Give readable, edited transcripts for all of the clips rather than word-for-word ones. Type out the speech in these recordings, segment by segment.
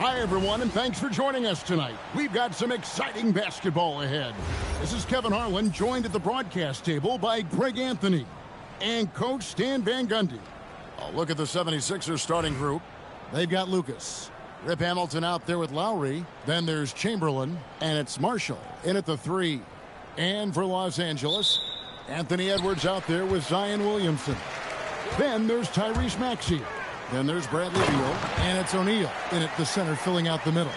Hi, everyone, and thanks for joining us tonight. We've got some exciting basketball ahead. This is Kevin Harlan, joined at the broadcast table by Greg Anthony and Coach Stan Van Gundy. A look at the 76ers starting group. They've got Lucas. Rip Hamilton out there with Lowry. Then there's Chamberlain, and it's Marshall in at the 3. And for Los Angeles, Anthony Edwards out there with Zion Williamson. Then there's Tyrese Maxey. Then there's Bradley Beal, and it's O'Neal in at the center, filling out the middle.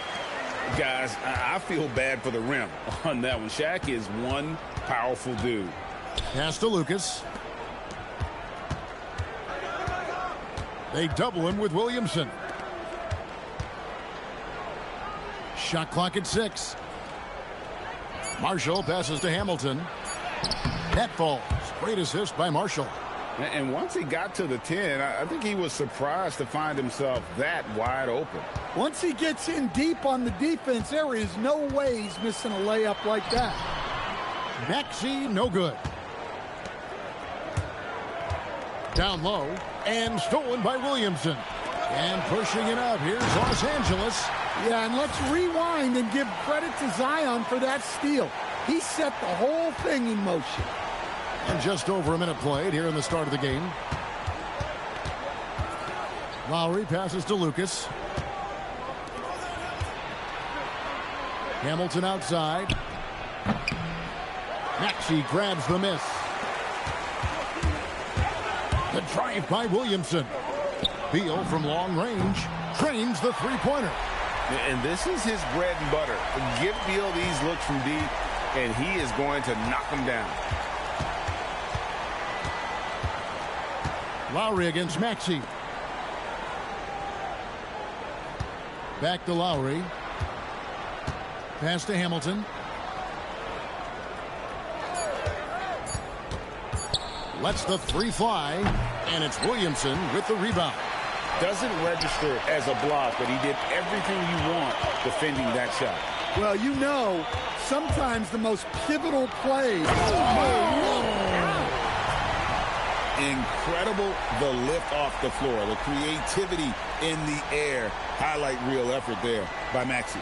Guys, I feel bad for the rim on that one. Shaq is one powerful dude. Pass to Lucas. They double him with Williamson. Shot clock at 6. Marshall passes to Hamilton. That falls. Great assist by Marshall. And once he got to the 10, I think he was surprised to find himself that wide open. Once he gets in deep on the defense, there is no way he's missing a layup like that. Maxey, no good. Down low, and stolen by Williamson. And pushing it up, here's Los Angeles. Yeah, and let's rewind and give credit to Zion for that steal. He set the whole thing in motion. And just over a minute played here in the start of the game. Lowry passes to Lucas. Hamilton outside. Maxey grabs the miss. The drive by Williamson. Beal from long range trains the three-pointer. And this is his bread and butter. Give Beal these looks from deep, and he is going to knock them down. Lowry against Maxey. Back to Lowry. Pass to Hamilton. Lets the 3 fly, and it's Williamson with the rebound. Doesn't register as a block, but he did everything you want defending that shot. Well, you know, sometimes the most pivotal plays. Incredible, the lift off the floor, the creativity in the air. Highlight real effort there by Maxey.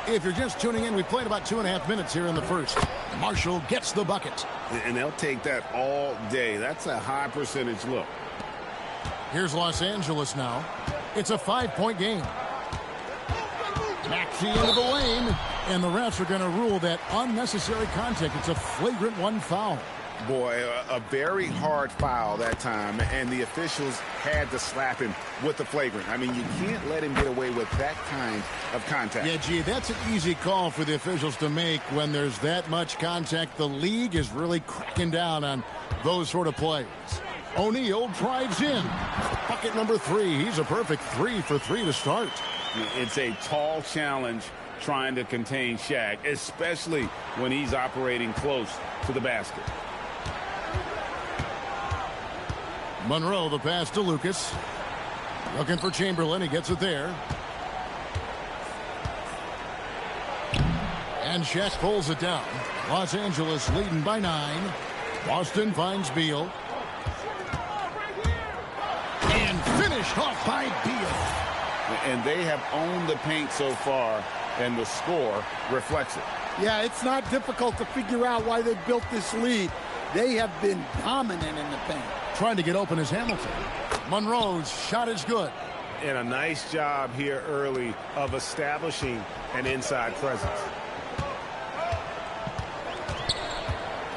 If you're just tuning in, we played about 2.5 minutes here in the first. Marshall gets the bucket. And they'll take that all day. That's a high percentage look. Here's Los Angeles now. It's a 5-point game. Maxey into the lane, and the refs are going to rule that unnecessary contact. It's a flagrant 1 foul. Boy, a very hard foul that time, and the officials had to slap him with the flagrant. I mean, you can't let him get away with that kind of contact. Yeah, gee, that's an easy call for the officials to make when there's that much contact. The league is really cracking down on those sort of plays. O'Neal drives in. Bucket number 3. He's a perfect 3 for 3 to start. It's a tall challenge trying to contain Shaq, especially when he's operating close to the basket. Monroe, the pass to Lucas. Looking for Chamberlain. He gets it there. And Shaq pulls it down. Los Angeles leading by 9. Boston finds Beal. And finished off by Beal. And they have owned the paint so far, and the score reflects it. Yeah, it's not difficult to figure out why they built this lead. They have been dominant in the paint. Trying to get open is Hamilton. Monroe's shot is good. And a nice job here early of establishing an inside presence.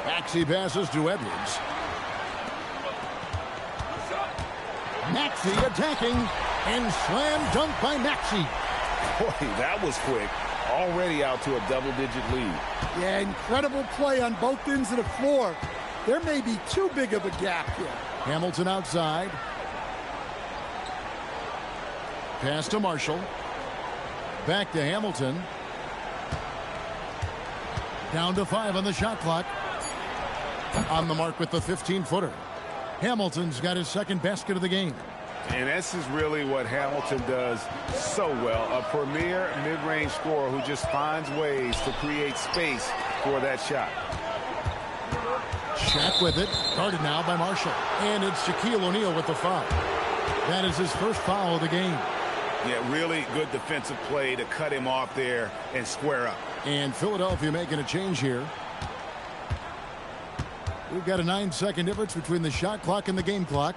Maxey passes to Edwards. Maxey attacking, and slam dunk by Maxey. Boy, that was quick. Already out to a double-digit lead. Yeah, incredible play on both ends of the floor. There may be too big of a gap here. Hamilton outside. Pass to Marshall. Back to Hamilton. Down to 5 on the shot clock. On the mark with the 15-footer. Hamilton's got his second basket of the game. And this is really what Hamilton does so well. A premier mid-range scorer who just finds ways to create space for that shot. Shaq with it. Guarded now by Marshall. And it's Shaquille O'Neal with the foul. That is his first foul of the game. Yeah, really good defensive play to cut him off there and square up. And Philadelphia making a change here. We've got a 9-second difference between the shot clock and the game clock.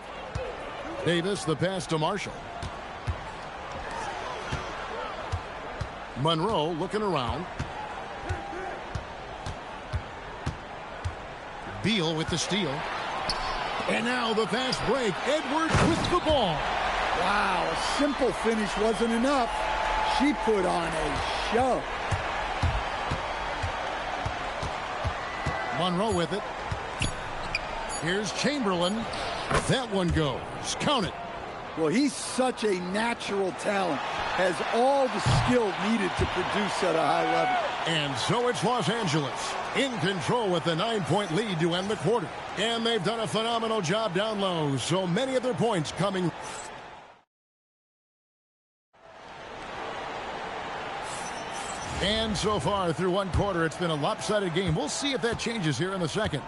Davis, the pass to Marshall. Monroe looking around. Beal with the steal. And now the fast break. Edwards with the ball. Wow, a simple finish wasn't enough. She put on a show. Monroe with it. Here's Chamberlain. That one goes. Count it. Well, he's such a natural talent. Has all the skill needed to produce at a high level. And so it's Los Angeles in control with the 9-point lead to end the quarter. And they've done a phenomenal job down low. So many of their points coming. And so far through one quarter, it's been a lopsided game. We'll see if that changes here in the second.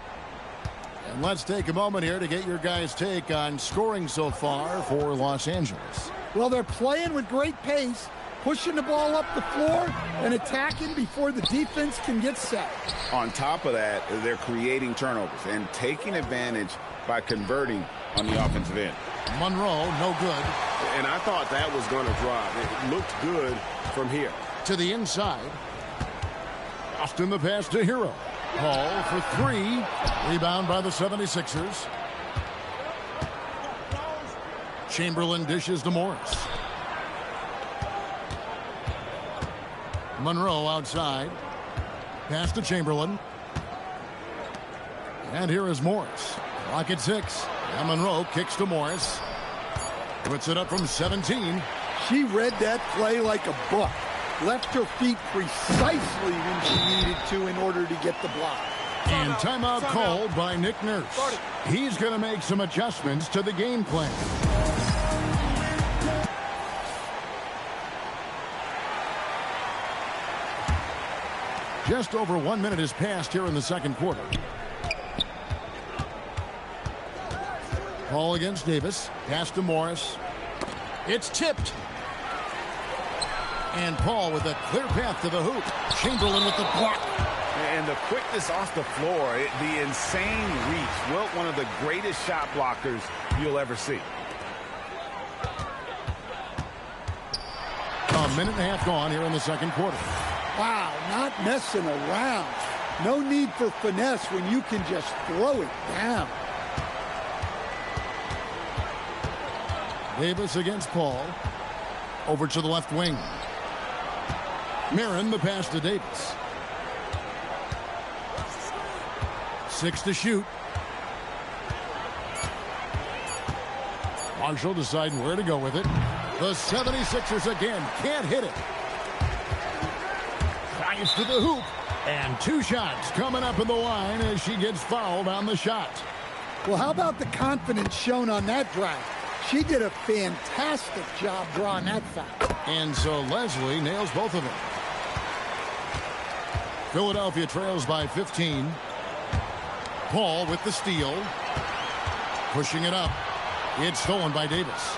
And let's take a moment here to get your guys' take on scoring so far for Los Angeles. Well, they're playing with great pace, pushing the ball up the floor and attacking before the defense can get set. On top of that, they're creating turnovers and taking advantage by converting on the offensive end. Monroe, no good. And I thought that was going to drop. It looked good from here. To the inside. Austin the pass to Hero. Paul for three. Rebound by the 76ers. Chamberlain dishes to Morris. Monroe outside. Pass to Chamberlain. And here is Morris. Clock at 6. And Monroe kicks to Morris. Puts it up from 17. She read that play like a book. Left her feet precisely when she needed to in order to get the block. And timeout called by Nick Nurse. He's going to make some adjustments to the game plan. Just over 1 minute has passed here in the second quarter. Paul against Davis. Pass to Morris. It's tipped. And Paul with a clear path to the hoop. Chamberlain with the block. And the quickness off the floor, the insane reach. Well, one of the greatest shot blockers you'll ever see. A minute and a half gone here in the second quarter. Wow, not messing around. No need for finesse when you can just throw it down. Davis against Paul. Over to the left wing. Marin the pass to Davis. 6 to shoot. Marshall deciding where to go with it. The 76ers again can't hit it. Drives to the hoop. And 2 shots coming up in the line as she gets fouled on the shot. Well, how about the confidence shown on that drive? She did a fantastic job drawing that foul. And so Leslie nails both of them. Philadelphia trails by 15. Paul with the steal. Pushing it up. It's stolen by Davis.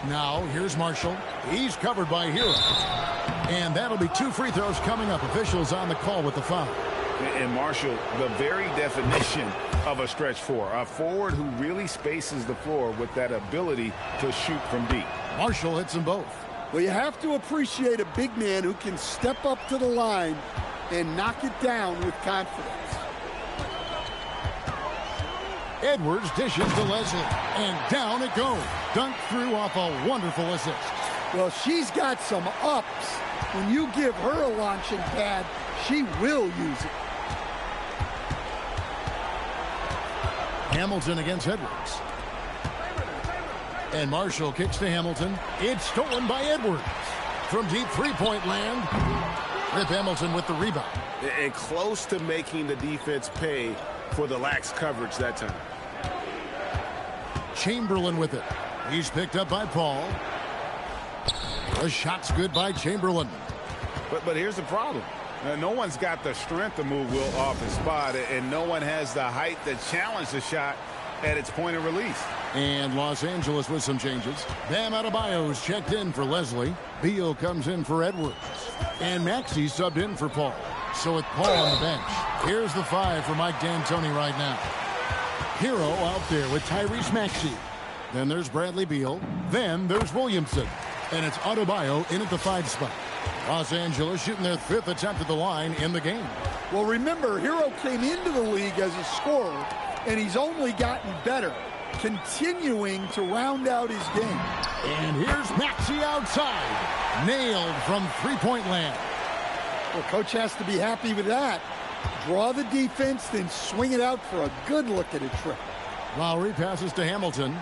Now here's Marshall. He's covered by Hero. And that'll be 2 free throws coming up. Officials on the call with the foul. And Marshall, the very definition of a stretch four. A forward who really spaces the floor with that ability to shoot from deep. Marshall hits them both. Well, you have to appreciate a big man who can step up to the line and knock it down with confidence. Edwards dishes to Leslie. And down it goes. Dunked through off a wonderful assist. Well, she's got some ups. When you give her a launching pad, she will use it. Hamilton against Edwards. And Marshall kicks to Hamilton. It's stolen by Edwards. From deep three-point land. Rip Hamilton with the rebound. And close to making the defense pay for the lax coverage that time. Chamberlain with it. He's picked up by Paul. The shot's good by Chamberlain. But here's the problem. No one's got the strength to move Will off his spot, and no one has the height to challenge the shot at its point of release. And Los Angeles with some changes. Bam Adebayo's checked in for Leslie. Beal comes in for Edwards. And Maxey subbed in for Paul. So with Paul on the bench, here's the 5 for Mike D'Antoni right now. Hero out there with Tyrese Maxey. Then there's Bradley Beal. Then there's Williamson. And it's Adebayo in at the 5 spot. Los Angeles shooting their 5th attempt at the line in the game. Well, remember, Hero came into the league as a scorer, and he's only gotten better, continuing to round out his game. And here's Maxey outside. Nailed from three-point land. Well, coach has to be happy with that. Draw the defense, then swing it out for a good look at a trip. Lowry passes to Hamilton.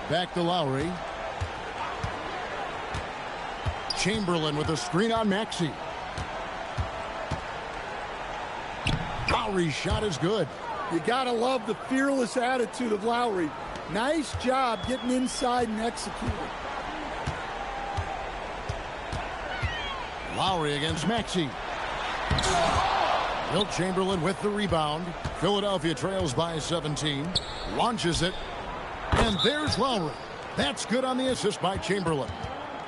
Back to Lowry. Chamberlain with a screen on Maxey. Lowry's shot is good. You gotta love the fearless attitude of Lowry. Nice job getting inside and executing. Lowry against Maxey. Wilt Chamberlain with the rebound. Philadelphia trails by 17. Launches it. And there's Lowry. That's good on the assist by Chamberlain.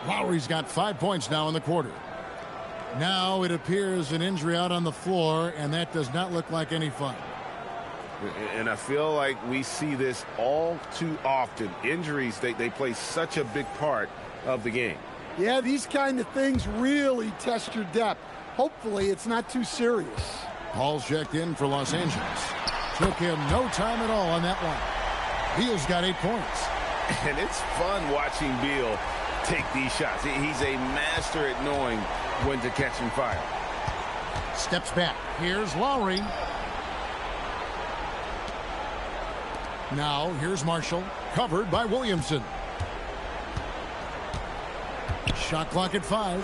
Lowry's got 5 points now in the quarter. Now it appears an injury out on the floor, and that does not look like any fun. And I feel like we see this all too often. Injuries, they play such a big part of the game. Yeah, these kind of things really test your depth. Hopefully it's not too serious. Paul's checked in for Los Angeles. Took him no time at all on that one. Beal's got 8 points. And it's fun watching Beal take these shots. He's a master at knowing when to catch and fire. Steps back. Here's Lowry. Now here's Marshall. Covered by Williamson. Shot clock at 5.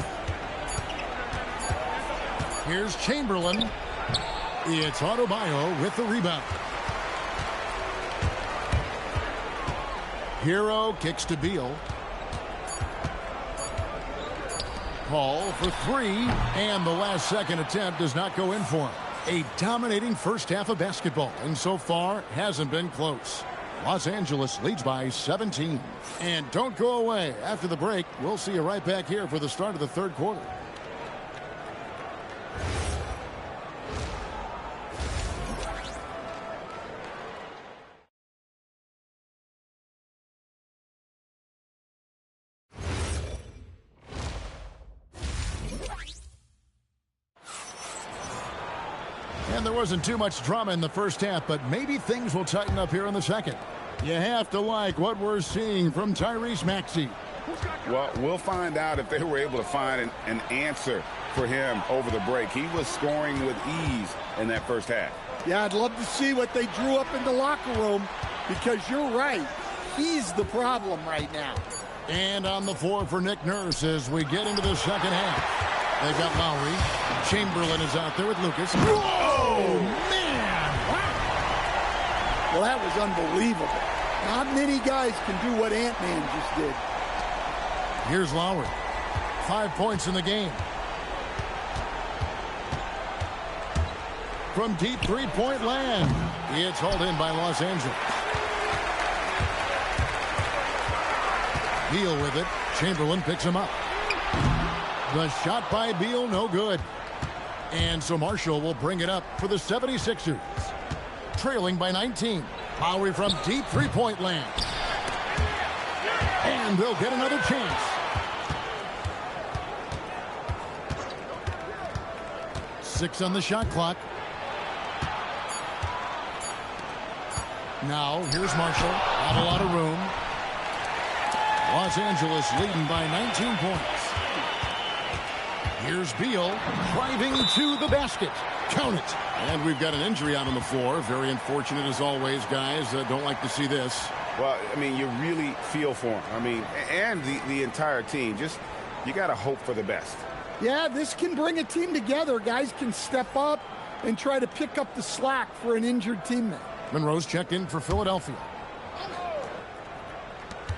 Here's Chamberlain. It's Adebayo with the rebound. Hero kicks to Beal. Paul for 3, and the last second attempt does not go in for him. A dominating first half of basketball, and so far hasn't been close. Los Angeles leads by 17. And don't go away. After the break, we'll see you right back here for the start of the third quarter. And there wasn't too much drama in the first half, but maybe things will tighten up here in the second. You have to like what we're seeing from Tyrese Maxey. Well, we'll find out if they were able to find an answer for him over the break. He was scoring with ease in that first half. Yeah, I'd love to see what they drew up in the locker room, because you're right. He's the problem right now. And on the floor for Nick Nurse as we get into the second half. They've got Lowry. Chamberlain is out there with Lucas. Whoa, man! Wow. Well, that was unbelievable. Not many guys can do what Ant-Man just did. Here's Lowry. 5 points in the game. From deep three-point land. It's hauled in by Los Angeles. Beal with it. Chamberlain picks him up. The shot by Beal, no good. And so Marshall will bring it up for the 76ers. Trailing by 19. Lowry from deep three-point land. And they'll get another chance. Six on the shot clock. Now, here's Marshall. Not a lot of room. Los Angeles leading by 19 points. Here's Beal driving to the basket. Count it. And we've got an injury out on the floor. Very unfortunate as always, guys. Don't like to see this. Well, I mean, you really feel for him. I mean, and the entire team. Just, you got to hope for the best. Yeah, this can bring a team together. Guys can step up and try to pick up the slack for an injured teammate. Monroe's checked in for Philadelphia.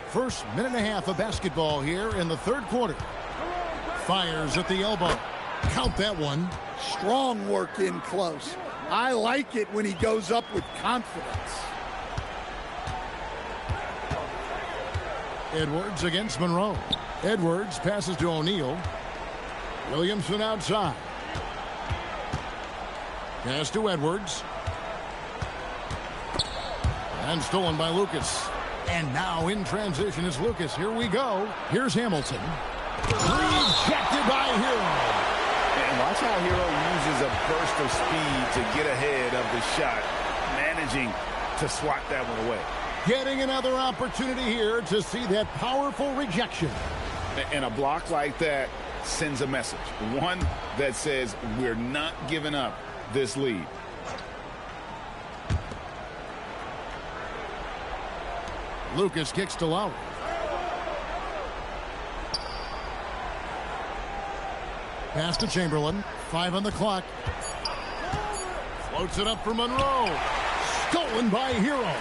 First minute and a half of basketball here in the third quarter. Fires at the elbow. Count that one. Strong work in close. I like it when he goes up with confidence. Edwards against Monroe. Edwards passes to O'Neal. Williamson outside. Pass to Edwards. And stolen by Lucas. And now in transition is Lucas. Here we go. Here's Hamilton. Rejected by Hero. And watch how Hero uses a burst of speed to get ahead of the shot, managing to swat that one away. Getting another opportunity here to see that powerful rejection. And a block like that sends a message. One that says we're not giving up this lead. Lucas kicks to Lowry. Pass to Chamberlain. 5 on the clock. Floats it up for Monroe. Stolen by Hero.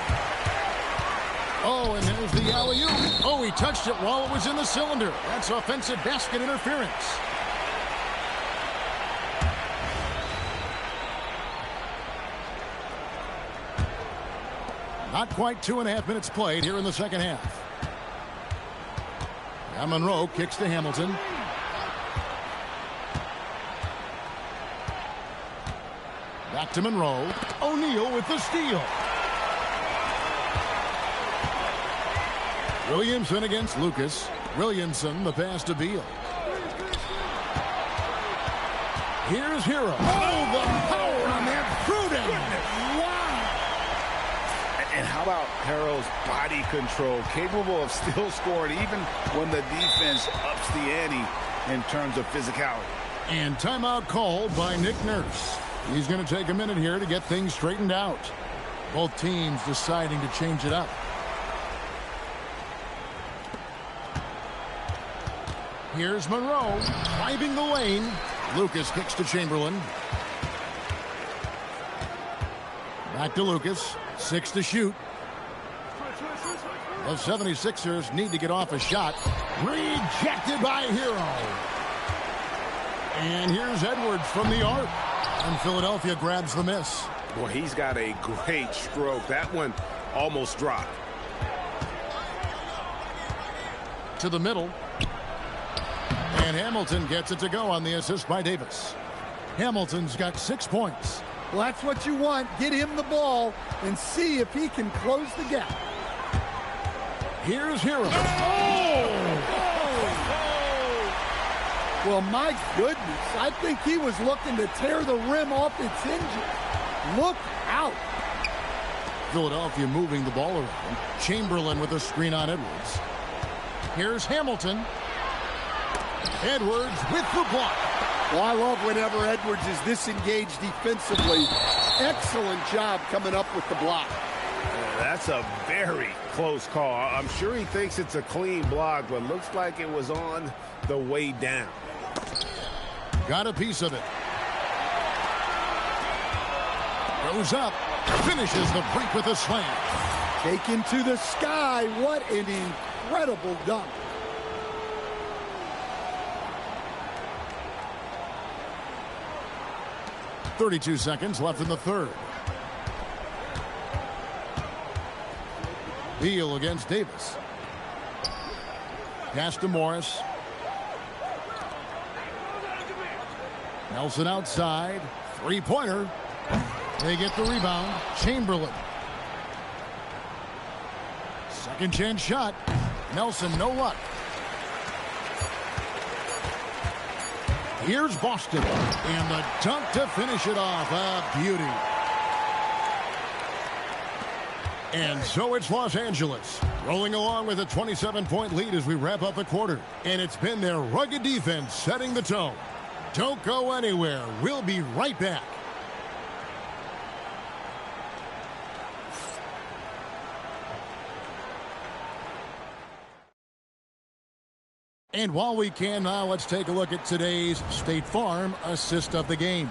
Oh, and there's the alley-oop. Oh, he touched it while it was in the cylinder. That's offensive basket interference. Not quite 2.5 minutes played here in the second half. Now Monroe kicks to Hamilton. Back to Monroe. O'Neal with the steal. Williamson against Lucas. Williamson, the pass to Beal. Here's Hero. Oh, the power on that fruiting. And how about Harrell's body control, capable of still scoring even when the defense ups the ante in terms of physicality. And timeout called by Nick Nurse. He's going to take a minute here to get things straightened out. Both teams deciding to change it up. Here's Monroe driving the lane. Lucas kicks to Chamberlain. Back to Lucas. 6 to shoot. The 76ers need to get off a shot. Rejected by Hero. And here's Edwards from the arc. And Philadelphia grabs the miss. Boy, he's got a great stroke. That one almost dropped. To the middle. And Hamilton gets it to go on the assist by Davis. Hamilton's got 6 points. Well, that's what you want. Get him the ball and see if he can close the gap. Here's Hero. Well, my goodness. I think he was looking to tear the rim off its hinges. Look out. Philadelphia moving the ball around. Chamberlain with a screen on Edwards. Here's Hamilton. Edwards with the block. Well, I love whenever Edwards is disengaged defensively. Excellent job coming up with the block. That's a very close call. I'm sure he thinks it's a clean block, but looks like it was on the way down. Got a piece of it. Goes up. Finishes the break with a slam. Taken to the sky. What an incredible dunk. .32 seconds left in the third. Beal against Davis. Pass to Morris. Nelson outside. Three-pointer. They get the rebound. Chamberlain. Second chance shot. Nelson, no luck. Here's Boston. And the dunk to finish it off. A beauty. And so it's Los Angeles, rolling along with a 27-point lead as we wrap up the quarter. And it's been their rugged defense setting the tone. Don't go anywhere. We'll be right back. And while we can now, let's take a look at today's State Farm assist of the game.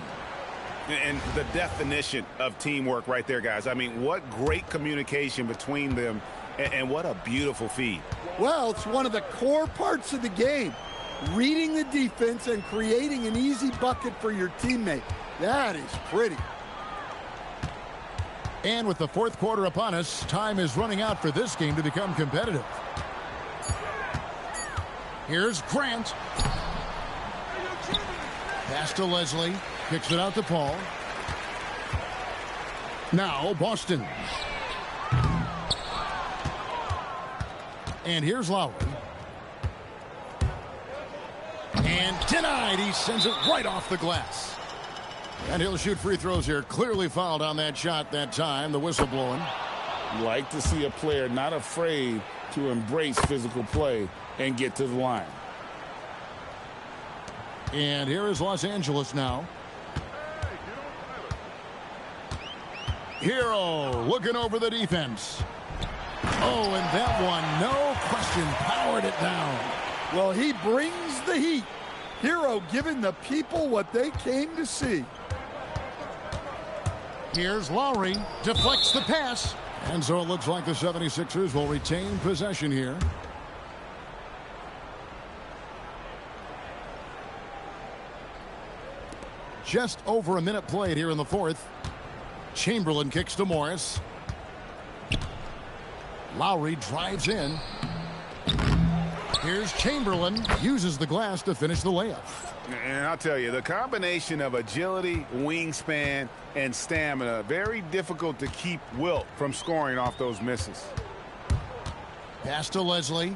And the definition of teamwork right there, guys. I mean, what great communication between them, and what a beautiful feed. Well, it's one of the core parts of the game. Reading the defense and creating an easy bucket for your teammate. That is pretty. And with the fourth quarter upon us, time is running out for this game to become competitive. Here's Grant. Pass to Leslie. Kicks it out to Paul. Now Boston. And here's Lowry. And denied. He sends it right off the glass. And he'll shoot free throws here. Clearly fouled on that shot that time. The whistle blowing. Like to see a player not afraid to embrace physical play and get to the line. And here is Los Angeles now. Hero looking over the defense. Oh, and that one, no question, powered it down. Well, he brings the heat. Hero giving the people what they came to see. Here's Lowry, deflects the pass. And so it looks like the 76ers will retain possession here. Just over a minute played here in the fourth. Chamberlain kicks to Morris. Lowry drives in. Here's Chamberlain, uses the glass to finish the layup. And I'll tell you, the combination of agility, wingspan, and stamina, very difficult to keep Wilt from scoring off those misses. Pass to Leslie.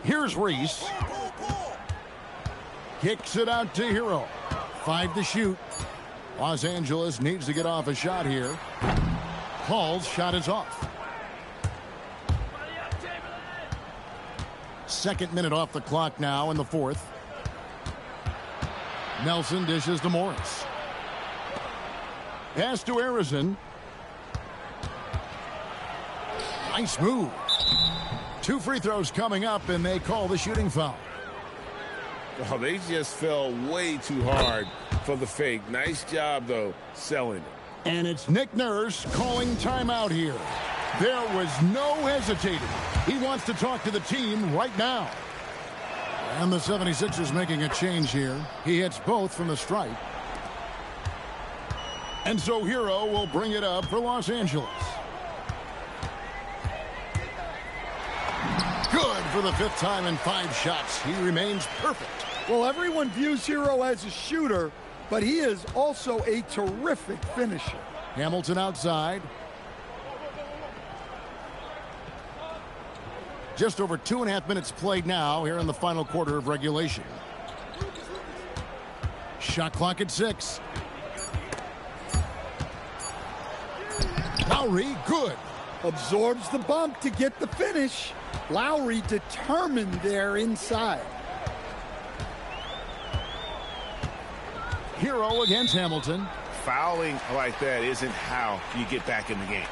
Here's Reese. Kicks it out to Hero. 5 to shoot. Los Angeles needs to get off a shot here. Paul's shot is off. Second minute off the clock now in the fourth. Nelson dishes to Morris. Pass to Harrison. Nice move. 2 free throws coming up, and they call the shooting foul. Oh, they just fell way too hard for the fake. Nice job, though, selling it. And it's Nick Nurse calling timeout here. There was no hesitating. He wants to talk to the team right now. And the 76ers making a change here. He hits both from the stripe. And so Hero will bring it up for Los Angeles. Good for the 5th time in 5 shots. He remains perfect. Well, everyone views Hero as a shooter, but he is also a terrific finisher. Hamilton outside. Just over 2.5 minutes played now here in the final quarter of regulation. Shot clock at 6. Lowry, good. Absorbs the bump to get the finish. Lowry determined there inside. Hero against Hamilton. Fouling like that isn't how you get back in the game.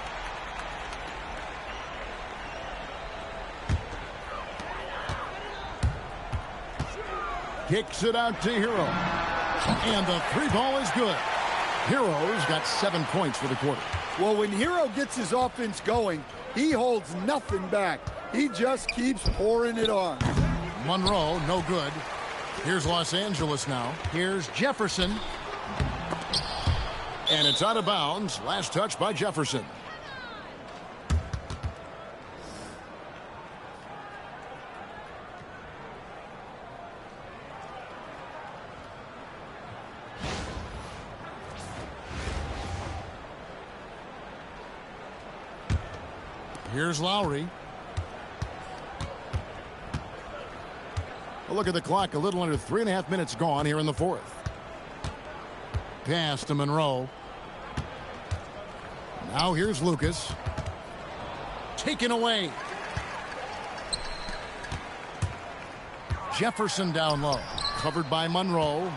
Kicks it out to Hero. And the 3 ball is good. Hero's got 7 points for the quarter. Well, when Hero gets his offense going, he holds nothing back. He just keeps pouring it on. Monroe, no good. Here's Los Angeles now. Here's Jefferson. And it's out of bounds. Last touch by Jefferson. Here's Lowry. A look at the clock. A little under 3.5 minutes gone here in the fourth. Pass to Monroe. Now here's Lucas. Taken away. Jefferson down low. Covered by Monroe.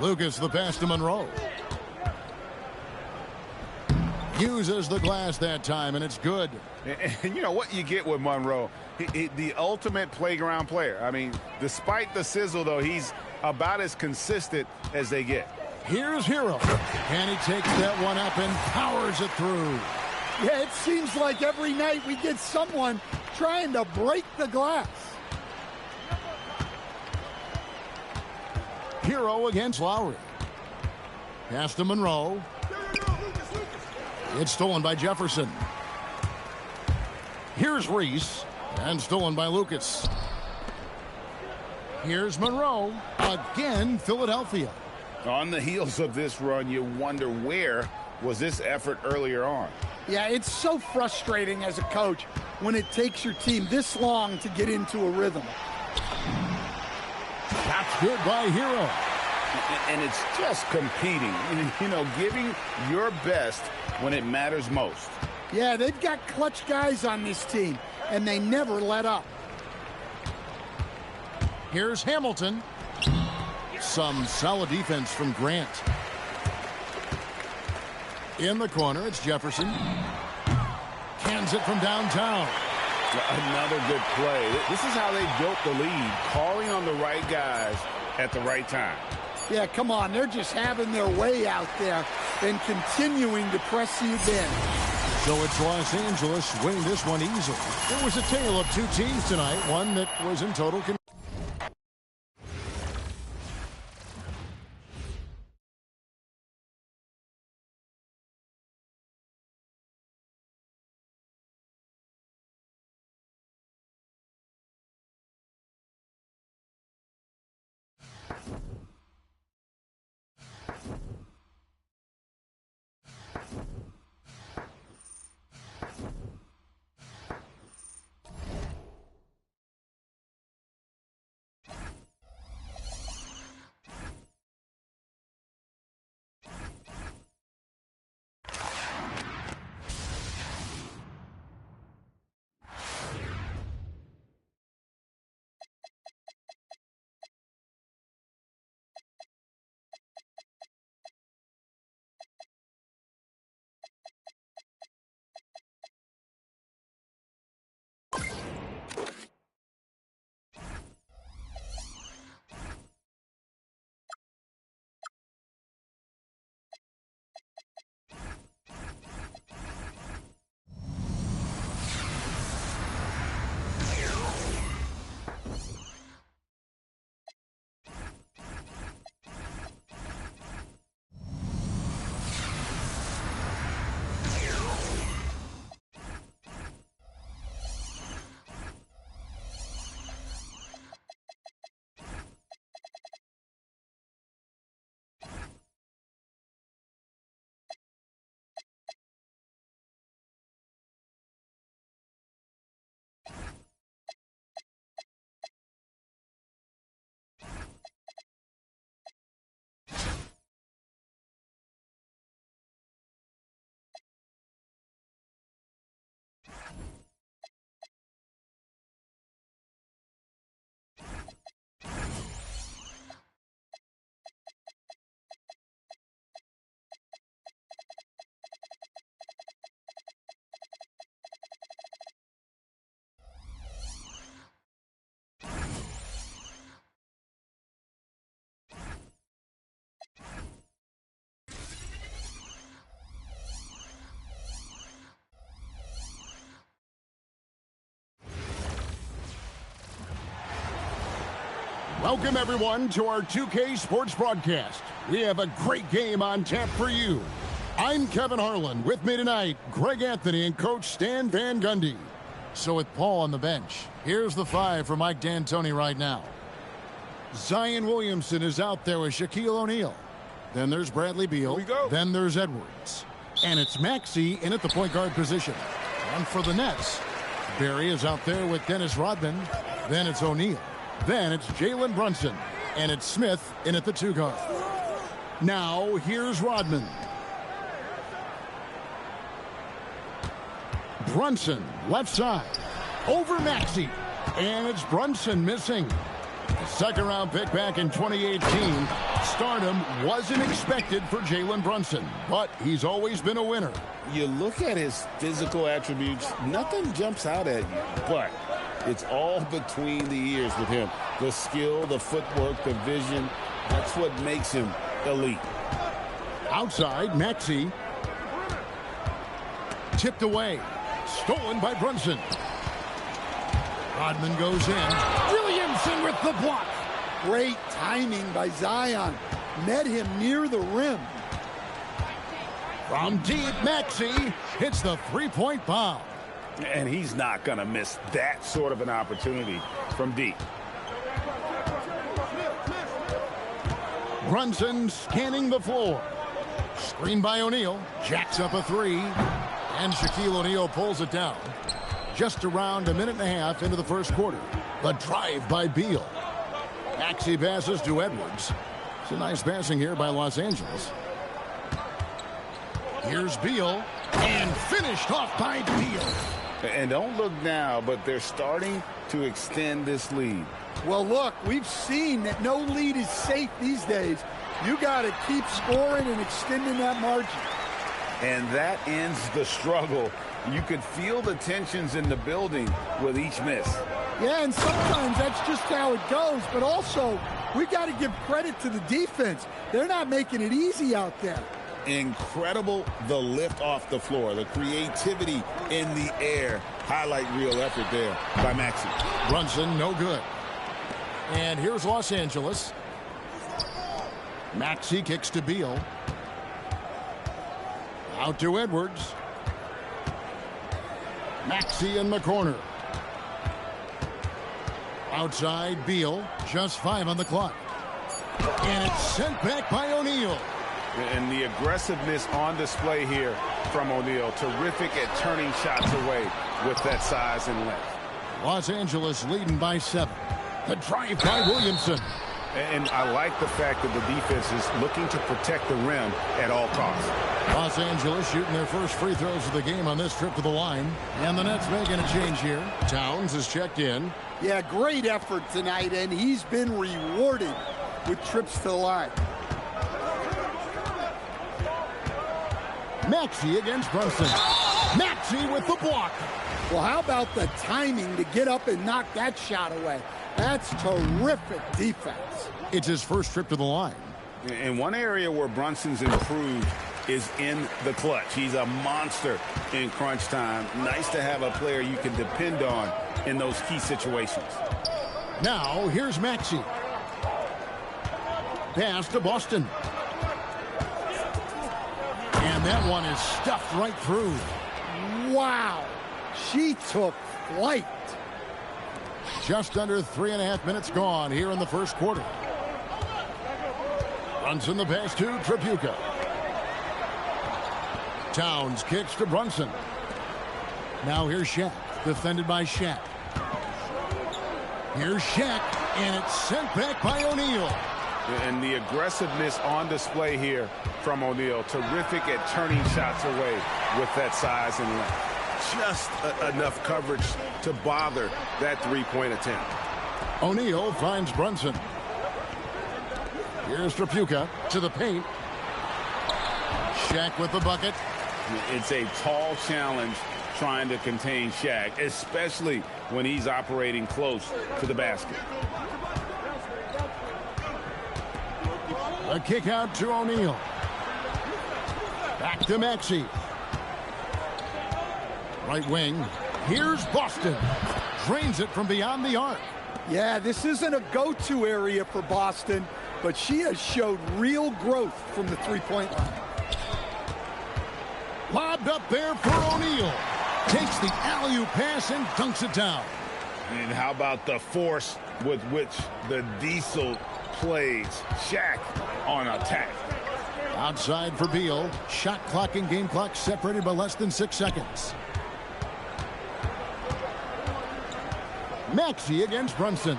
Lucas the pass to Monroe. Uses the glass that time, and it's good. And you know what you get with Monroe? The ultimate playground player. I mean, despite the sizzle, though, he's about as consistent as they get. Here's Hero. And he takes that one up and powers it through. Yeah, it seems like every night we get someone trying to break the glass. Hero against Lowry. Pass to Monroe. It's stolen by Jefferson. Here's Reese. And stolen by Lucas. Here's Monroe. Again, Philadelphia. On the heels of this run, you wonder where was this effort earlier on. Yeah, it's so frustrating as a coach when it takes your team this long to get into a rhythm. That's good by Hero. And it's just competing, you know, giving your best when it matters most. Yeah, they've got clutch guys on this team, and they never let up. Here's Hamilton. Some solid defense from Grant. In the corner, it's Jefferson. Cans it from downtown. Another good play. This is how they built the lead, calling on the right guys at the right time. Yeah, come on. They're just having their way out there and continuing to press the advantage. So it's Los Angeles winning this one easily. It was a tale of two teams tonight, one that was in total control. Welcome, everyone, to our 2K Sports broadcast. We have a great game on tap for you. I'm Kevin Harlan. With me tonight, Greg Anthony and Coach Stan Van Gundy. So with Paul on the bench, here's the five for Mike D'Antoni right now. Zion Williamson is out there with Shaquille O'Neal. Then there's Bradley Beal. Then there's Edwards. And it's Maxey in at the point guard position. And for the Nets, Barry is out there with Dennis Rodman. Then it's O'Neal. Then it's Jalen Brunson. And it's Smith in at the two guard. Now, here's Rodman. Brunson, left side. Over Maxey. And it's Brunson missing. A second-round pick back in 2018. Stardom wasn't expected for Jalen Brunson, but he's always been a winner. You look at his physical attributes, nothing jumps out at you, but it's all between the ears with him. The skill, the footwork, the vision, that's what makes him elite. Outside, Maxey. Tipped away. Stolen by Brunson. Rodman goes in. Williamson with the block. Great timing by Zion. Met him near the rim. From deep, Maxey hits the three-point bomb. And he's not going to miss that sort of an opportunity from deep. Brunson scanning the floor. Screen by O'Neal. Jacks up a three. And Shaquille O'Neal pulls it down. Just around a minute and a half into the first quarter. The drive by Beal. Maxey passes to Edwards. It's a nice passing here by Los Angeles. Here's Beal. And finished off by Beal. And don't look now, but they're starting to extend this lead. Well, look, we've seen that no lead is safe these days. You got to keep scoring and extending that margin. And that ends the struggle. You could feel the tensions in the building with each miss. Yeah, and sometimes that's just how it goes. But also, we got to give credit to the defense. They're not making it easy out there. Incredible, the lift off the floor, the creativity in the air. Highlight real effort there by Maxey. Brunson, no good. And here's Los Angeles. Maxey kicks to Beal. Out to Edwards. Maxey in the corner. Outside Beal. Just 5 on the clock. And it's sent back by O'Neal. And the aggressiveness on display here from O'Neal. Terrific at turning shots away with that size and length. Los Angeles leading by 7. The drive by Williamson. And I like the fact that the defense is looking to protect the rim at all costs. Los Angeles shooting their first free throws of the game on this trip to the line. And the Nets making a change here. Towns is checked in. Yeah, great effort tonight, and he's been rewarded with trips to the line. Maxey against Brunson. Maxey with the block. Well, how about the timing to get up and knock that shot away? That's terrific defense. It's his first trip to the line. And one area where Brunson's improved is in the clutch. He's a monster in crunch time. Nice to have a player you can depend on in those key situations. Now, here's Maxey. Pass to Boston. And that one is stuffed right through. Wow. She took flight. Just under 3.5 minutes gone here in the first quarter. Brunson the pass to Tripucka. Towns kicks to Brunson. Now here's Shaq. Defended by Shaq. Here's Shaq. And it's sent back by O'Neal. And the aggressiveness on display here from O'Neal. Terrific at turning shots away with that size and length. Just enough coverage to bother that three-point attempt. O'Neal finds Brunson. Here's Tripucka to the paint. Shaq with the bucket. It's a tall challenge trying to contain Shaq, especially when he's operating close to the basket. A kick out to O'Neal. Back to Maxey. Right wing. Here's Boston. Drains it from beyond the arc. Yeah, this isn't a go-to area for Boston, but she has showed real growth from the three-point line. Lobbed up there for O'Neal. Takes the alley-oop pass and dunks it down. And how about the force with which the Diesel plays Shaq on attack? Outside for Beal. Shot clock and game clock separated by less than 6 seconds. Maxey against Brunson.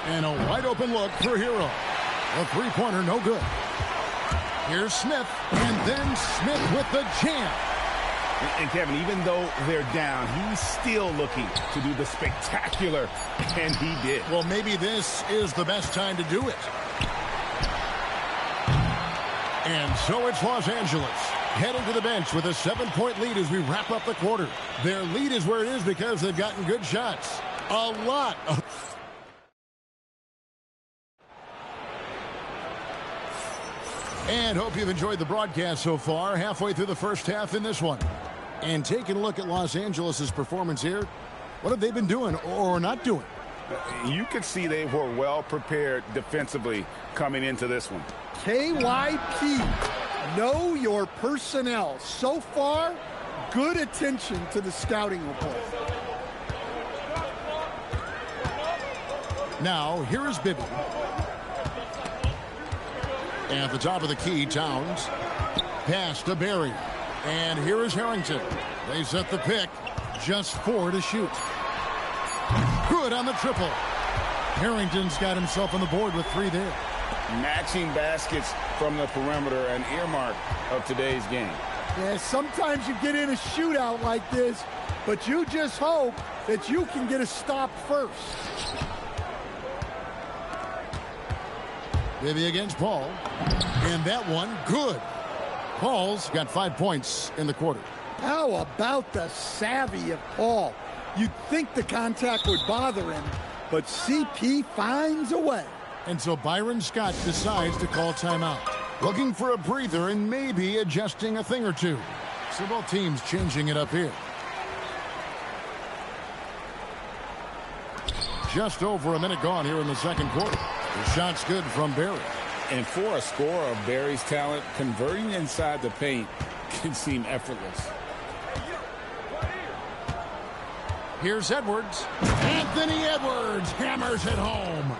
And a wide open look for Hero. A three-pointer, no good. Here's Smith. And then Smith with the jam. And Kevin, even though they're down, he's still looking to do the spectacular, and he did. Well, maybe this is the best time to do it. And so it's Los Angeles heading to the bench with a 7-point lead as we wrap up the quarter. Their lead is where it is because they've gotten good shots. A lot of... And hope you've enjoyed the broadcast so far. Halfway through the first half in this one. And taking a look at Los Angeles' performance here, what have they been doing or not doing? You could see they were well prepared defensively coming into this one. KYP, know your personnel. So far, good attention to the scouting report. Now, here is Bibby. And at the top of the key, Towns. Pass to Barry. And here is Harrington. They set the pick. Just 4 to shoot. Good on the triple. Harrington's got himself on the board with 3 there. Matching baskets from the perimeter, an earmark of today's game. Yeah, sometimes you get in a shootout like this, but you just hope that you can get a stop first. Bibby against Paul. And that one, good. Paul's got 5 points in the quarter. How about the savvy of Paul? You'd think the contact would bother him, but CP finds a way. And so Byron Scott decides to call timeout. Looking for a breather and maybe adjusting a thing or two. So both teams changing it up here. Just over a minute gone here in the second quarter. The shot's good from Barry. And for a scorer of Barry's talent, converting inside the paint can seem effortless. Here's Edwards. Anthony Edwards hammers it home.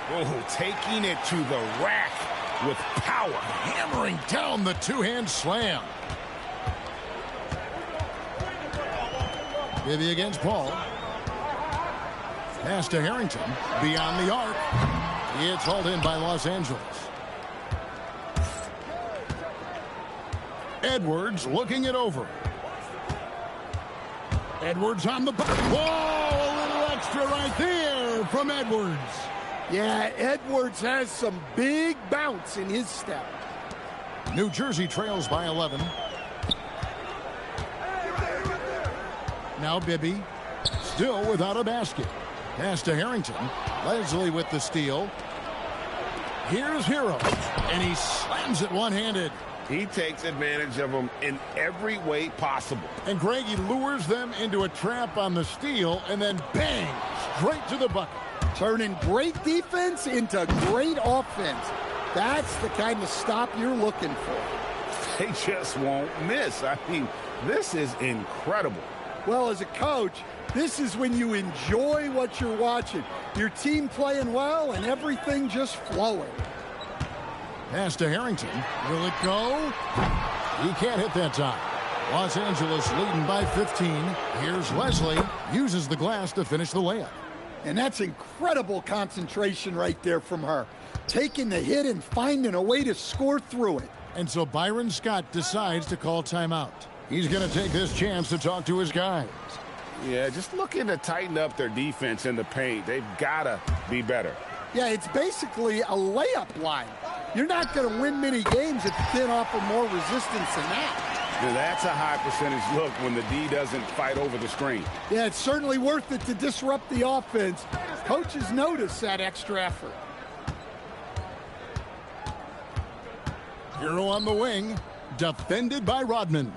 Oh, taking it to the rack with power. Hammering down the two-hand slam. Bibby against Paul. Pass to Harrington. Beyond the arc. It's hauled in by Los Angeles. Edwards looking it over. Edwards on the back. Whoa, a little extra right there from Edwards. Yeah, Edwards has some big bounce in his step. New Jersey trails by 11. Now Bibby, still without a basket. Pass to Harrington. Leslie with the steal. Here's Hero, and he slams it one-handed. He takes advantage of them in every way possible. And Greg, he lures them into a trap on the steal, and then bang, straight to the bucket. Turning great defense into great offense. That's the kind of stop you're looking for. They just won't miss. I mean, this is incredible. Well, as a coach, this is when you enjoy what you're watching. Your team playing well and everything just flowing. Pass to Harrington. Will it go? He can't hit that time. Los Angeles leading by 15. Here's Leslie. Uses the glass to finish the layup. And that's incredible concentration right there from her. Taking the hit and finding a way to score through it. And so Byron Scott decides to call timeout. He's going to take this chance to talk to his guys. Yeah, just looking to tighten up their defense in the paint. They've got to be better. Yeah, it's basically a layup line. You're not going to win many games if you can't offer more resistance than that. Now, that's a high percentage look when the D doesn't fight over the screen. Yeah, it's certainly worth it to disrupt the offense. Coaches notice that extra effort. Hero on the wing, defended by Rodman.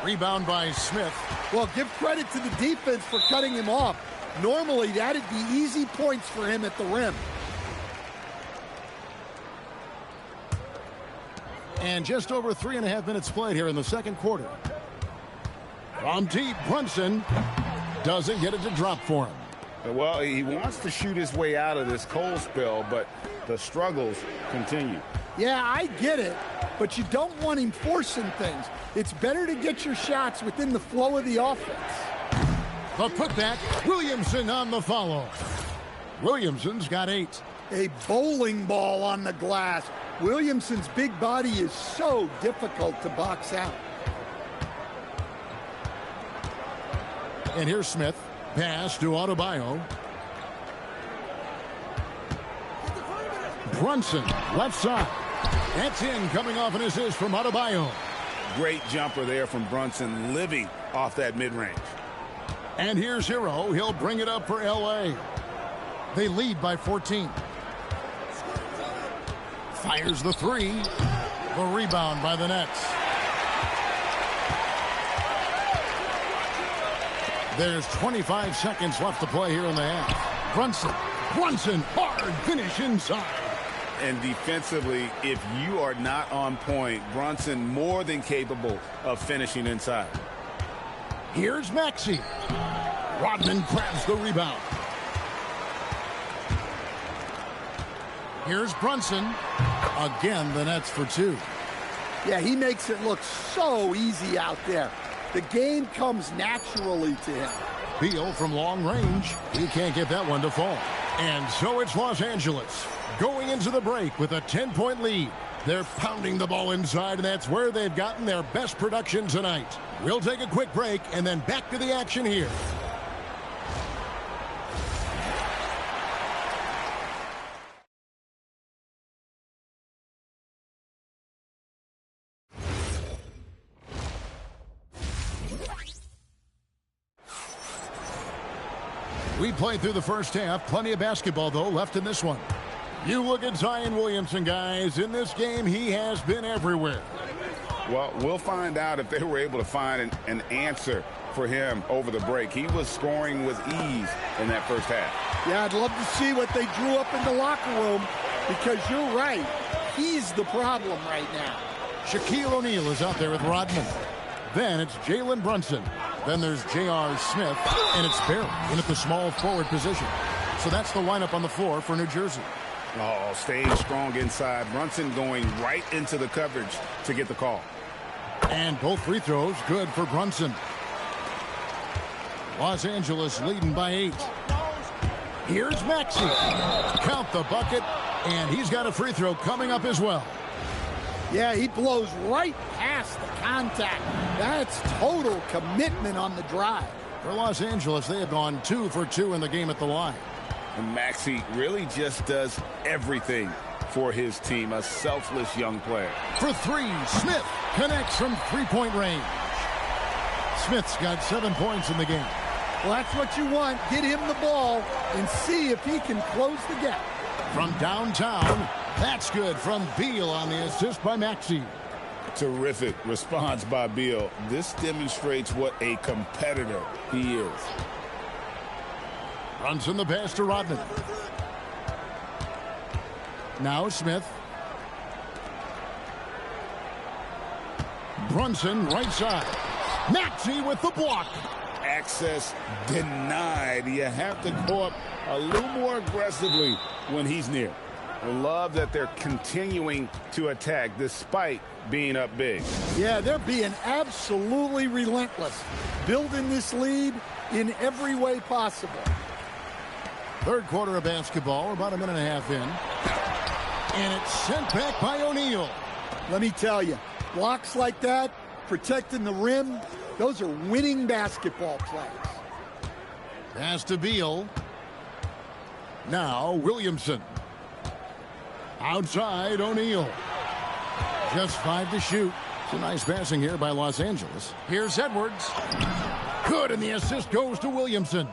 Rebound by Smith. Well, give credit to the defense for cutting him off. Normally, that'd be easy points for him at the rim. And just over 3.5 minutes played here in the second quarter. From deep, Brunson doesn't get it to drop for him. Well, he wants to shoot his way out of this cold spell, but the struggles continue. Yeah, I get it, but you don't want him forcing things. It's better to get your shots within the flow of the offense. The putback, Williamson on the follow. Williamson's got 8. A bowling ball on the glass. Williamson's big body is so difficult to box out. And here's Smith. Pass to Adebayo. Brunson, left side. That's in, coming off an assist from Adebayo. Great jumper there from Brunson, living off that mid-range. And here's Hero. He'll bring it up for L.A. They lead by 14. Fires the 3. The rebound by the Nets. There's 25 seconds left to play here in the half. Brunson, hard finish inside. And defensively, if you are not on point, Brunson more than capable of finishing inside. Here's Maxey. Rodman grabs the rebound. Here's Brunson. Again, the Nets for two. Yeah, he makes it look so easy out there. The game comes naturally to him. Beal from long range. He can't get that one to fall. And so it's Los Angeles going into the break with a 10-point lead. They're pounding the ball inside, and that's where they've gotten their best production tonight. We'll take a quick break and then back to the action here. We played through the first half. Plenty of basketball, though, left in this one. You look at Zion Williamson, guys. In this game, he has been everywhere. Well, we'll find out if they were able to find an answer for him over the break. He was scoring with ease in that first half. Yeah, I'd love to see what they drew up in the locker room, because you're right. He's the problem right now. Shaquille O'Neal is out there with Rodman. Then it's Jalen Brunson. Then there's J.R. Smith, and it's Barry in at the small forward position. So that's the lineup on the floor for New Jersey. Oh, staying strong inside. Brunson going right into the coverage to get the call. And both free throws good for Brunson. Los Angeles leading by 8. Here's Maxey. Count the bucket, and he's got a free throw coming up as well. Yeah, he blows right past the contact. That's total commitment on the drive. For Los Angeles, they have gone 2 for 2 in the game at the line. And Maxey really just does everything for his team. A selfless young player. For 3, Smith connects from three-point range. Smith's got 7 points in the game. Well, that's what you want. Get him the ball and see if he can close the gap. From downtown, that's good from Beal on the assist by Maxey. Terrific response by Beal. This demonstrates what a competitor he is. Brunson the pass to Rodman. Now Smith. Brunson right side. Maxey with the block. Access denied. You have to go up a little more aggressively when he's near. I love that they're continuing to attack despite being up big. Yeah, they're being absolutely relentless, building this lead in every way possible. Third quarter of basketball, about a minute and a half in. And it's sent back by O'Neal. Let me tell you, blocks like that, protecting the rim, those are winning basketball plays. Pass to Beal. Now Williamson. Outside O'Neal. Just 5 to shoot. It's a nice passing here by Los Angeles. Here's Edwards. Good, and the assist goes to Williamson.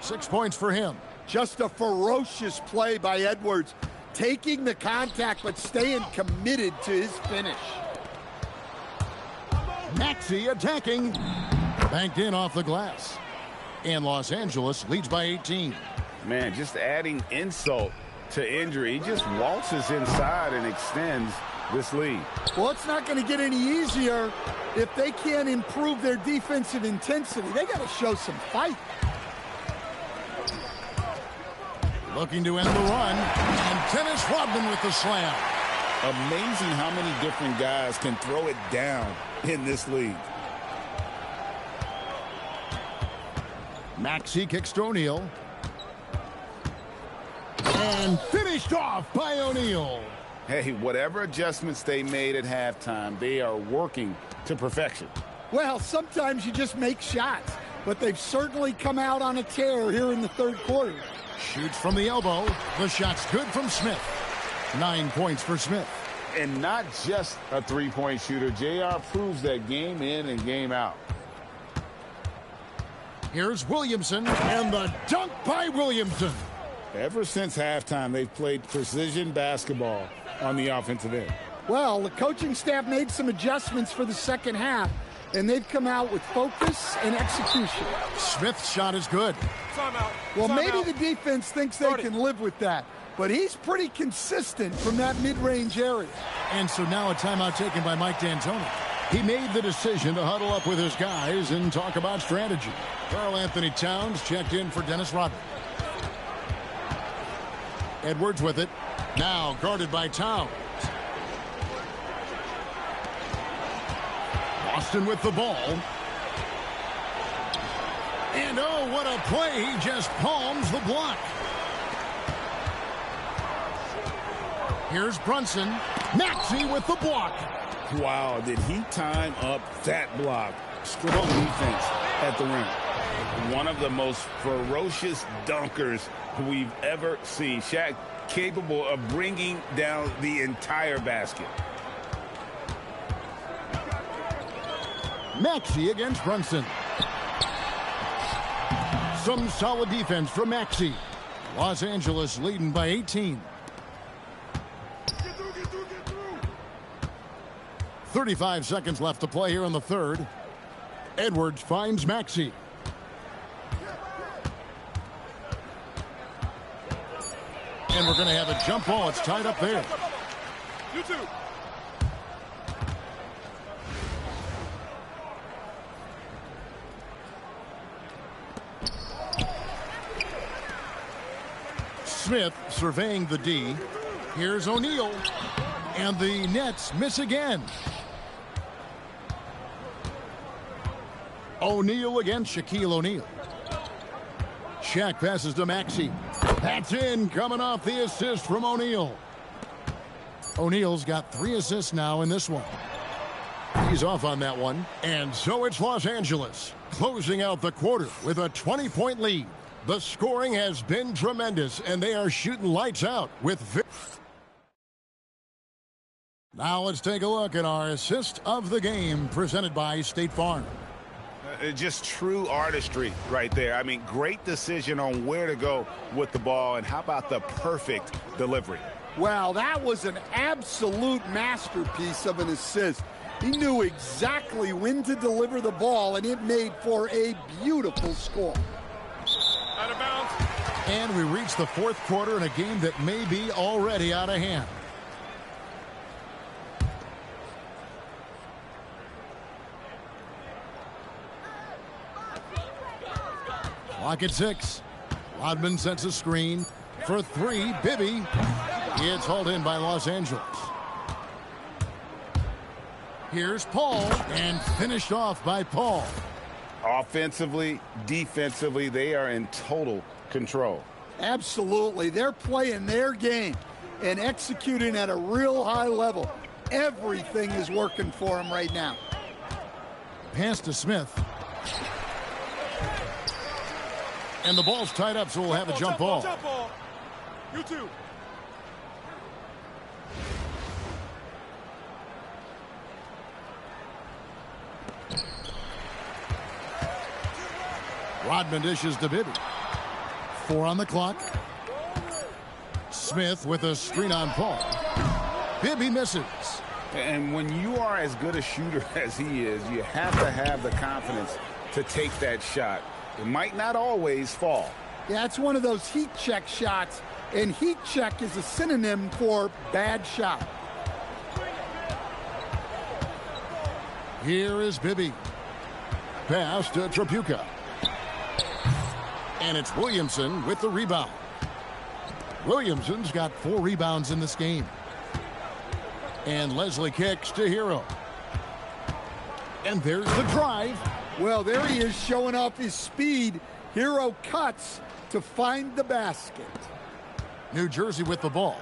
6 points for him. Just a ferocious play by Edwards. Taking the contact, but staying committed to his finish. Maxey attacking. Banked in off the glass. And Los Angeles leads by 18. Man, just adding insult to injury. He just waltzes inside and extends this lead. Well, it's not going to get any easier if they can't improve their defensive intensity. They got to show some fight. Looking to end the run. And Dennis Rodman with the slam. Amazing how many different guys can throw it down in this league. Maxey kicks to O'Neal. And finished off by O'Neal. Hey, whatever adjustments they made at halftime, they are working to perfection. Well, sometimes you just make shots, but they've certainly come out on a tear here in the third quarter. Shoots from the elbow. The shot's good from Smith. 9 points for Smith. And not just a three-point shooter. JR proves that game in and game out. Here's Williamson, and the dunk by Williamson. Ever since halftime, they've played precision basketball on the offensive end. Well, the coaching staff made some adjustments for the second half, and they've come out with focus and execution. Smith's shot is good. Well, maybe the defense thinks they can live with that, but he's pretty consistent from that mid-range area. And so now a timeout taken by Mike D'Antoni. He made the decision to huddle up with his guys and talk about strategy. Karl Anthony Towns checked in for Dennis Rodman. Edwards with it. Now guarded by Towns. Boston with the ball. And oh, what a play. He just palms the block. Here's Brunson. Maxey with the block. Wow, did he time up that block? Strong defense at the rim. One of the most ferocious dunkers we've ever seen. Shaq capable of bringing down the entire basket. Maxey against Brunson. Some solid defense from Maxey. Los Angeles leading by 18. 35 seconds left to play here in the third. Edwards finds Maxey. And we're going to have a jump ball. It's tied up there. You too. Smith surveying the D. Here's O'Neal. And the Nets miss again. O'Neal against Shaquille O'Neal. Shaq passes to Maxey. That's in, coming off the assist from O'Neal. O'Neal's got 3 assists now in this one. He's off on that one. And so it's Los Angeles closing out the quarter with a 20-point lead. The scoring has been tremendous, and they are shooting lights out with... Now let's take a look at our assist of the game presented by State Farm. Just true artistry right there. I mean, great decision on where to go with the ball, and how about the perfect delivery? Well, that was an absolute masterpiece of an assist. He knew exactly when to deliver the ball, and it made for a beautiful score. Out of bounds. And we reach the fourth quarter in a game that may be already out of hand. Clock at 6. Rodman sets a screen for 3. Bibby. It's hauled in by Los Angeles. Here's Paul, and finished off by Paul. Offensively, defensively, they are in total control. Absolutely. They're playing their game and executing at a real high level. Everything is working for them right now. Pass to Smith. And the ball's tied up, so we'll have a jump ball. Jump ball. You too. Rodman dishes to Bibby. 4 on the clock. Smith with a screen on Paul. Bibby misses. And when you are as good a shooter as he is, you have to have the confidence to take that shot. It might not always fall. Yeah, it's one of those heat check shots, and heat check is a synonym for bad shot. Here is Bibby. Pass to Tripucka. And it's Williamson with the rebound. Williamson's got 4 rebounds in this game. And Leslie kicks to Hero. And there's the drive. Well, there he is showing off his speed. Hero cuts to find the basket. New Jersey with the ball.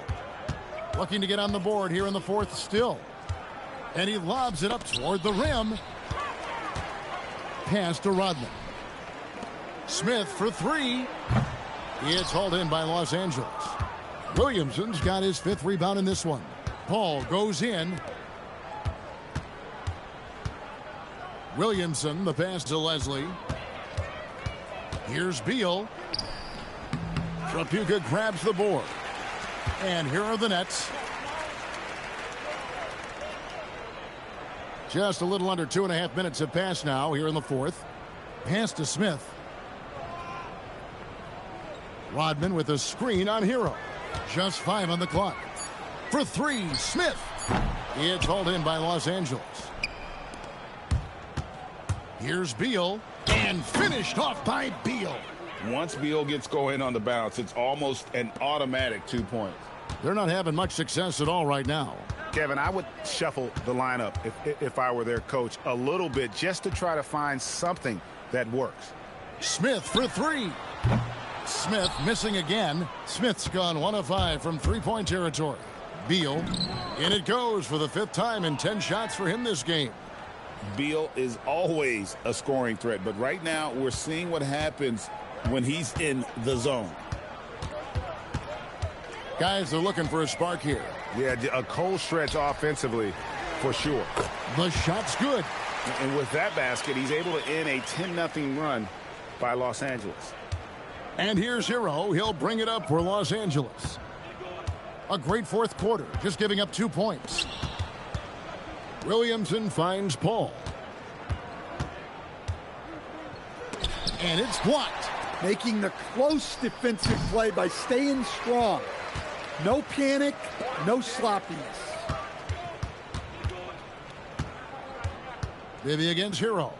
Looking to get on the board here in the fourth still. And he lobs it up toward the rim. Pass to Rodman. Smith for 3. It's hauled in by Los Angeles. Williamson's got his 5th rebound in this one. Paul goes in. Williamson, the pass to Leslie. Here's Beal. Tripucka grabs the board. And here are the Nets. Just a little under 2.5 minutes have passed now here in the fourth. Pass to Smith. Rodman with a screen on Hero. Just 5 on the clock. For 3, Smith. It's hauled in by Los Angeles. Here's Beal, and finished off by Beal. Once Beal gets going on the bounce, it's almost an automatic 2 points. They're not having much success at all right now. Kevin, I would shuffle the lineup if I were their coach a little bit just to try to find something that works. Smith for 3. Smith missing again. Smith's gone 1 of 5 from 3-point territory. Beal, and it goes for the 5th time in 10 shots for him this game. Beal is always a scoring threat, but right now we're seeing what happens when he's in the zone. Guys are looking for a spark here. Yeah, a cold stretch offensively for sure. The shot's good. And with that basket, he's able to end a 10-0 run by Los Angeles. And here's Hero. He'll bring it up for Los Angeles. A great 4th quarter, just giving up 2 points. Williamson finds Paul. And it's blocked. Making the close defensive play by staying strong. No panic, no sloppiness. Bibby against Hero.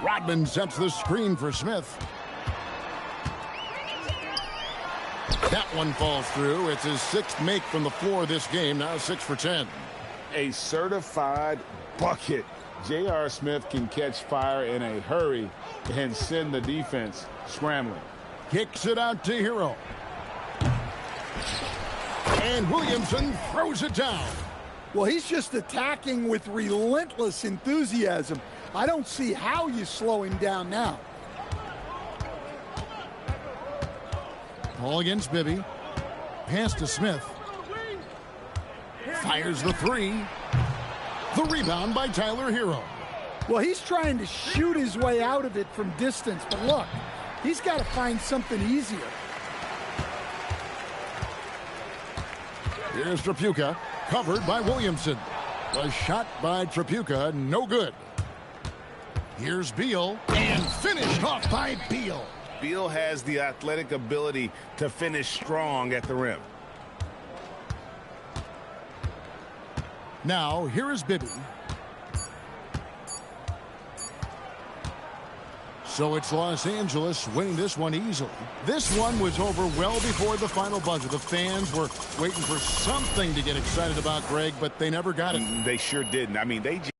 Rodman sets the screen for Smith. That one falls through. It's his 6th make from the floor this game, now 6 for 10. A certified bucket. J.R. Smith can catch fire in a hurry and send the defense scrambling. Kicks it out to Hero. And Williamson throws it down. Well, he's just attacking with relentless enthusiasm. I don't see how you slow him down now. Paul against Bibby. Pass to Smith. Fires the 3. The rebound by Tyler Hero. Well, he's trying to shoot his way out of it from distance, but look, he's got to find something easier. Here's Tripucka, covered by Williamson. The shot by Tripucka, no good. Here's Beal, and finished off by Beal. Beal has the athletic ability to finish strong at the rim. Now, here is Bibby. So it's Los Angeles winning this one easily. This one was over well before the final buzzer. The fans were waiting for something to get excited about, Greg, but they never got it. They sure didn't. I mean, they just...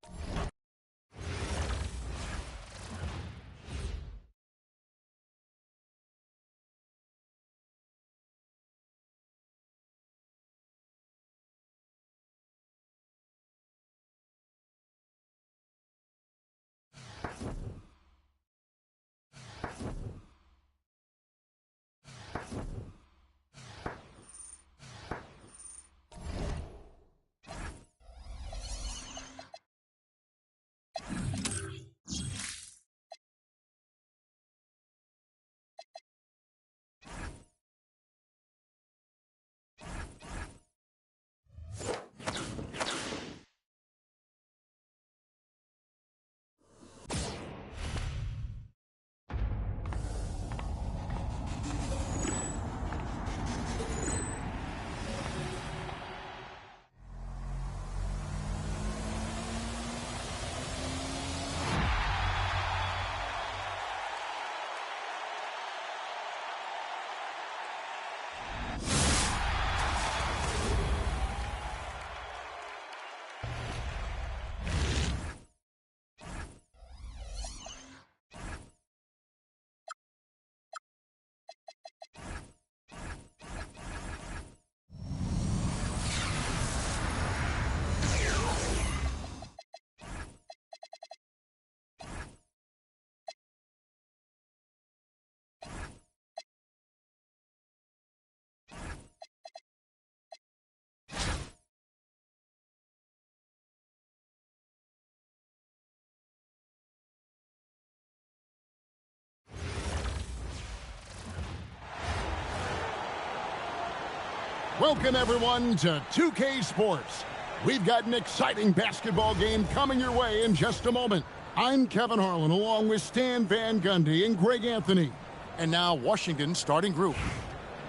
Welcome, everyone, to 2K Sports. We've got an exciting basketball game coming your way in just a moment. I'm Kevin Harlan, along with Stan Van Gundy and Greg Anthony. And now, Washington's starting group.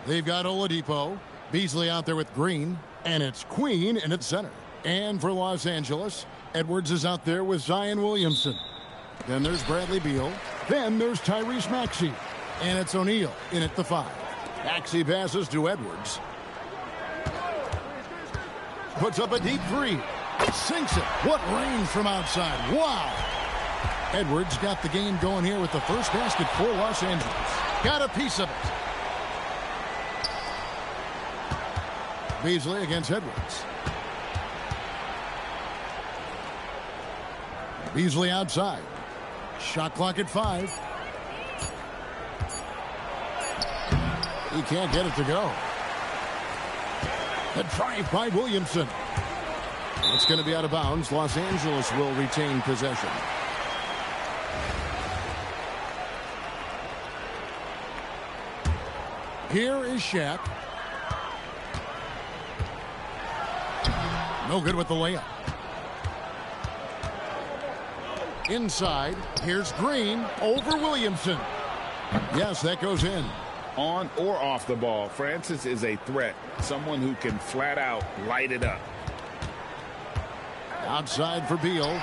They've got Oladipo. Beasley out there with Green. And it's Queen in at center. And for Los Angeles, Edwards is out there with Zion Williamson. Then there's Bradley Beal. Then there's Tyrese Maxey. And it's O'Neal in at the 5. Maxey passes to Edwards. Puts up a deep 3. Sinks it. What range from outside. Wow. Edwards got the game going here with the first basket for Los Angeles. Got a piece of it. Beasley against Edwards. Beasley outside. Shot clock at 5. He can't get it to go. The drive by Williamson. It's going to be out of bounds. Los Angeles will retain possession. Here is Shaq. No good with the layup. Inside, here's Green over Williamson. Yes, that goes in. On or off the ball, Francis is a threat. Someone who can flat out light it up. Outside for Beal.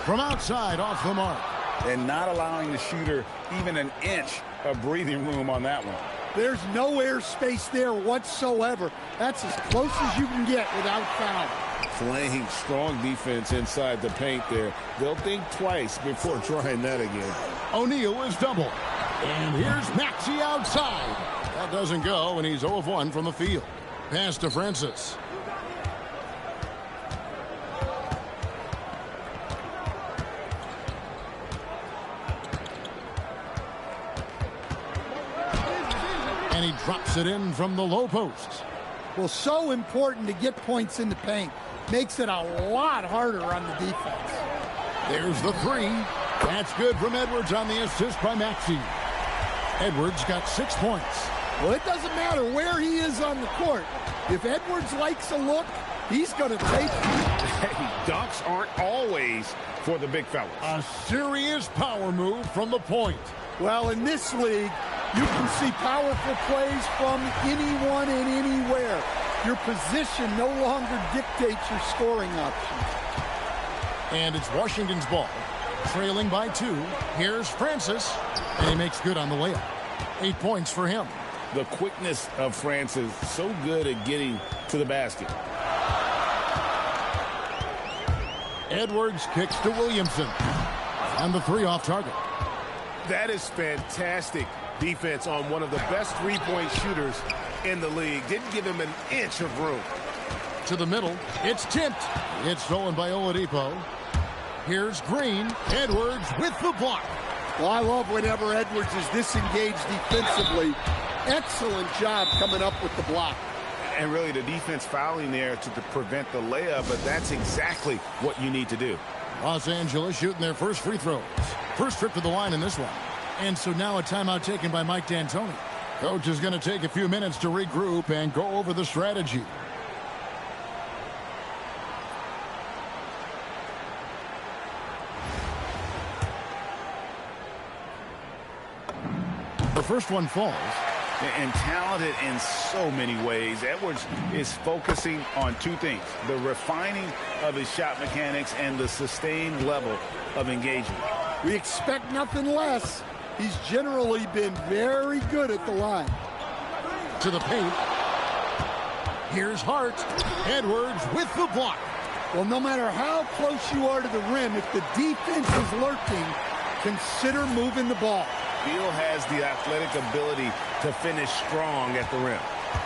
From outside, off the mark. And not allowing the shooter even an inch of breathing room on that one. There's no air space there whatsoever. That's as close as you can get without foul. Playing strong defense inside the paint there. They'll think twice before trying that again. O'Neal is double. And here's Maxey outside. That doesn't go, and he's 0 of 1 from the field. Pass to Francis. And he drops it in from the low post. Well, so important to get points in the paint. Makes it a lot harder on the defense. There's the 3. That's good from Edwards on the assist by Maxey. Edwards got 6 points. Well, it doesn't matter where he is on the court. If Edwards likes a look, he's going to take it. Hey, dunks aren't always for the big fellas. A serious power move from the point. Well, in this league, you can see powerful plays from anyone and anywhere. Your position no longer dictates your scoring options. And it's Washington's ball. Trailing by 2. Here's Francis. And he makes good on the layup. 8 points for him. The quickness of Francis, so good at getting to the basket. Edwards kicks to Williamson. And the 3 off target. That is fantastic defense on one of the best three-point shooters in the league. Didn't give him an inch of room. To the middle. It's tipped. It's stolen by Oladipo. Here's Green. Edwards with the block. Well, I love whenever Edwards is disengaged defensively. Excellent job coming up with the block. And really the defense fouling there to prevent the layup, but that's exactly what you need to do. Los Angeles shooting their first free throws. First trip to the line in this one. And so now a timeout taken by Mike D'Antoni. Coach is going to take a few minutes to regroup and go over the strategy. The first one falls. And talented in so many ways. Edwards is focusing on 2 things: the refining of his shot mechanics and the sustained level of engagement. We expect nothing less. He's generally been very good at the line. To the paint. Here's Hart. Edwards with the block. Well, no matter how close you are to the rim, if the defense is lurking, consider moving the ball. Beal has the athletic ability to finish strong at the rim.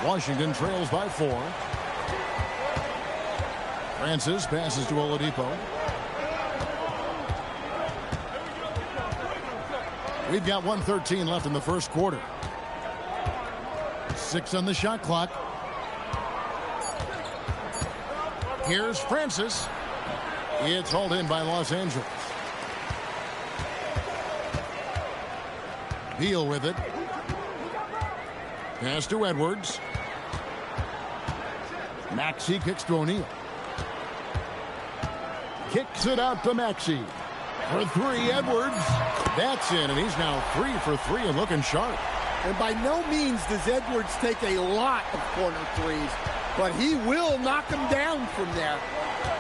Washington trails by 4. Francis passes to Oladipo. We've got 1:13 left in the first quarter. 6 on the shot clock. Here's Francis. It's hauled in by Los Angeles. Beal with it. Pass to Edwards. Maxey kicks to O'Neal. Kicks it out to Maxey. For 3, Edwards. That's in, and he's now 3 for 3 and looking sharp. And by no means does Edwards take a lot of corner threes, but he will knock them down from there.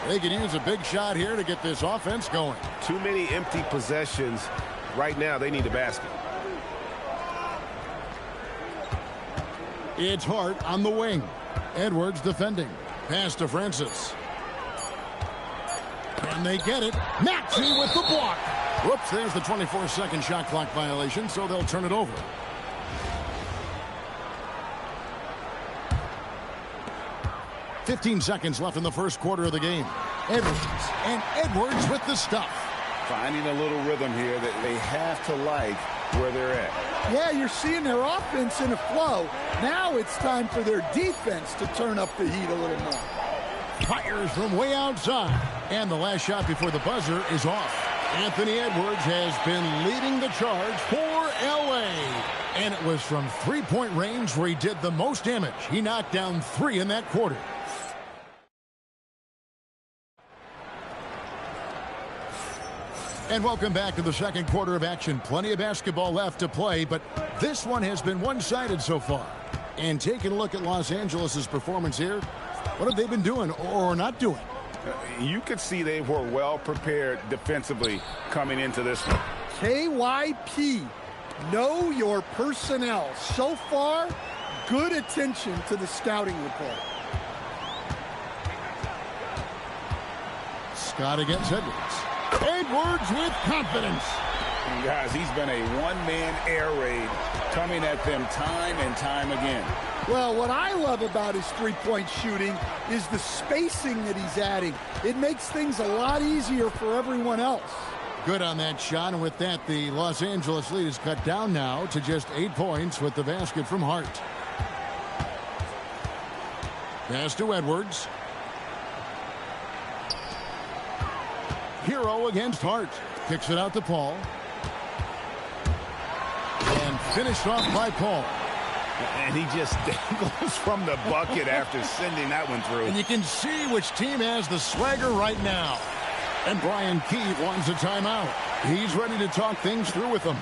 They could use a big shot here to get this offense going. Too many empty possessions. Right now, they need a basket. It's Hart on the wing. Edwards defending. Pass to Francis. And they get it. Maxey with the block. Whoops, there's the 24-second shot clock violation, so they'll turn it over. .15 left in the first quarter of the game. Edwards, and Edwards with the stuff. Finding a little rhythm here that they have to like where they're at. Yeah, you're seeing their offense in a flow. Now it's time for their defense to turn up the heat a little more. Fires from way outside. And the last shot before the buzzer is off. Anthony Edwards has been leading the charge for L.A. And it was from three-point range where he did the most damage. He knocked down 3 in that quarter. And welcome back to the second quarter of action. Plenty of basketball left to play, but this one has been one-sided so far. And taking a look at Los Angeles' performance here, what have they been doing or not doing? You could see they were well prepared defensively coming into this one. KYP, know your personnel. So far, good attention to the scouting report. Scott against Edwards. Edwards with confidence. And guys, he's been a one-man air raid coming at them time and time again. Well, what I love about his three-point shooting is the spacing that he's adding. It makes things a lot easier for everyone else. Good on that shot, and with that, the Los Angeles lead is cut down now to just 8 points with the basket from Hart. Pass to Edwards. Hero against Hart. Kicks it out to Paul. And finished off by Paul. And he just dangles from the bucket after sending that one through. And you can see which team has the swagger right now. And Brian Keeve wants a timeout. He's ready to talk things through with them.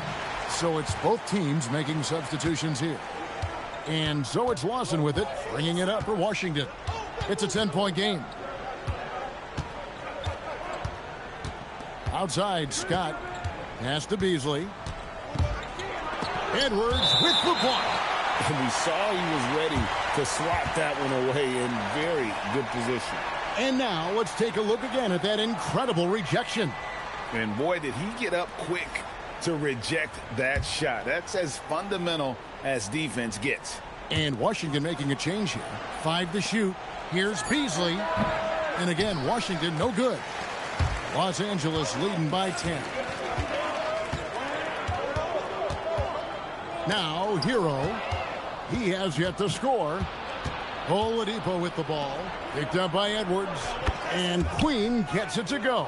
So it's both teams making substitutions here. And so it's Lawson with it, bringing it up for Washington. It's a 10-point game. Outside, Scott. Pass to Beasley. Edwards with the block. And we saw he was ready to swat that one away in very good position. And now let's take a look again at that incredible rejection. And boy, did he get up quick to reject that shot. That's as fundamental as defense gets. And Washington making a change here. 5 to shoot. Here's Beasley. And again, Washington no good. Los Angeles leading by 10. Now, Hero. He has yet to score. Oladipo with the ball. Picked up by Edwards. And Queen gets it to go.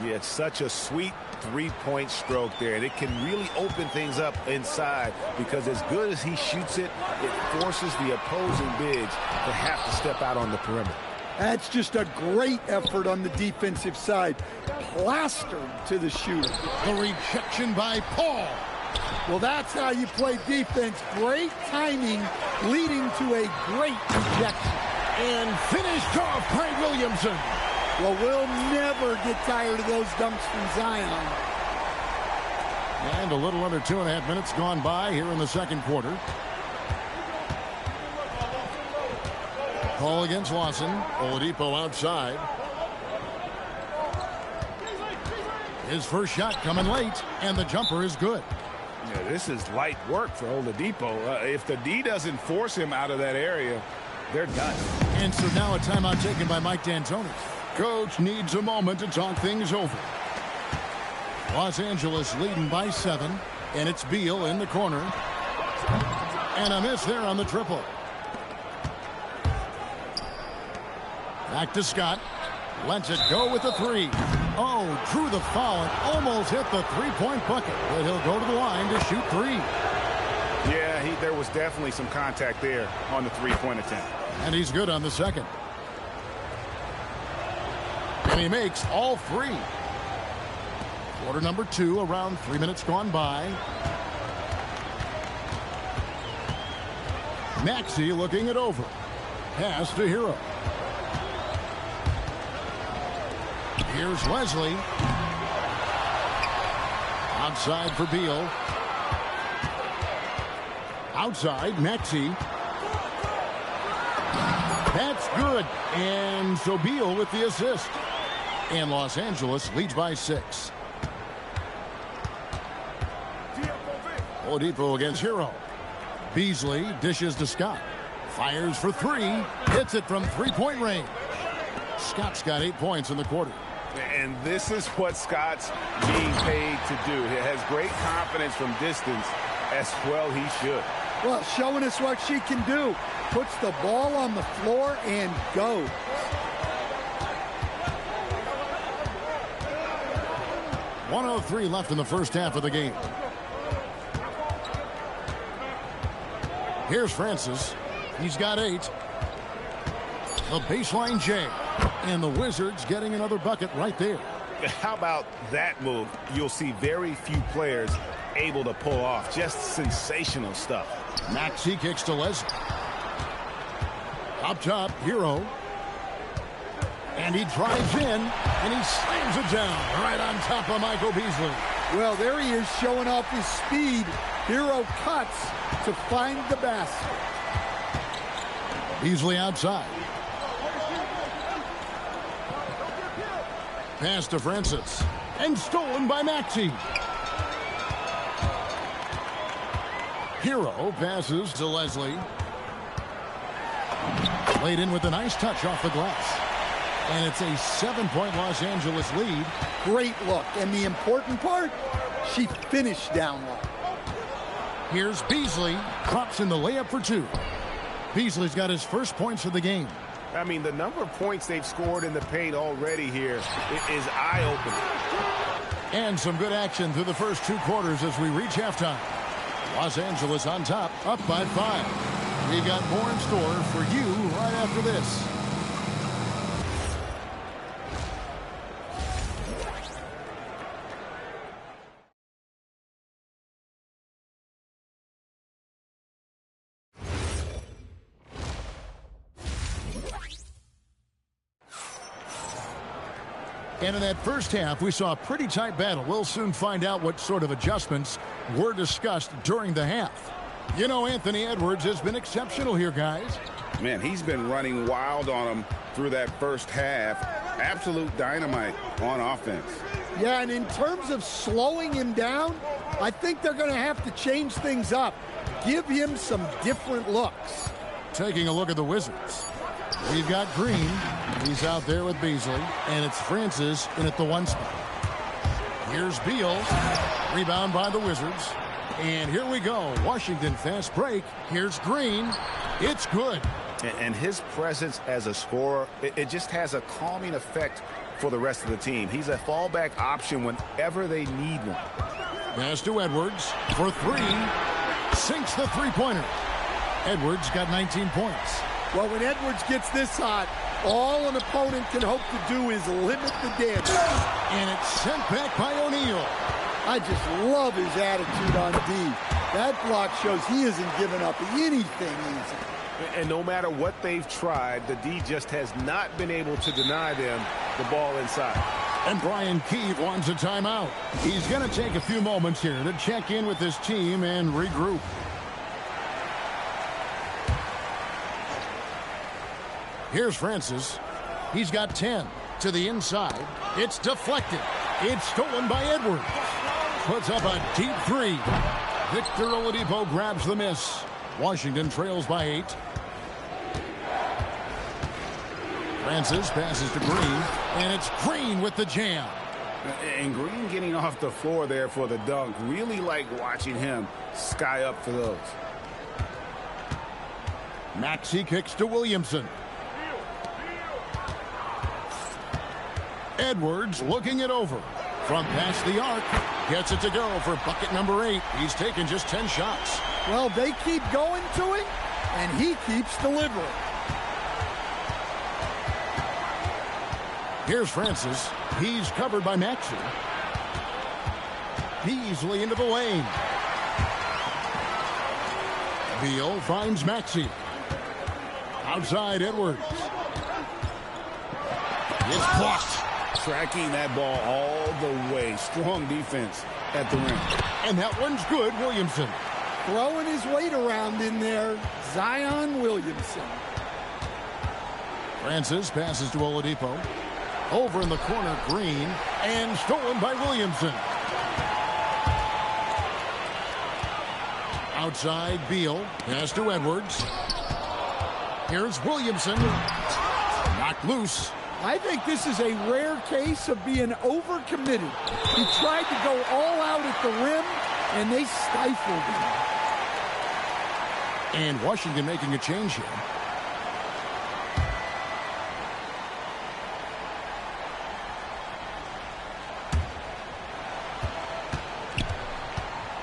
Yeah, it's such a sweet three-point stroke there. And it can really open things up inside because as good as he shoots it, it forces the opposing bigs to have to step out on the perimeter. That's just a great effort on the defensive side. Plastered to the shooter. The rejection by Paul. Well, that's how you play defense. Great timing leading to a great rejection. And finished off by Williamson. Well, we'll never get tired of those dunks from Zion. And a little under 2.5 minutes gone by here in the second quarter. Call against Lawson. Oladipo outside. His first shot coming late, and the jumper is good. Yeah, this is light work for Oladipo. If the D doesn't force him out of that area, they're done. And so now a timeout taken by Mike D'Antoni. Coach needs a moment to talk things over. Los Angeles leading by 7, and it's Beal in the corner. And a miss there on the triple. Back to Scott. Lets it go with the 3. Oh, drew the foul and almost hit the three-point bucket. But he'll go to the line to shoot 3. Yeah, there was definitely some contact there on the three-point attempt. And he's good on the second. And he makes all 3. Quarter number 2, around 3 minutes gone by. Maxey looking it over. Pass to Hero. Here's Leslie. Outside for Beal. Outside, Maxey. That's good. And so Beal with the assist. And Los Angeles leads by 6. Oladipo against Hero. Beasley dishes to Scott. Fires for 3. Hits it from three-point range. Scott's got 8 points in the quarter. And this is what Scott's being paid to do. He has great confidence from distance, as well he should. Well, showing us what she can do. Puts the ball on the floor and goes. .103 left in the first half of the game. Here's Francis. He's got 8. The baseline J. And the Wizards getting another bucket right there. How about that move? You'll see very few players able to pull off. Just sensational stuff. Maxey kicks to Leslie. Up top, Hero. And he drives in, and he slams it down right on top of Michael Beasley. Well, there he is showing off his speed. Hero cuts to find the basket. Beasley outside. Pass to Francis. And stolen by Maxey. Hero passes to Leslie. Laid in with a nice touch off the glass. And it's a 7-point Los Angeles lead. Great look. And the important part, she finished down low. Here's Beasley. Drops in the layup for 2. Beasley's got his first points of the game. I mean, the number of points they've scored in the paint already here is eye-opening. And some good action through the first 2 quarters as we reach halftime. Los Angeles on top, up by 5. We got more in store for you right after this. And in that first half, we saw a pretty tight battle. We'll soon find out what sort of adjustments were discussed during the half. You know, Anthony Edwards has been exceptional here, guys. Man, he's been running wild on them through that first half. Absolute dynamite on offense. Yeah, and in terms of slowing him down, I think they're going to have to change things up. Give him some different looks. Taking a look at the Wizards. We've got Green. He's out there with Beasley. And it's Francis in at the 1 spot. Here's Beal. Rebound by the Wizards. And here we go. Washington fast break. Here's Green. It's good. And his presence as a scorer, it just has a calming effect for the rest of the team. He's a fallback option whenever they need one. Pass to Edwards for 3. Sinks the three-pointer. Edwards got 19 points. Well, when Edwards gets this hot, all an opponent can hope to do is limit the damage. And it's sent back by O'Neal. I just love his attitude on D. That block shows he isn't giving up anything easy. And no matter what they've tried, the D just has not been able to deny them the ball inside. And Brian Keefe wants a timeout. He's going to take a few moments here to check in with his team and regroup. Here's Francis. He's got 10 to the inside. It's deflected. It's stolen by Edwards. Puts up a deep 3. Victor Oladipo grabs the miss. Washington trails by 8. Francis passes to Green, and it's Green with the jam. And Green getting off the floor there for the dunk. Really like watching him sky up for those. Maxey kicks to Williamson. Edwards looking it over. From past the arc, gets it to go for bucket number 8. He's taken just 10 shots. Well, they keep going to him, and he keeps delivering. Here's Francis. He's covered by Maxey. Beasley into the lane. Beal finds Maxey. Outside Edwards. It's blocked. Tracking that ball all the way. Strong defense at the rim. And that one's good, Williamson. Throwing his weight around in there, Zion Williamson. Francis passes to Oladipo. Over in the corner, Green. And stolen by Williamson. Outside, Beal. Pass to Edwards. Here's Williamson. Knocked loose. I think this is a rare case of being overcommitted. He tried to go all out at the rim, and they stifled him. And Washington making a change here.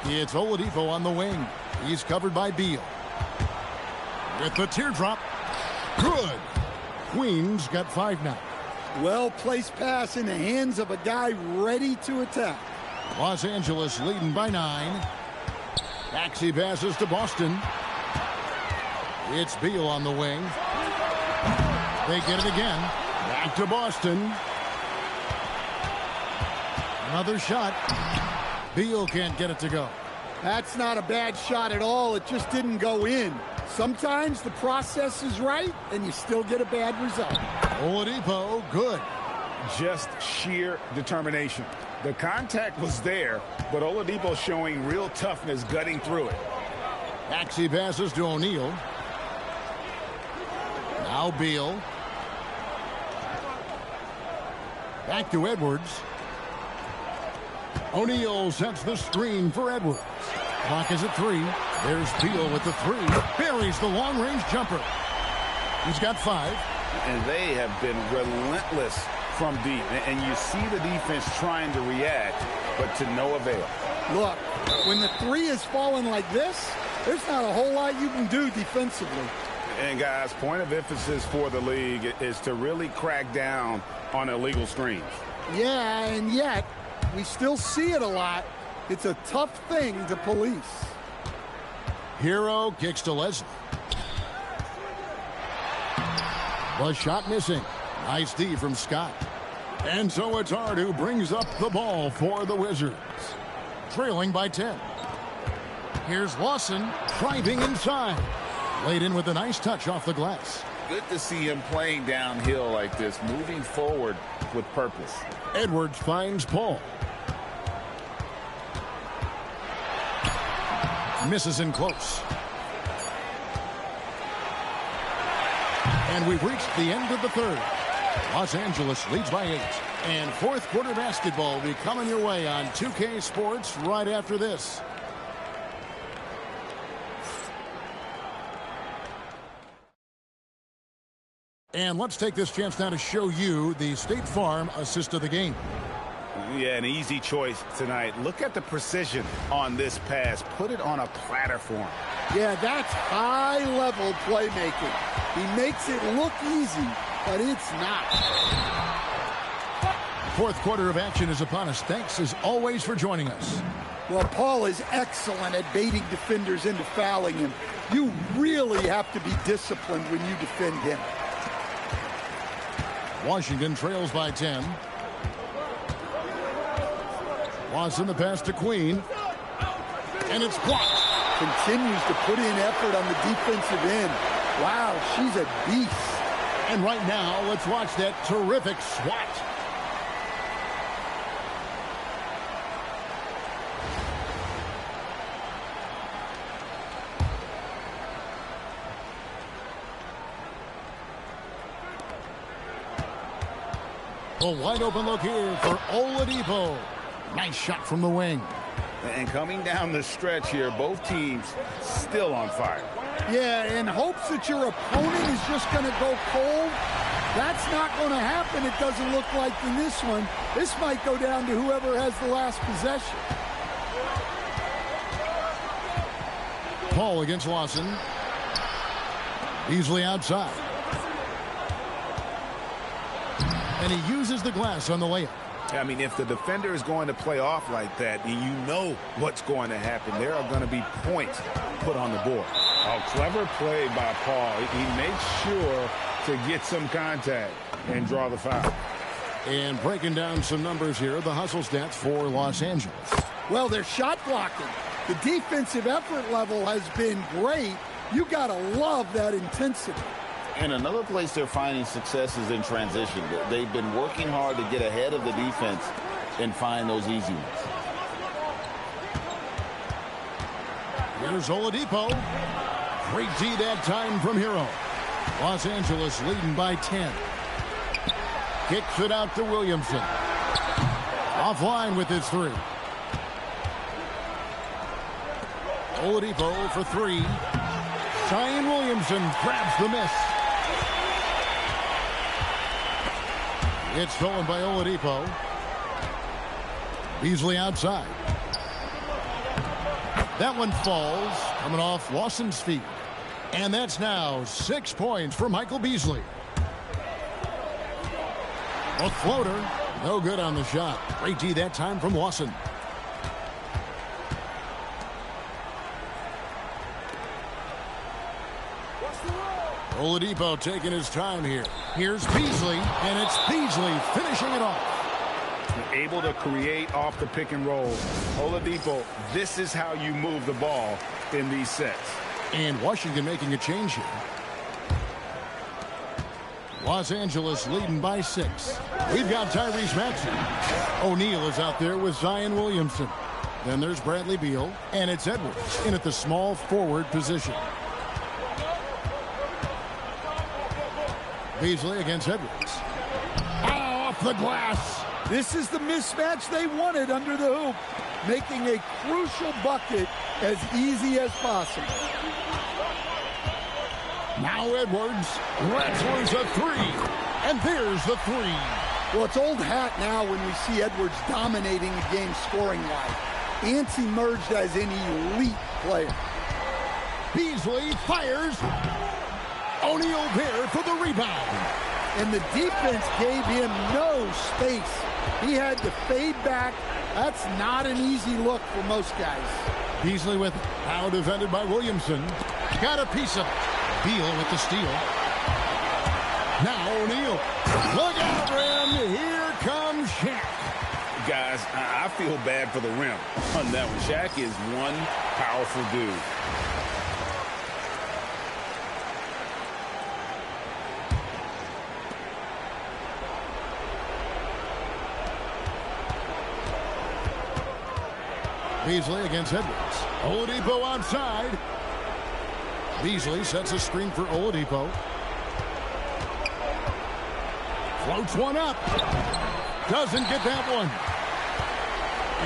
It's Oladipo on the wing. He's covered by Beal. With the teardrop. Good. Queens got 5 now. Well-placed pass in the hands of a guy ready to attack. Los Angeles leading by 9. Maxey passes to Boston. It's Beal on the wing. They get it again. Back to Boston. Another shot. Beal can't get it to go. That's not a bad shot at all. It just didn't go in. Sometimes the process is right, and you still get a bad result. Oladipo, good. Just sheer determination. The contact was there, but Oladipo showing real toughness gutting through it. Maxey passes to O'Neal. Now Beal. Back to Edwards. O'Neal sets the screen for Edwards. Clock is at 3. There's Beal with the 3. Buries the long-range jumper. He's got 5. And they have been relentless from deep. And you see the defense trying to react, but to no avail. Look, when the 3 is falling like this, there's not a whole lot you can do defensively. And, guys, point of emphasis for the league is to really crack down on illegal screens. Yeah, and yet we still see it a lot. It's a tough thing to police. Hero kicks to Leslie. The shot missing. Nice D from Scott. And so it's Hart who brings up the ball for the Wizards. Trailing by 10. Here's Lawson driving inside. Laid in with a nice touch off the glass. Good to see him playing downhill like this, moving forward with purpose. Edwards finds Paul. Misses in close. And we've reached the end of the third. Los Angeles leads by 8. And fourth quarter basketball will be coming your way on 2K Sports right after this. And let's take this chance now to show you the State Farm assist of the game. Yeah, an easy choice tonight. Look at the precision on this pass. Put it on a platter for him. Yeah, that's high-level playmaking. He makes it look easy, but it's not. Fourth quarter of action is upon us. Thanks, as always, for joining us. Well, Paul is excellent at baiting defenders into fouling him. You really have to be disciplined when you defend him. Washington trails by 10. Watson the pass to Queen. And it's blocked. Continues to put in effort on the defensive end. Wow, she's a beast. And right now, let's watch that terrific swat. A wide open look here for Oladipo. Nice shot from the wing. And coming down the stretch here, both teams still on fire. Yeah, in hopes that your opponent is just going to go cold. That's not going to happen, it doesn't look like in this one. This might go down to whoever has the last possession. Paul against Lawson. Easily outside. And he uses the glass on the layup. I mean, if the defender is going to play off like that, and you know what's going to happen, there are going to be points put on the board. Oh, clever play by Paul. He makes sure to get some contact and draw the foul. And breaking down some numbers here, the hustle stats for Los Angeles. Well, they're shot blocking. The defensive effort level has been great. You got to love that intensity. And another place they're finding success is in transition. They've been working hard to get ahead of the defense and find those easy ones. Here's Oladipo. Great D that time from Hero. Los Angeles leading by 10. Kicks it out to Williamson. Offline with his three. Oladipo for three. Zion Williamson grabs the miss. It's stolen by Oladipo. Beasley outside. That one falls, coming off Lawson's feet. And that's now 6 points for Michael Beasley. A floater, no good on the shot. Great D that time from Lawson. Oladipo taking his time here. Here's Beasley, and it's Beasley finishing it off. Able to create off the pick and roll. Oladipo, this is how you move the ball in these sets. And Washington making a change here. Los Angeles leading by 6. We've got Tyrese Maxey. O'Neal is out there with Zion Williamson. Then there's Bradley Beal, and it's Edwards in at the small forward position. Beasley against Edwards. Off the glass. This is the mismatch they wanted under the hoop, making a crucial bucket as easy as possible. Now Edwards wrestles a three, and there's the three. Well, it's old hat now when we see Edwards dominating the game scoring-wise. Ants emerged as an elite player. Beasley fires. O'Neal there for the rebound. And the defense gave him no space. He had to fade back. That's not an easy look for most guys. Beasley with it. Now defended by Williamson. Got a piece of it. Beal with the steal. Now O'Neal. Look out, Rim. Here comes Shaq. Guys, I feel bad for the rim on that one. Shaq is one powerful dude. Beasley against Edwards. Oladipo outside. Beasley sets a screen for Oladipo. Floats one up. Doesn't get that one.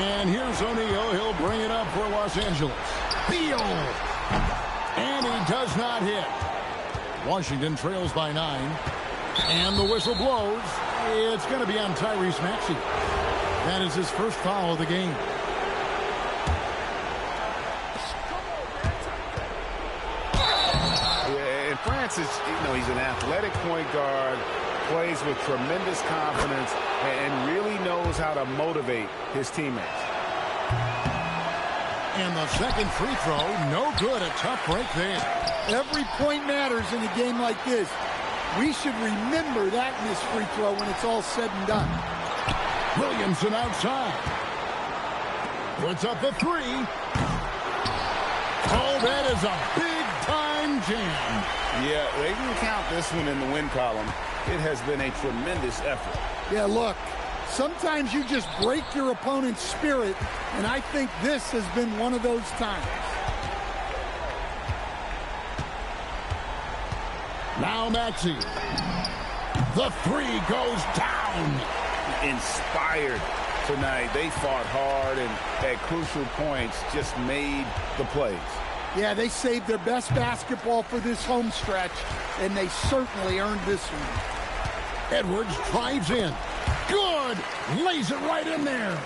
And here's O'Neal. He'll bring it up for Los Angeles. Beal. And he does not hit. Washington trails by 9. And the whistle blows. It's going to be on Tyrese Maxey. That is his first foul of the game. Francis, he's an athletic point guard, plays with tremendous confidence, and really knows how to motivate his teammates. And the second free throw, no good. A tough break there. Every point matters in a game like this. We should remember that missed free throw when it's all said and done. Williamson outside. Puts up the three. Oh, that is a big-time jam. Yeah, they can count this one in the win column. It has been a tremendous effort. Yeah, look, sometimes you just break your opponent's spirit, and I think this has been one of those times. Now Maxey. The three goes down. Inspired tonight. They fought hard and at crucial points just made the plays. Yeah, they saved their best basketball for this home stretch, and they certainly earned this one. Edwards drives in. Good. Lays it right in there.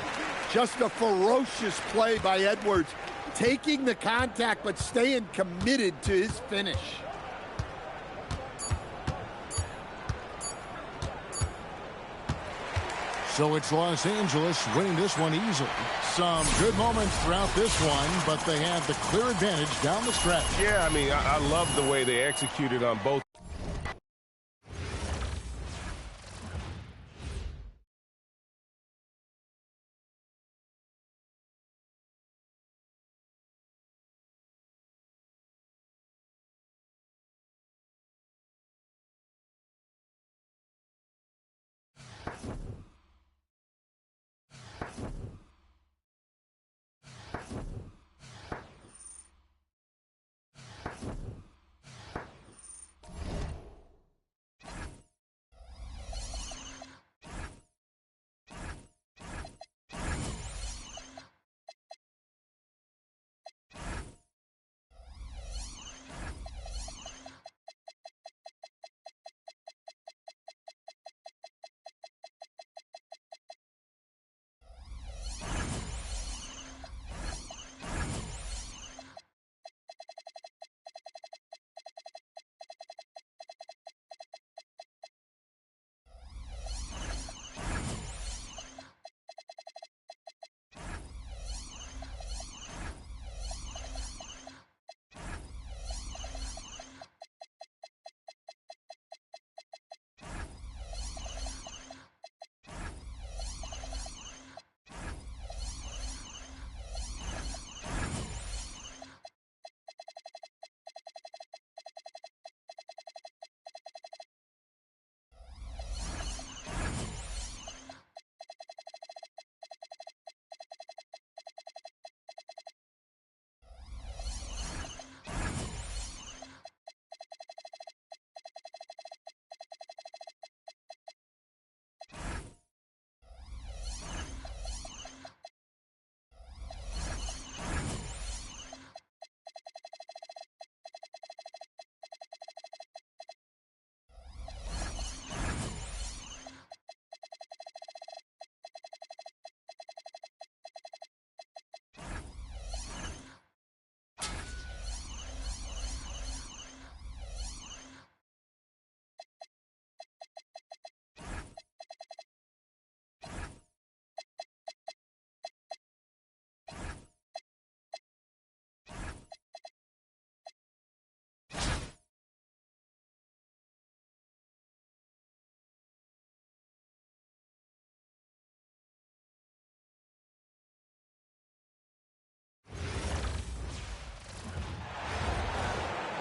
Just a ferocious play by Edwards, taking the contact but staying committed to his finish. So it's Los Angeles winning this one easily. Some good moments throughout this one, but they have the clear advantage down the stretch. Yeah, I mean, I love the way they executed on both.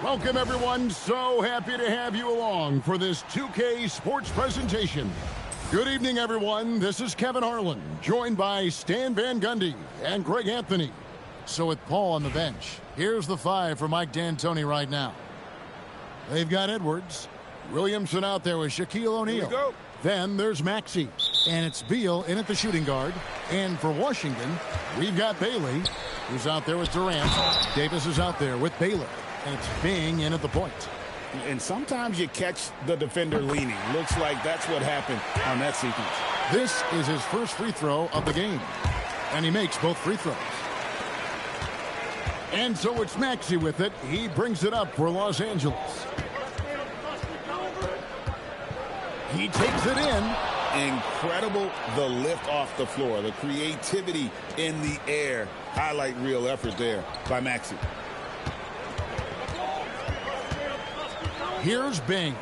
Welcome, everyone. So happy to have you along for this 2K Sports presentation. Good evening, everyone. This is Kevin Harlan, joined by Stan Van Gundy and Greg Anthony. So with Paul on the bench, here's the 5 for Mike D'Antoni right now. They've got Edwards. Williamson out there with Shaquille O'Neal. Then there's Maxey. And it's Beal in at the shooting guard. And for Washington, we've got Bailey, who's out there with Durant. Davis is out there with Baylor. And it's Bing in at the point. And sometimes you catch the defender leaning. Looks like that's what happened on that sequence. This is his first free throw of the game. And he makes both free throws. And so it's Maxey with it. He brings it up for Los Angeles. He takes it in. Incredible, the lift off the floor, the creativity in the air. Highlight real effort there by Maxey. Here's Bing.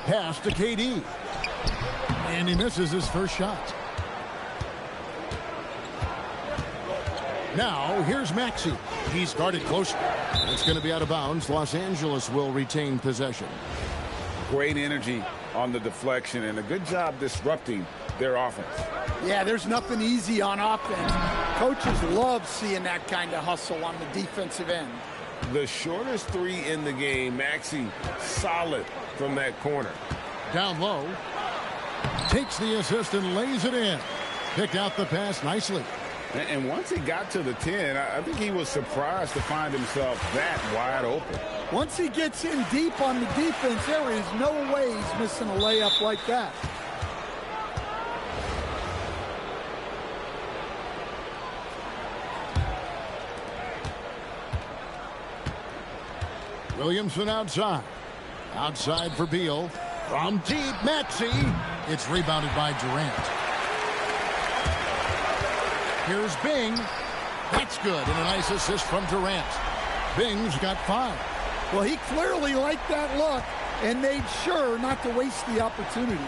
Pass to KD. And he misses his first shot. Now, here's Maxey. He's guarded closely. It's going to be out of bounds. Los Angeles will retain possession. Great energy on the deflection and a good job disrupting their offense. Yeah, there's nothing easy on offense. Coaches love seeing that kind of hustle on the defensive end. The shortest 3 in the game, Maxey solid from that corner. Down low. Takes the assist and lays it in. Picked out the pass nicely. And once he got to the 10, I think he was surprised to find himself that wide open. Once he gets in deep on the defense, there is no way he's missing a layup like that. Williamson outside. Outside for Beal. From deep, Maxey. It's rebounded by Durant. Here's Bing. That's good, and a nice assist from Durant. Bing's got 5. Well, he clearly liked that look and made sure not to waste the opportunity.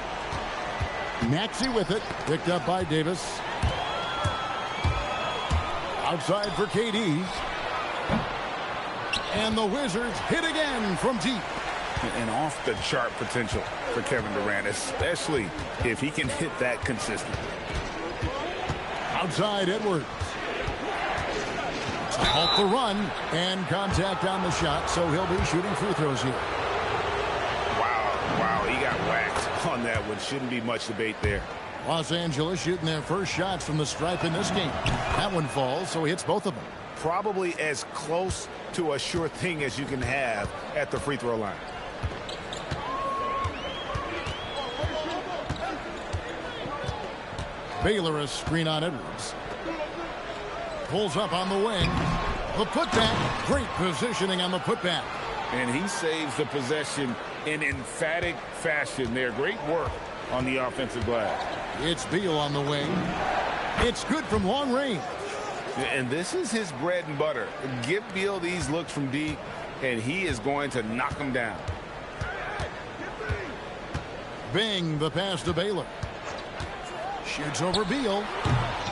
Maxey with it, picked up by Davis. Outside for KD. And the Wizards hit again from deep. And off-the-chart potential for Kevin Durant, especially if he can hit that consistently. Outside Edwards. To halt the run, and contact on the shot, so he'll be shooting free throws here. Wow, he got whacked on that one. Shouldn't be much debate there. Los Angeles shooting their first shots from the stripe in this game. That one falls, so he hits both of them. Probably as close to a sure thing as you can have at the free throw line. Baylor a screen on Edwards. Pulls up on the wing. The putback. Great positioning on the putback. And he saves the possession in emphatic fashion there. Great work on the offensive glass. It's Beal on the wing. It's good from long range. And this is his bread and butter. Give Beal these looks from deep, and he is going to knock them down. Bing, the pass to Baylor. Shoots over Beal.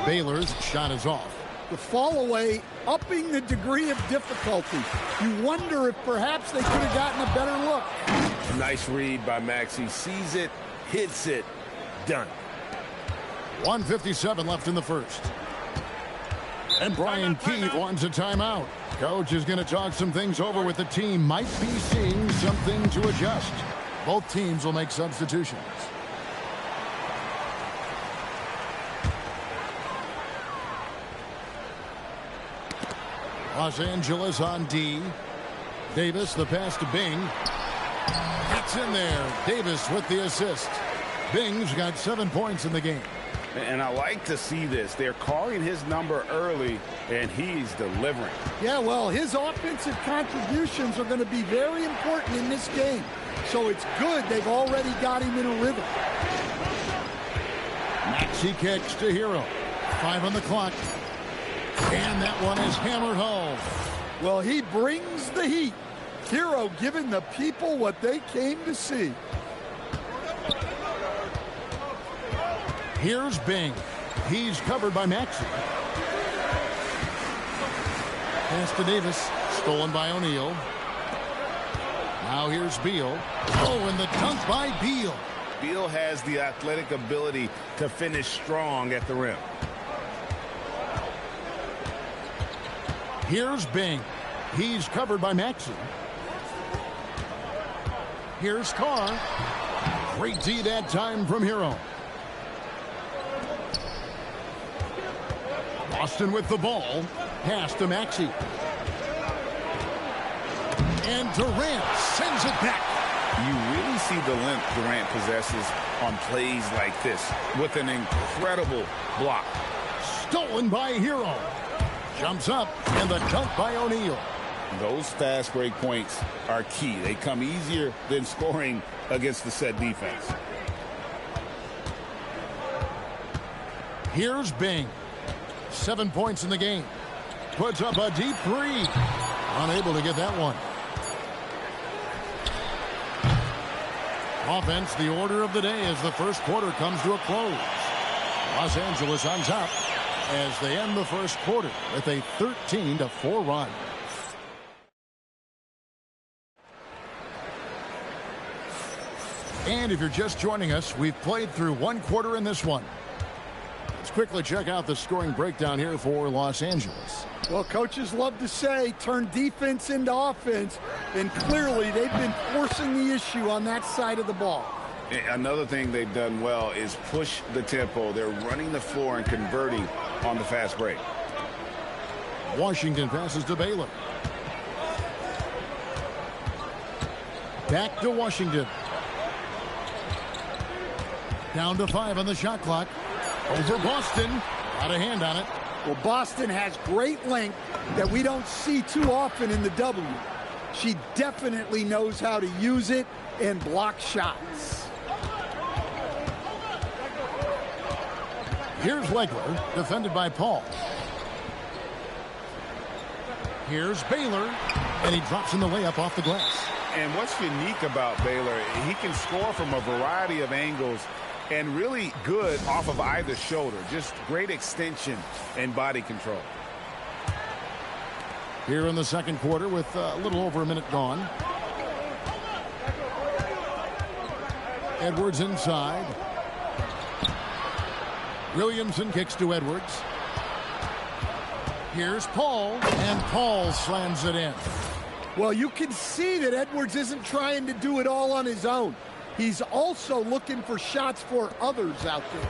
Baylor's shot is off. The fall away, upping the degree of difficulty. You wonder if perhaps they could have gotten a better look. Nice read by Maxey. Sees it, hits it, done. 1:57 left in the first. And Brian Keefe wants a timeout. Coach is going to talk some things over with the team. Might be seeing something to adjust. Both teams will make substitutions. Los Angeles on D. Davis, the pass to Bing. It's in there. Davis with the assist. Bing's got 7 points in the game. And I like to see this. They're calling his number early, and he's delivering. Yeah, well, his offensive contributions are going to be very important in this game. So it's good they've already got him in a rhythm. Maxey kicks to Hero. 5 on the clock. And that one is hammered home. Well, he brings the heat. Hero giving the people what they came to see. Here's Bing. He's covered by Maxey. Pass to Davis. Stolen by O'Neal. Now here's Beal. Oh, and the dunk by Beal. Beal has the athletic ability to finish strong at the rim. Here's Bing. He's covered by Maxey. Here's Carr. Great D that time from Hero. Boston with the ball. Pass to Maxey. And Durant sends it back. You really see the length Durant possesses on plays like this with an incredible block. Stolen by Hero. Jumps up, and the dunk by O'Neal. Those fast break points are key. They come easier than scoring against the set defense. Here's Bing. 7 points in the game. Puts up a deep three. Unable to get that one. Offense, the order of the day as the first quarter comes to a close. Los Angeles on top as they end the first quarter with a 13-4 run. And if you're just joining us, we've played through one quarter in this one. Let's quickly check out the scoring breakdown here for Los Angeles. Well, coaches love to say turn defense into offense, and clearly they've been forcing the issue on that side of the ball. Another thing they've done well is push the tempo. They're running the floor and converting on the fast break. Washington passes to Baylor. Back to Washington. Down to 5 on the shot clock. Over Boston. Got a hand on it. Well, Boston has great length that we don't see too often in the W. She definitely knows how to use it and block shots. Here's Legler, defended by Paul. Here's Baylor, and he drops in the layup off the glass. And what's unique about Baylor, he can score from a variety of angles and really good off of either shoulder. Just great extension and body control. Here in the second quarter with a little over a minute gone. Edwards inside. Williamson kicks to Edwards. Here's Paul, and Paul slams it in. Well, you can see that Edwards isn't trying to do it all on his own. He's also looking for shots for others out there.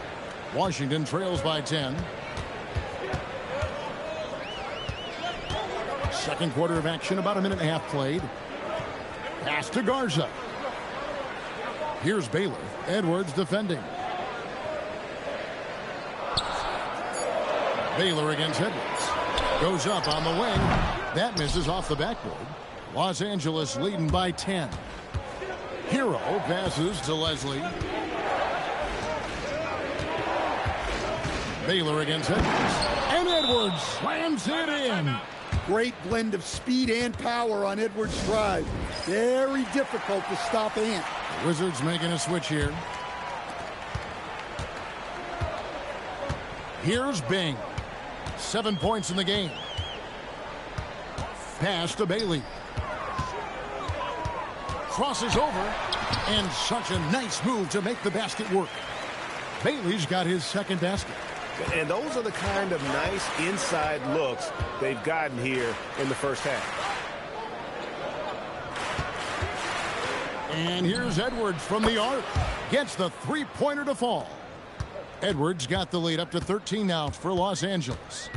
Washington trails by 10. Second quarter of action, about a minute and a half played. Pass to Garza. Here's Baylor. Edwards defending. Baylor against Edwards. Goes up on the wing. That misses off the backboard. Los Angeles leading by 10. Hero passes to Leslie. Baylor against Edwards. And Edwards slams it in. Great blend of speed and power on Edwards' drive. Very difficult to stop Ant. The Wizards making a switch here. Here's Bing. 7 points in the game. Pass to Bailey. Crosses over. And such a nice move to make the basket work. Bailey's got his second basket. And those are the kind of nice inside looks they've gotten here in the first half. And here's Edwards from the arc. Gets the three-pointer to fall. Edwards got the lead up to 13 now for Los Angeles.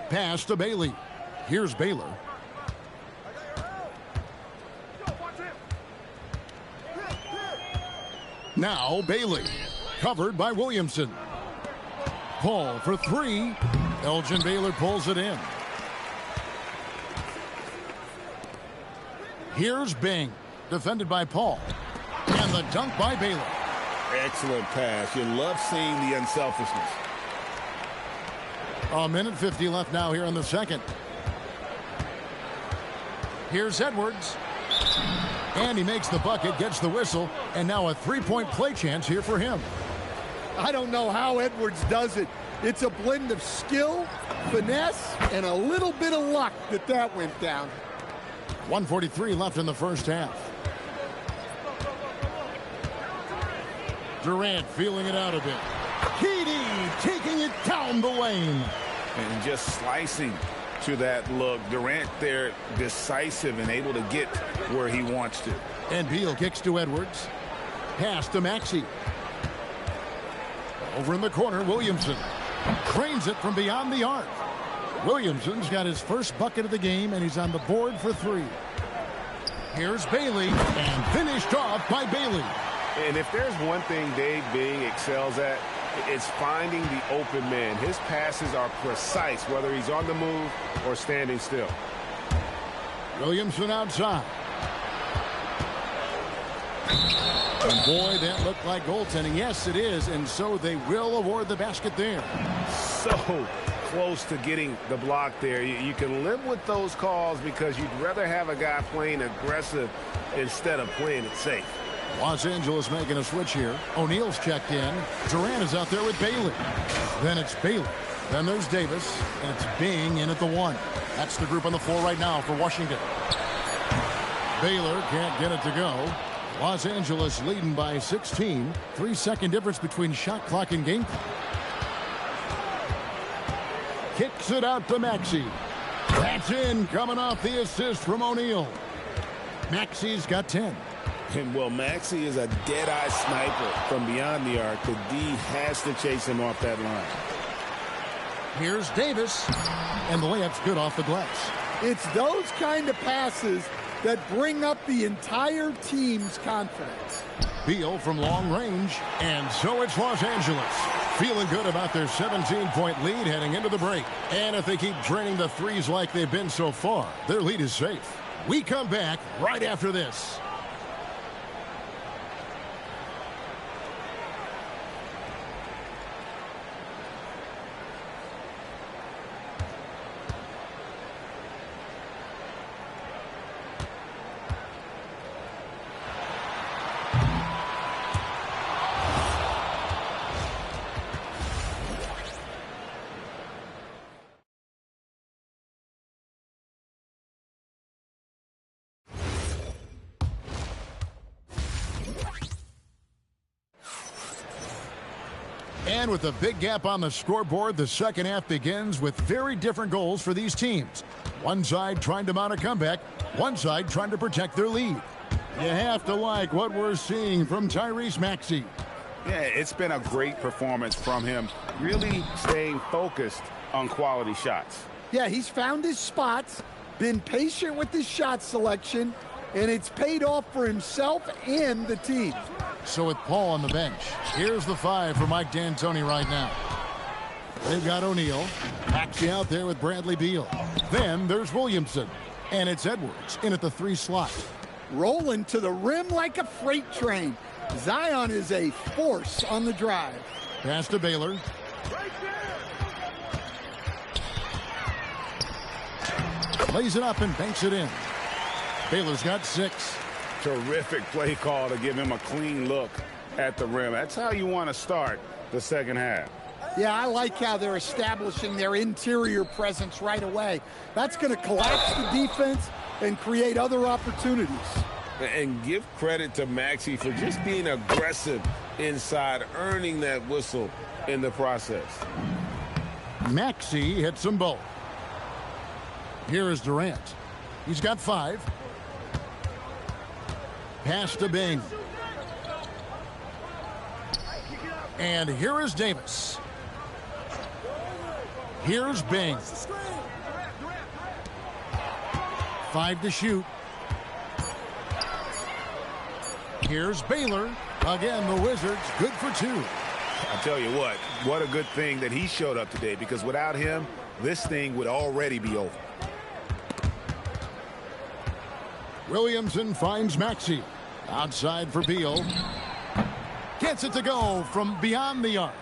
Pass to Bailey. Here's Baylor. Now Bailey. Covered by Williamson. Paul for three. Elgin Baylor pulls it in. Here's Bing. Defended by Paul. And the dunk by Baylor. Excellent pass. You love seeing the unselfishness. A minute 50 left now here in the second. Here's Edwards. And he makes the bucket, gets the whistle, and now a three-point play chance here for him. I don't know how Edwards does it. It's a blend of skill, finesse, and a little bit of luck that went down. 1:43 left in the first half. Durant feeling it out a bit. KD taking it down the lane. And just slicing to that look. Durant there decisive and able to get where he wants to. And Beal kicks to Edwards. Pass to Maxey. Over in the corner, Williamson cranes it from beyond the arc. Williamson's got his first bucket of the game, and he's on the board for three. Here's Bailey, and finished off by Bailey. And if there's one thing Dave Bing excels at, it's finding the open man. His passes are precise, whether he's on the move or standing still. Williamson outside. And boy, that looked like goaltending. Yes, it is, and so they will award the basket there. So close to getting the block there. You can live with those calls because you'd rather have a guy playing aggressive instead of playing it safe. Los Angeles making a switch here. O'Neal's checked in. Durant is out there with Bailey. Then it's Bailey. Then there's Davis. And it's Bing in at the one. That's the group on the floor right now for Washington. Baylor can't get it to go. Los Angeles leading by 16. 3-second difference between shot clock and game clock. Kicks it out to Maxey. That's in, coming off the assist from O'Neal. Maxey's got 10. And well, Maxey is a dead-eye sniper from beyond the arc. The D has to chase him off that line. Here's Davis. And the layup's good off the glass. It's those kind of passes that bring up the entire team's confidence. Beal from long range. And so it's Los Angeles. Feeling good about their 17-point lead heading into the break. And if they keep draining the threes like they've been so far, their lead is safe. We come back right after this. And with a big gap on the scoreboard, the second half begins with very different goals for these teams. One side trying to mount a comeback, one side trying to protect their lead. You have to like what we're seeing from Tyrese Maxey. Yeah, it's been a great performance from him, really staying focused on quality shots. Yeah, he's found his spots, been patient with his shot selection, and it's paid off for himself and the team. So with Paul on the bench, here's the 5 for Mike D'Antoni right now. They've got O'Neal, Maxey out there with Bradley Beal. Then there's Williamson, and it's Edwards in at the 3 slot. Rolling to the rim like a freight train. Zion is a force on the drive. Pass to Baylor. Lays it up and banks it in. Baylor's got 6. Terrific play call to give him a clean look at the rim. That's how you want to start the second half. Yeah, I like how they're establishing their interior presence right away. That's going to collapse the defense and create other opportunities. And give credit to Maxey for just being aggressive inside, earning that whistle in the process. Maxey hits them both. Here is Durant. He's got 5. Pass to Bing. And here is Davis. Here's Bing. 5 to shoot. Here's Baylor. Again, the Wizards good for 2. I tell you what a good thing that he showed up today, because without him, this thing would already be over. Williamson finds Maxey. Outside for Beal. Gets it to go from beyond the arc.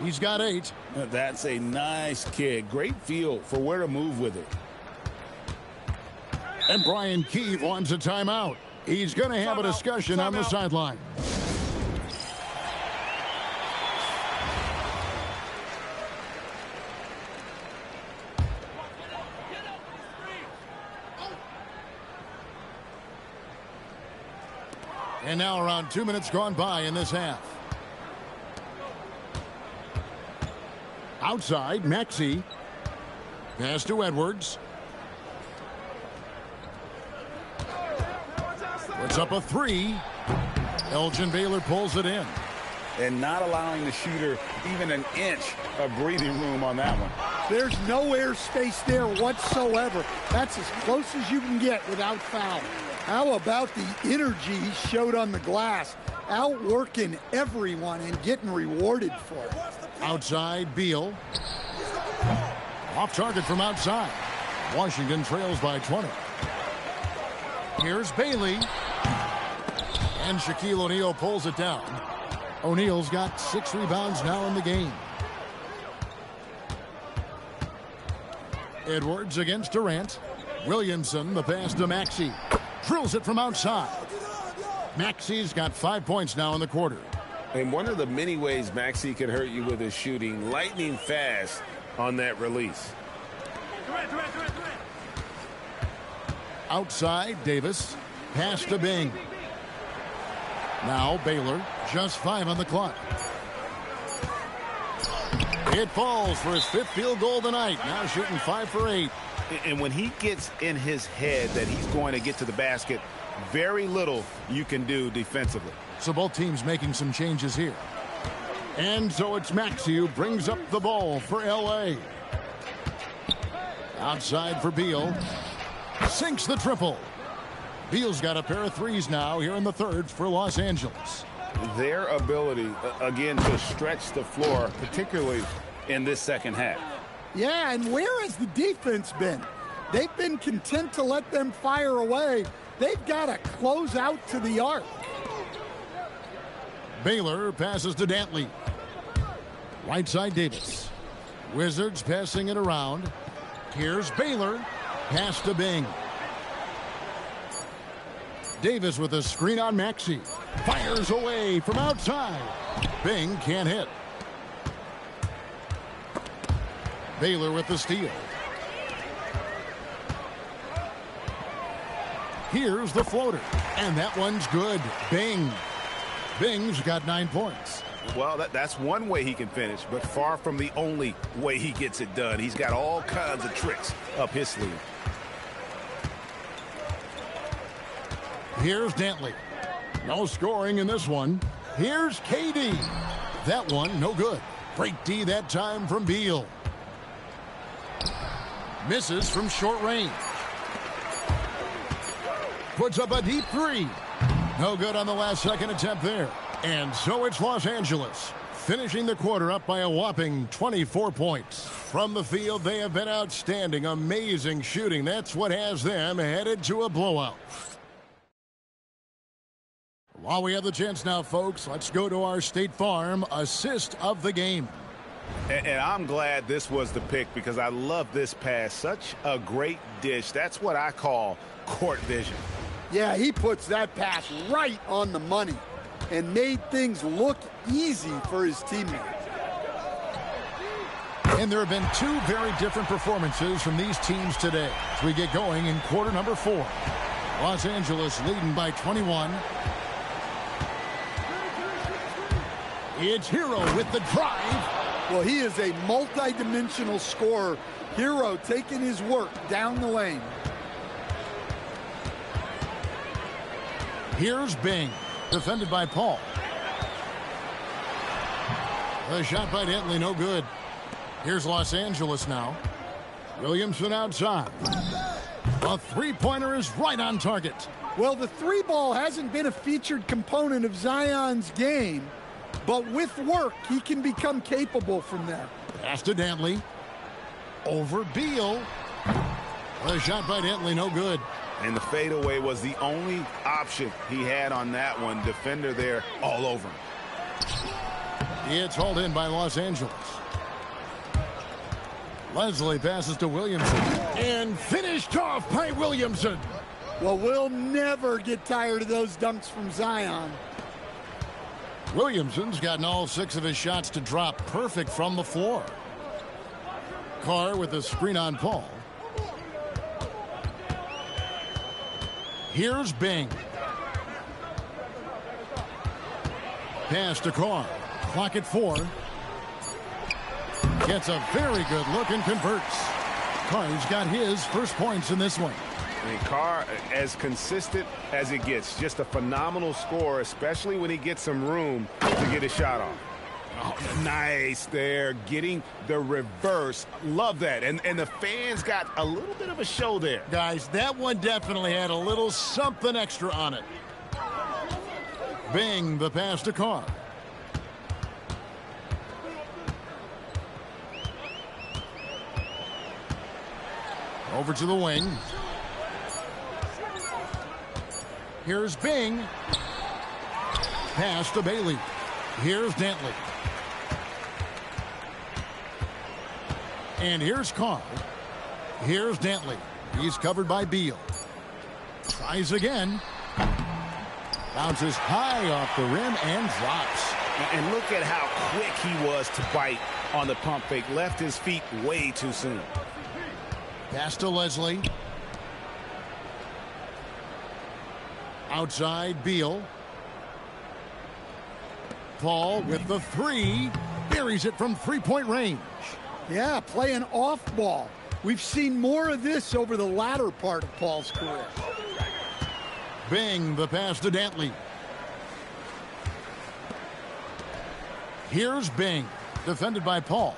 He's got 8. That's a nice kick. Great feel for where to move with it. And Brian Keefe wants a timeout. He's going to have a discussion on the sideline. And now around 2 minutes gone by in this half. Outside, Maxey. Pass to Edwards. Puts up a 3. Elgin Baylor pulls it in. And not allowing the shooter even an inch of breathing room on that one. There's no air space there whatsoever. That's as close as you can get without foul. How about the energy he showed on the glass? Outworking everyone and getting rewarded for it. Outside, Beal. Off target from outside. Washington trails by 20. Here's Bailey. And Shaquille O'Neal pulls it down. O'Neal's got 6 rebounds now in the game. Edwards against Durant. Williamson, the pass to Maxey. Drills it from outside. Maxey's got 5 points now in the quarter. And one of the many ways Maxey can hurt you with his shooting, lightning fast on that release. Outside, Davis. Pass to Bing. Now Baylor, just 5 on the clock. It falls for his 5th field goal tonight. Now shooting 5 for 8. And when he gets in his head that he's going to get to the basket, very little you can do defensively. So both teams making some changes here. And so it's Maxey who brings up the ball for L.A. Outside for Beal. Sinks the triple. Beal's got a pair of 3s now here in the 3rd for Los Angeles. Their ability, again, to stretch the floor, particularly in this second half. Yeah, and where has the defense been? They've been content to let them fire away. They've got to close out to the arc. Baylor passes to Dantley. Right side, Davis. Wizards passing it around. Here's Baylor. Pass to Bing. Davis with a screen on Maxey. Fires away from outside. Bing can't hit. Baylor with the steal. Here's the floater. And that one's good. Bing. Bing's got 9 points. Well, that's one way he can finish, but far from the only way he gets it done. He's got all kinds of tricks up his sleeve. Here's Dantley. No scoring in this one. Here's KD. That one, no good. Great D that time from Beal. Misses from short range. Puts up a deep three. No good on the last second attempt there. And so it's Los Angeles, finishing the quarter up by a whopping 24 points. From the field, they have been outstanding. Amazing shooting. That's what has them headed to a blowout. While we have the chance now, folks, let's go to our State Farm assist of the game. And I'm glad this was the pick because I love this pass. Such a great dish. That's what I call court vision. Yeah, he puts that pass right on the money and made things look easy for his teammates. And there have been two very different performances from these teams today as we get going in quarter number 4. Los Angeles leading by 21. It's Hero with the drive. Well, he is a multi-dimensional scorer. Hero taking his work down the lane. Here's Bing, defended by Paul. The shot by Dantley, no good. Here's Los Angeles now. Williamson outside. A three-pointer is right on target. Well, the three ball hasn't been a featured component of Zion's game, but with work, he can become capable from there. Pass to Dantley. Over Beal. The shot by Dantley, no good. And the fadeaway was the only option he had on that one. Defender there all over him. It's hauled in by Los Angeles. Leslie passes to Williamson. And finished off by Williamson. Well, we'll never get tired of those dunks from Zion. Williamson's gotten all 6 of his shots to drop perfect from the floor. Carr with a screen on Paul. Here's Bing. Pass to Carr. Clock at 4. Gets a very good look and converts. Carr's got his first points in this one. And Carr, as consistent as it gets, just a phenomenal scorer, especially when he gets some room to get a shot off. Oh, nice there, getting the reverse. Love that. And the fans got a little bit of a show there. Guys, that one definitely had a little something extra on it. Bing, the pass to Carr. Over to the wing. Here's Bing. Pass to Bailey. Here's Dantley. And here's Carr. Here's Dantley. He's covered by Beal. Tries again. Bounces high off the rim and drops. And look at how quick he was to bite on the pump fake. Left his feet way too soon. Pass to Leslie. Outside Beal. Paul with the 3. Buries it from three-point range. Yeah, playing off ball. We've seen more of this over the latter part of Paul's career. Bing, the pass to Dantley. Here's Bing, defended by Paul.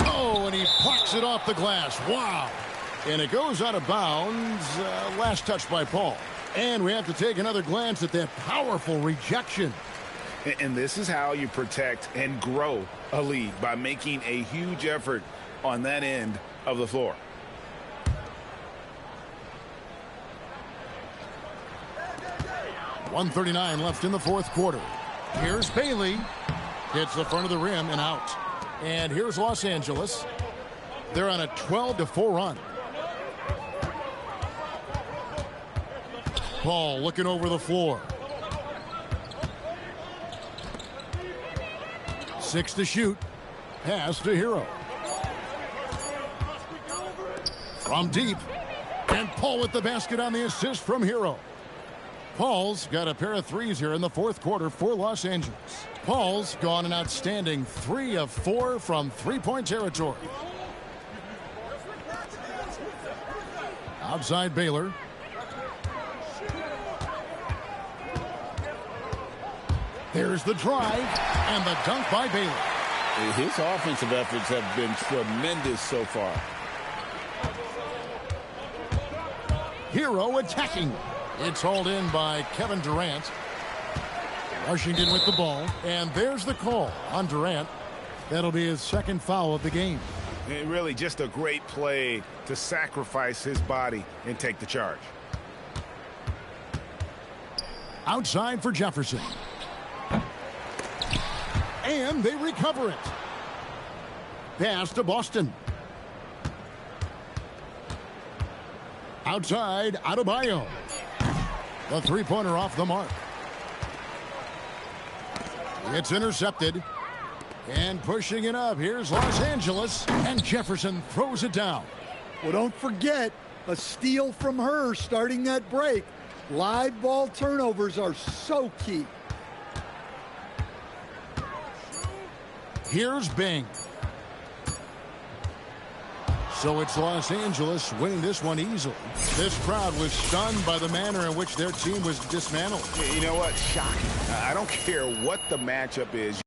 Oh, and he plucks it off the glass. Wow. And it goes out of bounds. Last touch by Paul. And we have to take another glance at that powerful rejection. And this is how you protect and grow a lead, by making a huge effort on that end of the floor. .139 left in the fourth quarter. Here's Bailey. Hits the front of the rim and out. And here's Los Angeles. They're on a 12-4 run. Paul looking over the floor. 6 to shoot. Pass to Hero. From deep. And Paul with the basket on the assist from Hero. Paul's got a pair of threes here in the fourth quarter for Los Angeles. Paul's gone an outstanding 3 of 4 from three-point territory. Outside Baylor. There's the drive and the dunk by Baylor. His offensive efforts have been tremendous so far. Hero attacking. It's hauled in by Kevin Durant. Washington with the ball, and there's the call on Durant. That'll be his second foul of the game. And really just a great play to sacrifice his body and take the charge. Outside for Jefferson. And they recover it. Pass to Boston. Outside, Adebayo. The three-pointer off the mark. It's intercepted. And pushing it up, here's Los Angeles. And Jefferson throws it down. Well, don't forget, a steal from her starting that break. Live ball turnovers are so key. Here's Bing. So it's Los Angeles winning this one easily. This crowd was stunned by the manner in which their team was dismantled. You know what? Shocking. I don't care what the matchup is.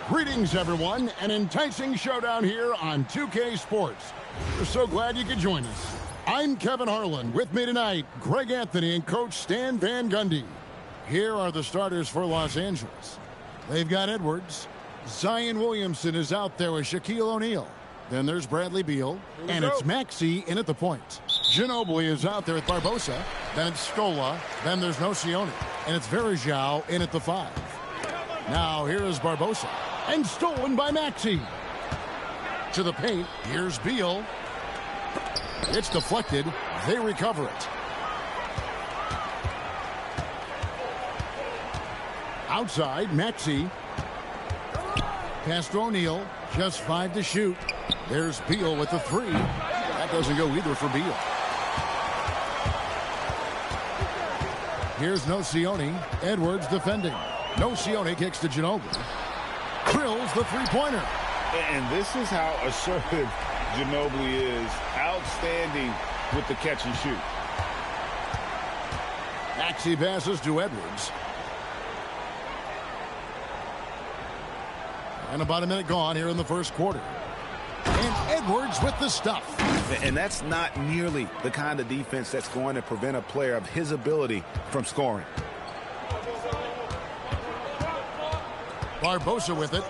Greetings, everyone. An enticing showdown here on 2K Sports. We're so glad you could join us. I'm Kevin Harlan. With me tonight, Greg Anthony and Coach Stan Van Gundy. Here are the starters for Los Angeles. They've got Edwards. Zion Williamson is out there with Shaquille O'Neal. Then there's Bradley Beal. And it's Maxey in at the point. Ginobili is out there with Barbosa. Then it's Scola. Then there's Nocioni. And it's Verajao in at the 5. Now here is Barbosa. And stolen by Maxey. To the paint. Here's Beal. It's deflected. They recover it. Outside, Maxey. Pass to O'Neal. Just 5 to shoot. There's Beal with the 3. That doesn't go either for Beal. Here's Nocioni. Edwards defending. Nocioni kicks to Ginobili. Drills the three-pointer. And this is how assertive Ginobili is. Outstanding with the catch and shoot. Maxey passes to Edwards. And about a minute gone here in the first quarter. And Edwards with the stuff. And that's not nearly the kind of defense that's going to prevent a player of his ability from scoring. Barbosa with it.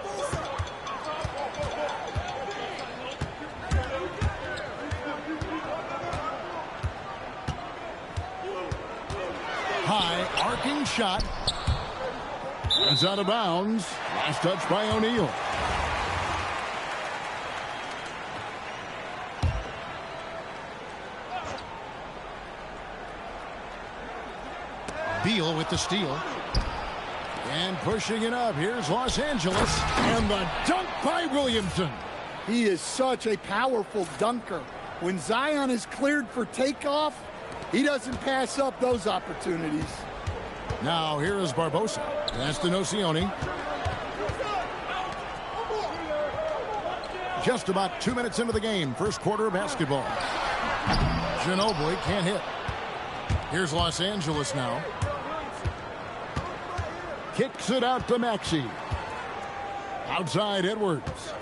High arcing shot. It's out of bounds. Last touch by O'Neal. Beal with the steal. And pushing it up. Here's Los Angeles. And the dunk by Williamson. He is such a powerful dunker. When Zion is cleared for takeoff, he doesn't pass up those opportunities. Now here is Barbosa. That's to Nocioni. Just about 2 minutes into the game. First quarter of basketball. Ginobili can't hit. Here's Los Angeles now. Kicks it out to Maxey. Outside Edwards.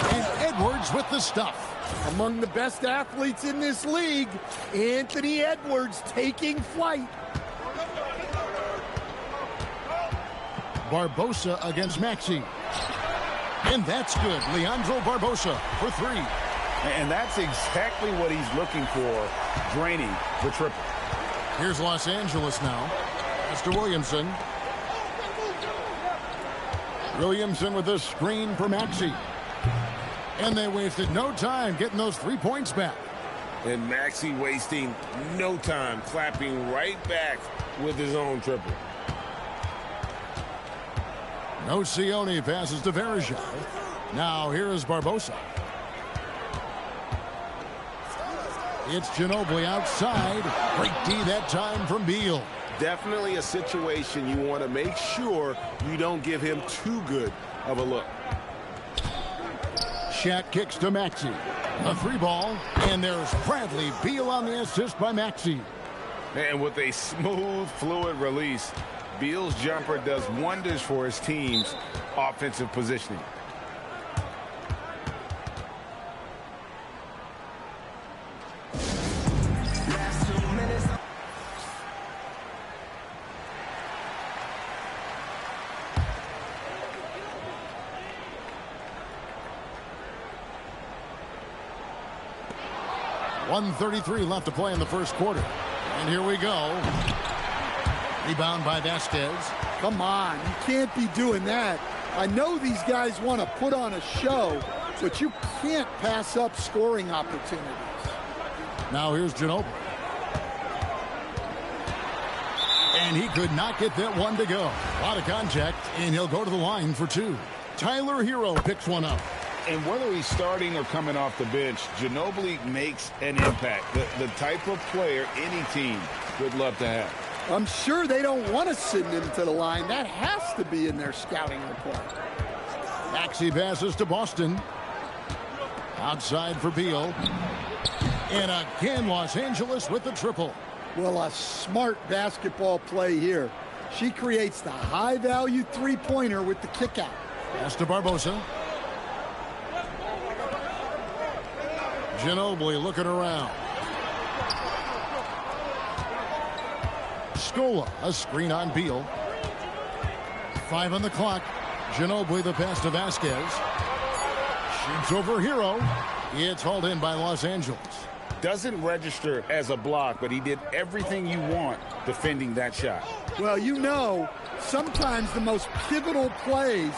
And Edwards with the stuff. Among the best athletes in this league, Anthony Edwards taking flight. Barbosa against Maxey. And that's good. Leandro Barbosa for 3. And that's exactly what he's looking for, draining the triple. Here's Los Angeles now. That's to Williamson. Williamson with a screen for Maxey. And they wasted no time getting those 3 points back. And Maxey wasting no time, clapping right back with his own triple. Nocioni passes to Verajao. Now here is Barbosa. It's Ginobili outside. Great D that time from Beal. Definitely a situation you want to make sure you don't give him too good of a look. Shaq kicks to Maxey. A 3 ball. And there's Bradley Beal on the assist by Maxey. And with a smooth, fluid release, Beal's jumper does wonders for his team's offensive positioning. .133 left to play in the first quarter. And here we go. Rebound by Vasquez. Come on, you can't be doing that. I know these guys want to put on a show, but you can't pass up scoring opportunities. Now here's Ginobili. And he could not get that one to go. A lot of contact, and he'll go to the line for 2. Tyler Hero picks one up. And whether he's starting or coming off the bench, Ginobili makes an impact. The type of player any team would love to have. I'm sure they don't want to send him to the line. That has to be in their scouting report. Maxey passes to Boston. Outside for Beal. And again, Los Angeles with the triple. Well, a smart basketball play here. She creates the high-value three-pointer with the kick-out. Pass to Barbosa. Ginobili looking around. Scola, a screen on Beal. 5 on the clock. Ginobili the pass to Vasquez. Shoots over Hero. It's hauled in by Los Angeles. Doesn't register as a block, but he did everything you want defending that shot. Well, you know, sometimes the most pivotal plays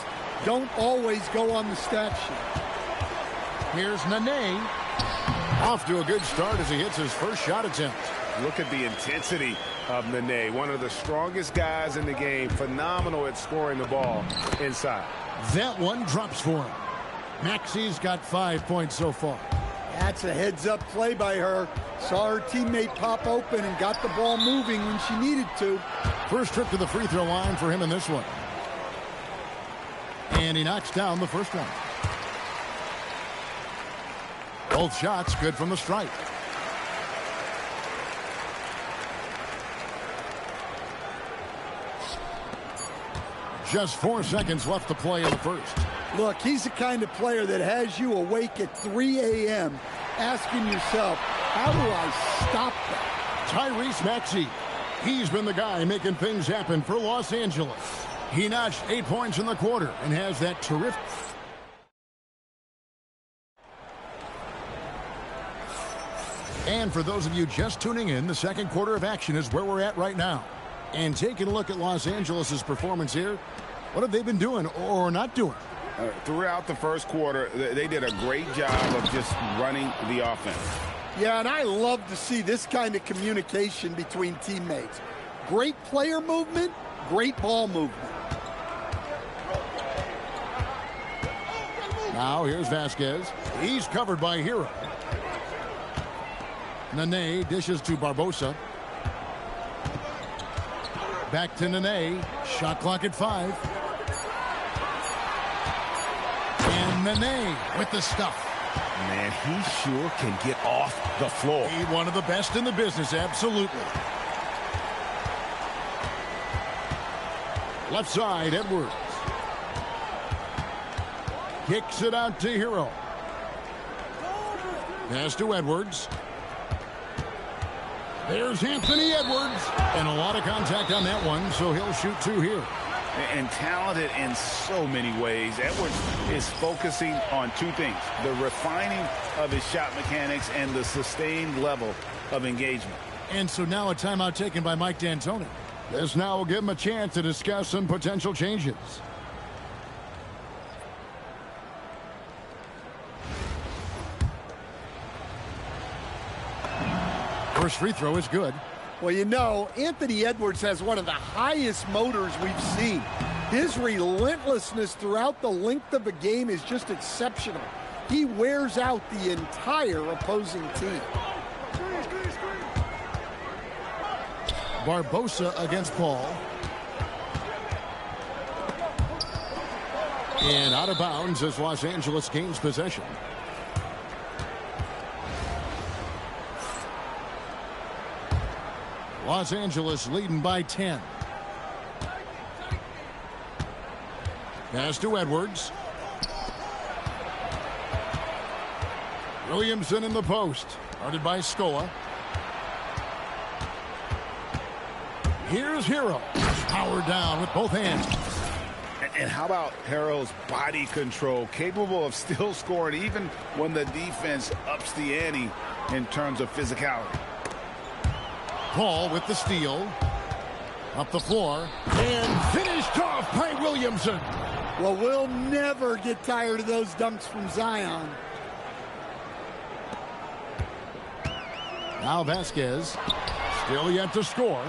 don't always go on the stat sheet. Here's Nene. Off to a good start as he hits his first shot attempt. Look at the intensity of Nene, one of the strongest guys in the game. Phenomenal at scoring the ball inside. That one drops for him. Maxi's got 5 points so far. That's a heads-up play by her. Saw her teammate pop open and got the ball moving when she needed to. First trip to the free throw line for him in this one. And he knocks down the first one. Both shots good from the stripe. Just 4 seconds left to play in the first. Look, he's the kind of player that has you awake at 3 a.m. asking yourself, how do I stop that? Tyrese Maxey. He's been the guy making things happen for Los Angeles. He notched 8 points in the quarter and has that terrific. And for those of you just tuning in, the second quarter of action is where we're at right now. And taking a look at Los Angeles' performance here, what have they been doing or not doing? Throughout the first quarter, they did a great job of just running the offense. Yeah, and I love to see this kind of communication between teammates. Great player movement, great ball movement. Now here's Vasquez. He's covered by Hero. Nene dishes to Barbosa. Back to Nene. Shot clock at 5. And Nene with the stuff. Man, he sure can get off the floor. He's one of the best in the business, absolutely. Left side, Edwards. Kicks it out to Hero. Pass to Edwards. There's Anthony Edwards. And a lot of contact on that one, so he'll shoot 2 here. And talented in so many ways. Edwards is focusing on 2 things: the refining of his shot mechanics and the sustained level of engagement. And so now a timeout taken by Mike D'Antoni. This now will give him a chance to discuss some potential changes. First free throw is good. Well, you know, Anthony Edwards has one of the highest motors we've seen. His relentlessness throughout the length of a game is just exceptional. He wears out the entire opposing team. Barbosa against Paul. And out of bounds as Los Angeles gains possession. Los Angeles leading by 10. Pass to Edwards. Williamson in the post. Guarded by Scola. Here's Hero. Power down with both hands. And how about Hero's body control? Capable of still scoring even when the defense ups the ante in terms of physicality. Paul with the steal. Up the floor. And finished off by Williamson. Well, we'll never get tired of those dunks from Zion. Now Vasquez. Still yet to score.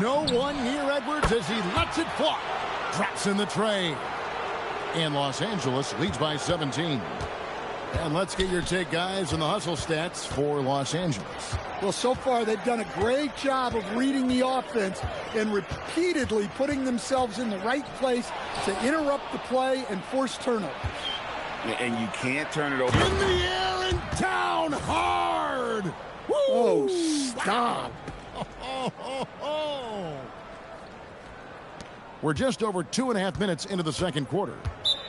No one near Edwards as he lets it fly. Drops in the tray. And Los Angeles leads by 17. And let's get your take, guys, on the hustle stats for Los Angeles. Well, so far they've done a great job of reading the offense and repeatedly putting themselves in the right place to interrupt the play and force turnovers. And you can't turn it over. In the air and down hard. Woo! Oh, stop. Oh, oh, oh. We're just over 2.5 minutes into the second quarter.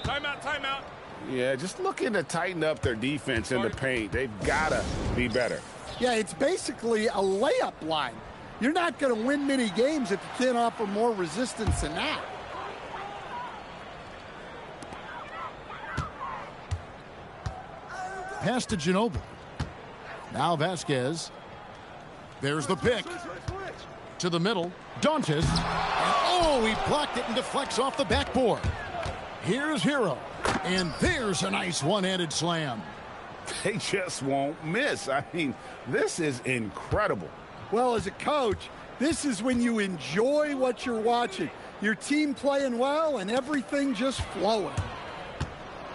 Timeout, timeout. Yeah, just looking to tighten up their defense in the paint. They've got to be better. Yeah, it's basically a layup line. You're not going to win many games if you can't offer more resistance than that. Pass to Ginobili. Now Vasquez. There's the pick. To the middle. Dantas. Oh, he blocked it and deflects off the backboard. Here's Hero. And there's a nice one-handed slam. They just won't miss. I mean, this is incredible. Well, as a coach, this is when you enjoy what you're watching. Your team playing well and everything just flowing.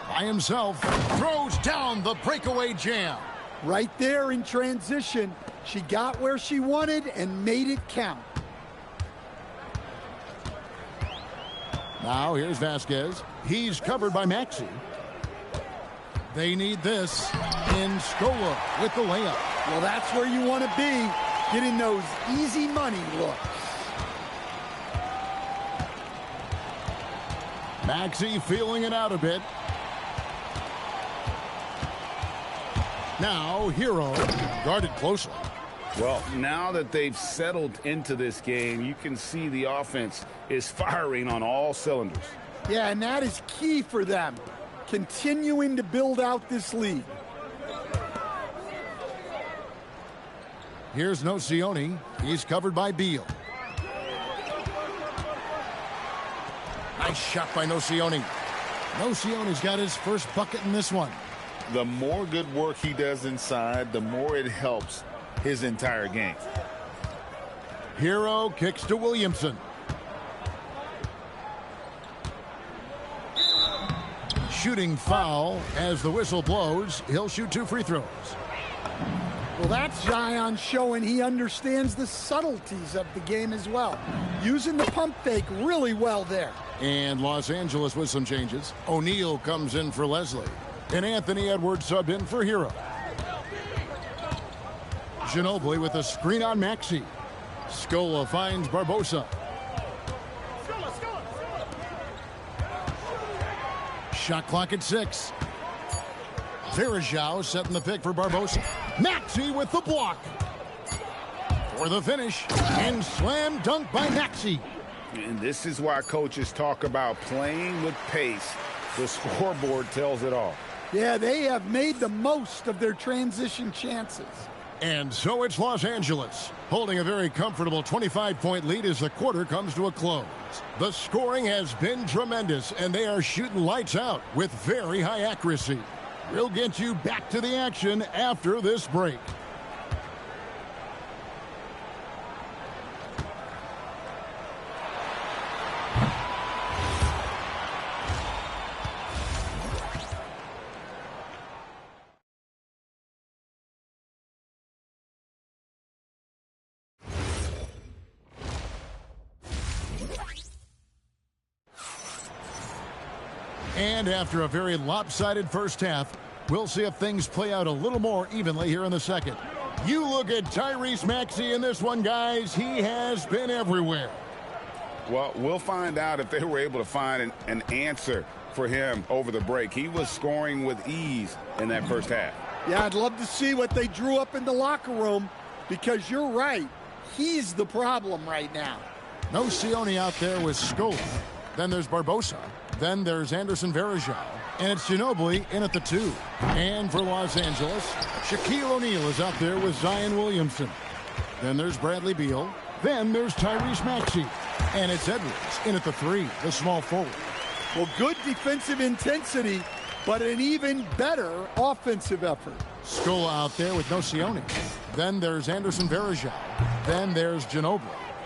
By himself, throws down the breakaway jam. Right there in transition, she got where she wanted and made it count. Now here's Vasquez. He's covered by Maxey. They need this. And Scola with the layup. Well, that's where you want to be, getting those easy money looks. Maxey feeling it out a bit. Now Hero guarded closely. Well, now that they've settled into this game, you can see the offense is firing on all cylinders. Yeah, and that is key for them, continuing to build out this lead. Here's Nocioni. He's covered by Beal. Nice shot by Nocioni. Nocioni's got his first bucket in this one. The more good work he does inside, the more it helps his entire game. Hero kicks to Williamson. Shooting foul as the whistle blows. He'll shoot 2 free throws. Well, that's Zion showing he understands the subtleties of the game as well. Using the pump fake really well there. And Los Angeles with some changes. O'Neal comes in for Leslie. And Anthony Edwards subbed in for Hero. Ginobili with a screen on Maxey. Scola finds Barbosa. Shot clock at 6. Verajao setting the pick for Barbosa. Maxey with the block. For the finish. And slam dunk by Maxey. And this is why coaches talk about playing with pace. The scoreboard tells it all. Yeah, they have made the most of their transition chances. And so it's Los Angeles, holding a very comfortable 25-point lead as the quarter comes to a close. The scoring has been tremendous, and they are shooting lights out with very high accuracy. We'll get you back to the action after this break. And after a very lopsided first half, we'll see if things play out a little more evenly here in the second. You look at Tyrese Maxey in this one, guys. He has been everywhere. Well, we'll find out if they were able to find an answer for him over the break. He was scoring with ease in that first half. Yeah, I'd love to see what they drew up in the locker room, because you're right. He's the problem right now. Nocioni out there with Scola. Then there's Barbosa. Then there's Anderson Varejao. And it's Ginobili in at the 2. And for Los Angeles, Shaquille O'Neal is out there with Zion Williamson. Then there's Bradley Beal. Then there's Tyrese Maxey. And it's Edwards in at the 3, the small forward. Well, good defensive intensity, but an even better offensive effort. Scola out there with Nocioni. Then there's Anderson Varejao. Then there's Ginobili.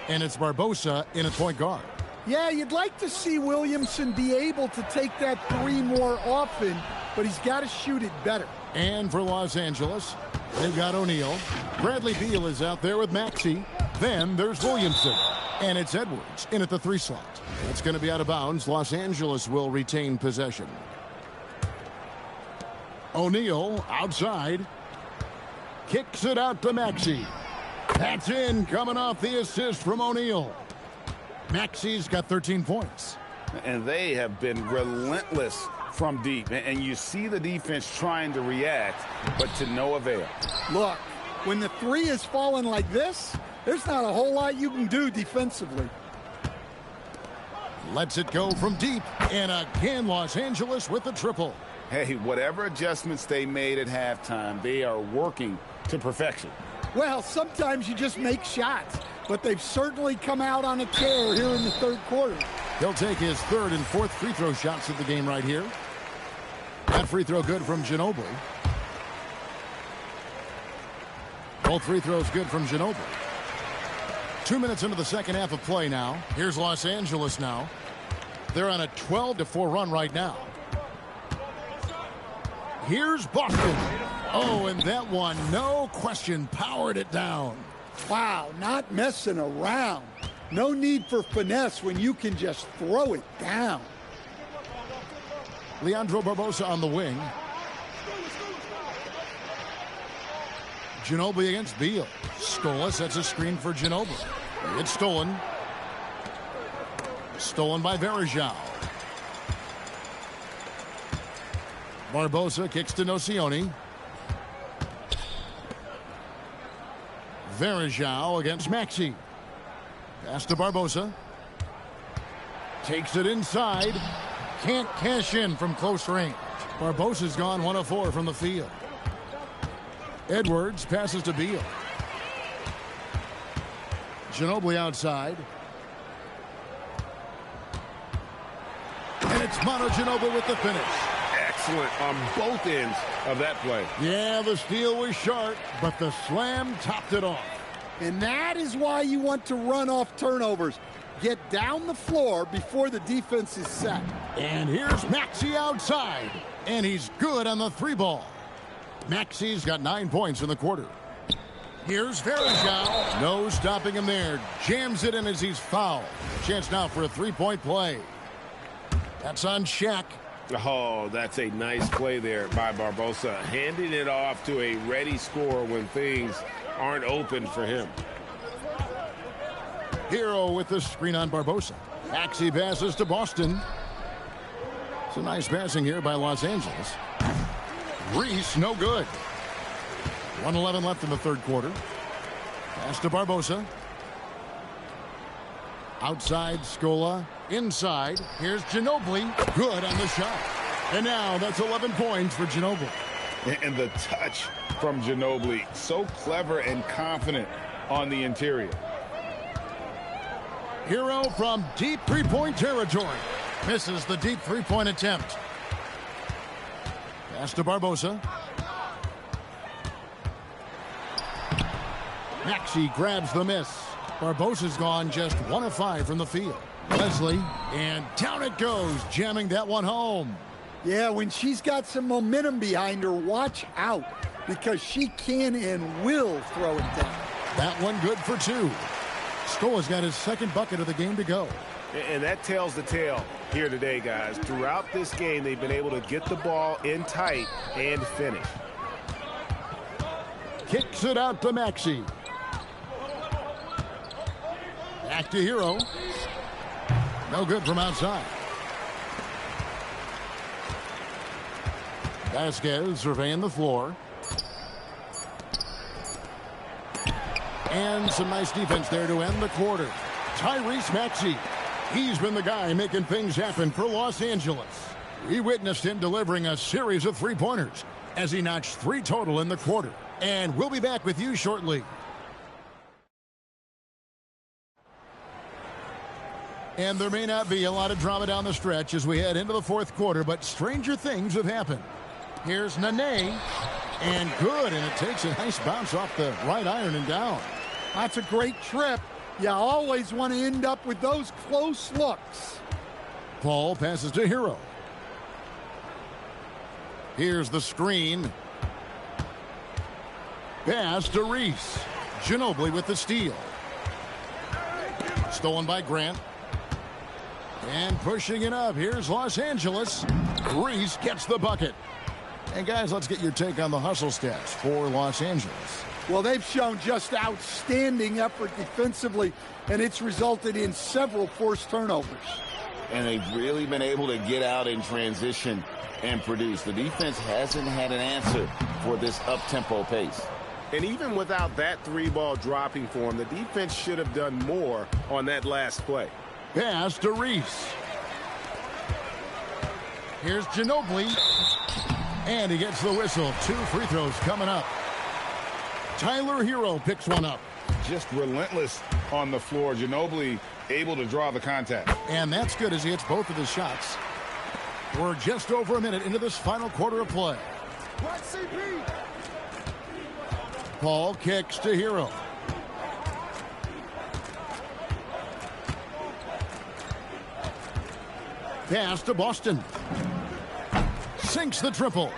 And it's Barbosa in at point guard. Yeah, you'd like to see Williamson be able to take that 3 more often, but he's got to shoot it better. And for Los Angeles, they've got O'Neal. Bradley Beal is out there with Maxey. Then there's Williamson. And it's Edwards in at the 3 slot. That's going to be out of bounds. Los Angeles will retain possession. O'Neal outside. Kicks it out to Maxey. That's in, coming off the assist from O'Neal. Maxey's got 13 points. And they have been relentless from deep. And you see the defense trying to react, but to no avail. Look, when the three is falling like this, there's not a whole lot you can do defensively. Lets it go from deep. And again, Los Angeles with the triple. Hey, whatever adjustments they made at halftime, they are working to perfection. Well, sometimes you just make shots, but they've certainly come out on a tear here in the third quarter. He'll take his third and fourth free throw shots of the game right here. That free throw good from Ginobili. Both free throws good from Ginobili. 2 minutes into the second half of play now. Here's Los Angeles now. They're on a 12-4 run right now. Here's Boston. Oh, and that one, no question, powered it down. Wow, not messing around. No need for finesse when you can just throw it down. Leandro Barbosa on the wing. Ginobili against Beal. Scola sets a screen for Ginobili. It's stolen. Stolen by Varejao. Barbosa kicks to Nocioni. Varejao against Maxey. Pass to Barbosa. Takes it inside. Can't cash in from close range. Barbosa's gone 1 of 4 from the field. Edwards passes to Beal. Ginobili outside. And it's Manu Ginobili with the finish. Excellent on both ends of that play. Yeah, the steal was sharp, but the slam topped it off. And that is why you want to run off turnovers. Get down the floor before the defense is set. And here's Maxey outside. And he's good on the three ball. Maxey's got 9 points in the quarter. Here's Varejao. No stopping him there. Jams it in as he's fouled. Chance now for a three-point play. That's on Shaq. Oh, that's a nice play there by Barbosa. Handing it off to a ready scorer when things aren't open for him. Hero with the screen on Barbosa. Maxey passes to Boston. It's a nice passing here by Los Angeles. Reese, no good. 1:11 left in the third quarter. Pass to Barbosa. Outside, Scola. Inside, here's Ginobili. Good on the shot. And now that's 11 points for Ginobili. And the touch from Ginobili, so clever and confident on the interior. Hero from deep three-point territory. Misses the deep three-point attempt. Pass to Barbosa. Maxey grabs the miss. Barbosa's gone just 1 of 5 from the field. Leslie, and down it goes, jamming that one home. Yeah, when she's got some momentum behind her, watch out, because she can and will throw it down. That one good for 2. Scola's got his second bucket of the game to go. And that tells the tale here today, guys. Throughout this game, they've been able to get the ball in tight and finish. Kicks it out to Maxey. Back to Hero. No good from outside. Vasquez surveying the floor. And some nice defense there to end the quarter. Tyrese Maxey. He's been the guy making things happen for Los Angeles. We witnessed him delivering a series of three-pointers as he notched 3 total in the quarter. And we'll be back with you shortly. And there may not be a lot of drama down the stretch as we head into the fourth quarter, but stranger things have happened. Here's Nene, and good, and it takes a nice bounce off the right iron and down. That's a great trip. You always want to end up with those close looks. Paul passes to Hero. Here's the screen. Pass to Reese. Ginobili with the steal. Stolen by Grant. And pushing it up, here's Los Angeles. Reese gets the bucket. And guys, let's get your take on the hustle stats for Los Angeles. Well, they've shown just outstanding effort defensively, and it's resulted in several forced turnovers. And they've really been able to get out in transition and produce. The defense hasn't had an answer for this up-tempo pace. And even without that three-ball dropping for him, the defense should have done more on that last play. Pass to Reese. Here's Ginobili. And he gets the whistle. 2 free throws coming up. Tyler Hero picks one up. Just relentless on the floor. Ginobili able to draw the contact. And that's good as he hits both of his shots. We're just over a minute into this final quarter of play. Paul kicks to Hero. Pass to Boston. Sinks the triple.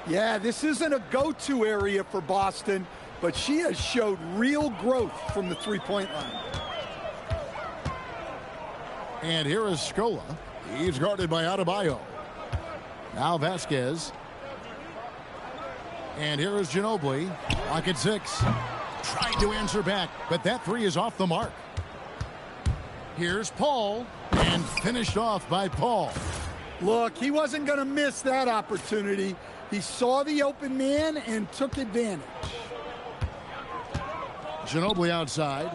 Yeah, this isn't a go-to area for Boston, but she has showed real growth from the three-point line. And here is Scola. He's guarded by Adebayo. Now Vasquez. And here is Ginobili. Pocket 6. Tried to answer back, but that 3 is off the mark. Here's Paul. And finished off by Paul. Look, he wasn't going to miss that opportunity. He saw the open man and took advantage. Ginobili outside.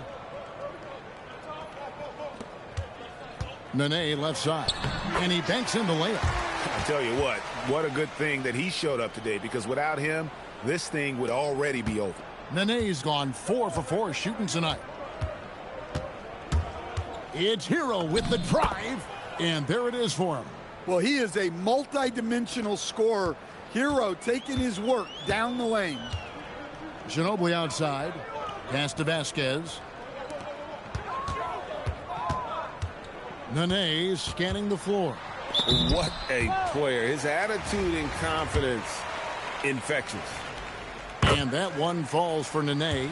Nene left side. And he banks in the layup. I tell you what a good thing that he showed up today, because without him, this thing would already be over. Nene's gone 4 for 4 shooting tonight. It's Hero with the drive, and there it is for him. Well, he is a multi-dimensional scorer. Hero taking his work down the lane. Ginobili outside. Pass to Vasquez. Nene scanning the floor. What a player. His attitude and confidence, infectious. And that one falls for Nene.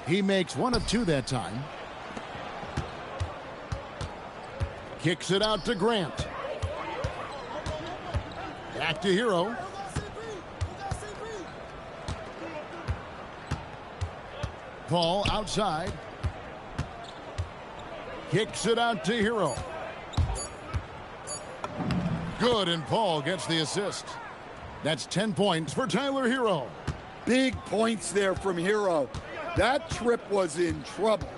He makes 1 of 2 that time. Kicks it out to Grant. Back to Hero. Paul outside. Kicks it out to Hero. Good, and Paul gets the assist. That's 10 points for Tyler Hero. Big points there from Hero. That trip was in trouble.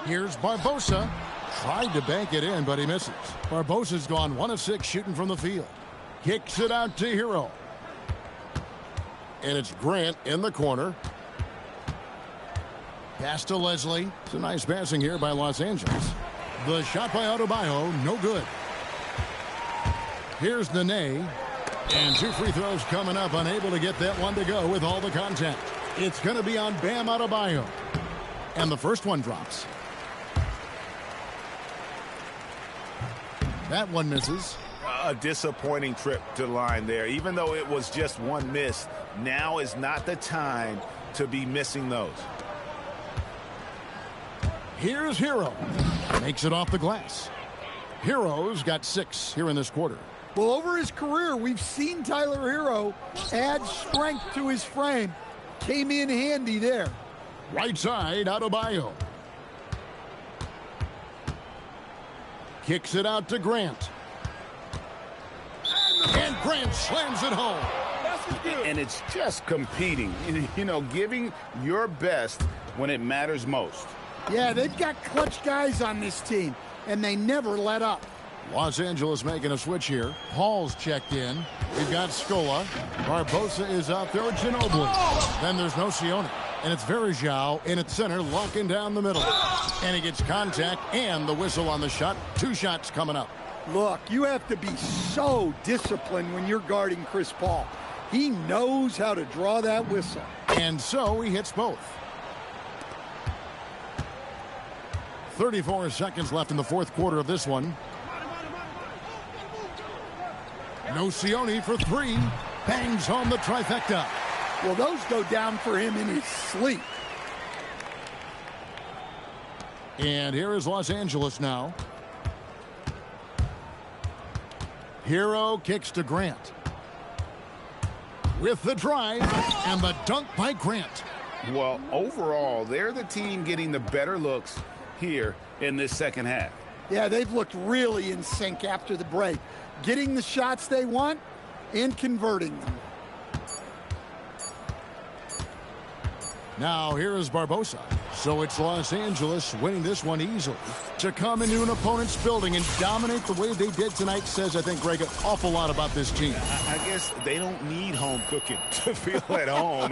Here's Barbosa. Tried to bank it in, but he misses. Barbosa's gone 1 of 6 shooting from the field. Kicks it out to Hero. And it's Grant in the corner. Pass to Leslie. It's a nice passing here by Los Angeles. The shot by Adebayo, no good. Here's Nene. And 2 free throws coming up, unable to get that one to go with all the contact. It's going to be on Bam Adebayo. And the first one drops. That one misses. A disappointing trip to the line there. Even though it was just 1 miss, now is not the time to be missing those. Here's Hero. Makes it off the glass. Hero's got 6 here in this quarter. Well, over his career, we've seen Tyler Hero add strength to his frame. Came in handy there. Right side, Adebayo. Kicks it out to Grant. And Grant slams it home. And it's just competing, you know, giving your best when it matters most. Yeah, they've got clutch guys on this team, and they never let up. Los Angeles making a switch here. Hall's checked in. We've got Scola. Barbosa is out there with Ginobili. Then there's no Sione. And it's Verjao in at center, locking down the middle. And he gets contact and the whistle on the shot. 2 shots coming up. Look, you have to be so disciplined when you're guarding Chris Paul. He knows how to draw that whistle. And so he hits both. 34 seconds left in the 4th quarter of this one. No Sione for 3. Bangs home the trifecta. Well, those go down for him in his sleep. And here is Los Angeles now. Hero kicks to Grant. with the drive and the dunk by Grant. Well, overall, they're the team getting the better looks here in this second half. Yeah, they've looked really in sync after the break, getting the shots they want and converting them. Now here is Barbosa. So it's Los Angeles winning this one easily. To come into an opponent's building and dominate the way they did tonight says, I think, Greg, an awful lot about this team. I guess they don't need home cooking to feel at home.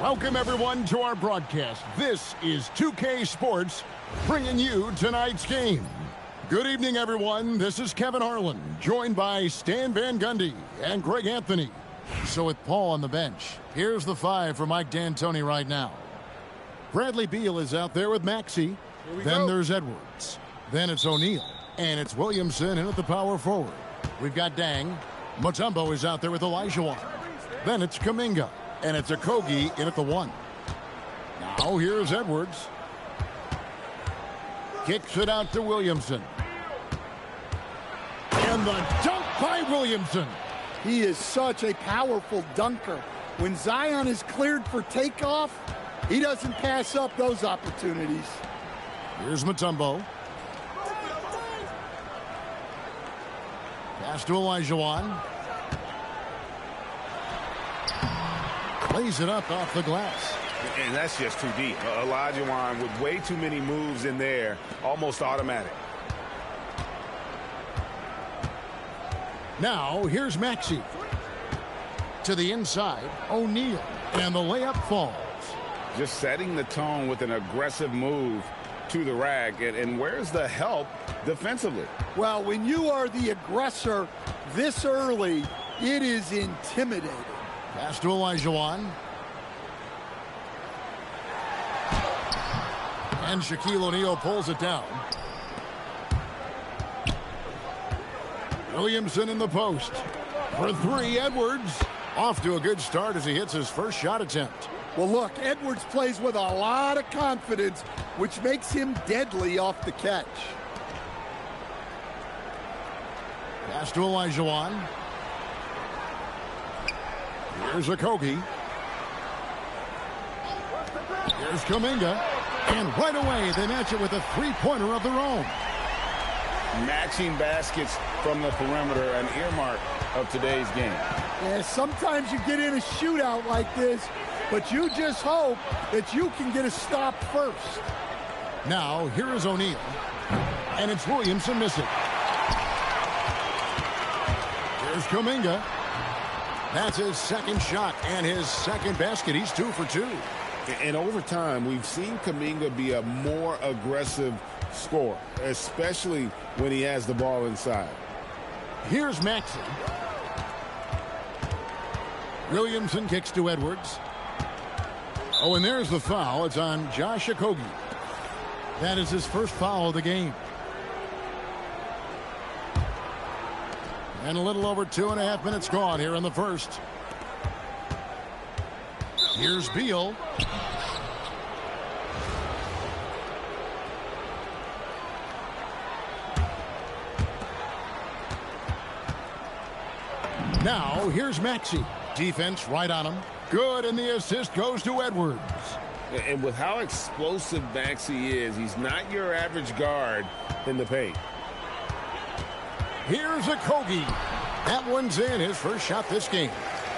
Welcome, everyone, to our broadcast. This is 2K Sports, bringing you tonight's game. Good evening, everyone. This is Kevin Harlan, joined by Stan Van Gundy and Greg Anthony. So with Paul on the bench, here's the five for Mike D'Antoni right now. Bradley Beal is out there with Maxey. Then there's Edwards. Then it's O'Neal. And it's Williamson in at the power forward. We've got Dang. Mutombo is out there with Elijah. Then it's Kuminga. And it's Okogie in at the one. Now here's Edwards. Kicks it out to Williamson. And the dunk by Williamson. He is such a powerful dunker. When Zion is cleared for takeoff, he doesn't pass up those opportunities. Here's Mutombo. Pass to Olajuwon. Lays it up off the glass. And that's just too deep. Olajuwon with way too many moves in there, almost automatic. Now, here's Maxey. To the inside, O'Neal. And the layup falls. Just setting the tone with an aggressive move to the rack. And where's the help defensively? Well, when you are the aggressor this early, it is intimidating. Pass to Olajuwon. And Shaquille O'Neal pulls it down. Williamson in the post. For three, Edwards. Off to a good start as he hits his first shot attempt. Well, look, Edwards plays with a lot of confidence, which makes him deadly off the catch. Pass to Olajuwon. Here's Okogie. Here's Kuminga. And right away, they match it with a three-pointer of their own. Matching baskets from the perimeter, an earmark of today's game. Yeah, sometimes you get in a shootout like this, but you just hope that you can get a stop first. Now, here is O'Neal. And it's Williamson missing. Here's Kuminga. That's his second shot and his second basket. He's 2 for 2. And over time, we've seen Kuminga be a more aggressive scorer, especially when he has the ball inside. Here's Maxey. Williamson kicks to Edwards. Oh, and there's the foul. It's on Josh Okogie. That is his first foul of the game. And a little over 2.5 minutes gone here in the first. Here's Beal. Now, here's Maxey. Defense right on him. Good, and the assist goes to Edwards. And with how explosive Maxey is, he's not your average guard in the paint. Here's Okogie. That one's in, his first shot this game.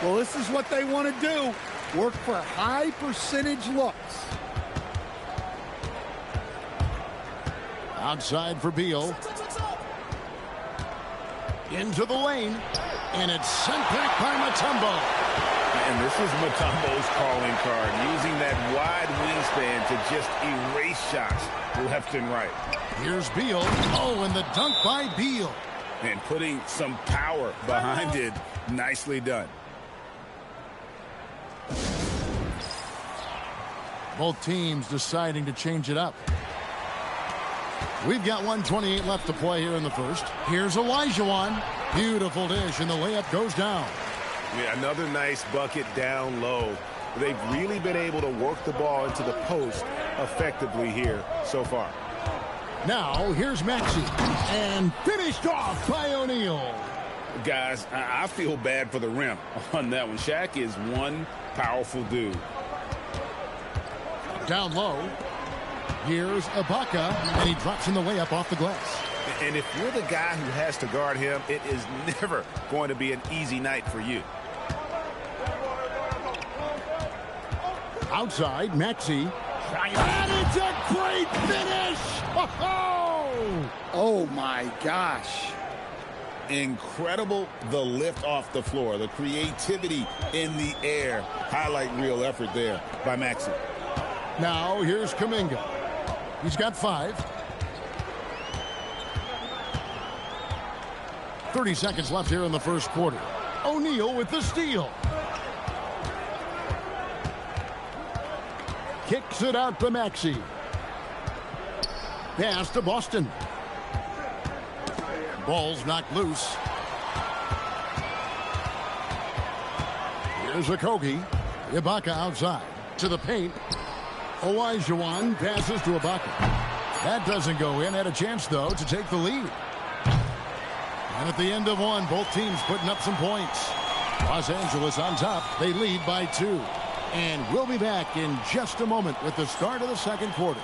Well, this is what they want to do. Work for high percentage looks. Outside for Beal. Into the lane. And it's sent back by Mutombo. And this is Mutombo's calling card, using that wide wingspan to just erase shots left and right. Here's Beal. Oh, and the dunk by Beal. And putting some power behind it. Nicely done. Both teams deciding to change it up. We've got 1:28 left to play here in the first. Here's Olajuwon. Beautiful dish, and the layup goes down. Yeah, another nice bucket down low. They've really been able to work the ball into the post effectively here so far. Now, here's Maxey. And finished off by O'Neal. Guys, I feel bad for the rim on that one. Shaq is one powerful dude. Down low. Here's Ibaka, and he drops in the layup off the glass. And if you're the guy who has to guard him, it is never going to be an easy night for you. Outside, Maxey. And it's a great finish! Oh, my gosh. Incredible, the lift off the floor, the creativity in the air. Highlight real effort there by Maxey. Now, here's Kuminga. He's got 5. 30 seconds left here in the first quarter. O'Neal with the steal. Kicks it out to Maxey. Pass to Boston. Ball's knocked loose. Here's Okogie. Ibaka outside. To the paint. Olajuwon passes to Ibaka. That doesn't go in. Had a chance, though, to take the lead. And at the end of one, both teams putting up some points. Los Angeles on top. They lead by 2. And we'll be back in just a moment with the start of the second quarter.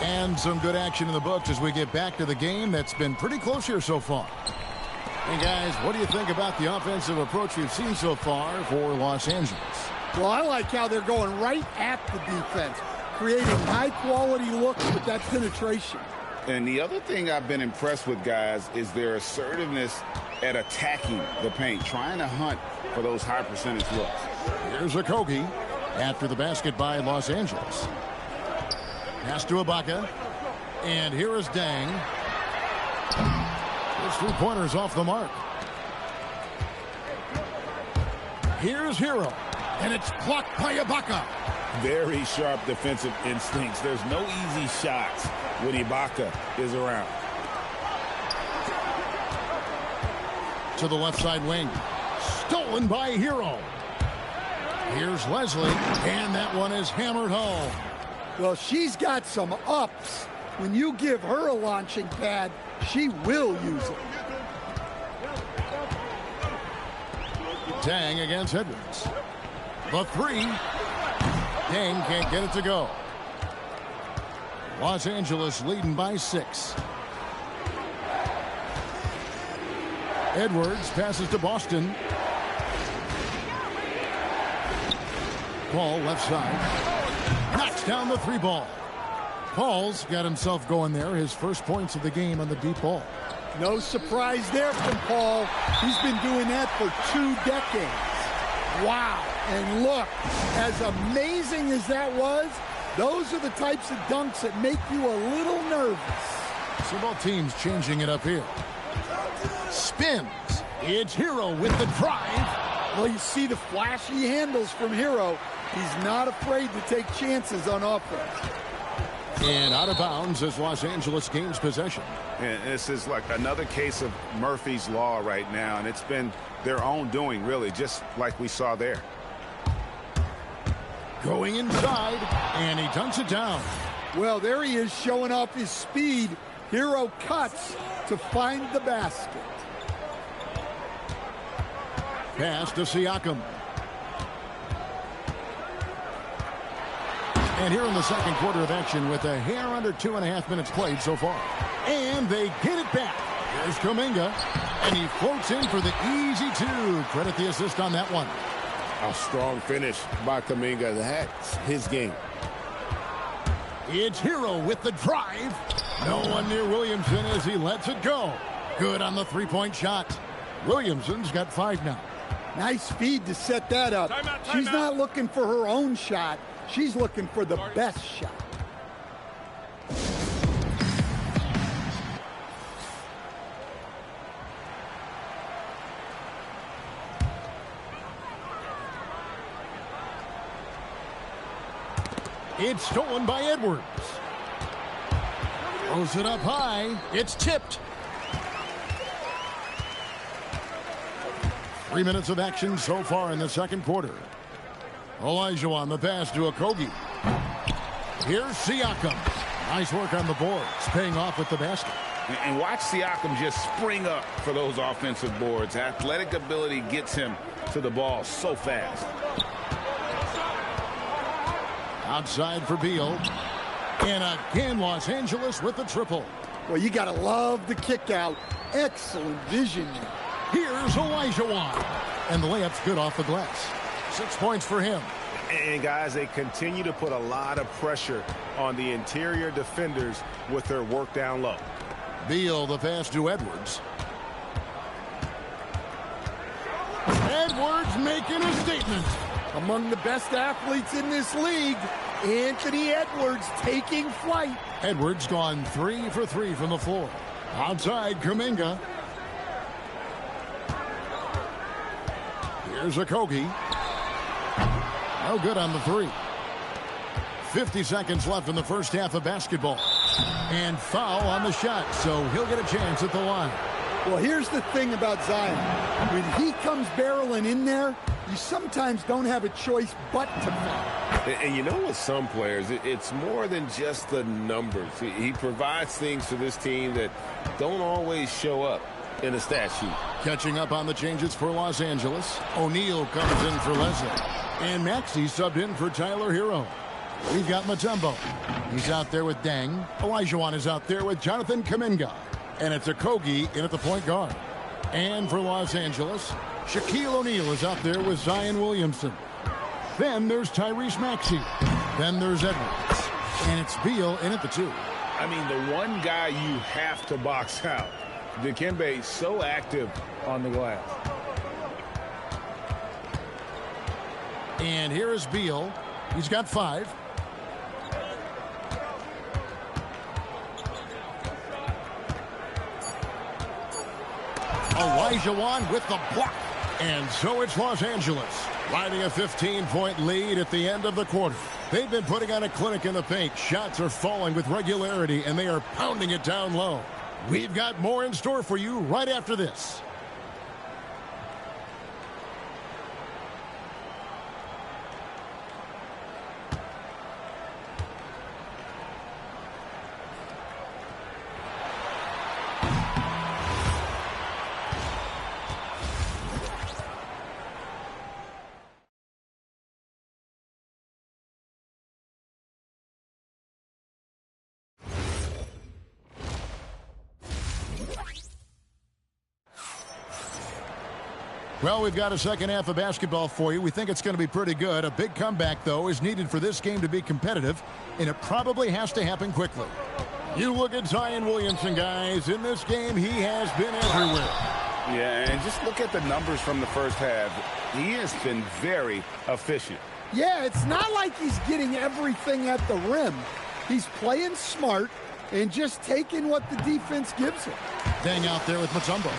And some good action in the books as we get back to the game that's been pretty close here so far. And guys, what do you think about the offensive approach we've seen so far for Los Angeles? Well, I like how they're going right at the defense, creating high-quality looks with that penetration. And the other thing I've been impressed with, guys, is their assertiveness at attacking the paint, trying to hunt for those high-percentage looks. Here's Okogie after the basket by Los Angeles. Pass to Ibaka. And here is Dang. His three-pointers off the mark. Here's Hero. And it's blocked by Ibaka. Very sharp defensive instincts. There's no easy shots when Ibaka is around. To the left side wing. Stolen by Hero. Here's Leslie. And that one is hammered home. Well, she's got some ups. When you give her a launching pad, she will use it. Dang against Edwards. The three. Dang can't get it to go. Los Angeles leading by 6. Edwards passes to Boston. Paul left side. Knocks down the 3 ball. Paul's got himself going there. His first points of the game on the deep ball. No surprise there from Paul. He's been doing that for 2 decades. Wow. And look, as amazing as that was, those are the types of dunks that make you a little nervous. So both teams changing it up here. Spins. It's Hero with the drive. Well, you see the flashy handles from Hero. He's not afraid to take chances on offense. And out of bounds as Los Angeles gains possession. And this is like another case of Murphy's Law right now, and it's been their own doing, really, just like we saw there. Going inside, and he dunks it down. Well, there he is showing off his speed. Hero cuts to find the basket. Pass to Siakam. And here in the second quarter of action with a hair under 2.5 minutes played so far. And they get it back. Here's Kuminga. And he floats in for the easy 2. Credit the assist on that one. A strong finish by Kuminga. That's his game. It's Hero with the drive. No one near Williamson as he lets it go. Good on the 3-point shot. Williamson's got 5 now. Nice feed to set that up. She's not looking for her own shot. She's looking for the best shot. It's stolen by Edwards. Throws it up high. It's tipped. 3 minutes of action so far in the second quarter. Olajuwon the pass to Okogie. Here's Siakam. Nice work on the boards, paying off with the basket. And watch Siakam just spring up for those offensive boards. Athletic ability gets him to the ball so fast. Outside for Beal. And again, Los Angeles with the triple. Well, you got to love the kick out. Excellent vision there. Here's Olajuwon. And the layup's good off the glass. 6 points for him. And, guys, they continue to put a lot of pressure on the interior defenders with their work down low. Beal the pass to Edwards. Edwards making a statement. Among the best athletes in this league, Anthony Edwards taking flight. Edwards gone 3 for 3 from the floor. Outside, Kuminga. Here's Okogie. No good on the 3. 50 seconds left in the first half of basketball. And foul on the shot, so he'll get a chance at the line. Well, here's the thing about Zion. When he comes barreling in there, you sometimes don't have a choice but to foul. And you know, with some players, it's more than just the numbers. He provides things for this team that don't always show up in a stat sheet. Catching up on the changes for Los Angeles. O'Neal comes in for Leslie. And Maxey subbed in for Tyler Hero. We've got Mutombo. He's out there with Deng. Olajuwon is out there with Jonathan Kuminga. And it's Okogie in at the point guard. And for Los Angeles, Shaquille O'Neal is out there with Zion Williamson. Then there's Tyrese Maxey. Then there's Edwards. And it's Beal in at the 2. I mean, the one guy you have to box out. Dikembe so active on the glass. And here is Beal. He's got 5. Olajuwon with the block. And so it's Los Angeles, riding a 15-point lead at the end of the quarter. They've been putting on a clinic in the paint. Shots are falling with regularity, and they are pounding it down low. We've got more in store for you right after this. Well, we've got a second half of basketball for you. We think it's going to be pretty good. A big comeback, though, is needed for this game to be competitive, and it probably has to happen quickly. You look at Zion Williamson, guys. In this game, he has been everywhere. Yeah, and just look at the numbers from the first half. He has been very efficient. Yeah, it's not like he's getting everything at the rim. He's playing smart and just taking what the defense gives him. Deng out there with Mutombo.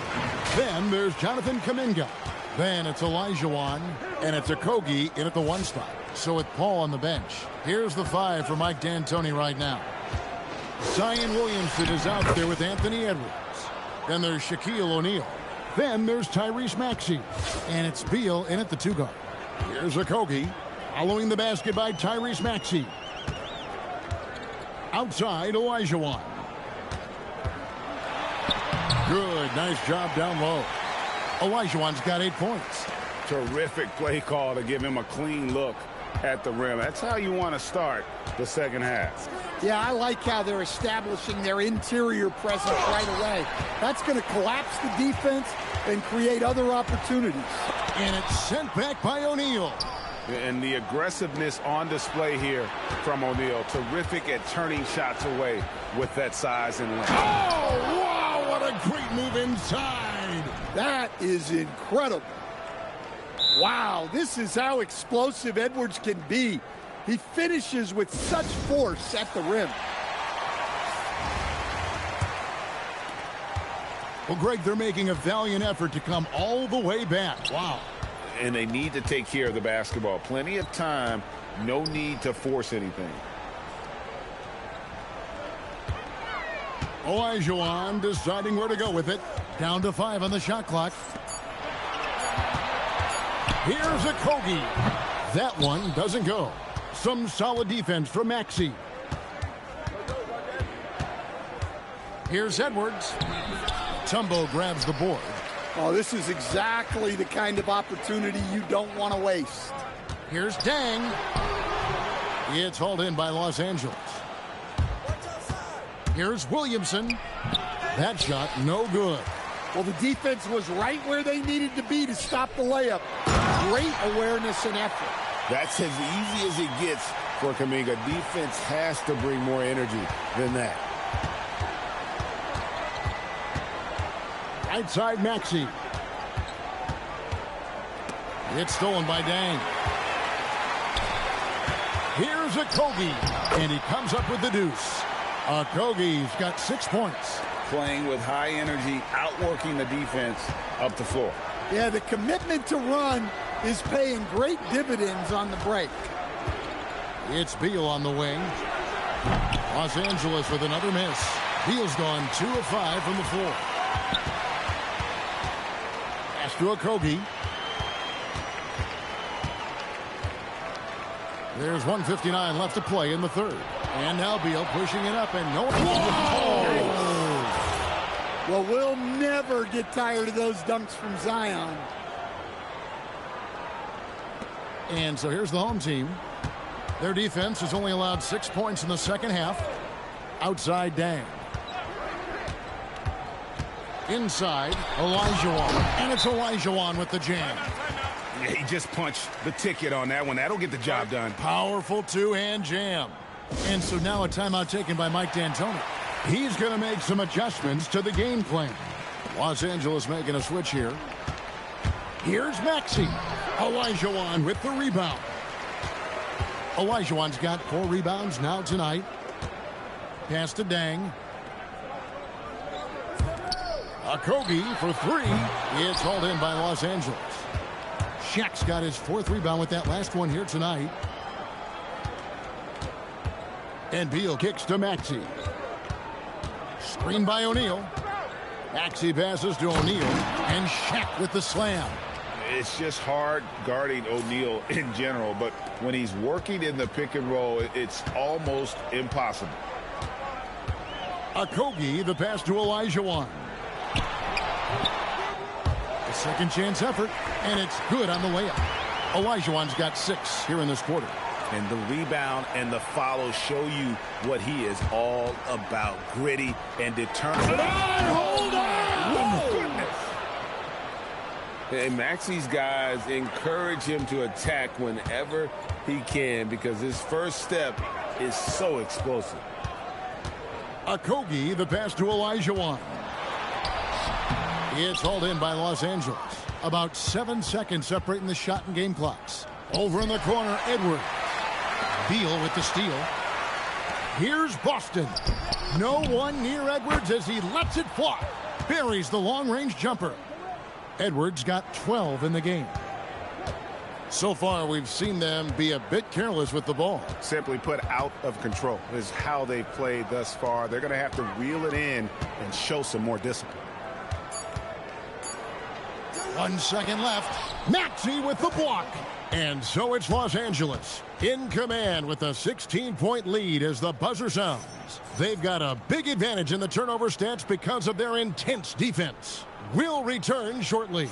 Then there's Jonathan Kuminga. Then it's Olajuwon, and it's Okogie in at the 1 spot. So with Paul on the bench, here's the 5 for Mike D'Antoni right now. Zion Williamson is out there with Anthony Edwards. Then there's Shaquille O'Neal. Then there's Tyrese Maxey, and it's Beal in at the 2 guard. Here's Okogie, following the basket by Tyrese Maxey. Outside, Olajuwon. Good, nice job down low. Olajuwon's got 8 points. Terrific play call to give him a clean look at the rim. That's how you want to start the second half. Yeah, I like how they're establishing their interior presence right away. That's going to collapse the defense and create other opportunities. And it's sent back by O'Neal. And the aggressiveness on display here from O'Neal. Terrific at turning shots away with that size and length. Oh, wow, what a great move inside. That is incredible. Wow, this is how explosive Edwards can be. He finishes with such force at the rim. Well, Greg, they're making a valiant effort to come all the way back. Wow. And they need to take care of the basketball. Plenty of time. No need to force anything. Olajuwon deciding where to go with it. Down to 5 on the shot clock. Here's Okogie. That one doesn't go. Some solid defense from Maxey. Here's Edwards. Tumbo grabs the board. Oh, this is exactly the kind of opportunity you don't want to waste. Here's Deng. It's hauled in by Los Angeles. Here's Williamson. That shot no good. Well, the defense was right where they needed to be to stop the layup. Great awareness and effort. That's as easy as it gets for Kuminga. Defense has to bring more energy than that. Right side Maxey. It's stolen by Deng. Here's Okogie, and he comes up with the deuce. Okogie's got 6 points. Playing with high energy, outworking the defense up the floor. Yeah, the commitment to run is paying great dividends on the break. It's Beal on the wing. Los Angeles with another miss. Beal's gone 2 of 5 from the floor. Pass to Okogie. There's 1:59 left to play in the third. And now Beal pushing it up and no. Well, we'll never get tired of those dunks from Zion. And so here's the home team. Their defense has only allowed 6 points in the second half. Outside Dang. Inside, Olajuwon. And it's Olajuwon with the jam. Yeah, he just punched the ticket on that one. That'll get the job done. Powerful two-hand jam. And so now a timeout taken by Mike D'Antoni. He's going to make some adjustments to the game plan. Los Angeles making a switch here. Here's Maxey. Olajuwon with the rebound. Olajuwon's got 4 rebounds now tonight. Pass to Dang. Okogie for 3. It's hauled in by Los Angeles. Shaq's got his 4th rebound with that last one here tonight. And Beal kicks to Maxey. Screen by O'Neal. Maxey passes to O'Neal. And Shaq with the slam. It's just hard guarding O'Neal in general, but when he's working in the pick and roll, it's almost impossible. Okogie, the pass to Olajuwon. A second chance effort, and it's good on the layup. Olajuwon's got 6 here in this quarter. And the rebound and the follow show you what he is all about. Gritty and determined. Hold on! Goodness. And Maxey's guys encourage him to attack whenever he can because his first step is so explosive. Okogie, the pass to Olajuwon. It's hauled in by Los Angeles. About 7 seconds separating the shot and game clocks. Over in the corner, Edwards. Beal with the steal. Here's Boston. No one near Edwards as he lets it fly. Buries the long-range jumper. Edwards got 12 in the game. So far, we've seen them be a bit careless with the ball. Simply put, out of control is how they've played thus far. They're going to have to reel it in and show some more discipline. 1 second left. Maxey with the block. And so it's Los Angeles in command with a 16-point lead as the buzzer sounds. They've got a big advantage in the turnover stats because of their intense defense. We'll return shortly.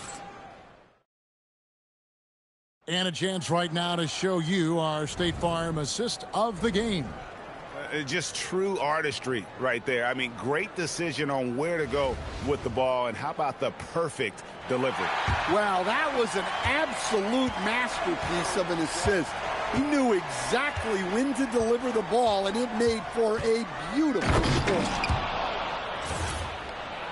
And a chance right now to show you our State Farm assist of the game. Just true artistry right there. I mean, great decision on where to go with the ball, and how about the perfect delivery? Well, that was an absolute masterpiece of an assist. He knew exactly when to deliver the ball, and it made for a beautiful score.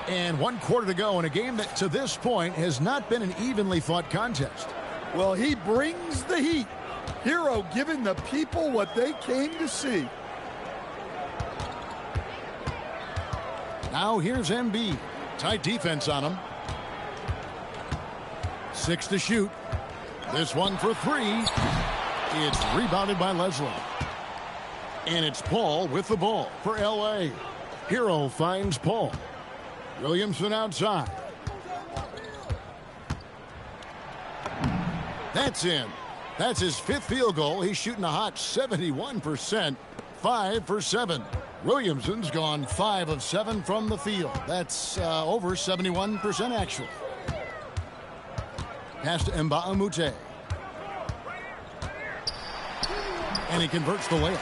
And 1 quarter to go in a game that to this point has not been an evenly fought contest. Well, he brings the heat. Hero giving the people what they came to see. Now here's Embiid. Tight defense on him. 6 to shoot. This one for 3. It's rebounded by Leslie. And it's Paul with the ball for L.A. Hero finds Paul. Williamson outside. That's in. That's his 5th field goal. He's shooting a hot 71%. 5 for 7. Williamson's gone 5 of 7 from the field. That's over 71% actually. Pass to Mbamute. And he converts the layup.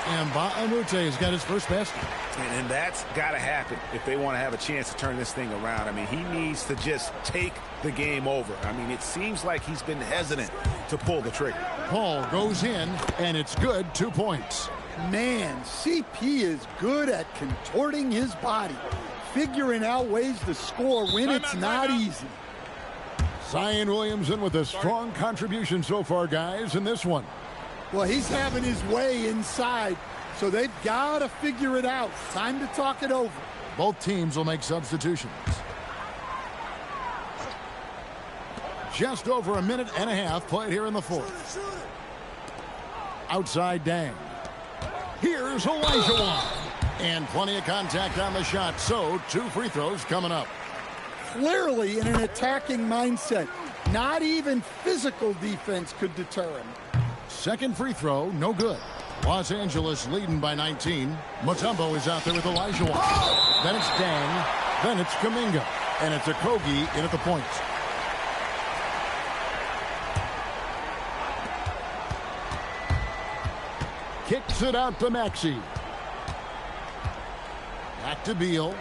Mbamute has got his first basket. And that's got to happen if they want to have a chance to turn this thing around. I mean, he needs to just take the game over. I mean, it seems like he's been hesitant to pull the trigger. Paul goes in, and it's good. 2 points. Man, CP is good at contorting his body, figuring out ways to score when it's not easy. Zion Williamson with a strong contribution so far, guys, in this one. Well, he's having his way inside, so they've got to figure it out. Time to talk it over. Both teams will make substitutions. Just over a minute and a half played here in the fourth. Outside Dang. Here's Olajuwon. And plenty of contact on the shot, so 2 free throws coming up. Clearly in an attacking mindset. Not even physical defense could deter him. Second free throw, no good. Los Angeles leading by 19. Mutombo is out there with Olajuwon. Then it's Dang. Then it's Kuminga. And it's Okogie in at the point. Kicks it out to Maxey. Back to Beal.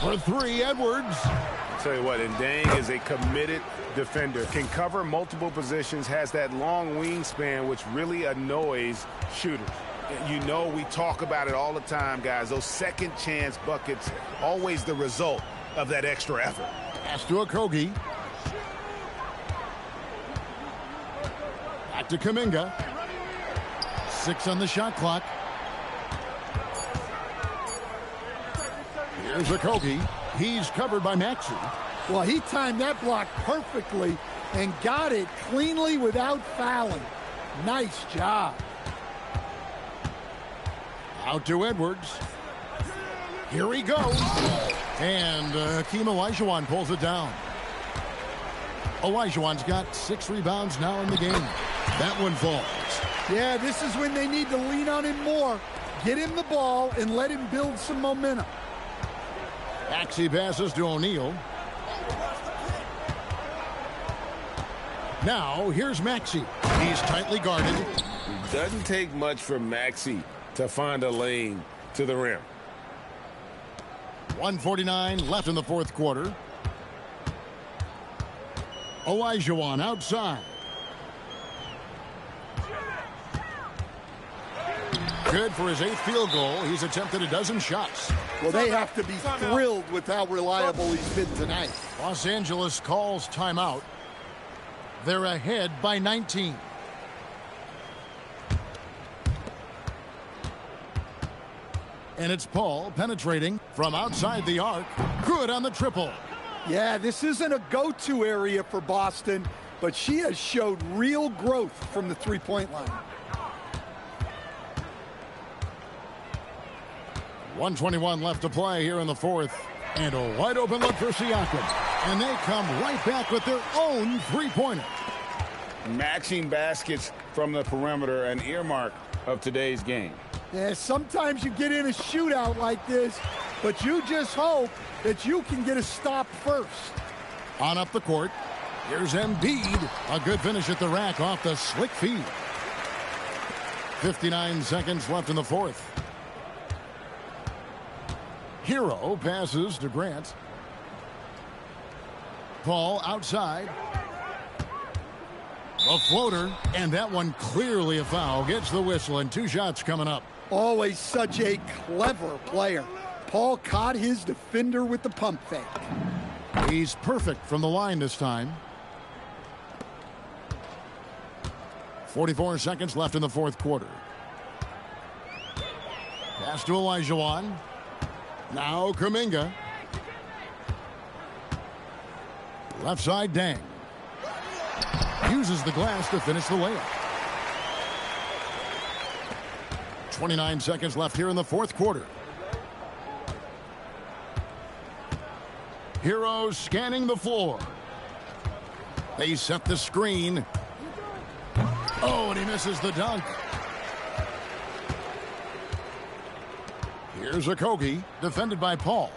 For three, Edwards. I'll tell you what, and Dang is a committed defender. Can cover multiple positions, has that long wingspan, which really annoys shooters. You know, we talk about it all the time, guys. Those second chance buckets, always the result of that extra effort. Pass to Okogie. Back to Kuminga. 6 on the shot clock. Here's Okogie. He's covered by Maxey. Well, he timed that block perfectly and got it cleanly without fouling. Nice job. Out to Edwards. Here he goes. And Hakeem Olajuwon pulls it down. Olajuwon's got 6 rebounds now in the game. That one falls. Yeah, this is when they need to lean on him more. Get him the ball and let him build some momentum. Maxey passes to O'Neal. Now, here's Maxey. He's tightly guarded. It doesn't take much for Maxey to find a lane to the rim. 1:49 left in the fourth quarter. Olajuwon outside. Good for his 8th field goal. He's attempted a dozen shots. Well, they have to be thrilled with how reliable he's been tonight. Los Angeles calls timeout. They're ahead by 19. And it's Paul penetrating from outside the arc. Good on the triple. Yeah, this isn't a go-to area for Boston, but she has showed real growth from the three-point line. 1:21 left to play here in the fourth. And a wide open look for Siakam. And they come right back with their own three-pointer. Matching baskets from the perimeter, an earmark of today's game. Yeah, sometimes you get in a shootout like this, but you just hope that you can get a stop first. On up the court. Here's Embiid. A good finish at the rack off the slick feed. 59 seconds left in the fourth. Hero passes to Grant. Paul outside. A floater, and that one clearly a foul. Gets the whistle, and 2 shots coming up. Always such a clever player. Paul caught his defender with the pump fake. He's perfect from the line this time. 44 seconds left in the fourth quarter. Pass to Olajuwon. Now Kuminga. Left side, Dang. Uses the glass to finish the layup. 29 seconds left here in the fourth quarter. Hero scanning the floor. They set the screen. Oh, and he misses the dunk. Here's Okogie, defended by Paul.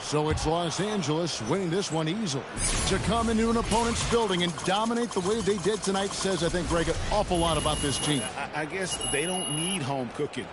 So it's Los Angeles winning this one easily. To come into an opponent's building and dominate the way they did tonight says, I think, Greg, an awful lot about this team. I guess they don't need home cooking.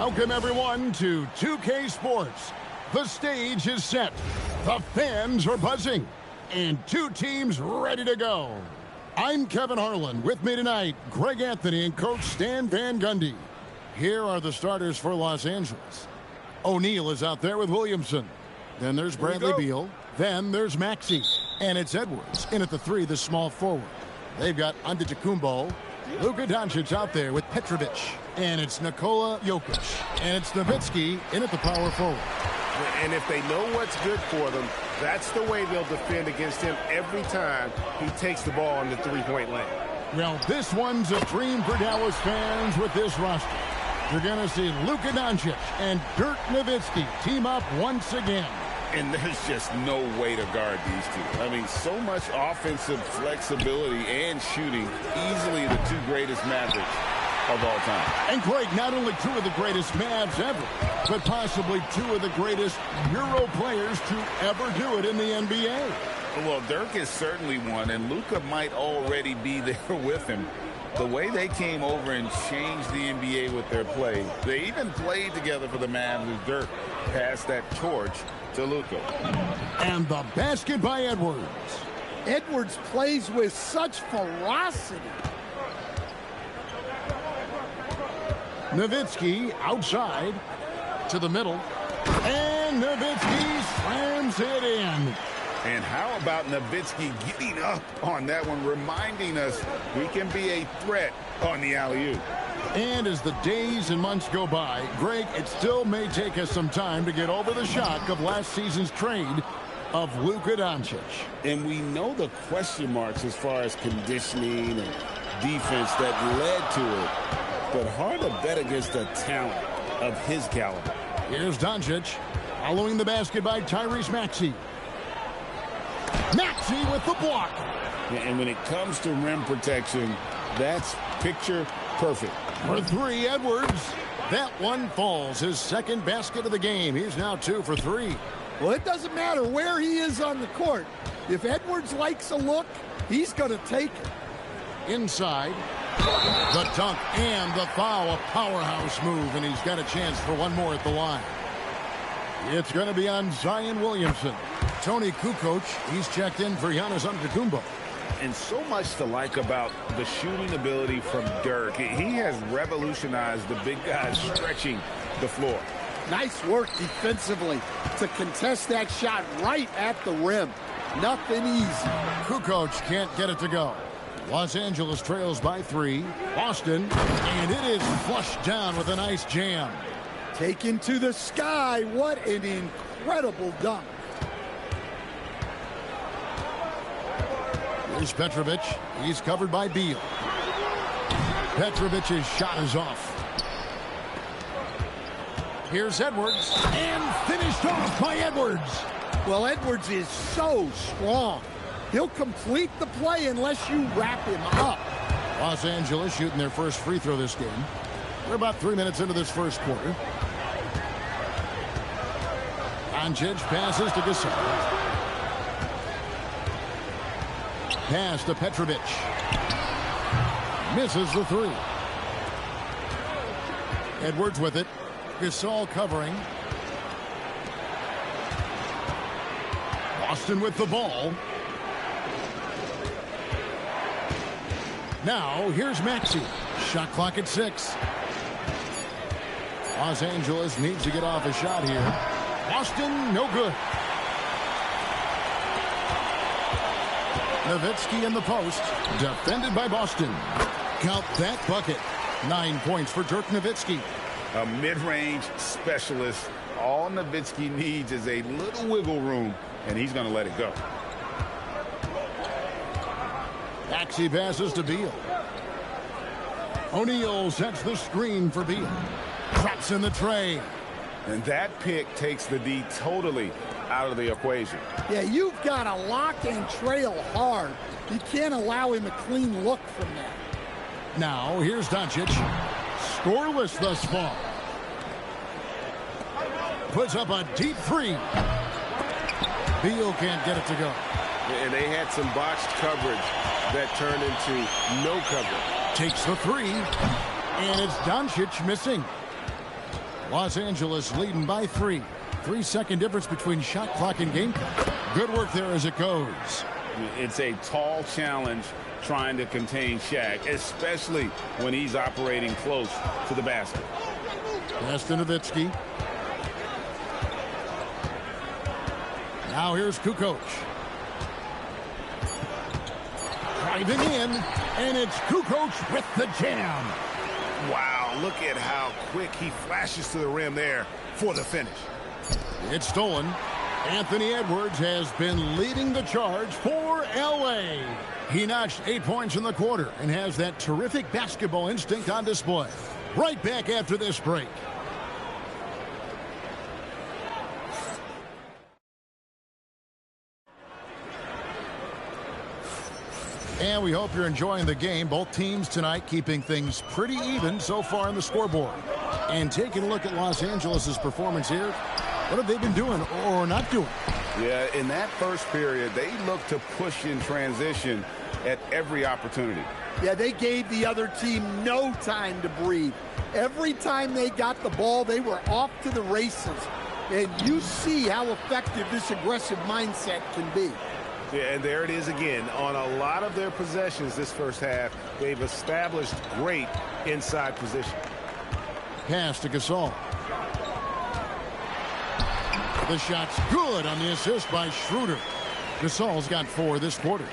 Welcome, everyone, to 2K Sports. The stage is set. The fans are buzzing. And two teams ready to go. I'm Kevin Harlan. With me tonight, Greg Anthony and Coach Stan Van Gundy. Here are the starters for Los Angeles. O'Neal is out there with Williamson. Then there's Bradley Beal. Then there's Maxey. And it's Edwards in at the 3, the small forward. They've got Antetokounmpo. Luka Doncic out there with Petrovic. And it's Nikola Jokic. And it's Nowitzki in at the power forward. And if they know what's good for them, that's the way they'll defend against him every time he takes the ball in the three-point lane. Well, this one's a dream for Dallas fans with this roster. You're going to see Luka Doncic and Dirk Nowitzki team up once again. And there's just no way to guard these two. I mean, so much offensive flexibility and shooting. Easily the two greatest Mavericks of all time. And Greg, not only two of the greatest Mavs ever, but possibly two of the greatest Euro players to ever do it in the NBA. Well, Dirk is certainly one, and Luka might already be there with him. The way they came over and changed the NBA with their play, they even played together for the Mavs as Dirk passed that torch to Luka. And the basket by Edwards. Edwards plays with such ferocity. Nowitzki outside to the middle. And Nowitzki slams it in. And how about Nowitzki getting up on that one, reminding us we can be a threat on the alley-oop. And as the days and months go by, Greg, it still may take us some time to get over the shock of last season's trade of Luka Doncic. And we know the question marks as far as conditioning and defense that led to it. But hard to bet against the talent of his caliber. Here's Doncic, following the basket by Tyrese Maxey. Maxey with the block. And when it comes to rim protection, that's picture perfect. For 3, Edwards. That one falls. His second basket of the game. He's now 2 for 3. Well, it doesn't matter where he is on the court. If Edwards likes a look, he's going to take it. Inside. The dunk and the foul. A powerhouse move, and he's got a chance for one more at the line. It's going to be on Zion Williamson. Tony Kukoc, he's checked in for Giannis Antetokounmpo. And so much to like about the shooting ability from Dirk. He has revolutionized the big guys stretching the floor. Nice work defensively to contest that shot right at the rim. Nothing easy. Kukoc can't get it to go. Los Angeles trails by 3. Boston, and it is flushed down with a nice jam. Taken to the sky. What an incredible dunk. Here's Petrovic. He's covered by Beal. Petrovic's shot is off. Here's Edwards, and finished off by Edwards. Well, Edwards is so strong. He'll complete the play unless you wrap him up. Los Angeles shooting their first free throw this game. We're about 3 minutes into this first quarter. Doncic passes to Gasol. Pass to Petrovic. Misses the 3. Edwards with it. Gasol covering. Boston with the ball. Now, here's Maxey. Shot clock at 6. Los Angeles needs to get off a shot here. Boston, no good. Nowitzki in the post. Defended by Boston. Count that bucket. 9 points for Dirk Nowitzki. A mid-range specialist. All Nowitzki needs is a little wiggle room, and he's going to let it go. Maxey passes to Beal. O'Neal sets the screen for Beal. Drops in the tray. And that pick takes the D totally out of the equation. Yeah, you've got to lock and trail hard. You can't allow him a clean look from that. Now, here's Doncic. Scoreless thus far. Puts up a deep 3. Beal can't get it to go. And they had some botched coverage that turned into no coverage. Takes the 3. And it's Doncic missing. Los Angeles leading by 3. 3-second difference between shot clock and game clock. Good work there as it goes. It's a tall challenge trying to contain Shaq, especially when he's operating close to the basket. Pass to Nowitzki. Now here's Kukoc. Driving in, and it's Kukoc with the jam. Wow, look at how quick he flashes to the rim there for the finish. It's stolen. Anthony Edwards has been leading the charge for L.A. He notched 8 points in the quarter and has that terrific basketball instinct on display. Right back after this break. And we hope you're enjoying the game. Both teams tonight keeping things pretty even so far on the scoreboard. And taking a look at Los Angeles' performance here, what have they been doing or not doing? Yeah, in that first period, they looked to push in transition at every opportunity. Yeah, they gave the other team no time to breathe. Every time they got the ball, they were off to the races. And you see how effective this aggressive mindset can be. Yeah, and there it is again. On a lot of their possessions this first half, they've established great inside position. Pass to Gasol. The shot's good on the assist by Schroeder. Gasol's got 4 this quarter.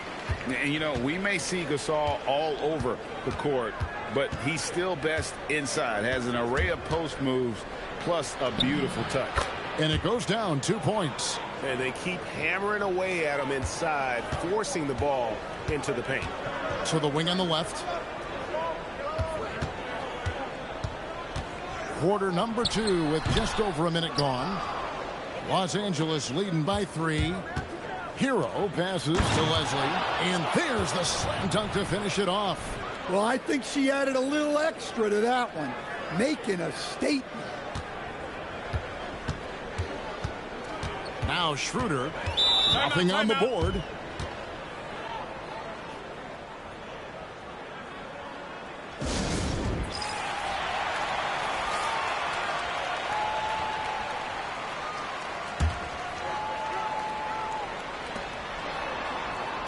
And, you know, we may see Gasol all over the court, but he's still best inside. Has an array of post moves, plus a beautiful touch. And it goes down 2 points. And they keep hammering away at him inside, forcing the ball into the paint. To the wing on the left. Quarter number 2 with just over a minute gone. Los Angeles leading by 3. Hero passes to Leslie. And there's the slam dunk to finish it off. Well, I think she added a little extra to that one, making a statement. Now Schroeder, nothing on the board.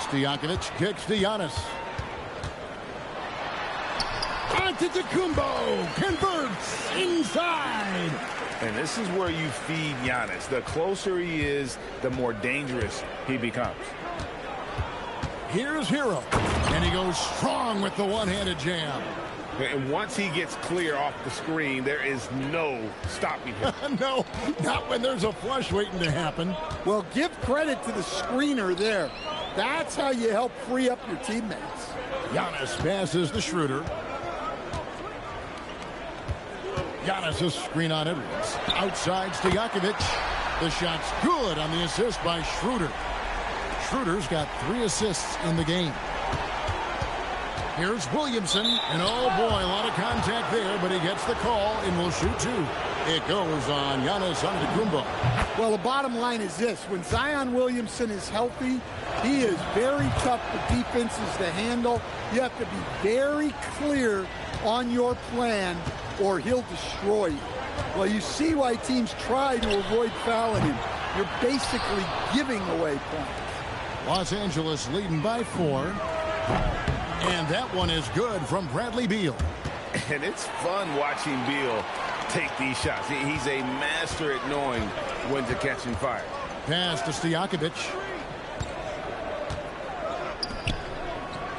Stojakovic kicks to Giannis. Antetokounmpo converts inside. And this is where you feed Giannis. The closer he is, the more dangerous he becomes. Here's Hero. And he goes strong with the one-handed jam. And once he gets clear off the screen, there is no stopping him. No, not when there's a flush waiting to happen. Well, give credit to the screener there. That's how you help free up your teammates. Giannis passes to Schroeder. Giannis' screen on Edwards. Outside Stojakovic. The shot's good on the assist by Schroeder. Schroeder's got 3 assists in the game. Here's Williamson. And oh boy, a lot of contact there, but he gets the call and will shoot 2. It goes on Giannis Antetokounmpo. Well, the bottom line is this. When Zion Williamson is healthy, he is very tough for defenses to handle. You have to be very clear on your plan or he'll destroy you. Well, you see why teams try to avoid fouling him. You're basically giving away points. Los Angeles leading by 4. And that one is good from Bradley Beal. And it's fun watching Beal take these shots. He's a master at knowing when to catch and fire. Pass to Stojakovic.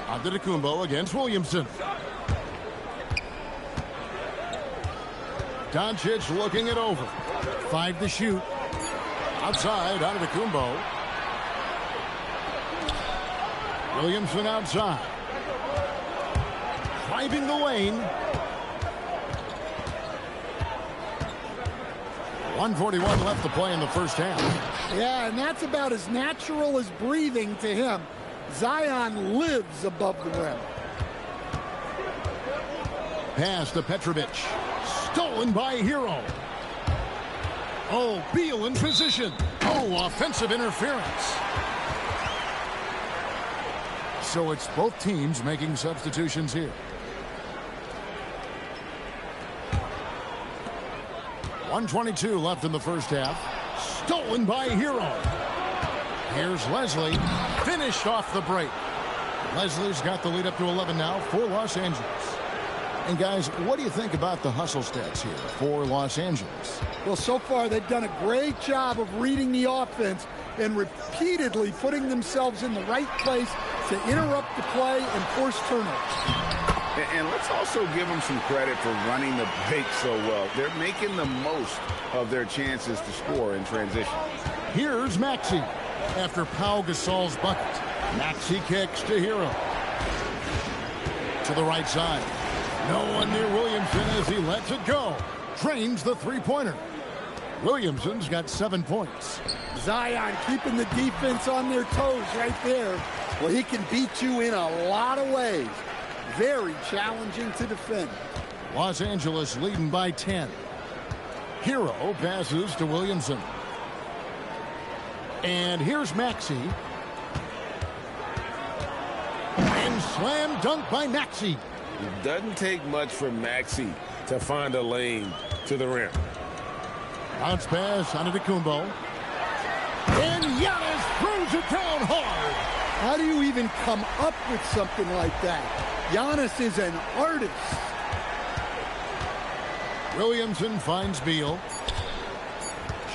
Antetokounmpo against Williamson. Doncic looking it over. 5 to shoot. Outside, Antetokounmpo. Williamson outside. Driving the lane. 1:41 left to play in the first half. Yeah, and that's about as natural as breathing to him. Zion lives above the rim. Pass to Petrovic. Stolen by Hero. Oh, Beal in position. Oh, offensive interference. So it's both teams making substitutions here. 1:22 left in the first half. Stolen by Hero. Here's Leslie. Finished off the break. Leslie's got the lead up to 11 now for Los Angeles. And guys, what do you think about the hustle stats here for Los Angeles? Well, so far they've done a great job of reading the offense and repeatedly putting themselves in the right place to interrupt the play and force turnovers. And let's also give them some credit for running the break so well. They're making the most of their chances to score in transition. Here's Maxey. After Pau Gasol's bucket, Maxey kicks to Hero. To the right side. No one near Williamson as he lets it go. Drains the three-pointer. Williamson's got 7 points. Zion keeping the defense on their toes right there. Well, he can beat you in a lot of ways. Very challenging to defend. Los Angeles leading by 10. Hero passes to Williamson. And here's Maxey. And slam dunk by Maxey. It doesn't take much for Maxey to find a lane to the rim. Bounce pass on Antetokounmpo. And Giannis throws it down hard. How do you even come up with something like that? Giannis is an artist. Williamson finds Beal.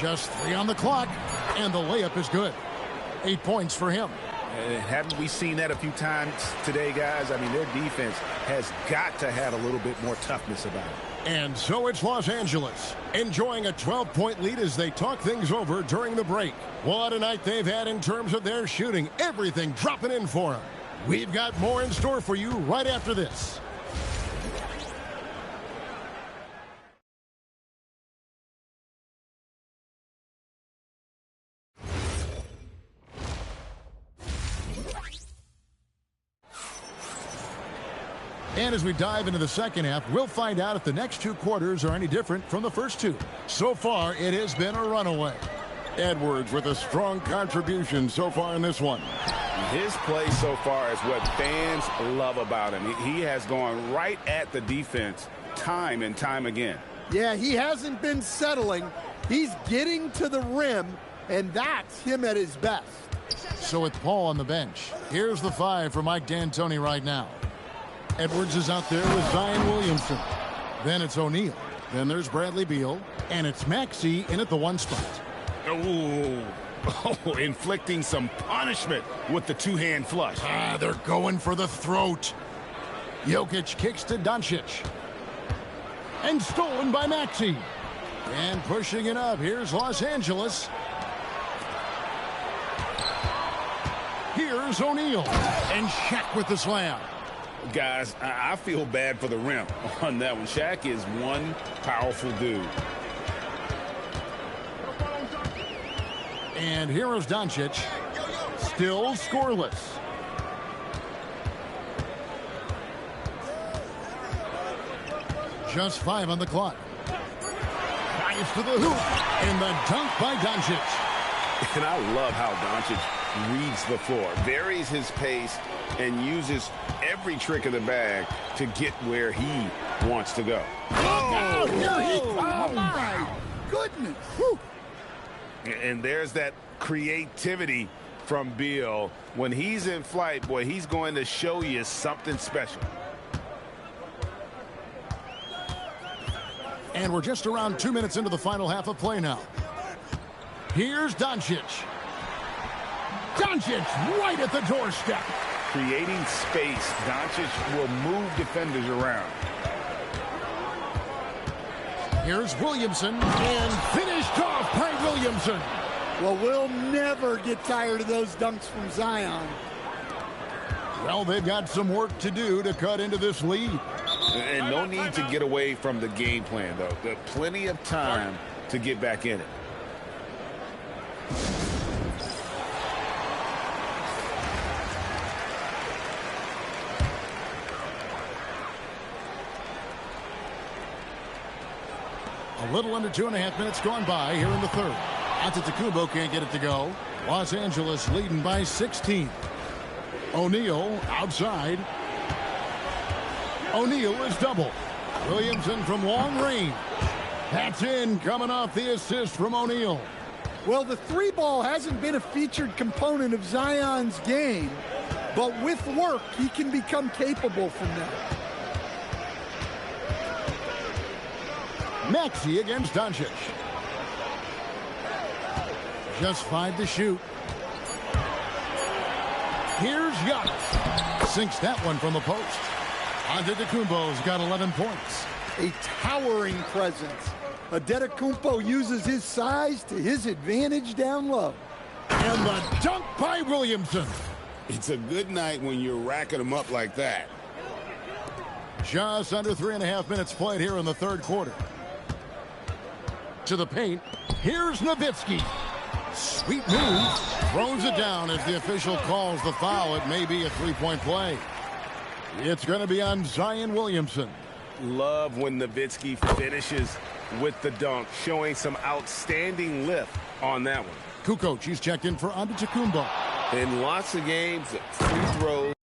Just 3 on the clock, and the layup is good. 8 points for him. Haven't we seen that a few times today, guys? I mean, their defense has got to have a little bit more toughness about it. And so it's Los Angeles, enjoying a 12-point lead as they talk things over during the break. What a night they've had in terms of their shooting. Everything dropping in for them. We've got more in store for you right after this. And as we dive into the second half, we'll find out if the next 2 quarters are any different from the first 2. So far, it has been a runaway. Edwards with a strong contribution so far in this one. His play so far is what fans love about him. He has gone right at the defense time and time again. Yeah, he hasn't been settling. He's getting to the rim, and that's him at his best. So with Paul on the bench, here's the 5 for Mike D'Antoni right now. Edwards is out there with Zion Williamson. Then it's O'Neal. Then there's Bradley Beal. And it's Maxey in at the 1 spot. Oh, inflicting some punishment with the 2-hand flush. They're going for the throat. Jokic kicks to Doncic. And stolen by Maxey. And pushing it up, here's Los Angeles. Here's O'Neal. And Shaq with the slam. Guys, I feel bad for the rim on that one. Shaq is one powerful dude. And here's Doncic. Still scoreless. Just 5 on the clock. Drives to the hoop. And the dunk by Doncic. And I love how Doncic reads the floor, varies his pace, and uses every trick of the bag to get where he wants to go. Oh, here he comes. Oh, my goodness. Whew. And there's that creativity from Beal. When he's in flight, boy, he's going to show you something special. And we're just around 2 minutes into the final half of play now. Here's Doncic. Doncic right at the doorstep. Creating space, Doncic will move defenders around. Here's Williamson, and finished off by Williamson. Well, we'll never get tired of those dunks from Zion. Well, they've got some work to do to cut into this lead. And no need to get away from the game plan, though. There's plenty of time to get back in it. A little under 2.5 minutes gone by here in the third. Antetokounmpo can't get it to go. Los Angeles leading by 16. O'Neal outside. O'Neal is double. Williamson from long range. That's in, coming off the assist from O'Neal. Well, the three ball hasn't been a featured component of Zion's game, but with work, he can become capable from that. Maxey against Doncic. Just 5 to shoot. Here's Giannis. Sinks that one from the post. Antetokounmpo's got 11 points. A towering presence. Antetokounmpo uses his size to his advantage down low. And the dunk by Williamson. It's a good night when you're racking them up like that. Just under 3.5 minutes played here in the third quarter. To the paint. Here's Nowitzki. Sweet move. Throws it down as the official calls the foul. It may be a three-point play. It's going to be on Zion Williamson. Love when Nowitzki finishes with the dunk, showing some outstanding lift on that one. Kukoc, he's checked in for Antetokounmpo. In lots of games, free throws.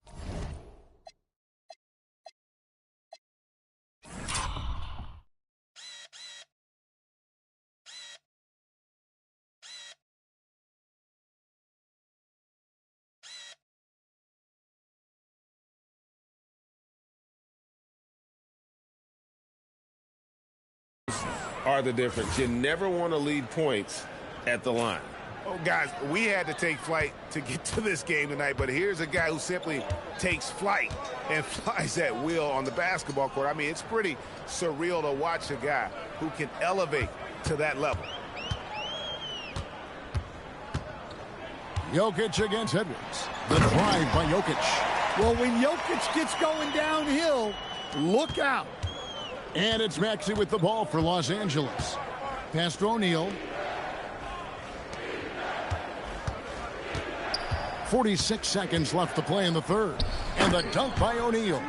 Are the difference. You never want to lead points at the line. Oh, guys, we had to take flight to get to this game tonight, but here's a guy who simply takes flight and flies at will on the basketball court. I mean, it's pretty surreal to watch a guy who can elevate to that level. Jokic against Edwards. The drive by Jokic. Well, when Jokic gets going downhill, look out. And it's Maxey with the ball for Los Angeles. Pass to O'Neal. 46 seconds left to play in the third. And the dunk by O'Neal.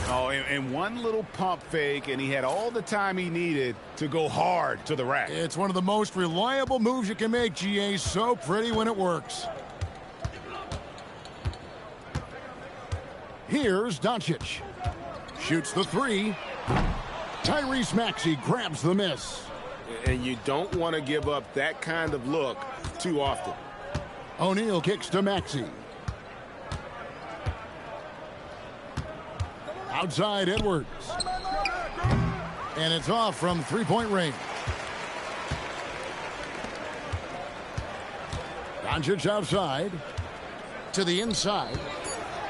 Oh, and one little pump fake, and he had all the time he needed to go hard to the rack. It's one of the most reliable moves you can make, GA. So pretty when it works. Here's Doncic. Shoots the three. Tyrese Maxey grabs the miss. And you don't want to give up that kind of look too often. O'Neal kicks to Maxey. Outside Edwards. And it's off from three-point range. Doncic outside. To the inside.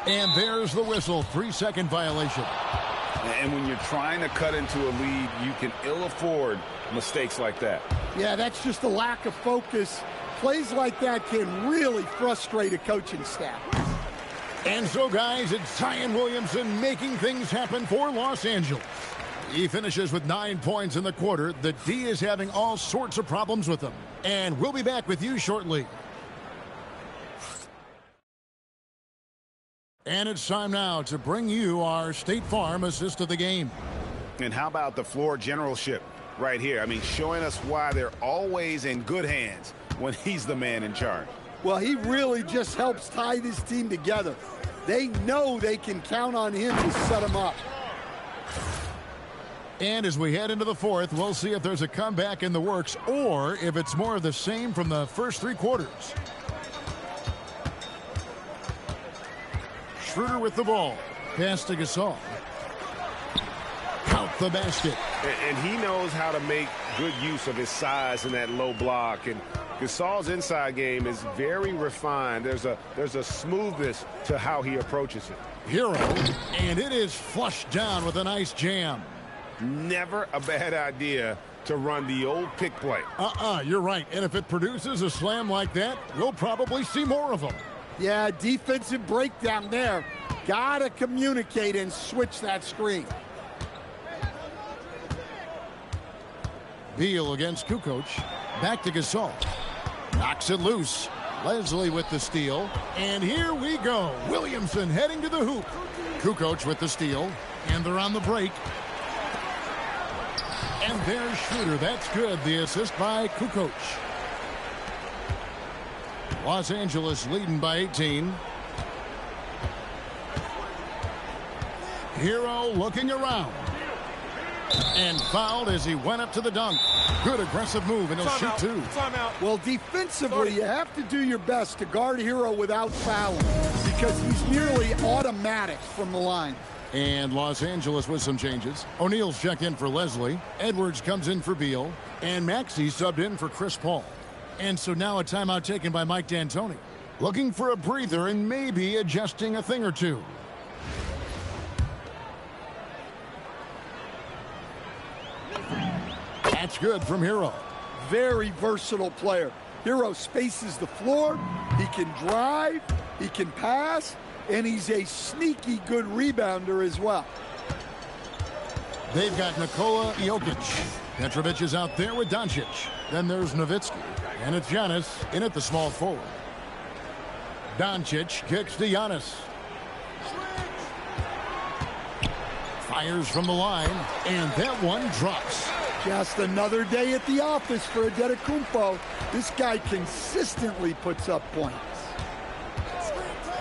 And there's the whistle. 3-second violation. And when you're trying to cut into a lead, you can ill afford mistakes like that. Yeah, that's just a lack of focus. Plays like that can really frustrate a coaching staff. And so, guys, it's Zion Williamson making things happen for Los Angeles. He finishes with 9 points in the quarter. The D is having all sorts of problems with him. And we'll be back with you shortly. And it's time now to bring you our State Farm assist of the game. And how about the floor generalship right here? I mean, showing us why they're always in good hands when he's the man in charge. Well, he really just helps tie this team together. They know they can count on him to set them up. And as we head into the fourth, we'll see if there's a comeback in the works or if it's more of the same from the first three quarters. Schroeder with the ball. Pass to Gasol. Count the basket. And he knows how to make good use of his size in that low block. And Gasol's inside game is very refined. There's a smoothness to how he approaches it. Hero. And it is flushed down with a nice jam. Never a bad idea to run the old pick play. You're right. And if it produces a slam like that, we'll probably see more of them. Yeah, defensive breakdown there. Gotta communicate and switch that screen. Beal against Kukoc. Back to Gasol. Knocks it loose. Leslie with the steal. And here we go. Williamson heading to the hoop. Kukoc with the steal. And they're on the break. And there's Schroeder. That's good. The assist by Kukoc. Los Angeles leading by 18. Hero looking around. And fouled as he went up to the dunk. Good aggressive move, and he'll shoot two. Well, defensively, you have to do your best to guard Hero without fouling because he's nearly automatic from the line. And Los Angeles with some changes. O'Neal's checked in for Leslie. Edwards comes in for Beal. And Maxey subbed in for Chris Paul. And so now a timeout taken by Mike D'Antoni. Looking for a breather and maybe adjusting a thing or two. That's good from Hero. Very versatile player. Hero spaces the floor. He can drive. He can pass. And he's a sneaky good rebounder as well. They've got Nikola Jokic. Petrovic is out there with Doncic. Then there's Nowitzki. And it's Giannis in at the small forward. Doncic kicks to Giannis. Fires from the line. And that one drops. Just another day at the office for Antetokounmpo. This guy consistently puts up points.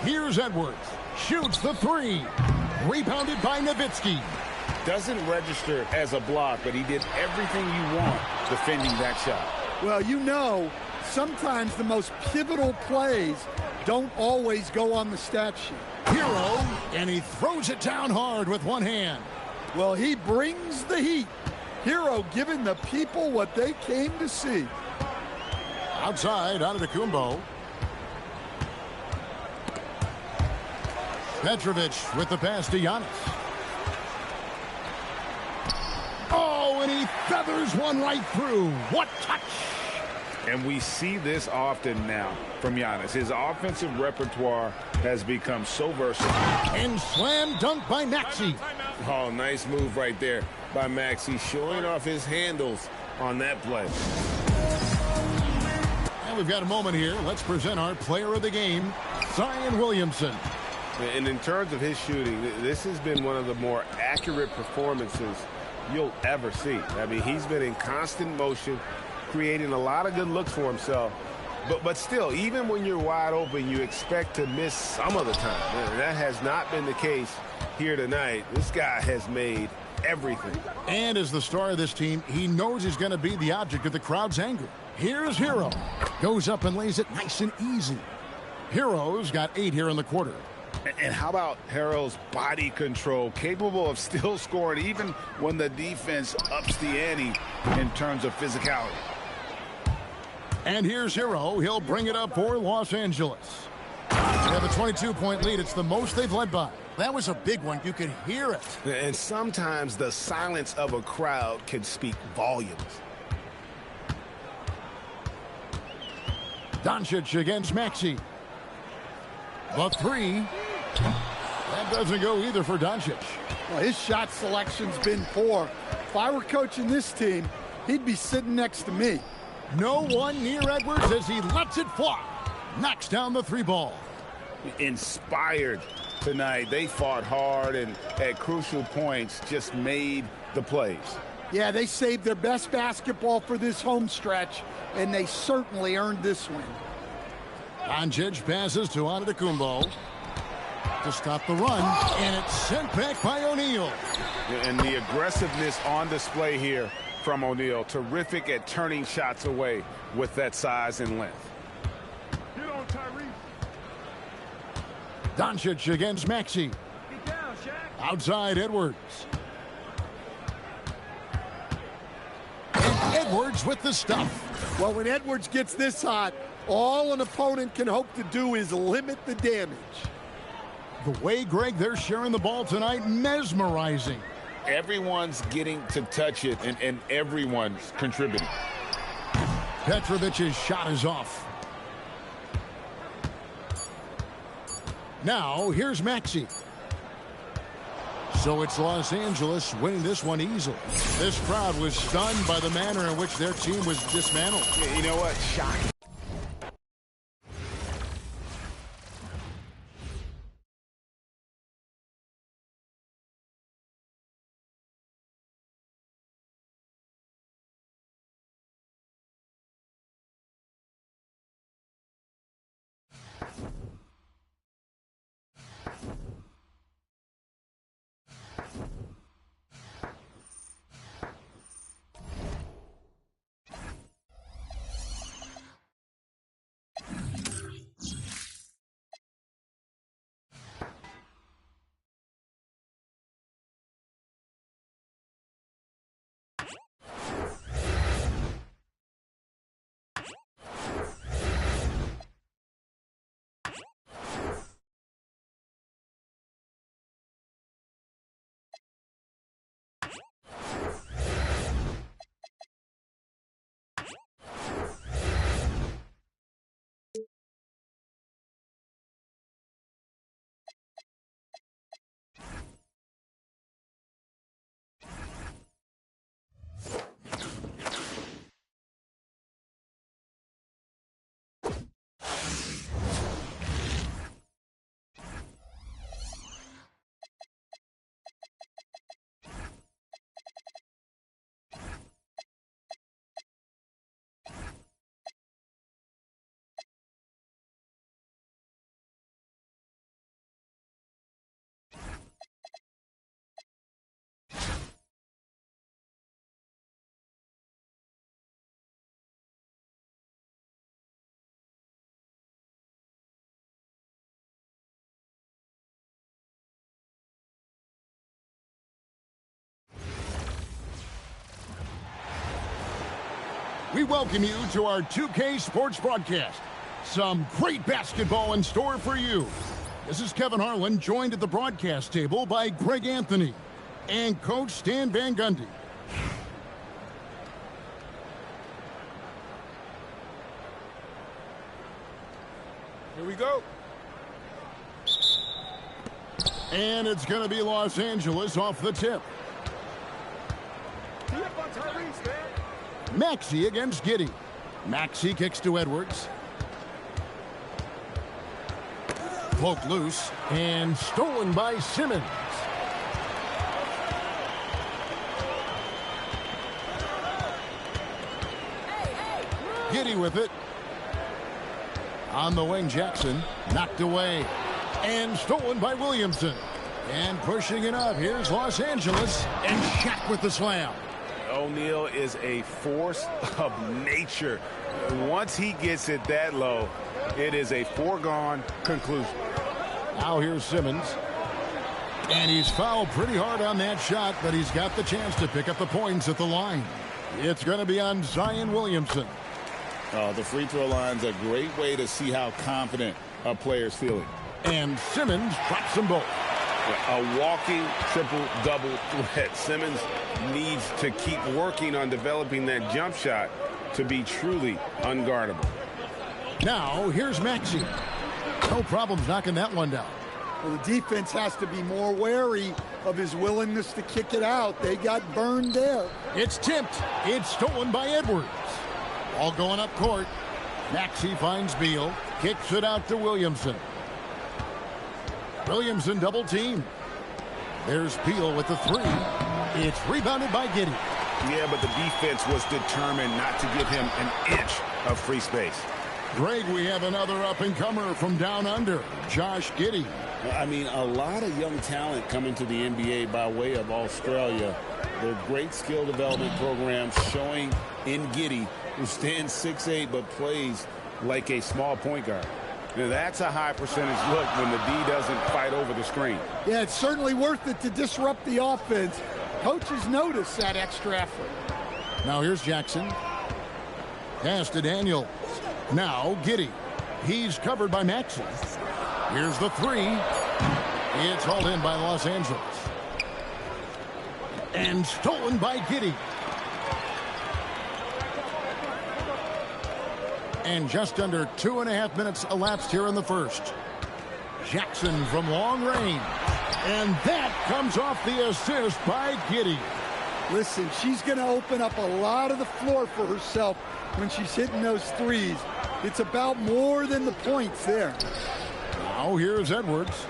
Here's Edwards. Shoots the three. Rebounded by Nowitzki. Doesn't register as a block, but he did everything you want defending that shot. Well, you know, sometimes the most pivotal plays don't always go on the stat sheet. Hero, and he throws it down hard with one hand. Well, he brings the heat. Hero giving the people what they came to see. Outside, Antetokounmpo. Petrovic with the pass to Giannis. Oh, and he feathers one right through. What touch! And we see this often now from Giannis. His offensive repertoire has become so versatile. And slam dunk by Maxey. Oh, nice move right there by Maxey, showing off his handles on that play. And we've got a moment here. Let's present our player of the game, Zion Williamson. And in terms of his shooting, this has been one of the more accurate performances you'll ever see. I mean, he's been in constant motion, creating a lot of good looks for himself. But still, even when you're wide open, you expect to miss some of the time. And that has not been the case here tonight. This guy has made everything. And as the star of this team, he knows he's going to be the object of the crowd's anger. Here's Hero. Goes up and lays it nice and easy. Hero's got 8 here in the quarter. And how about Harrell's body control, capable of still scoring even when the defense ups the ante in terms of physicality. And here's Hero. He'll bring it up for Los Angeles. They have a 22-point lead. It's the most they've led by. That was a big one. You could hear it. And sometimes the silence of a crowd can speak volumes. Doncic against Maxey. The three. That doesn't go either for Doncic. Well, his shot selection's been poor. If I were coaching this team, he'd be sitting next to me. No one near Edwards as he lets it fly. Knocks down the 3 ball. Inspired tonight. They fought hard and at crucial points just made the plays. Yeah, they saved their best basketball for this home stretch, and they certainly earned this win. Doncic passes to Antetokounmpo to stop the run, and it's sent back by O'Neal. And the aggressiveness on display here from O'Neal. Terrific at turning shots away with that size and length. Get on, Tyrese. Doncic against Maxey. Get down, Shaq. Outside Edwards. And Edwards with the stuff. Well, when Edwards gets this hot, all an opponent can hope to do is limit the damage. The way, Greg, they're sharing the ball tonight, mesmerizing. Everyone's getting to touch it, and everyone's contributing. Petrovic's shot is off. Now, here's Maxey. So it's Los Angeles winning this one easily. This crowd was stunned by the manner in which their team was dismantled. You know what? Shocking. we welcome you to our 2K Sports broadcast. Some great basketball in store for you. This is Kevin Harlan, joined at the broadcast table by Greg Anthony and Coach Stan Van Gundy. Here we go. And it's going to be Los Angeles off the tip. Maxey against Giddey. Maxey kicks to Edwards. Poke loose and stolen by Simmons. Giddey with it. On the wing, Jackson knocked away and stolen by Williamson. And pushing it up, here's Los Angeles, and Shaq with the slam. O'Neal is a force of nature. Once he gets it that low, it is a foregone conclusion. Now here's Simmons. And he's fouled pretty hard on that shot, but he's got the chance to pick up the points at the line. It's going to be on Zion Williamson. The free throw line's a great way to see how confident a player's feeling. And Simmons drops them both. A walking triple-double threat. Simmons needs to keep working on developing that jump shot to be truly unguardable. Now, here's Maxey. No problems knocking that one down. Well, the defense has to be more wary of his willingness to kick it out. They got burned there. It's tipped. It's stolen by Edwards. All going up court. Maxey finds Beal. Kicks it out to Williamson. Williamson double team. There's Beal with the three. It's rebounded by Giddey. Yeah, but the defense was determined not to give him an inch of free space. Greg, we have another up-and-comer from down under, Josh Giddey. I mean, a lot of young talent coming to the NBA by way of Australia. Their great skill development program showing in Giddey, who stands 6'8", but plays like a small point guard. Now, that's a high percentage look when the D doesn't fight over the screen. Yeah, it's certainly worth it to disrupt the offense. Coaches notice that extra effort. Now here's Jackson. Pass to Daniels. Now Giddey. He's covered by Maxey. Here's the three. It's hauled in by Los Angeles. And stolen by Giddey. And just under 2.5 minutes elapsed here in the first. Jackson from long range. And that comes off the assist by Giddey. Listen, she's going to open up a lot of the floor for herself when she's hitting those threes. It's about more than the points there. Now here's Edwards.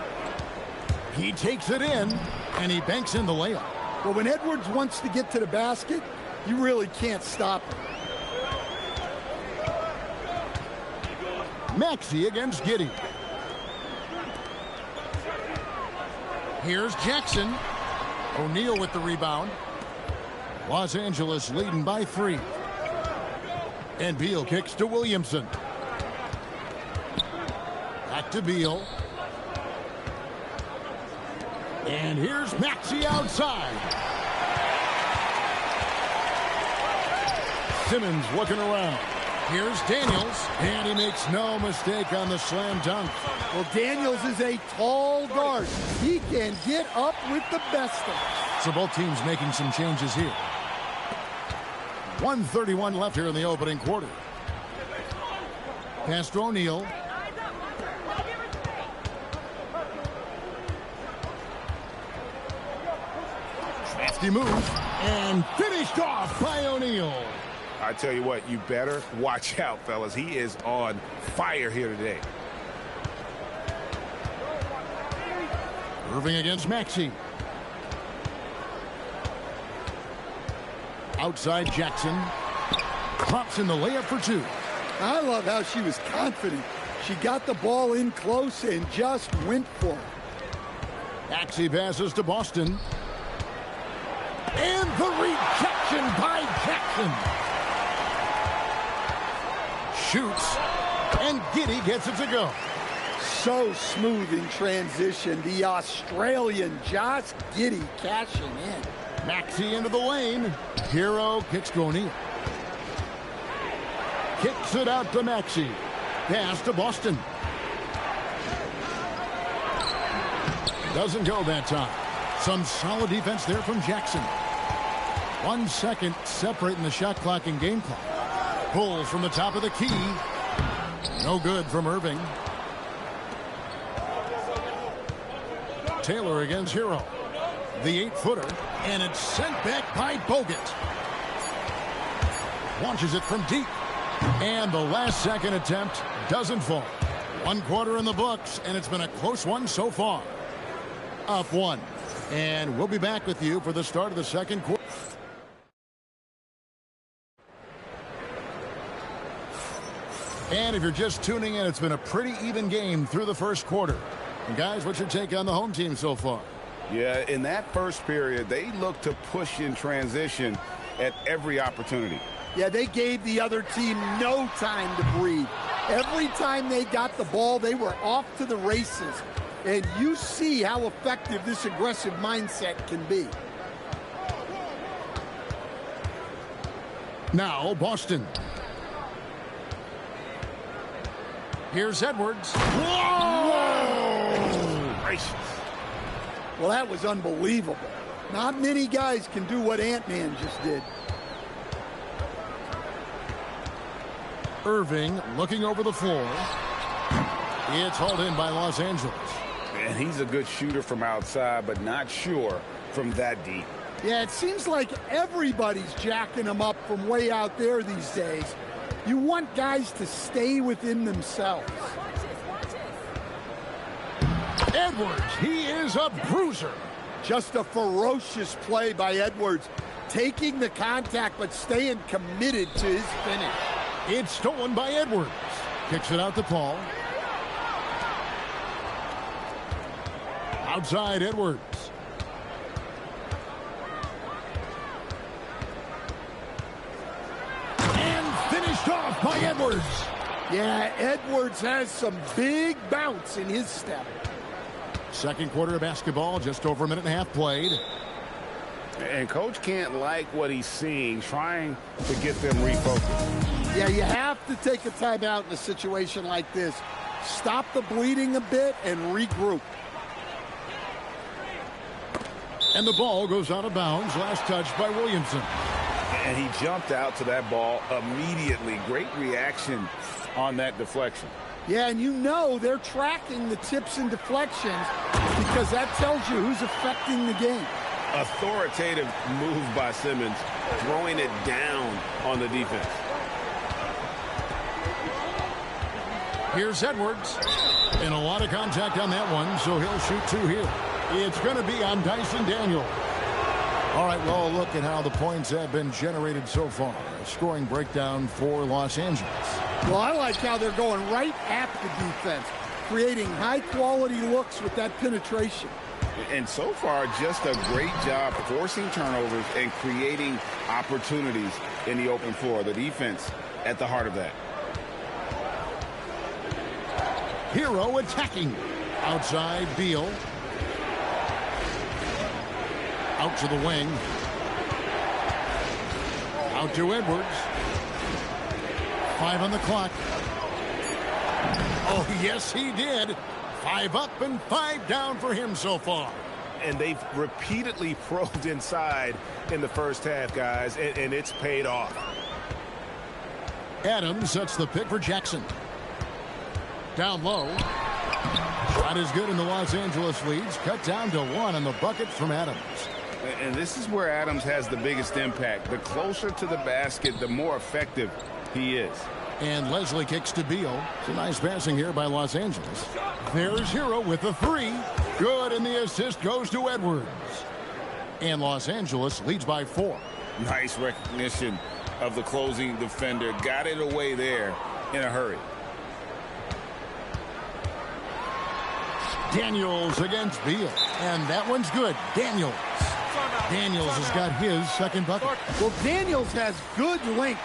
He takes it in, and he banks in the layup. Well, when Edwards wants to get to the basket, you really can't stop him. Maxey against Giddey. Here's Jackson. O'Neal with the rebound. Los Angeles leading by 3. And Beal kicks to Williamson. Back to Beal. And here's Maxey outside. Simmons looking around. Here's Daniels, and he makes no mistake on the slam dunk. Well, Daniels is a tall guard. He can get up with the best of them. So both teams making some changes here. 1:31 left here in the opening quarter. Pass to O'Neal. Crafty move, and finished off by O'Neal. I tell you what, you better watch out, fellas. He is on fire here today. Irving against Maxey. Outside Jackson. Drops in the layup for 2. I love how she was confident. She got the ball in close and just went for it. Maxey passes to Boston. And the rejection by Jackson. Shoots, and Giddey gets it to go. So smooth in transition. The Australian Josh Giddey cashing in. Maxey into the lane. Hero kicks to O'Neal. Kicks it out to Maxey. Pass to Boston. Doesn't go that time. Some solid defense there from Jackson. 1 second separating the shot clock and game clock. Pull from the top of the key. No good from Irving. Taylor against Hero. The 8-footer. And it's sent back by Bogut. Launches it from deep. And the last second attempt doesn't fall. 1 quarter in the books, and it's been a close one so far. Up 1. And we'll be back with you for the start of the second quarter. And if you're just tuning in, it's been a pretty even game through the first quarter. And guys, what's your take on the home team so far? Yeah, in that first period, they looked to push in transition at every opportunity. Yeah, they gave the other team no time to breathe. Every time they got the ball, they were off to the races. And you see how effective this aggressive mindset can be. Now, Boston. Here's Edwards. Whoa! Gracious. Well, that was unbelievable. Not many guys can do what Ant-Man just did. Irving looking over the floor. It's hauled in by Los Angeles. And he's a good shooter from outside, but not sure from that deep. Yeah, it seems like everybody's jacking them up from way out there these days. You want guys to stay within themselves. Edwards, he is a bruiser. Just a ferocious play by Edwards, taking the contact but staying committed to his finish. It's stolen by Edwards. Kicks it out to Paul. Outside Edwards. And finished off by Edwards. Yeah, Edwards has some big bounce in his step. Second quarter of basketball, just over a minute and a half played. And coach can't like what he's seeing, trying to get them refocused. Yeah, you have to take a timeout in a situation like this. Stop the bleeding a bit and regroup. And the ball goes out of bounds. Last touch by Williamson. And he jumped out to that ball immediately. Great reaction on that deflection. Yeah, and you know they're tracking the tips and deflections because that tells you who's affecting the game. Authoritative move by Simmons, throwing it down on the defense. Here's Edwards. And a lot of contact on that one, so he'll shoot 2 here. It's going to be on Dyson Daniel. All right, well, look at how the points have been generated so far. A scoring breakdown for Los Angeles. Well, I like how they're going right at the defense, creating high-quality looks with that penetration. And so far, just a great job forcing turnovers and creating opportunities in the open floor. The defense at the heart of that. Hero attacking. Outside, Beal. Out to the wing. Out to Edwards. 5 on the clock. Oh, yes, he did. 5 up and 5 down for him so far. And they've repeatedly probed inside in the first half, guys, and it's paid off. Adams sets the pick for Jackson. Down low. Shot is good in the Los Angeles leads. Cut down to 1 on the bucket from Adams. And this is where Adams has the biggest impact. The closer to the basket, the more effective he is. And Leslie kicks to Beal. It's a nice passing here by Los Angeles. There's Hero with the 3. Good, and the assist goes to Edwards. And Los Angeles leads by 4. Nice recognition of the closing defender. Got it away there in a hurry. Daniels against Beal. And that one's good. Daniels has got his second bucket. Well, Daniels has good length,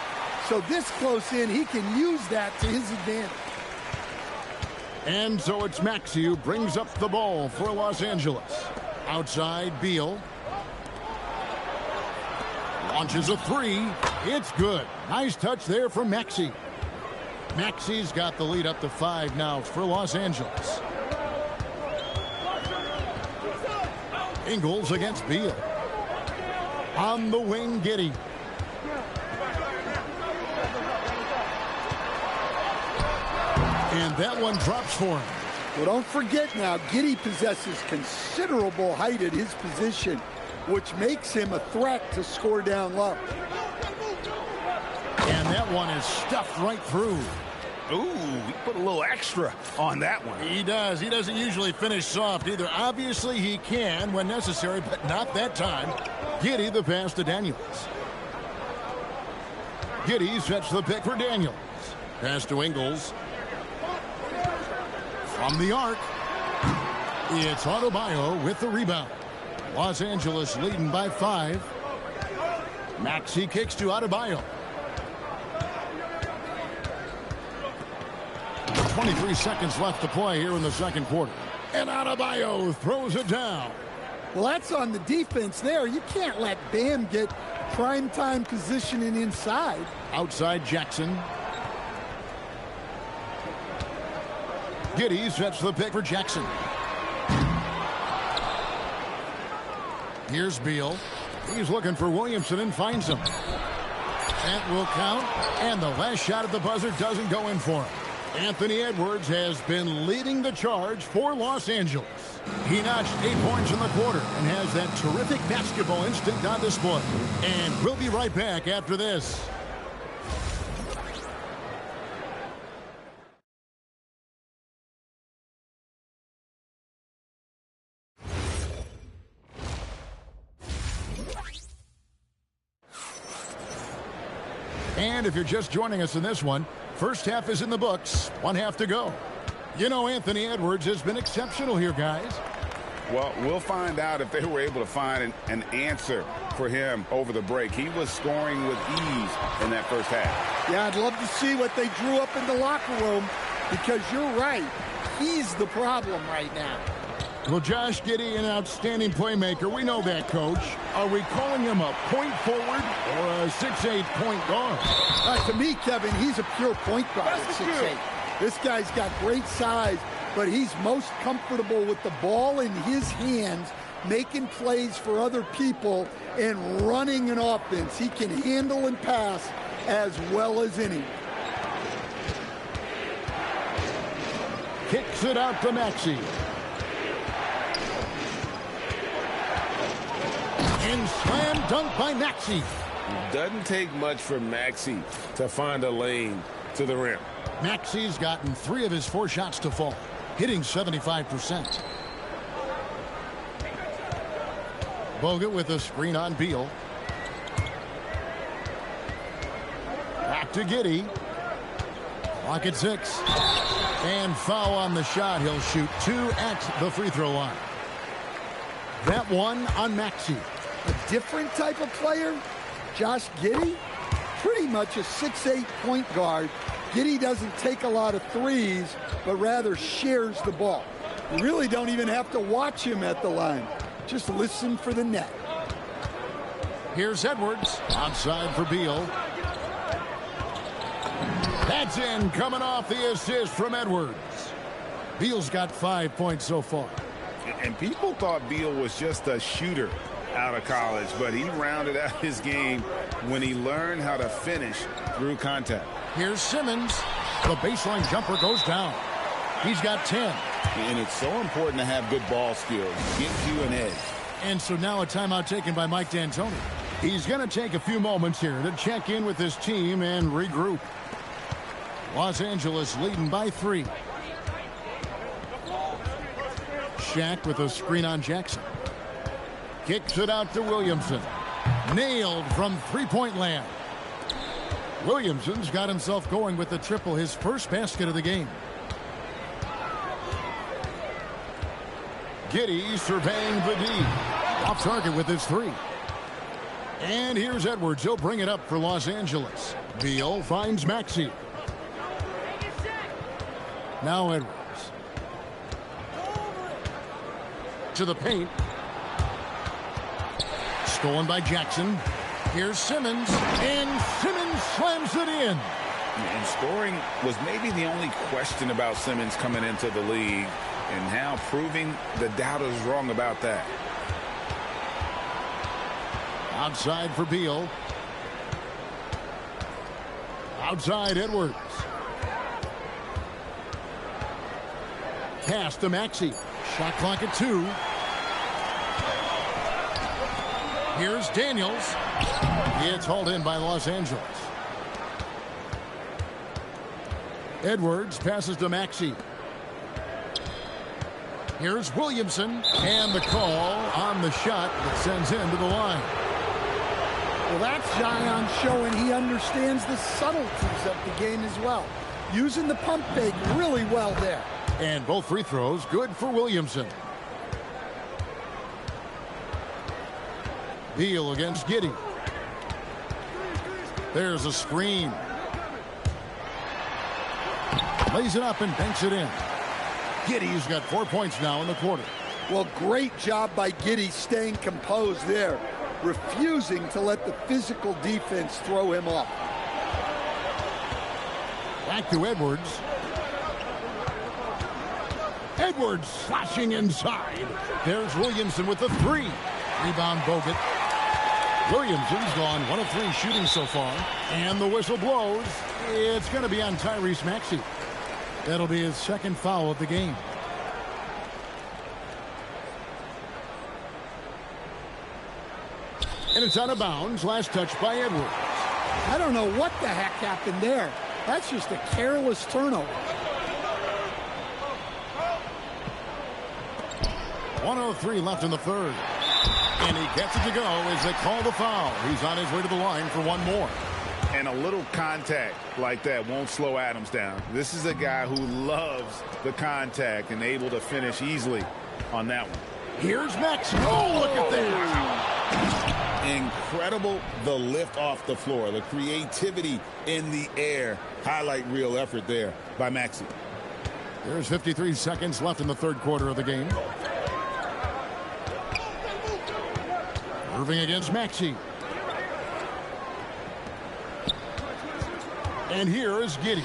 so this close in, he can use that to his advantage. And so it's Maxey who brings up the ball for Los Angeles. Outside, Beal. Launches a 3. It's good. Nice touch there from Maxey. Maxey's got the lead up to 5 now for Los Angeles. Ingles against Beal. On the wing, Giddey. And that one drops for him. Well, don't forget now, Giddey possesses considerable height at his position, which makes him a threat to score down low. And that one is stuffed right through. Ooh, he put a little extra on that one. He does. He doesn't usually finish soft either. Obviously, he can when necessary, but not that time. Giddey the pass to Daniels. Giddey sets the pick for Daniels. Pass to Ingles. From the arc, it's Adebayo with the rebound. Los Angeles leading by 5. Maxey kicks to Adebayo. 23 seconds left to play here in the second quarter. And Adebayo throws it down. Well, that's on the defense there. You can't let Bam get primetime positioning inside. Outside Jackson. Giddey sets the pick for Jackson. Here's Beal. He's looking for Williamson and finds him. That will count. And the last shot at the buzzer doesn't go in for him. Anthony Edwards has been leading the charge for Los Angeles. He notched 8 points in the quarter and has that terrific basketball instinct on display. And we'll be right back after this. And if you're just joining us in this one, first half is in the books. 1 half to go. You know, Anthony Edwards has been exceptional here, guys. Well, we'll find out if they were able to find an answer for him over the break. He was scoring with ease in that first half. Yeah, I'd love to see what they drew up in the locker room, because you're right. He's the problem right now. Well, Josh Giddey, an outstanding playmaker. We know that, Coach. Are we calling him a point forward or a 6'8" point guard? To me, Kevin, he's a pure point guard at 6'8". This guy's got great size, but he's most comfortable with the ball in his hands, making plays for other people and running an offense. He can handle and pass as well as anyone. Kicks it out to Maxey. And slam dunk by Maxey. Doesn't take much for Maxey to find a lane to the rim. Maxey's gotten 3 of his 4 shots to fall, hitting 75%. Bogut with a screen on Beal. Back to Giddey. Clock at 6. And foul on the shot. He'll shoot 2 at the free throw line. That one on Maxey. A different type of player, Josh Giddey, pretty much a 6'8" point guard. Giddey doesn't take a lot of threes, but rather shares the ball. You really don't even have to watch him at the line. Just listen for the net. Here's Edwards. Onside for Beal. That's in, coming off the assist from Edwards. Beal's got 5 points so far. And people thought Beal was just a shooter out of college, but he rounded out his game when he learned how to finish through contact. Here's Simmons. The baseline jumper goes down. He's got 10. And it's so important to have good ball skills. Gives you an edge. And so now a timeout taken by Mike D'Antoni. He's going to take a few moments here to check in with his team and regroup. Los Angeles leading by 3. Shaq with a screen on Jackson. Kicks it out to Williamson. Nailed from three-point land. Williamson's got himself going with the triple, his first basket of the game. Giddey surveying the D. Off target with his 3. And here's Edwards. He'll bring it up for Los Angeles. Beal finds Maxey. Now Edwards. To the paint. Stolen by Jackson. Here's Simmons. And Simmons slams it in. And scoring was maybe the only question about Simmons coming into the league, and now proving the doubters wrong about that. Outside for Beal. Outside Edwards. Pass to Maxey. Shot clock at 2. Here's Daniels. It's hauled in by Los Angeles. Edwards passes to Maxey. Here's Williamson. And the call on the shot that sends him to the line. Well, that's Zion showing he understands the subtleties of the game as well. Using the pump fake really well there. And both free throws good for Williamson. Beal against Giddey. There's a screen. Lays it up and banks it in. Giddey's got 4 points now in the quarter. Well, great job by Giddey staying composed there, refusing to let the physical defense throw him off. Back to Edwards. Edwards slashing inside. There's Williamson with the 3. Rebound Bogut. Williamson's gone 1 of 3 shooting so far. And the whistle blows. It's going to be on Tyrese Maxey. That'll be his second foul of the game. And it's out of bounds. Last touch by Edwards. I don't know what the heck happened there. That's just a careless turnover. 1:03 left in the third. And he gets it to go as they call the foul. He's on his way to the line for one more. And a little contact like that won't slow Adams down. This is a guy who loves the contact and able to finish easily on that one. Here's Maxey. Oh, look at that. Incredible, the lift off the floor, the creativity in the air. Highlight real effort there by Maxey. There's 53 seconds left in the third quarter of the game. Irving against Maxey. And here is Giddey.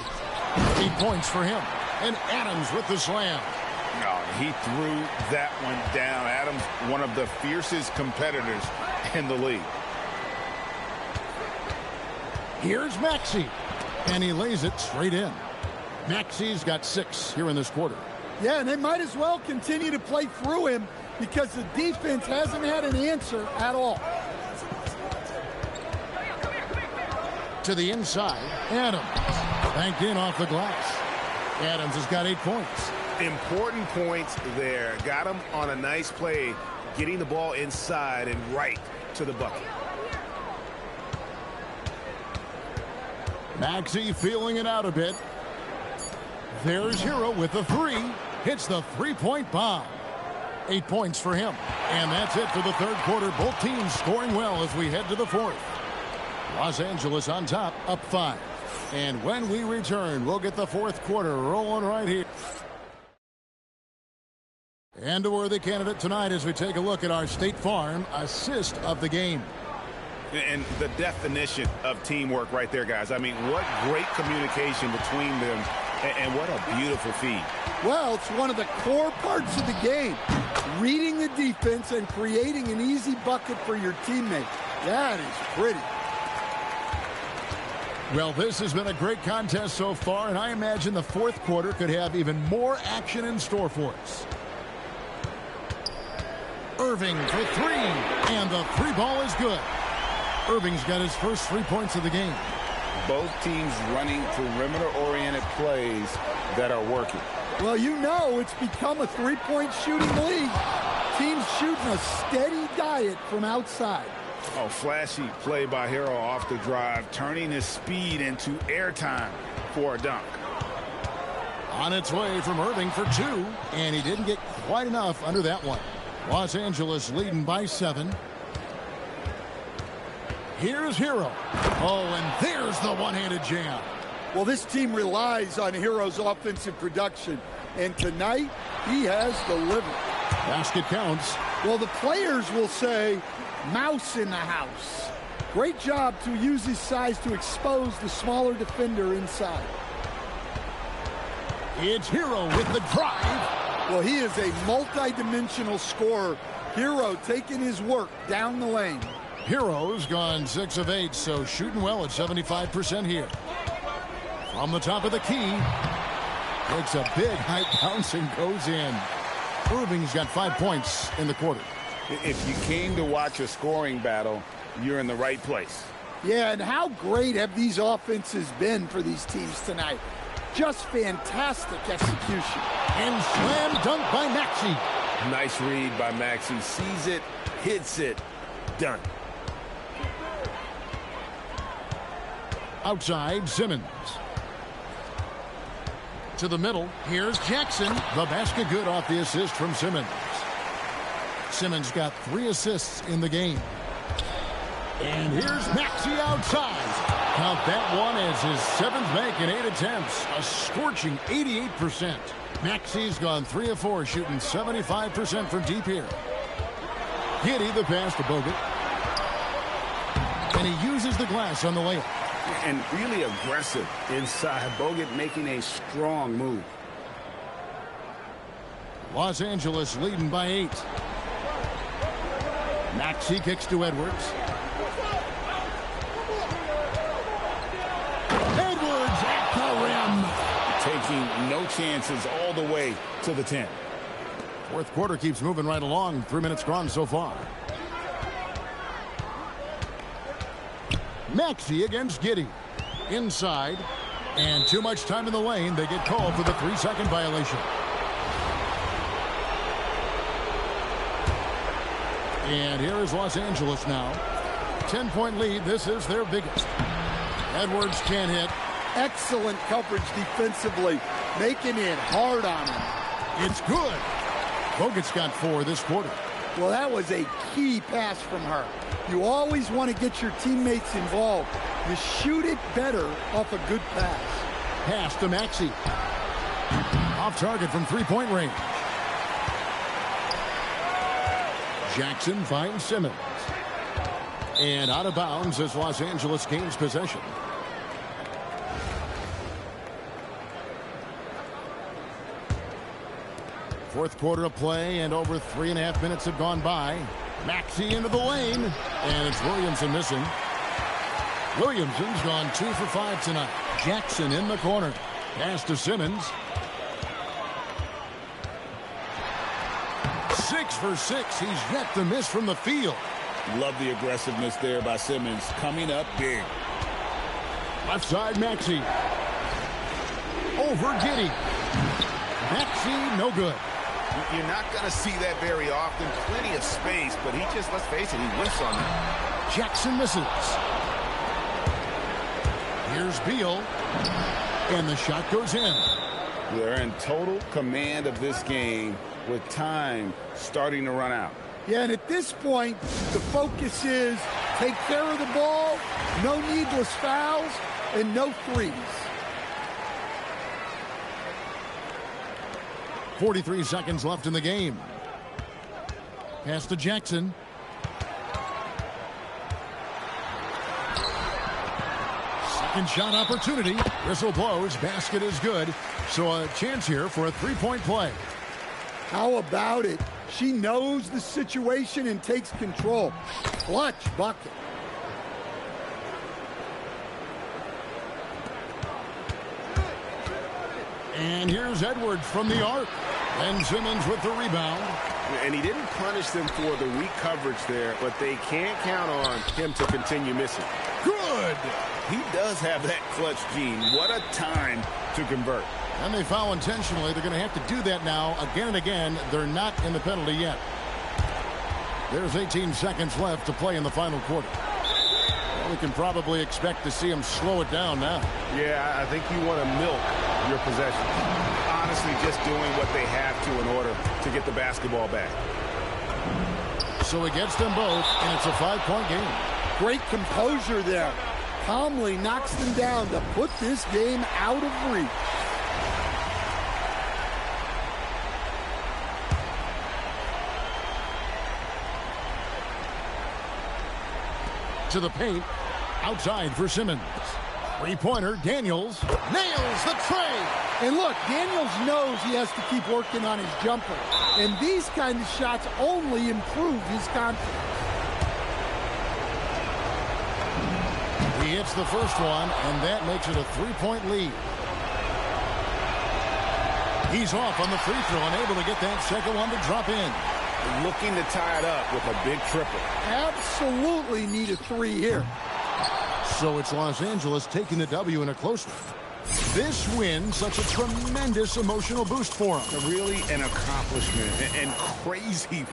8 points for him. And Adams with the slam. Oh, he threw that one down. Adams, one of the fiercest competitors in the league. Here's Maxey. And he lays it straight in. Maxey's got 6 here in this quarter. Yeah, and they might as well continue to play through him because the defense hasn't had an answer at all. To the inside, Adams. Banked in off the glass. Adams has got 8 points. Important points there. Got him on a nice play, getting the ball inside and right to the bucket. Maxey feeling it out a bit. There's Hero with the 3. Hits the three-point bomb. 8 points for him. And that's it for the third quarter. Both teams scoring well as we head to the fourth. Los Angeles on top, up 5. And when we return, we'll get the fourth quarter rolling right here. And a worthy candidate tonight as we take a look at our State Farm assist of the game. And the definition of teamwork right there, guys. I mean, what great communication between them, and what a beautiful feed. Well, it's one of the core parts of the game. Reading the defense and creating an easy bucket for your teammate. That is pretty. Well, this has been a great contest so far, and I imagine the fourth quarter could have even more action in store for us. Irving for 3, and the 3 ball is good. Irving's got his first 3 points of the game. Both teams running perimeter-oriented plays that are working. Well, you know it's become a three-point shooting league. Teams shooting a steady diet from outside. Oh, flashy play by Hero off the drive, turning his speed into airtime for a dunk. On its way from Irving for 2, and he didn't get quite enough under that one. Los Angeles leading by 7. Here's Hero. Oh, and there's the one-handed jam. Well, this team relies on Hero's offensive production, and tonight he has delivered. Basket counts. Well, the players will say, mouse in the house. Great job to use his size to expose the smaller defender inside. It's Hero with the drive. Well, he is a multi-dimensional scorer. Hero taking his work down the lane. Hero's gone 6 of 8, so shooting well at 75% here. From the top of the key, takes a big high bounce and goes in. Irving's got 5 points in the quarter. If you came to watch a scoring battle, you're in the right place. Yeah, and how great have these offenses been for these teams tonight? Just fantastic execution. And slam dunk by Maxey. Nice read by Maxey. Sees it, hits it, done. Outside, Simmons. To the middle, here's Jackson. The basket good off the assist from Simmons. Simmons got 3 assists in the game. And here's Maxey outside. Count that one as his 7th make in 8 attempts. A scorching 88%. Maxey's gone 3 of 4, shooting 75% from deep here. Giddey the pass to Bogut. And he uses the glass on the layup. And really aggressive inside. Bogut making a strong move. Los Angeles leading by 8. Maxey kicks to Edwards. Edwards at the rim. Taking no chances all the way to the 10. Fourth quarter keeps moving right along. 3 minutes gone so far. Maxey against Giddey. Inside. And too much time in the lane. They get called for the 3-second violation. And here is Los Angeles now. 10-point lead. This is their biggest. Edwards can't hit. Excellent coverage defensively, making it hard on him. It's good. Bogut's got 4 this quarter. Well, that was a key pass from her. You always want to get your teammates involved. You shoot it better off a good pass. Pass to Maxey. Off target from 3-point range. Jackson finds Simmons. And out of bounds as Los Angeles gains possession. Fourth quarter of play, and over 3.5 minutes have gone by. Maxey into the lane, and it's Williamson missing. Williamson's gone 2 for 5 tonight. Jackson in the corner. Pass to Simmons. 6 for 6. He's yet to miss from the field. Love the aggressiveness there by Simmons. Coming up big. Left side, Maxey. Over Giddey. Maxey, no good. You're not going to see that very often. Plenty of space, but he just, let's face it, he whiffs on that. Jackson misses. Here's Beal. And the shot goes in. They're in total command of this game with time starting to run out. Yeah, and at this point, the focus is take care of the ball, no needless fouls, and no threes. 43 seconds left in the game. Pass to Jackson. Second shot opportunity. Whistle blows. Basket is good. So a chance here for a 3-point play. How about it? She knows the situation and takes control. Clutch bucket. And here's Edwards from the arc. And Simmons with the rebound. And he didn't punish them for the weak coverage there, but they can't count on him to continue missing. Good. He does have that clutch gene. What a time to convert. And they foul intentionally. They're going to have to do that now again and again. They're not in the penalty yet. There's 18 seconds left to play in the final quarter. Well, we can probably expect to see him slow it down now. Yeah, I think you want to milk your possession. Honestly, just doing what they have to in order to get the basketball back. So he gets them both, and it's a 5-point game. Great composure there. Calmly knocks them down to put this game out of reach. To the paint. Outside for Simmons. Three-pointer, Daniels. Nails the tray. And look, Daniels knows he has to keep working on his jumper. And these kind of shots only improve his confidence. He hits the first one, and that makes it a 3-point lead. He's off on the free throw and able to get that second one to drop in. Looking to tie it up with a big triple. Absolutely need a 3 here. So it's Los Angeles taking the W in a close one. This win, such a tremendous emotional boost for him. Really an accomplishment and crazy.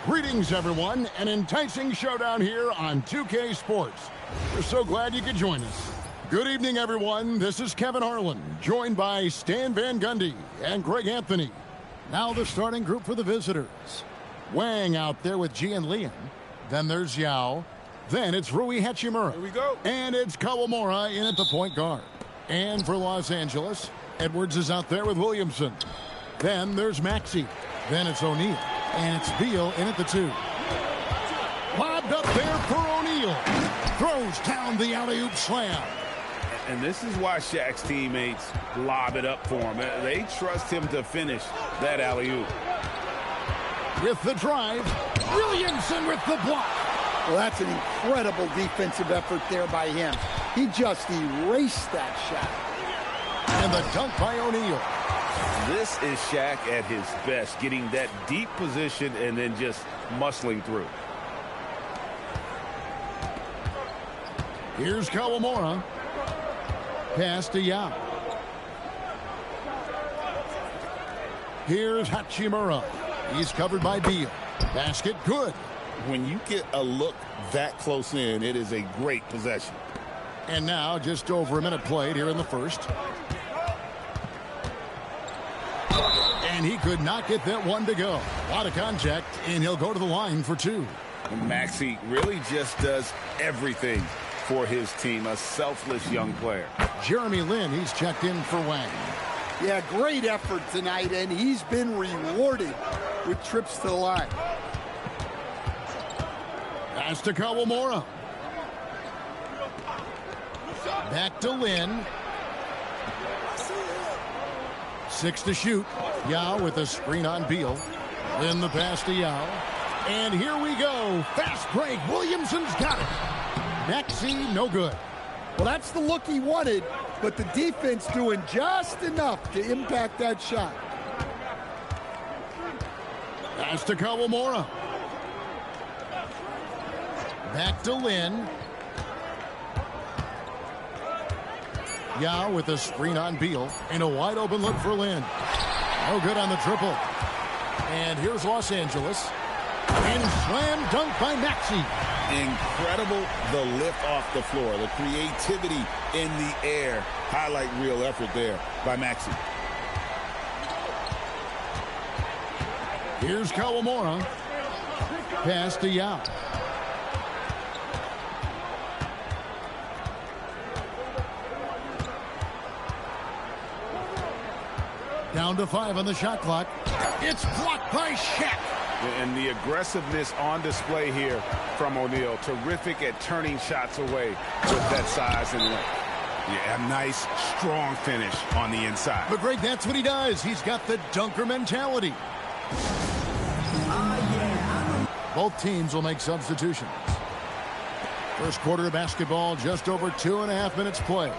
Greetings, everyone. An enticing showdown here on 2K Sports. We're so glad you could join us. Good evening, everyone. This is Kevin Harlan, joined by Stan Van Gundy and Greg Anthony. Now the starting group for the visitors. Wang out there with G and Liam. Then there's Yao. Then it's Rui Hachimura. Here we go. And it's Kawamura in at the point guard. And for Los Angeles, Edwards is out there with Williamson. Then there's Maxey. Then it's O'Neal. And it's Beal in at the 2. Lobbed up there for O'Neal. Throws down the alley-oop slam. And this is why Shaq's teammates lob it up for him. They trust him to finish that alley-oop. With the drive, Williamson with the block. Well, that's an incredible defensive effort there by him. He just erased that shot. And the dunk by O'Neal. This is Shaq at his best, getting that deep position and then just muscling through. Here's Kawamura. Pass to Yao. Here's Hachimura. He's covered by Beal. Basket good. When you get a look that close in, it is a great possession. And now just over a minute played here in the first. And he could not get that one to go. A lot of contact, and he'll go to the line for 2. Maxey really just does everything for his team. A selfless young player. Jeremy Lin, he's checked in for Wang. Yeah, great effort tonight, and he's been rewarded with trips to the line. Pass to Kawamura. Back to Lin. 6 to shoot. Yao with a screen on Beal. Lin the pass to Yao. And here we go. Fast break. Williamson's got it. Maxey, no good. Well, that's the look he wanted, but the defense doing just enough to impact that shot. Pass to Kawamura. Back to Lin. Yao with a screen on Beal. And a wide open look for Lin. No good on the triple. And here's Los Angeles. And slam dunk by Maxey. Incredible the lift off the floor. The creativity in the air. Highlight real effort there by Maxey. Here's Kawamura. Pass to Yao. Down to 5 on the shot clock. It's blocked by Shaq. And the aggressiveness on display here from O'Neal. Terrific at turning shots away with that size and length. Yeah, a nice, strong finish on the inside. But Greg, that's what he does. He's got the dunker mentality. Both teams will make substitutions. First quarter of basketball, just over 2.5 minutes play.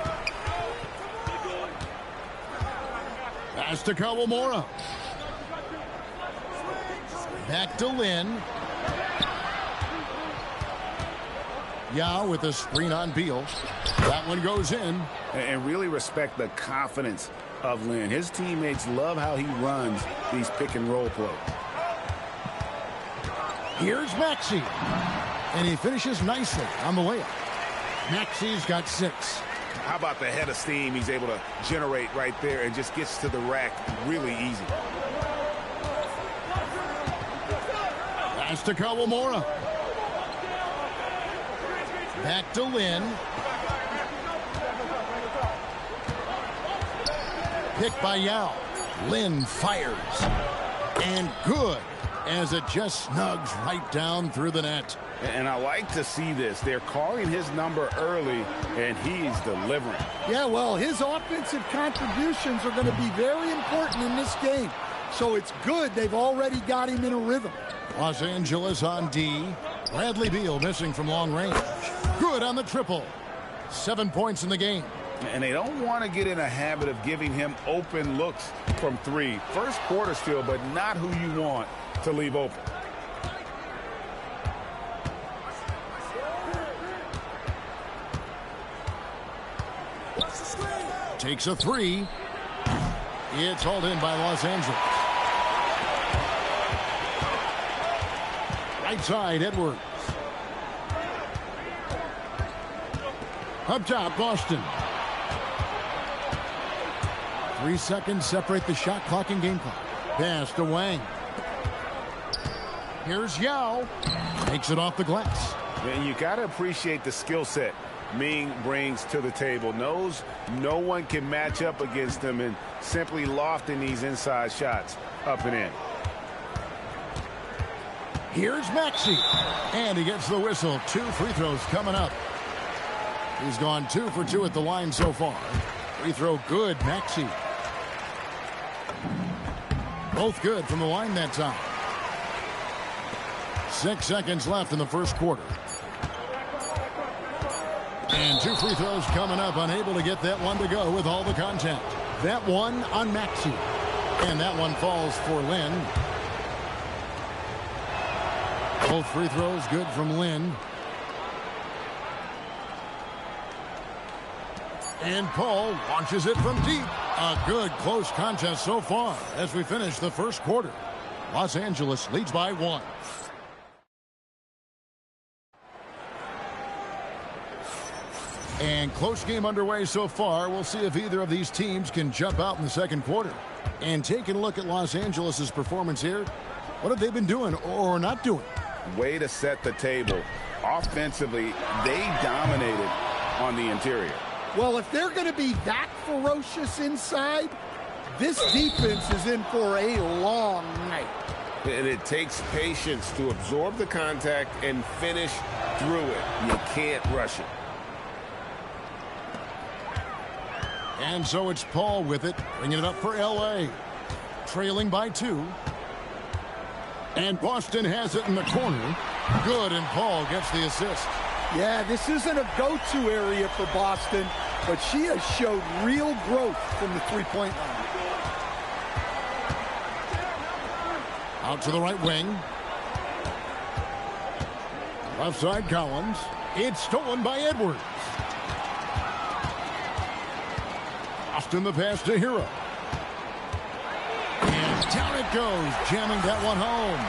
Pass to Kawamura. Back to Lin. Yao with a screen on Beal. That one goes in. And really respect the confidence of Lin. His teammates love how he runs these pick and roll plays. Here's Maxey. And he finishes nicely on the layup. Maxey's got 6. How about the head of steam he's able to generate right there and just gets to the rack really easy. Pass to Kawamura. Back to Lin. Picked by Yao. Lin fires. And good, as it just snugs right down through the net. And I like to see this. They're calling his number early, and he's delivering. Yeah, well, his offensive contributions are going to be very important in this game. So it's good they've already got him in a rhythm. Los Angeles on D. Bradley Beal missing from long range. Good on the triple. 7 points in the game. And they don't want to get in a habit of giving him open looks from 3. First quarter still, but not who you want to leave open. Takes a 3. It's hauled in by Los Angeles. Right side, Edwards. Up top, Boston. 3 seconds separate the shot clock and game clock. Pass to Wang. Here's Yao. Takes it off the glass. And you got to appreciate the skill set Ming brings to the table. Knows no one can match up against him and simply lofting these inside shots up and in. Here's Maxey. And he gets the whistle. 2 free throws coming up. He's gone 2 for 2 at the line so far. Free throw good, Maxey. Both good from the line that time. 6 seconds left in the first quarter. And 2 free throws coming up. Unable to get that one to go with all the contact. That one on Maxey. And that one falls for Lin. Both free throws good from Lin. And Paul launches it from deep. A good close contest so far as we finish the first quarter. Los Angeles leads by 1. And close game underway so far. We'll see if either of these teams can jump out in the second quarter. And taking a look at Los Angeles' performance here, what have they been doing or not doing? Way to set the table. Offensively, they dominated on the interior. Well, if they're going to be that ferocious inside, this defense is in for a long night. And it takes patience to absorb the contact and finish through it. You can't rush it. And so it's Paul with it, bringing it up for L.A. Trailing by 2. And Boston has it in the corner. Good, and Paul gets the assist. Yeah, this isn't a go-to area for Boston, but she has showed real growth from the three-point line. Out to the right wing. Left side, Collins. It's stolen by Edwards. Austin the pass to Hero. And down it goes, jamming that one home.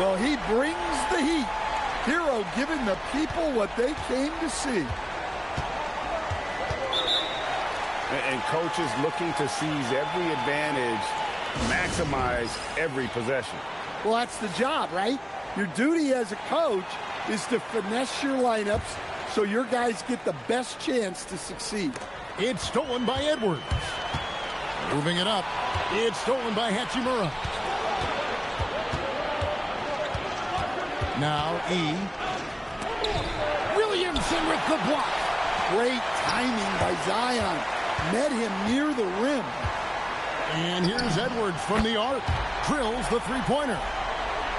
Well, he brings the heat. Hero giving the people what they came to see. And coaches looking to seize every advantage, maximize every possession. Well, that's the job, right? Your duty as a coach is to finesse your lineups so your guys get the best chance to succeed. It's stolen by Edwards. Moving it up. It's stolen by Hachimura. Now E. Williamson with the block. Great timing by Zion. Met him near the rim. And here's Edwards from the arc. Drills the three-pointer.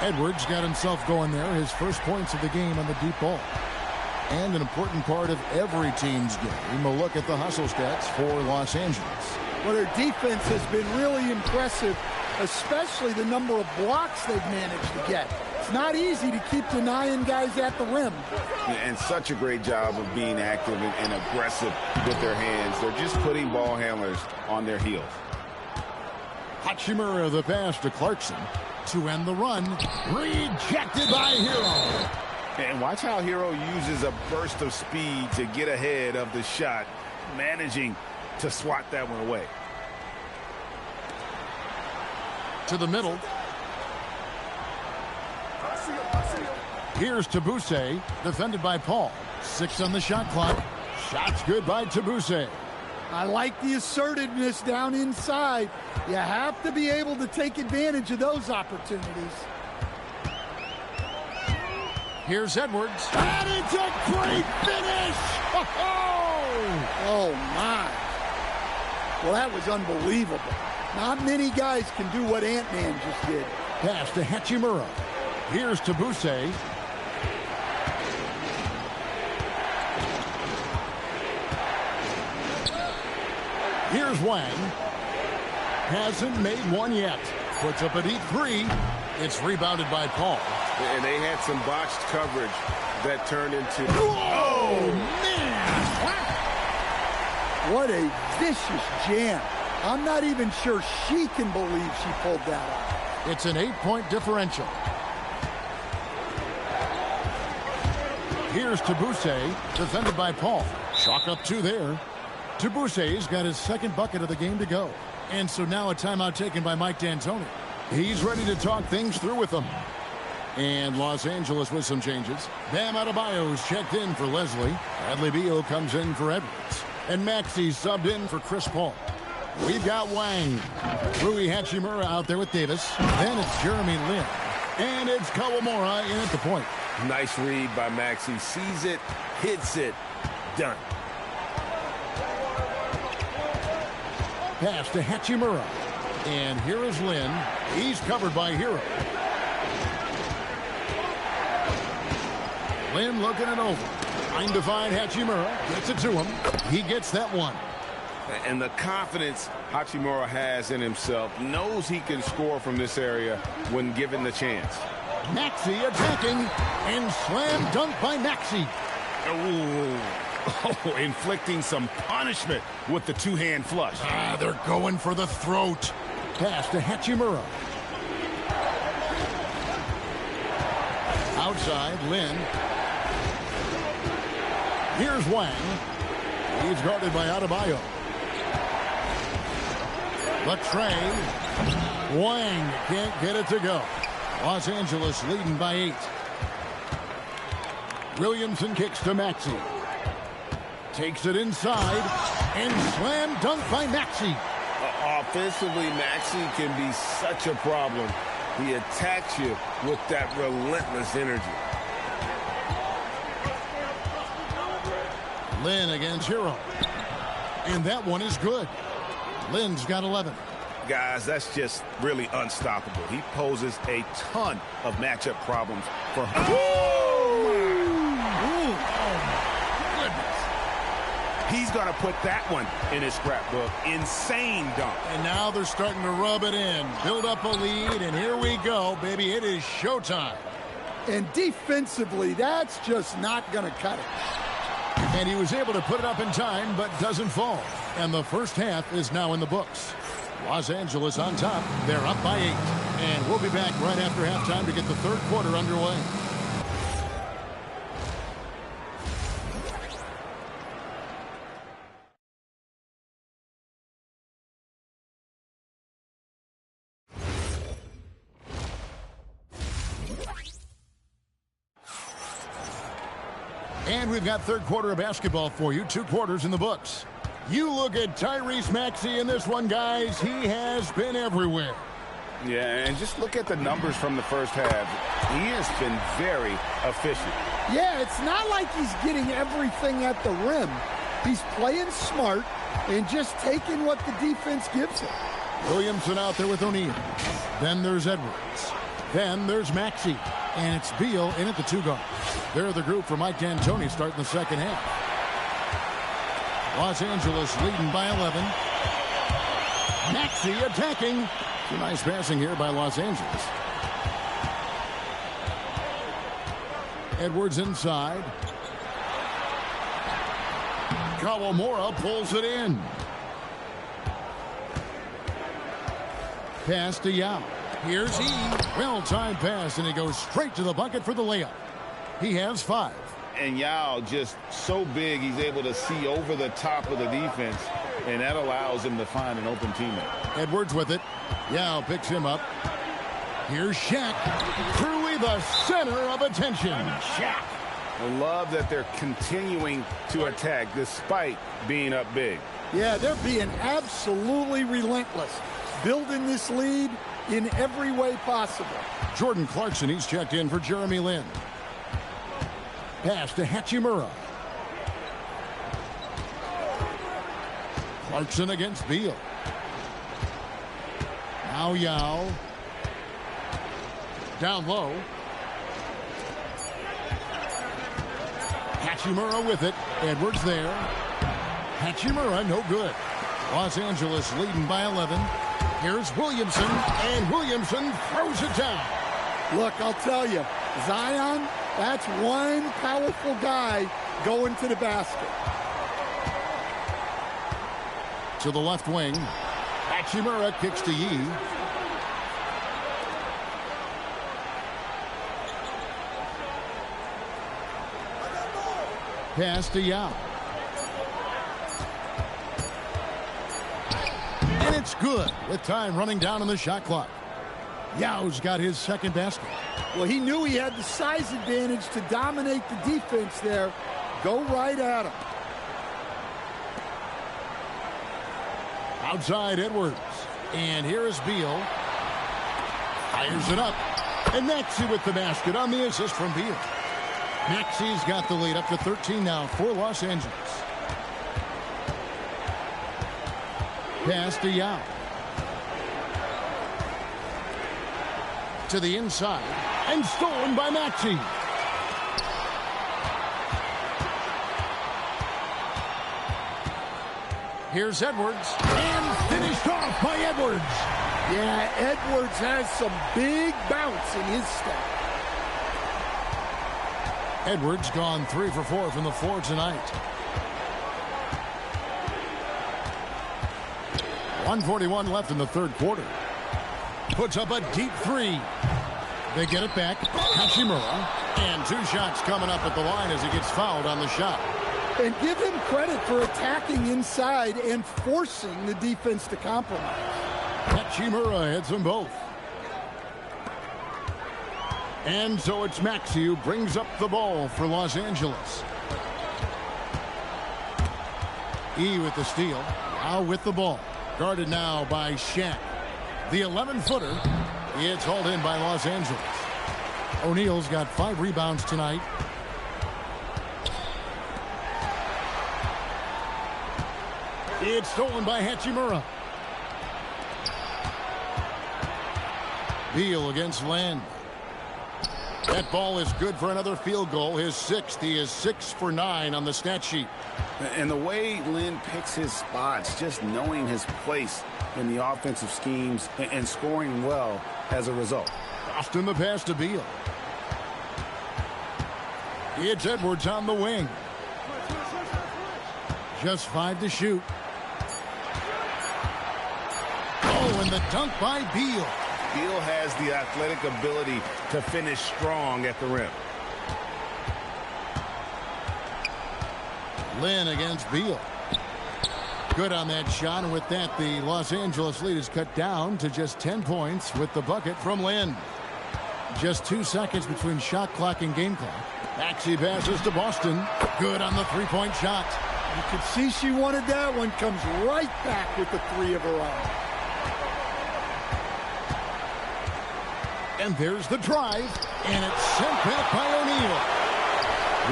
Edwards got himself going there. His first points of the game on the deep ball. And an important part of every team's game. A look at the hustle stats for Los Angeles. Well, their defense has been really impressive, especially the number of blocks they've managed to get. It's not easy to keep denying guys at the rim. And such a great job of being active and aggressive with their hands. They're just putting ball handlers on their heels. Hachimura the pass to Clarkson to end the run. Rejected by Hero. And watch how Hero uses a burst of speed to get ahead of the shot, managing to swat that one away. To the middle. Here's Tabuse, defended by Paul. 6 on the shot clock. Shot's good by Tabuse. I like the assertiveness down inside. You have to be able to take advantage of those opportunities. Here's Edwards. And it's a great finish! Oh, my. Well, that was unbelievable. Not many guys can do what Ant-Man just did. Pass to Hachimura. Here's Tabuse. Here's Wang. Hasn't made one yet. Puts up a deep three. It's rebounded by Paul. And they had some botched coverage that turned into... Oh, man! What a vicious jam. I'm not even sure she can believe she pulled that off. It's an 8-point differential. Here's Tabuse, defended by Paul. Chalk up 2 there. Tabuse's got his second bucket of the game to go. And so now a timeout taken by Mike D'Antoni. He's ready to talk things through with them. And Los Angeles with some changes. Bam Adebayo's checked in for Leslie. Bradley Beal comes in for Edwards. And Maxi's subbed in for Chris Paul. We've got Wang. Rui Hachimura out there with Davis. Then it's Jeremy Lin. And it's Kawamura in at the point. Nice read by Maxey. Sees it, hits it, done. Pass to Hachimura. And here is Lin. He's covered by Hero. Lin looking it over. Trying to find Hachimura. Gets it to him. He gets that one. And the confidence Hachimura has in himself, knows he can score from this area when given the chance. Maxey attacking, and slam dunk by Maxey. Oh, inflicting some punishment with the two-hand flush. They're going for the throat. Pass to Hachimura. Outside, Lin. Here's Wang. He's guarded by Adebayo. The train. Wang can't get it to go. Los Angeles leading by 8. Williamson kicks to Maxey. Takes it inside. And slam dunk by Maxey. Offensively, Maxey can be such a problem. He attacks you with that relentless energy. Lin against Hero. And that one is good. Lin's got 11. Guys, that's just really unstoppable. He poses a ton of matchup problems for him. He's going to put that one in his scrapbook. Insane dunk. And now they're starting to rub it in. Build up a lead, and here we go, baby. It is showtime. And defensively, that's just not going to cut it. And he was able to put it up in time, but doesn't fall. And the first half is now in the books. Los Angeles on top. They're up by 8. And we'll be back right after halftime to get the third quarter underway. And we've got third quarter of basketball for you. 2 quarters in the books. You look at Tyrese Maxey in this one, guys. He has been everywhere. Yeah, and just look at the numbers from the first half. He has been very efficient. Yeah, it's not like he's getting everything at the rim. He's playing smart and just taking what the defense gives him. Williamson out there with O'Neal. Then there's Edwards. Then there's Maxey. And it's Beal in at the 2 guard. They're the group for Mike D'Antoni starting the second half. Los Angeles leading by 11. Maxey attacking. Some nice passing here by Los Angeles. Edwards inside. Kawamura pulls it in. Pass to Yao. Here's he. Well-timed pass, and he goes straight to the bucket for the layup. He has 5. And Yao just so big, he's able to see over the top of the defense, and that allows him to find an open teammate. Edwards with it. Yao picks him up. Here's Shaq. Truly the center of attention. Shaq. I love that they're continuing to attack despite being up big. Yeah, they're being absolutely relentless, building this lead in every way possible. Jordan Clarkson, he's checked in for Jeremy Lin. Pass to Hachimura. Clarkson against Beal. Now Yao. Down low. Hachimura with it. Edwards there. Hachimura no good. Los Angeles leading by 11. Here's Williamson, and Williamson throws it down. Look, I'll tell you, Zion, that's one powerful guy going to the basket. To the left wing. Hachimura kicks to Yee. Pass to Yao. And it's good with time running down on the shot clock. Yao's got his second basket. Well, he knew he had the size advantage to dominate the defense there. Go right at him. Outside Edwards. And here is Beal. Fires it up. And Maxey with the basket on the assist from Beal. Maxey's got the lead up to 13 now for Los Angeles. Pass to Yao. To the inside. And stolen by Maxey. Here's Edwards. And finished off by Edwards. Yeah, Edwards has some big bounce in his step. Edwards gone 3 for 4 from the floor tonight. 1:41 left in the third quarter. Puts up a deep 3. They get it back. Hachimura. And 2 shots coming up at the line as he gets fouled on the shot. And give him credit for attacking inside and forcing the defense to compromise. Hachimura hits them both. And so it's Maxey who brings up the ball for Los Angeles. E with the steal. Now with the ball. Guarded now by Shaq. The 11-footer. It's hauled in by Los Angeles. O'Neal's got 5 rebounds tonight. It's stolen by Hachimura. Beal against Land. That ball is good for another field goal. His 6th. He is 6 for 9 on the stat sheet. And the way Lin picks his spots, just knowing his place in the offensive schemes and scoring well as a result. Austin the pass to Beal. It's Edwards on the wing. Just 5 to shoot. Oh, and the dunk by Beal. Beal has the athletic ability to finish strong at the rim. Lin against Beal. Good on that shot, and with that, the Los Angeles lead is cut down to just 10 points with the bucket from Lin. Just 2 seconds between shot clock and game clock. Maxey passes to Boston. Good on the three-point shot. You could see she wanted that one. Comes right back with the 3 of her own. And there's the drive. And it's sent back by O'Neal.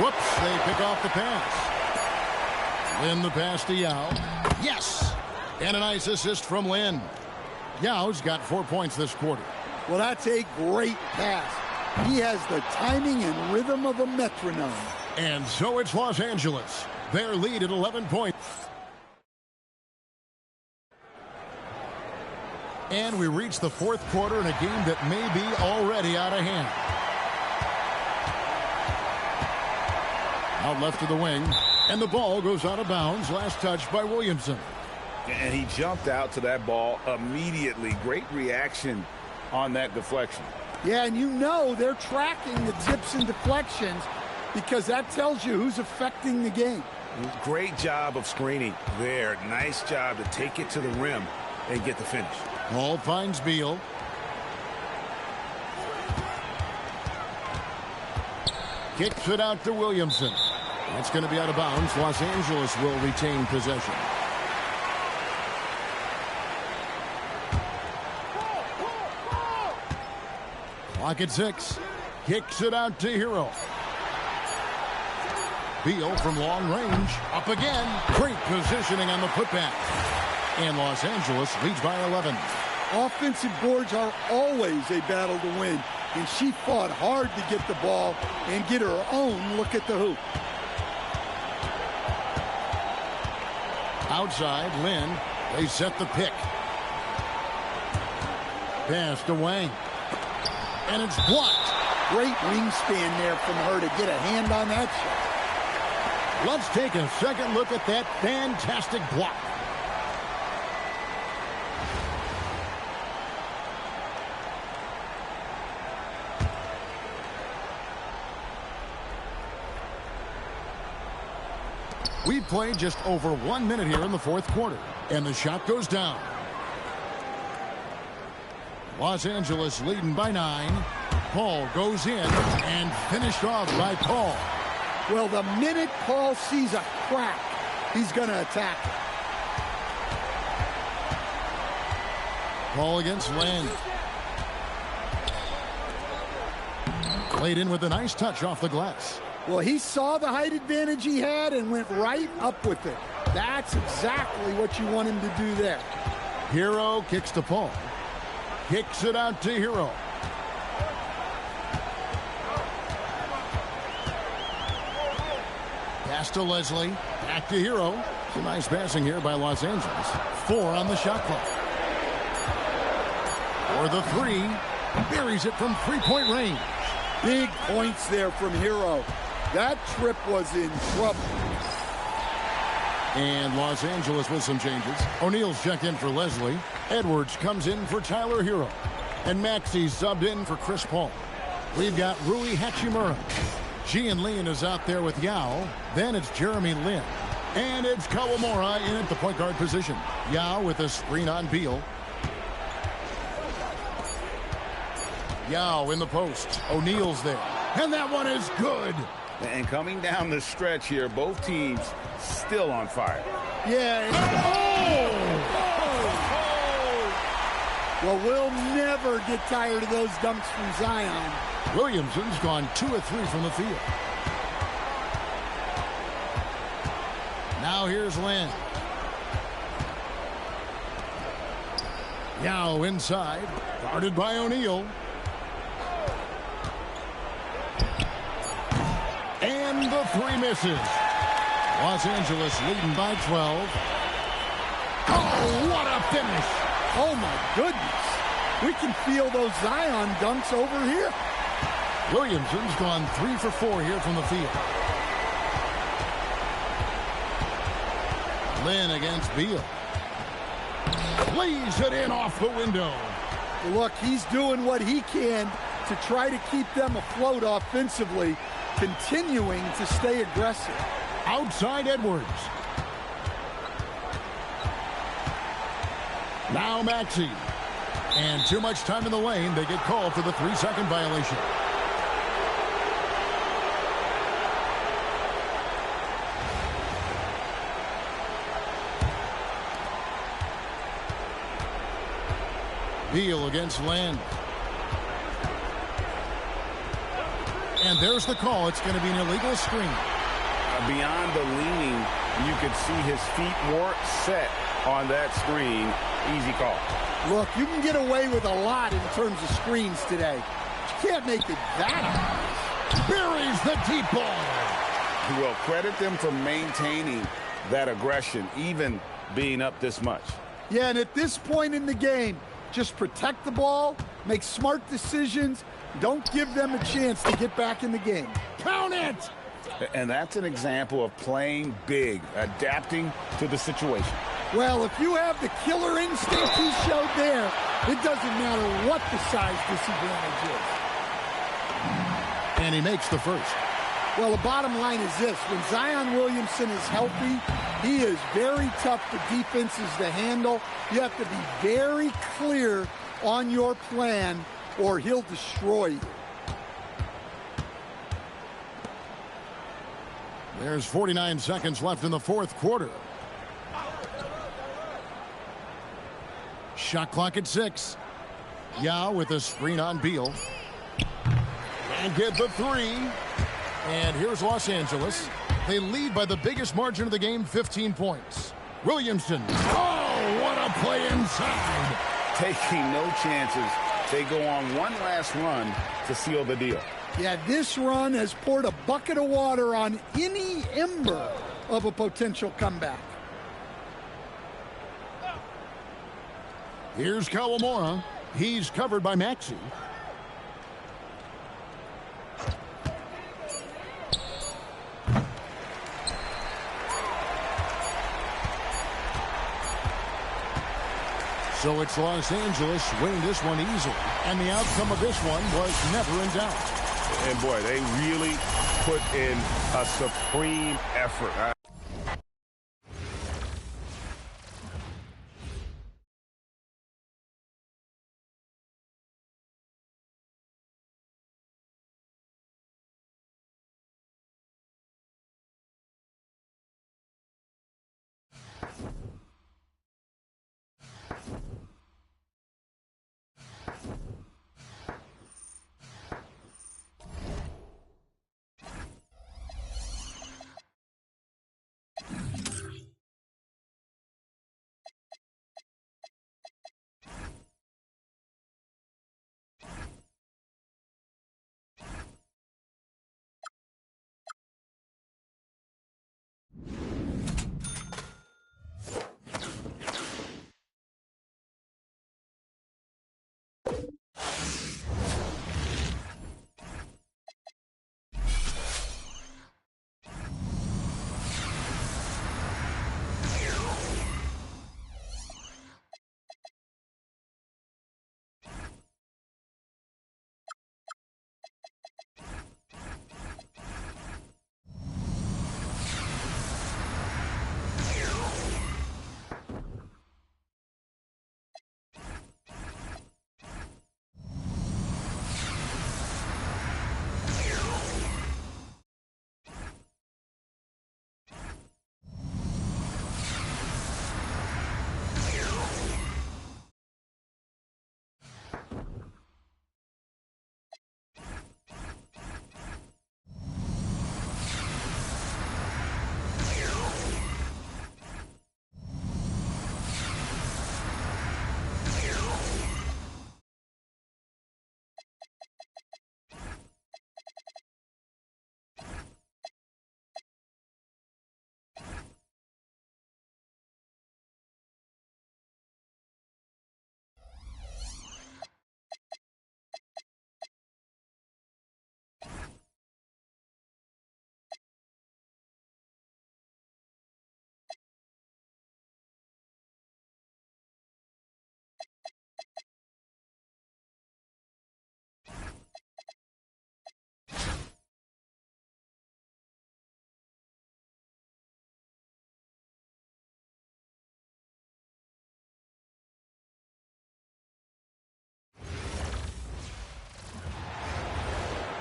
Whoops, they pick off the pass. Lynn the pass to Yao. Yes! And a nice assist from Lynn. Yao's got 4 points this quarter. Well, that's a great pass. He has the timing and rhythm of a metronome. And so it's Los Angeles. Their lead at 11 points. And we reach the fourth quarter in a game that may be already out of hand. Out left to the wing. And the ball goes out of bounds. Last touch by Williamson. And he jumped out to that ball immediately. Great reaction on that deflection. Yeah, and you know they're tracking the tips and deflections because that tells you who's affecting the game. Great job of screening there. Nice job to take it to the rim and get the finish. Ball finds Beal. Kicks it out to Williamson. That's going to be out of bounds. Los Angeles will retain possession. Clock at 6. Kicks it out to Hero. Beal from long range. Up again. Great positioning on the putback. And Los Angeles leads by 11. Offensive boards are always a battle to win. And she fought hard to get the ball and get her own look at the hoop. Outside, Lynn. They set the pick. Pass to Wang. And it's blocked. Great wingspan there from her to get a hand on that shot. Let's take a second look at that fantastic block. We've played just over 1 minute here in the fourth quarter. And the shot goes down. Los Angeles leading by 9. Paul goes in and finished off by Paul. Well, the minute Paul sees a crack, he's going to attack it. Paul against Lynn. Played in with a nice touch off the glass. Well, he saw the height advantage he had and went right up with it. That's exactly what you want him to do there. Hero kicks to Paul. Kicks it out to Hero. Pass to Leslie. Back to Hero. Some nice passing here by Los Angeles. 4 on the shot clock. For the 3. Buries it from three-point range. Big points there from Hero. That trip was in trouble. And Los Angeles with some changes. O'Neal's checked in for Leslie. Edwards comes in for Tyler Hero. And Maxey's subbed in for Chris Paul. We've got Rui Hachimura. Gian Lean is out there with Yao. Then it's Jeremy Lin. And it's Kawamura in at the point guard position. Yao with a screen on Beal. Yao in the post. O'Neal's there. And that one is good. And coming down the stretch here, both teams still on fire. Yeah. Well, we'll never get tired of those dunks from Zion. Williamson's gone 2 of 3 from the field. Now here's Lynn. Yao inside. Guarded by O'Neal. And the 3 misses. Los Angeles leading by 12. Oh, what a finish. Oh, my goodness. We can feel those Zion dunks over here. Williamson's gone 3 for 4 here from the field. Lynn against Beal. Plays it in off the window. Look, he's doing what he can to try to keep them afloat offensively, continuing to stay aggressive. Outside Edwards. Now Maxey. And too much time in the lane. They get called for the 3-second violation. Beal against Land. And there's the call. It's going to be an illegal screen. Beyond the leaning, you could see his feet weren't set on that screen. Easy call. Look, you can get away with a lot in terms of screens today. You can't make it that obvious. Buries the deep ball. Well, credit them for maintaining that aggression, even being up this much. Yeah, and at this point in the game, just protect the ball, make smart decisions, don't give them a chance to get back in the game. Count it! And that's an example of playing big, adapting to the situation. Well, if you have the killer instinct he showed there, it doesn't matter what the size disadvantage is. And he makes the first. Well, the bottom line is this. When Zion Williamson is healthy, he is very tough for defenses to handle. You have to be very clear on your plan or he'll destroy you. There's 49 seconds left in the fourth quarter. Shot clock at 6. Yao with a screen on Beal. And get the three. And here's Los Angeles. They lead by the biggest margin of the game, 15 points. Williamson. Oh, what a play inside. Taking no chances. They go on one last run to seal the deal. Yeah, this run has poured a bucket of water on any ember of a potential comeback. Here's Kawamura. He's covered by Maxey. So it's Los Angeles winning this one easily. And the outcome of this one was never in doubt. And boy, they really put in a supreme effort.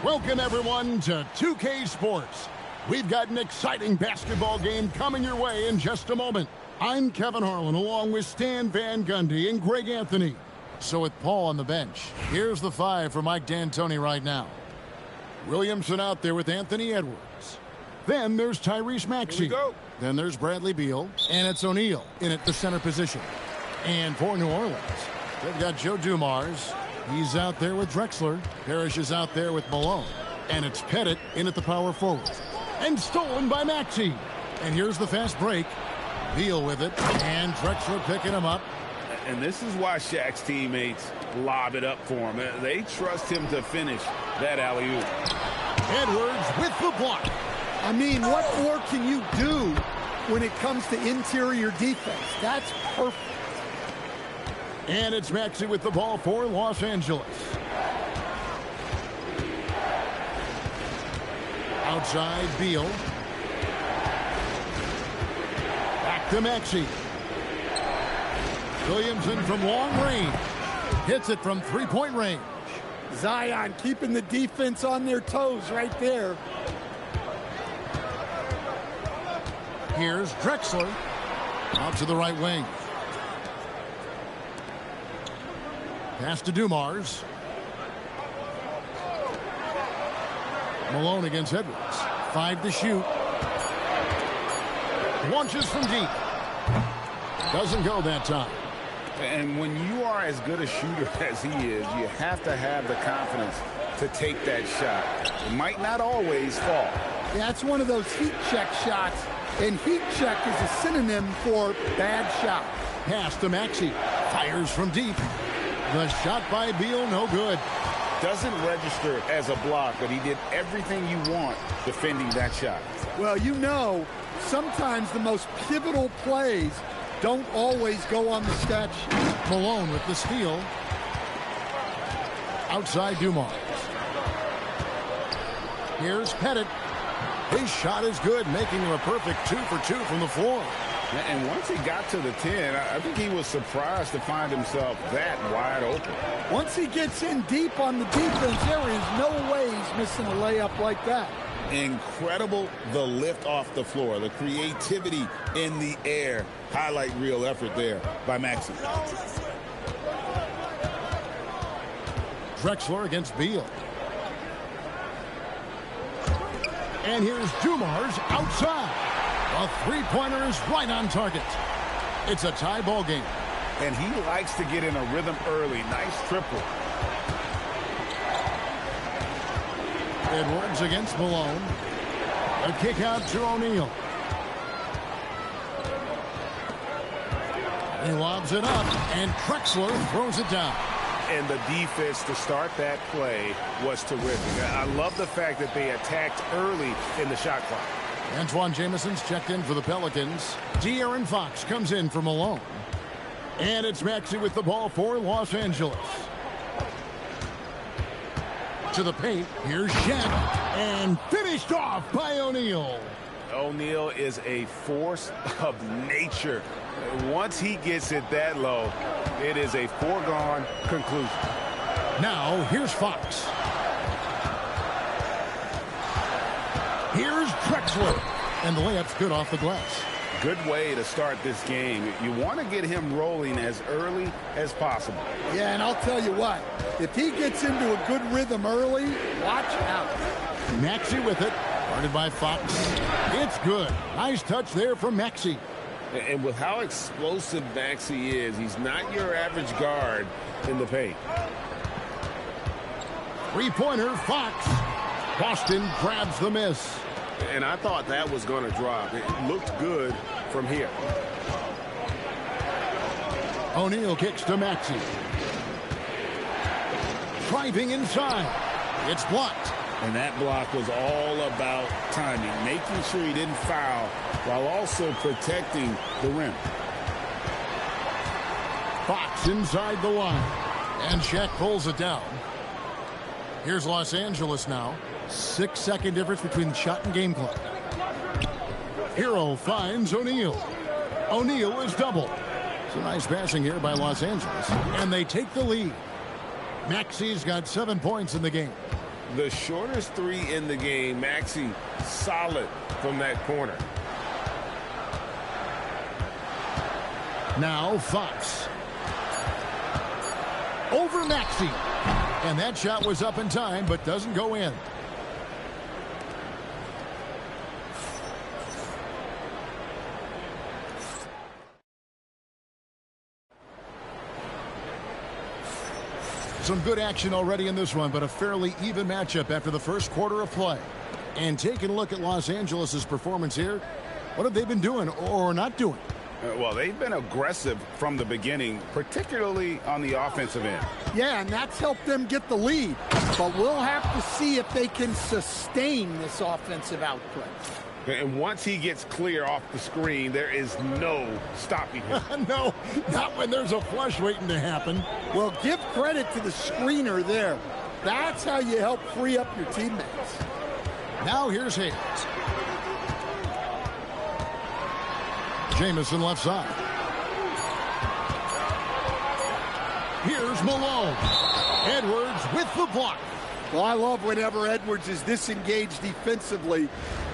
Welcome, everyone, to 2K Sports. We've got an exciting basketball game coming your way in just a moment. I'm Kevin Harlan, along with Stan Van Gundy and Greg Anthony. So with Paul on the bench, here's the 5 for Mike D'Antoni right now. Williamson out there with Anthony Edwards. Then there's Tyrese Maxey. Then there's Bradley Beal. And it's O'Neal in at the center position. And for New Orleans, they've got Joe Dumars. He's out there with Drexler. Parrish is out there with Malone. And it's Pettit in at the power forward. And stolen by Maxey. And here's the fast break. Beal with it. And Drexler picking him up. And this is why Shaq's teammates lob it up for him. They trust him to finish that alley-oop. Edwards with the block. I mean, what more can you do when it comes to interior defense? That's perfect. And it's Maxey with the ball for Los Angeles. Outside, Beal. Back to Maxey. Williamson from long range. Hits it from three-point range. Zion keeping the defense on their toes right there. Here's Drexler. Out to the right wing. Pass to Dumars. Malone against Edwards. 5 to shoot. Launches from deep. Doesn't go that time. And when you are as good a shooter as he is, you have to have the confidence to take that shot. It might not always fall. Yeah, it's one of those heat check shots, and heat check is a synonym for bad shot. Pass to Maxey. Fires from deep. The shot by Beal, no good. Doesn't register as a block, but he did everything you want defending that shot. Well, you know, sometimes the most pivotal plays don't always go on the stat sheet. Malone with the steal. Outside Dumars. Here's Pettit. His shot is good, making him a perfect 2 for 2 from the floor. And once he got to the 10, I think he was surprised to find himself that wide open. Once he gets in deep on the defense, there is no way he's missing a layup like that. Incredible, the lift off the floor, the creativity in the air. Highlight real effort there by Maxey. Drexler against Beal. And here's Dumars outside. A three-pointer is right on target. It's a tie ball game. And he likes to get in a rhythm early. Nice triple. Edwards against Malone. A kick out to O'Neal. He lobs it up, and Drexler throws it down. And the defense to start that play was terrific. I love the fact that they attacked early in the shot clock. Antoine Jamison's checked in for the Pelicans. De'Aaron Fox comes in for Malone. And it's Maxey with the ball for Los Angeles. To the paint, here's Shaq. And finished off by O'Neal. O'Neal is a force of nature. Once he gets it that low, it is a foregone conclusion. Now, here's Fox. Here's Drexler. And the layup's good off the glass. Good way to start this game. You want to get him rolling as early as possible. Yeah, and I'll tell you what, if he gets into a good rhythm early, watch out. Maxey with it. Guarded by Fox. It's good. Nice touch there from Maxey. And with how explosive Maxey is, he's not your average guard in the paint. Three-pointer, Fox. Boston grabs the miss. And I thought that was going to drop. It looked good from here. O'Neal kicks to Maxey. Driving inside. It's blocked. And that block was all about timing, making sure he didn't foul while also protecting the rim. Fox inside the line. And Shaq pulls it down. Here's Los Angeles now. 6-second difference between shot and game clock. Hero finds O'Neal. O'Neal is doubled. Some nice passing here by Los Angeles. And they take the lead. Maxey's got 7 points in the game. The shortest three in the game. Maxey solid from that corner. Now Fox. Over Maxey. And that shot was up in time, but doesn't go in. Some good action already in this one, but a fairly even matchup after the first quarter of play. And taking a look at Los Angeles' performance here, what have they been doing or not doing? Well, they've been aggressive from the beginning, particularly on the offensive end. Yeah, and that's helped them get the lead. But we'll have to see if they can sustain this offensive output. And once he gets clear off the screen, there is no stopping him. No, not when there's a flush waiting to happen. Well, give credit to the screener there. That's how you help free up your teammates. Now here's Hayes. Jamison left side. Here's Malone. Edwards with the block. Well, I love whenever Edwards is disengaged defensively.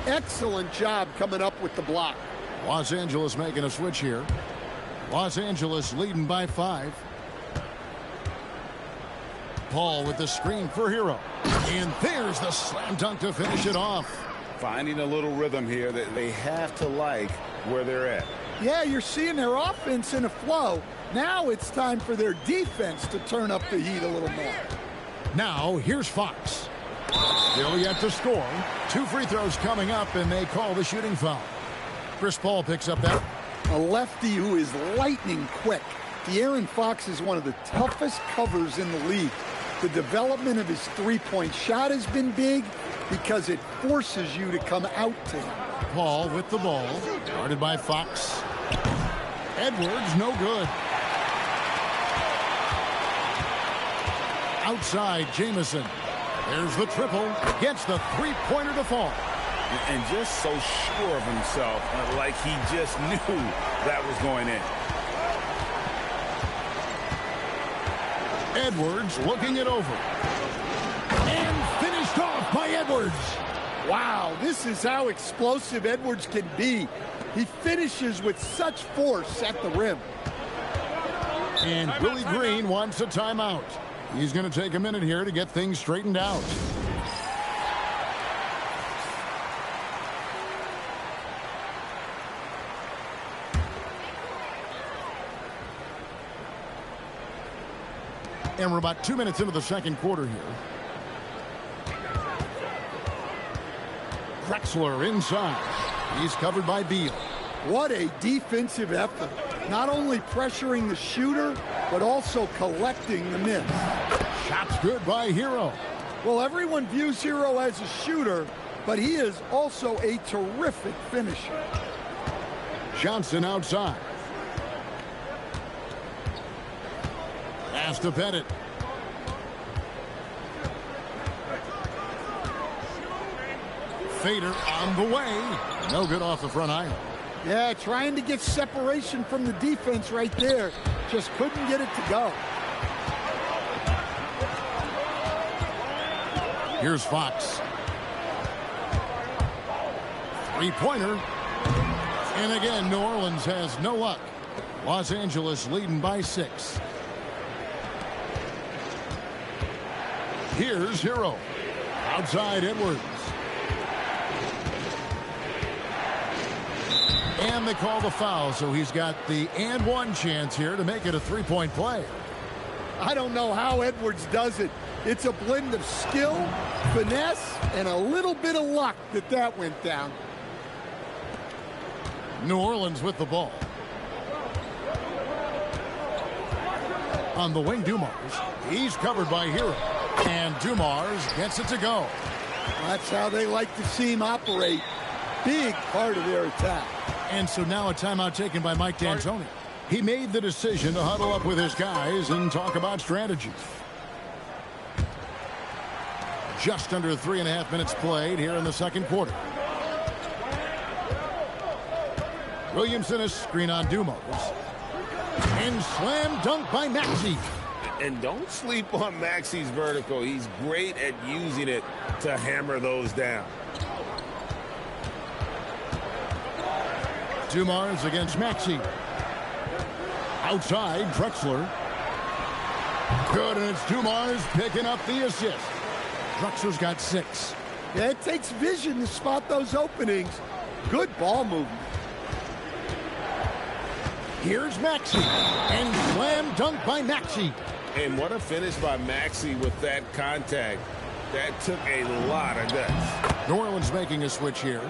Excellent job coming up with the block. Los Angeles making a switch here. Los Angeles leading by 5. Paul with the screen for Hero. And there's the slam dunk to finish it off. Finding a little rhythm here that they have to like where they're at. Yeah, you're seeing their offense in a flow. Now it's time for their defense to turn up the heat a little more. Now here's Fox. Still yet to score. 2 free throws coming up, and they call the shooting foul. Chris Paul picks up that. A lefty who is lightning quick. De'Aaron Fox is one of the toughest covers in the league. The development of his three-point shot has been big because it forces you to come out to him. Paul with the ball. Guarded by Fox. Edwards, no good. Outside, Jamison. There's the triple. Gets the three-pointer to fall. And just so sure of himself, like he just knew that was going in. Edwards looking it over. And finished off by Edwards. Wow, this is how explosive Edwards can be. He finishes with such force at the rim. And Willie Green wants a timeout. He's going to take a minute here to get things straightened out. And we're about 2 minutes into the second quarter here. Drexler inside. He's covered by Beal. What a defensive effort. Not only pressuring the shooter, but also collecting the miss. Shot's good by Hero. Well, everyone views Hero as a shooter, but he is also a terrific finisher. Johnson outside. Pass to Pettit. Fader on the way. No good off the front iron. Yeah, trying to get separation from the defense right there. Just couldn't get it to go. Here's Fox. Three-pointer. And again, New Orleans has no luck. Los Angeles leading by 6. Here's Hero. Outside Edwards. And they call the foul, so he's got the and one chance here to make it a three-point play. I don't know how Edwards does it. It's a blend of skill, finesse, and a little bit of luck that went down. New Orleans with the ball. On the wing, Dumars. He's covered by Hero. And Dumars gets it to go. That's how they like to see him operate. Big part of their attack. And so now a timeout taken by Mike D'Antoni. He made the decision to huddle up with his guys and talk about strategy. Just under 3.5 minutes played here in the second quarter. Williamson is screen on Dumars. And slam dunk by Maxey. And don't sleep on Maxey's vertical. He's great at using it to hammer those down. Dumars against Maxey. Outside, Drexler. Good, and it's Dumars picking up the assist. Drexler's got 6. Yeah, it takes vision to spot those openings. Good ball movement. Here's Maxey. And slam dunk by Maxey. And what a finish by Maxey with that contact. That took a lot of guts. New Orleans making a switch here.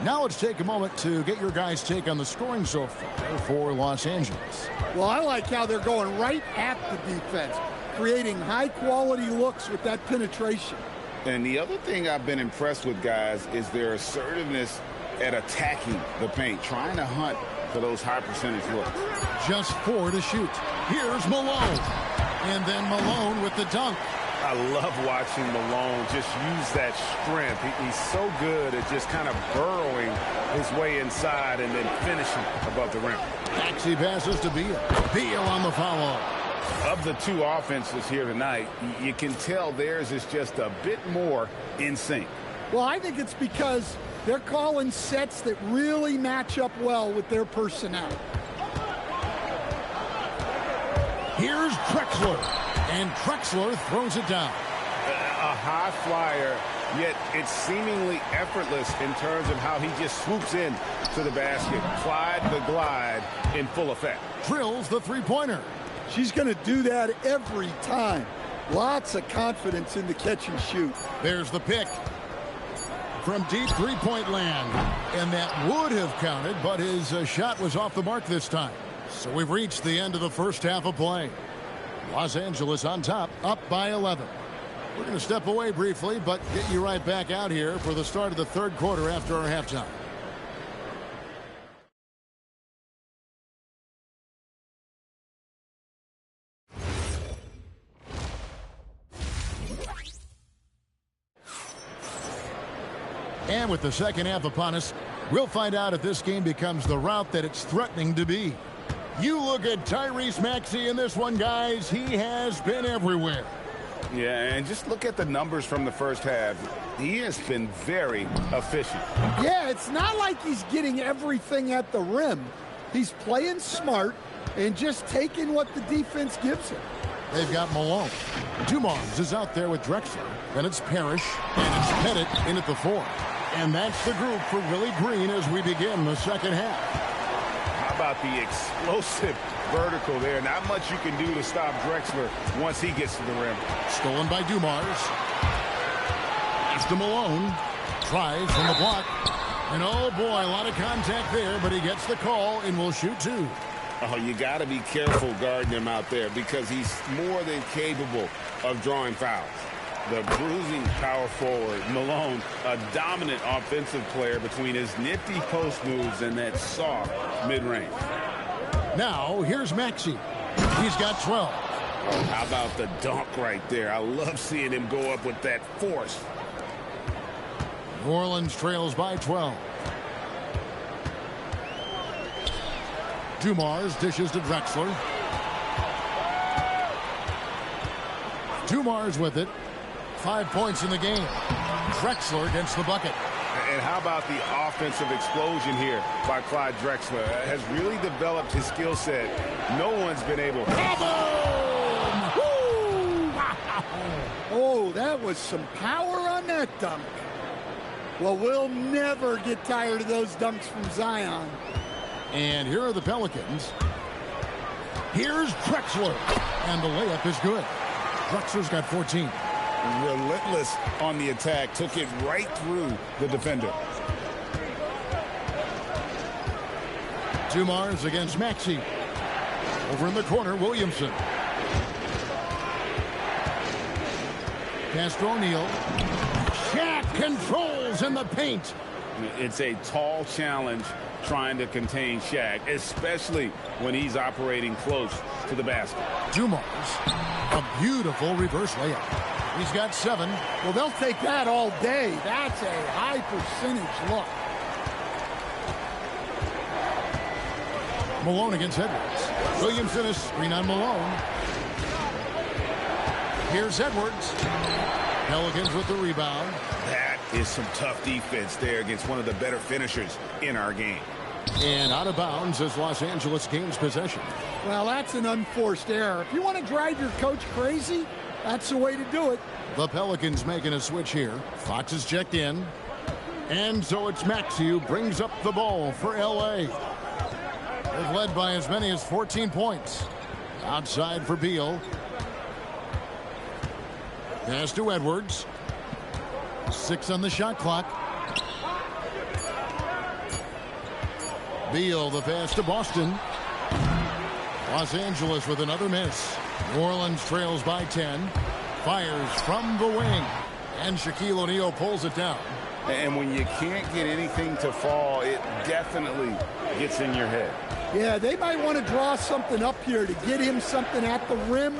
Now let's take a moment to get your guys' take on the scoring so far for Los Angeles. Well, I like how they're going right at the defense, creating high-quality looks with that penetration. And the other thing I've been impressed with, guys, is their assertiveness at attacking the paint, trying to hunt for those high percentage looks. Just 4 to shoot. Here's Malone. And then Malone with the dunk. I love watching Malone just use that strength. He's so good at just kind of burrowing his way inside and then finishing above the rim. Maxey passes to Beal. Beal on the follow. Of the two offenses here tonight, you can tell theirs is just a bit more in sync. Well, I think it's because they're calling sets that really match up well with their personnel. Here's Drexler. And Drexler throws it down. A high flyer, yet it's seemingly effortless in terms of how he just swoops in to the basket. Clyde the glide in full effect. Drills the three-pointer. She's going to do that every time. Lots of confidence in the catch and shoot. There's the pick from deep three-point land. And that would have counted, but his shot was off the mark this time. So we've reached the end of the first half of play. Los Angeles on top, up by 11. We're going to step away briefly, but get you right back out here for the start of the third quarter after our halftime. And with the second half upon us, we'll find out if this game becomes the route that it's threatening to be. You look at Tyrese Maxey in this one, guys. He has been everywhere. Yeah, and just look at the numbers from the first half. He has been very efficient. Yeah, it's not like he's getting everything at the rim. He's playing smart and just taking what the defense gives him. They've got Malone. Dumars is out there with Drexler. Then it's Parrish, and it's Pettit in at the 4. And that's the group for Willie Green as we begin the second half. About the explosive vertical there. Not much you can do to stop Drexler once he gets to the rim. Stolen by Dumars. Pass to Malone. Tries from the block. And oh boy, a lot of contact there, but he gets the call and will shoot 2. Oh, you got to be careful guarding him out there because he's more than capable of drawing fouls. The bruising power forward, Malone, a dominant offensive player between his nifty post moves and that soft mid-range. Now, here's Maxey. He's got 12. How about the dunk right there? I love seeing him go up with that force. New Orleans trails by 12. Dumars dishes to Drexler. Dumars with it. 5 points in the game. Drexler gets the bucket. And how about the offensive explosion here by Clyde Drexler? Has really developed his skill set. No one's been able to. Oh, that was some power on that dunk. Well, we'll never get tired of those dunks from Zion. And here are the Pelicans. Here's Drexler. And the layup is good. Drexler's got 14. Relentless on the attack, took it right through the defender. Dumars against Maxey. Over in the corner, Williamson. Pass to O'Neal. Shaq controls in the paint. It's a tall challenge trying to contain Shaq, especially when he's operating close to the basket. Dumars, a beautiful reverse layup. He's got 7. Well, they'll take that all day. That's a high percentage look. Malone against Edwards. Williamson is screen on Malone. Here's Edwards. Pelicans with the rebound. That is some tough defense there against one of the better finishers in our game. And out of bounds as Los Angeles gains possession. Well, that's an unforced error. If you want to drive your coach crazy, that's the way to do it. The Pelicans making a switch here. Fox is checked in. And so it's Maxey who brings up the ball for L.A. They've led by as many as 14 points. Outside for Beal. Pass to Edwards. 6 on the shot clock. Beal, the pass to Boston. Los Angeles with another miss. New Orleans trails by 10. Fires from the wing. And Shaquille O'Neal pulls it down. And when you can't get anything to fall, it definitely gets in your head. Yeah, they might want to draw something up here to get him something at the rim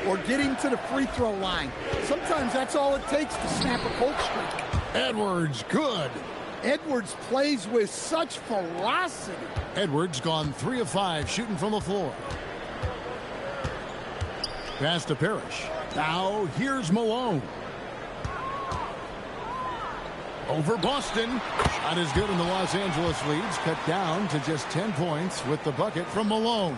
or get him to the free throw line. Sometimes that's all it takes to snap a cold streak. Edwards, good. Edwards plays with such ferocity. Edwards gone 3 of 5 shooting from the floor. Pass to Parrish. Now here's Malone. Over Boston. Shot is good, and the Los Angeles leads cut down to just 10 points with the bucket from Malone.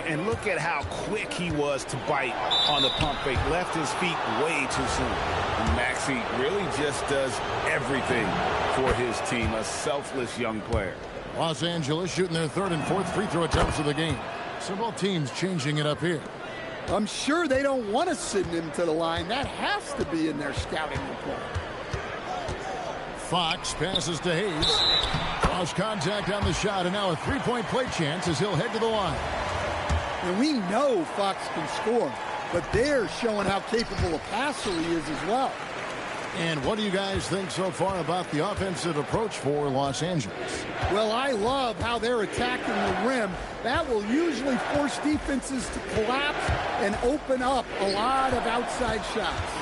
And look at how quick he was to bite on the pump fake. Left his feet way too soon. And Maxey really just does everything for his team. A selfless young player. Los Angeles shooting their 3rd and 4th free throw attempts of the game. So both teams changing it up here. I'm sure they don't want to send him to the line. That has to be in their scouting report. Fox passes to Hayes. Lost contact on the shot, and now a three-point play chance as he'll head to the line. And we know Fox can score, but they're showing how capable a passer he is as well. And what do you guys think so far about the offensive approach for Los Angeles? Well, I love how they're attacking the rim. That will usually force defenses to collapse and open up a lot of outside shots.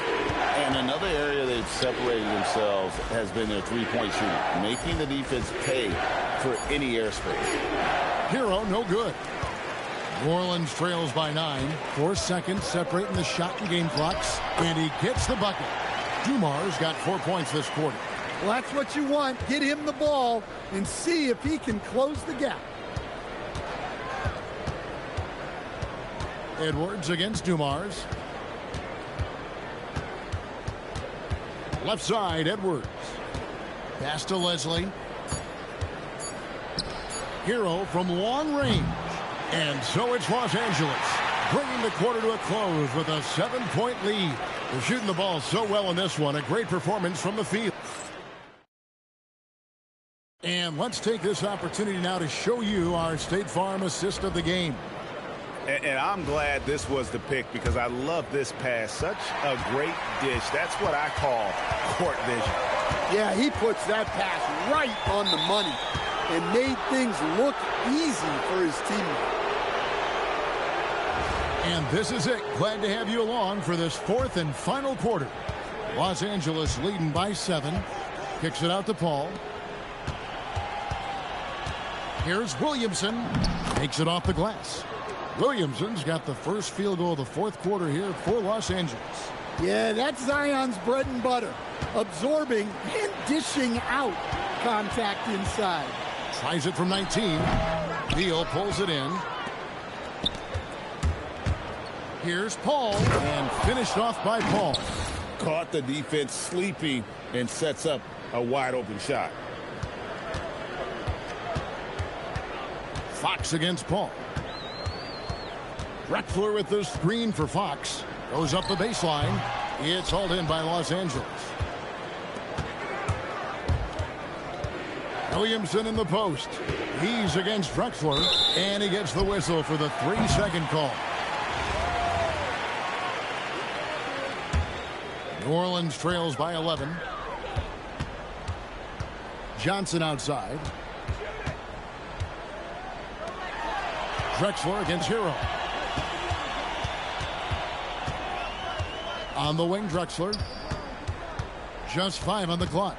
And another area they've separated themselves has been their three-point shooting, making the defense pay for any airspace. Hero, no good. New Orleans trails by 9. 4 seconds separating the shot and game clocks. And he gets the bucket. Dumar's got 4 points this quarter. Well, that's what you want. Get him the ball and see if he can close the gap. Edwards against Dumars. Left side, Edwards. Pass to Leslie. Hero from long range. And so it's Los Angeles, bringing the quarter to a close with a 7-point lead. They're shooting the ball so well in this one. A great performance from the field. And let's take this opportunity now to show you our State Farm assist of the game. And I'm glad this was the pick because I love this pass. Such a great dish. That's what I call court vision. Yeah, he puts that pass right on the money and made things look easy for his teammate. And this is it. Glad to have you along for this 4th and final quarter. Los Angeles leading by 7. Kicks it out to Paul. Here's Williamson. Takes it off the glass. Williamson's got the first field goal of the 4th quarter here for Los Angeles. Yeah, that's Zion's bread and butter. Absorbing and dishing out contact inside. Tries it from 19. Beal pulls it in. Here's Paul, and finished off by Paul. Caught the defense sleeping and sets up a wide open shot. Fox against Paul. Drexler with the screen for Fox. Goes up the baseline. It's hauled in by Los Angeles. Williamson in the post. He's against Drexler, and he gets the whistle for the 3-second call. New Orleans trails by 11. Johnson outside. Drexler against Hero. On the wing, Drexler. Just 5 on the clock.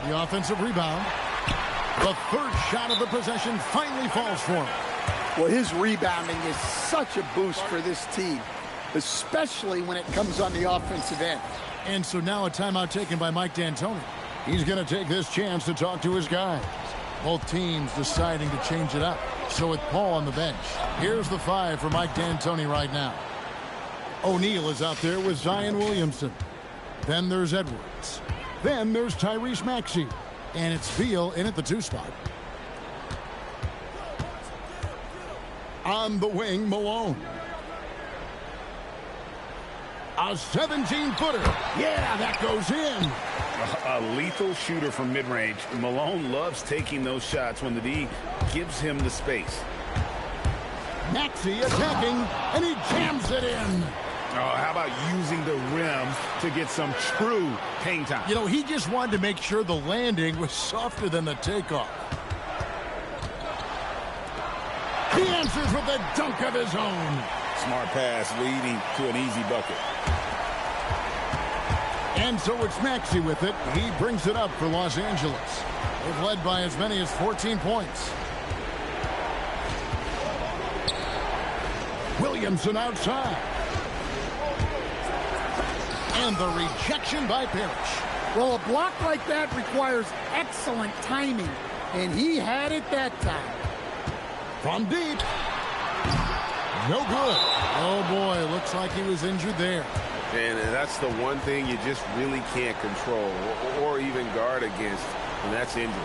The offensive rebound. The 3rd shot of the possession finally falls for him. Well, his rebounding is such a boost for this team, especially when it comes on the offensive end. And so now a timeout taken by Mike D'Antoni. He's going to take this chance to talk to his guys. Both teams deciding to change it up. So with Paul on the bench, here's the 5 for Mike D'Antoni right now. O'Neal is out there with Zion Williamson. Then there's Edwards. Then there's Tyrese Maxey. And it's Beal in at the 2 spot. On the wing, Malone. A 17-footer. Yeah, that goes in. A lethal shooter from mid-range. Malone loves taking those shots when the D gives him the space. Maxey attacking, and he jams it in. Oh, how about using the rim to get some true hang time? You know, he just wanted to make sure the landing was softer than the takeoff. He answers with a dunk of his own. Smart pass leading to an easy bucket. And so it's Maxey with it. He brings it up for Los Angeles. They've led by as many as 14 points. Williamson outside. And the rejection by Parrish. Well, a block like that requires excellent timing, and he had it that time. From deep. No good. Oh, boy, looks like he was injured there. And that's the one thing you just really can't control or even guard against, and that's injury.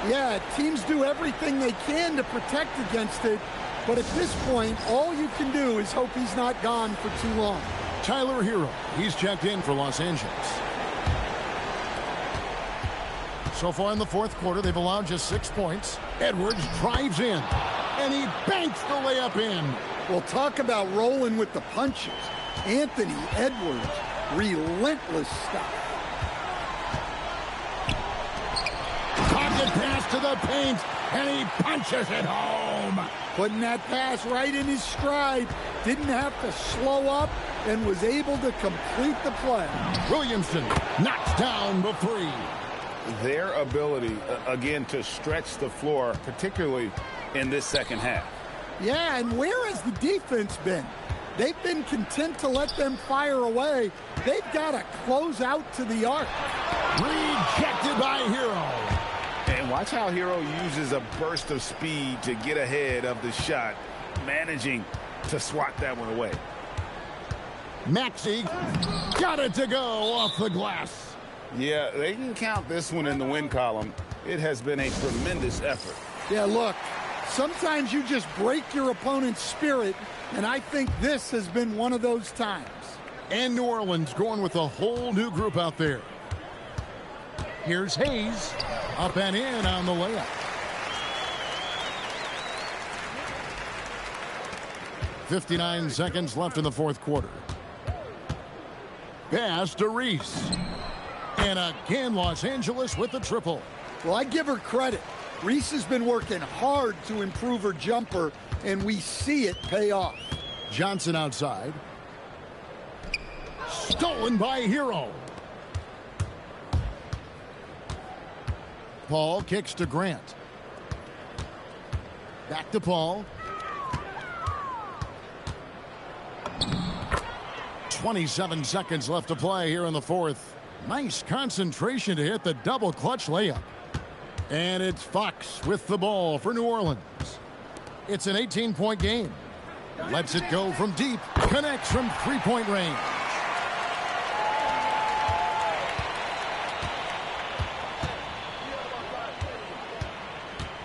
Yeah, teams do everything they can to protect against it, but at this point, all you can do is hope he's not gone for too long. Tyler Hero, he's checked in for Los Angeles. So far in the fourth quarter, they've allowed just 6 points. Edwards drives in, and he banks the layup in. Well, talk about rolling with the punches. Anthony Edwards, relentless stuff. Pocket pass to the paint, and he punches it home. Putting that pass right in his stride. Didn't have to slow up and was able to complete the play. Williamson knocks down the three. Their ability, again, to stretch the floor, particularly in this second half. Yeah, and where has the defense been? They've been content to let them fire away. They've got to close out to the arc. Rejected by Hero. And watch how Hero uses a burst of speed to get ahead of the shot, managing to swat that one away. Maxey got it to go off the glass. Yeah, they can count this one in the win column. It has been a tremendous effort. Yeah, look, sometimes you just break your opponent's spirit, and I think this has been one of those times. And New Orleans going with a whole new group out there. Here's Hayes, up and in on the layup. .59 seconds left in the fourth quarter. Pass to Reese. And again, Los Angeles with the triple. Well, I give her credit. Reese has been working hard to improve her jumper, and we see it pay off. Johnson outside. Stolen by Hero. Paul kicks to Grant. Back to Paul. 27 seconds left to play here in the fourth. Nice concentration to hit the double clutch layup. And it's Fox with the ball for New Orleans. It's an 18-point game. Lets it go from deep. Connects from three-point range.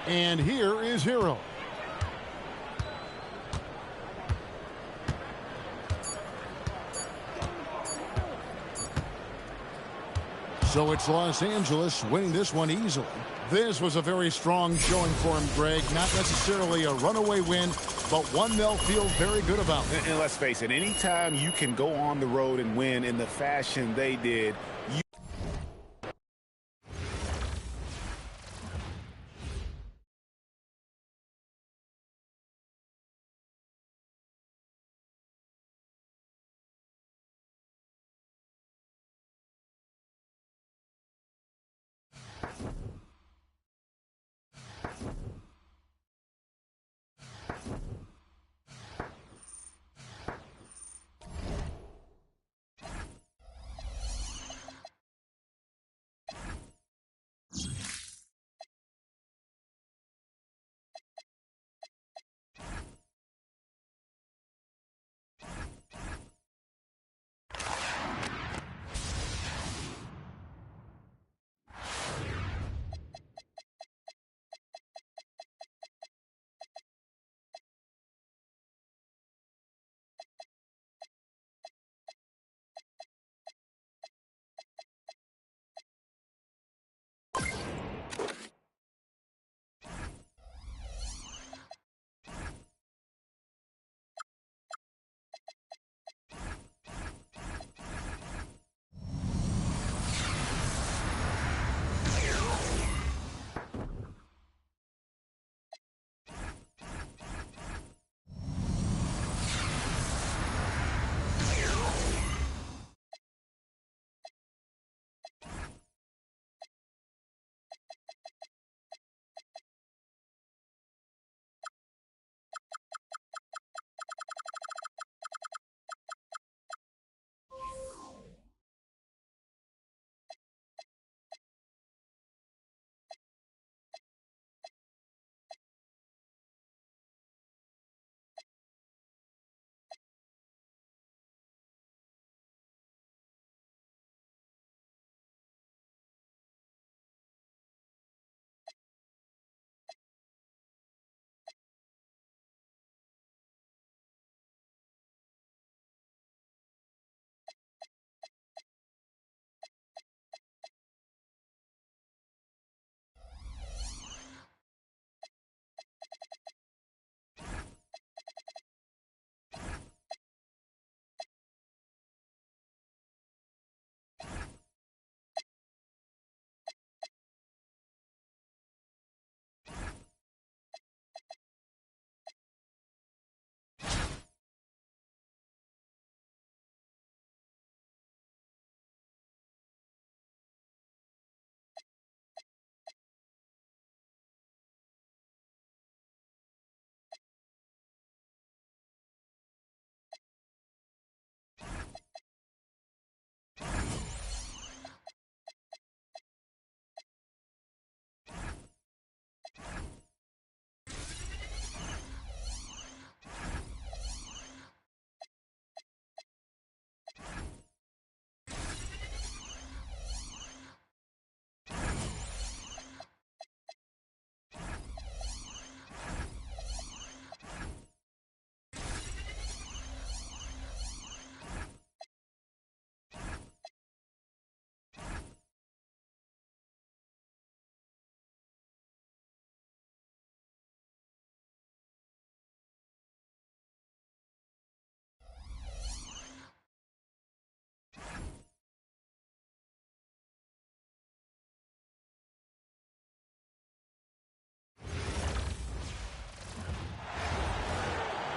And here is Hero. So it's Los Angeles winning this one easily. This was a very strong showing for him, Greg. Not necessarily a runaway win, but one they'll feel very good about. And let's face it, anytime you can go on the road and win in the fashion they did,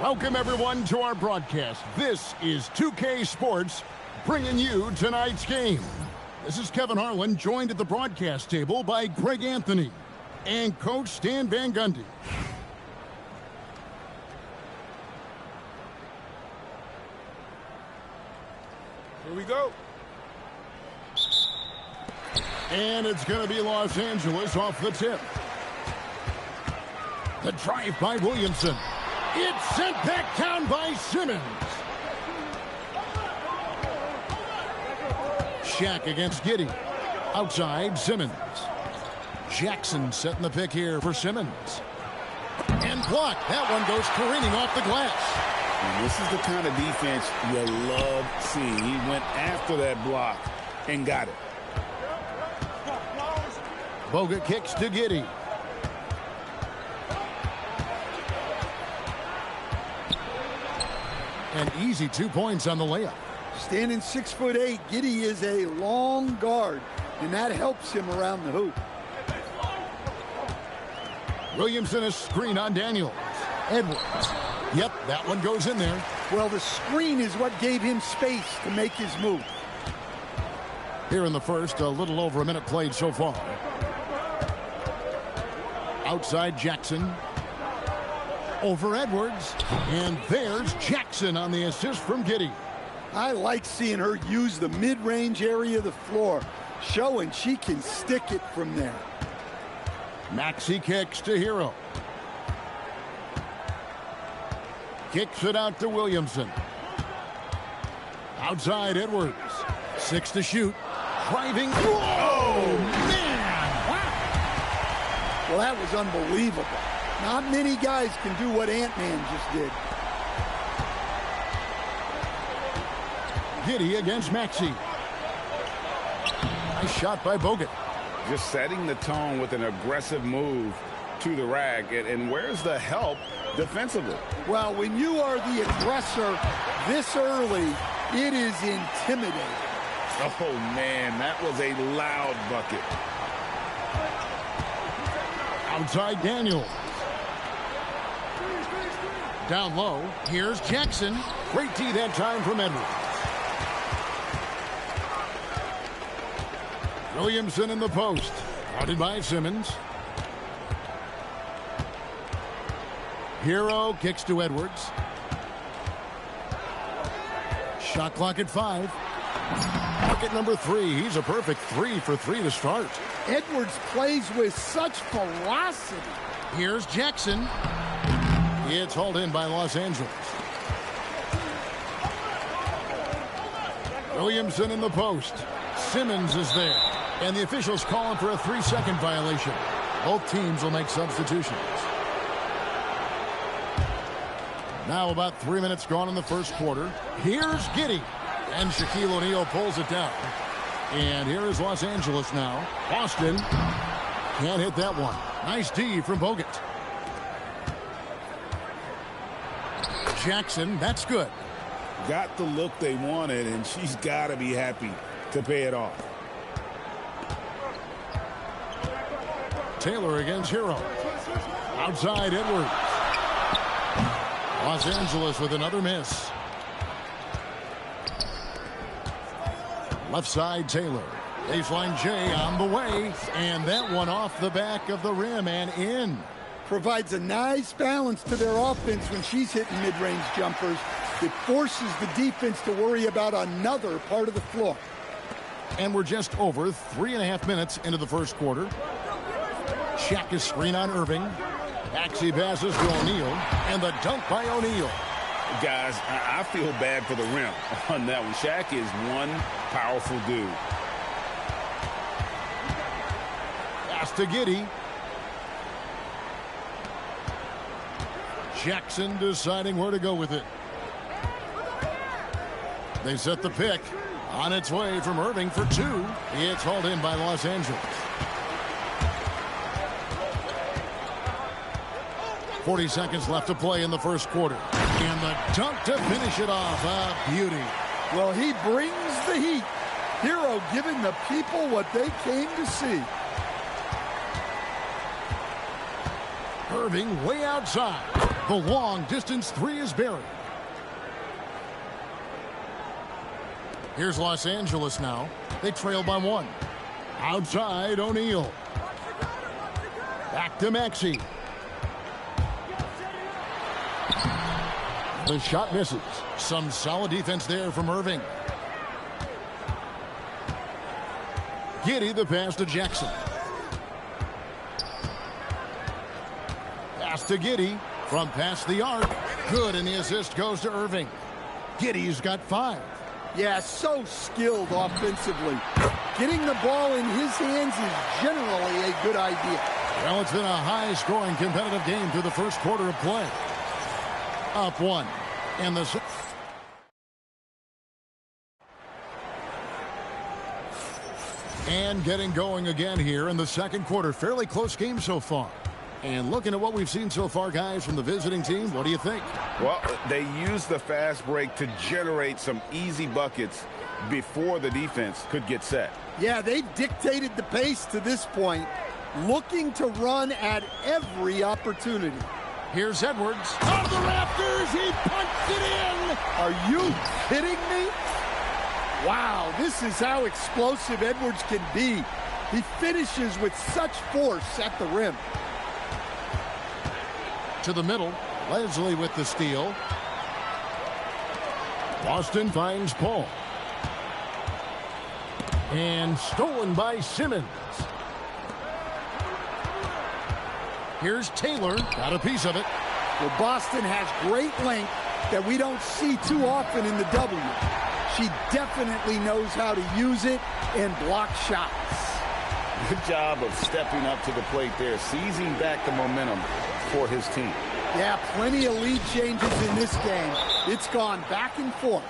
Welcome, everyone, to our broadcast. This is 2K Sports, bringing you tonight's game. This is Kevin Harlan, joined at the broadcast table by Greg Anthony and Coach Stan Van Gundy. Here we go. And it's going to be Los Angeles off the tip. The drive by Williamson. It's sent back down by Simmons. Shaq against Giddey. Outside, Simmons. Jackson setting the pick here for Simmons. And blocked. That one goes careening off the glass. And this is the kind of defense you love seeing. He went after that block and got it. Bogut kicks to Giddey. An easy 2 points on the layup. Standing 6'8", Giddey is a long guard, and that helps him around the hoop. Williamson a screen on Daniels. Edwards. Yep, that one goes in there. Well, the screen is what gave him space to make his move. Here in the first, a little over a minute played so far. Outside Jackson. Over Edwards. And there's Jackson on the assist from Giddey. I like seeing her use the mid-range area of the floor, showing she can stick it from there. Maxey kicks to Hero. Kicks it out to Williamson. Outside Edwards. 6 to shoot. Driving. Oh, man! Wow. Well, that was unbelievable. Not many guys can do what Ant-Man just did. Giddey against Maxey. Nice shot by Bogut. Just setting the tone with an aggressive move to the rack. And where's the help defensively? Well, when you are the aggressor this early, it is intimidating. Oh, man, that was a loud bucket. Outside Daniels. Down low. Here's Jackson. Great D that time from Edwards. Williamson in the post. Guarded by Simmons. Hero kicks to Edwards. Shot clock at 5. Bucket number 3. He's a perfect 3 for 3 to start. Edwards plays with such ferocity. Here's Jackson. It's hauled in by Los Angeles. Williamson in the post. Simmons is there. And the officials calling for a 3-second violation. Both teams will make substitutions. Now about 3 minutes gone in the first quarter. Here's Giddey. And Shaquille O'Neal pulls it down. And here is Los Angeles now. Boston can't hit that one. Nice D from Bogut. Jackson, that's good. Got the look they wanted, and she's got to be happy to pay it off. Taylor against Hero. Outside Edwards. Los Angeles with another miss. Left side Taylor. Baseline J on the way. And that one off the back of the rim and in. Provides a nice balance to their offense when she's hitting mid-range jumpers. It forces the defense to worry about another part of the floor. And we're just over 3.5 minutes into the first quarter. Shaq is screen on Irving. Maxey passes to O'Neal. And the dunk by O'Neal. Guys, I feel bad for the rim on that one. Shaq is one powerful dude. Pass to Giddey. Jackson deciding where to go with it. They set the pick. On its way from Irving for 2. It's hauled in by Los Angeles. 40 seconds left to play in the first quarter. And the dunk to finish it off. A beauty. Well, he brings the heat. Hero giving the people what they came to see. Irving way outside. The long-distance three is buried. Here's Los Angeles now. They trail by 1. Outside, O'Neal. Back to Maxey. The shot misses. Some solid defense there from Irving. Giddey the pass to Jackson. Pass to Giddey from past the arc. Good, and the assist goes to Irving. Giddey's got 5. Yeah, so skilled offensively. Getting the ball in his hands is generally a good idea. Well, it's been a high-scoring competitive game through the first quarter of play. Up 1. And the... And getting going again here in the second quarter. Fairly close game so far. And looking at what we've seen so far, guys, from the visiting team, what do you think? Well, they used the fast break to generate some easy buckets before the defense could get set. Yeah, they've dictated the pace to this point, looking to run at every opportunity. Here's Edwards. Out of the rafters, he punched it in! Are you kidding me? Wow, this is how explosive Edwards can be. He finishes with such force at the rim. To the middle, Leslie with the steal. Boston finds Paul. And stolen by Simmons. Here's Taylor, got a piece of it. Well, Boston has great length that we don't see too often in the W. She definitely knows how to use it and block shots. Good job of stepping up to the plate there, seizing back the momentum for his team. Yeah, plenty of lead changes in this game. It's gone back and forth.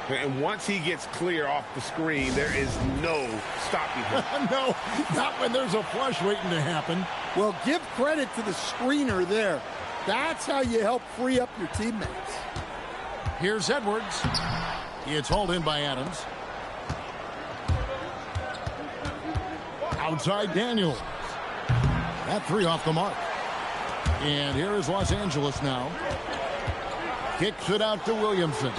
And once he gets clear off the screen, there is no stopping him. No, not when there's a flush waiting to happen. Well, give credit to the screener there. That's how you help free up your teammates. Here's Edwards. It's hauled in by Adams. Outside Daniels. That 3 off the mark. And here is Los Angeles now. Kicks it out to Williamson.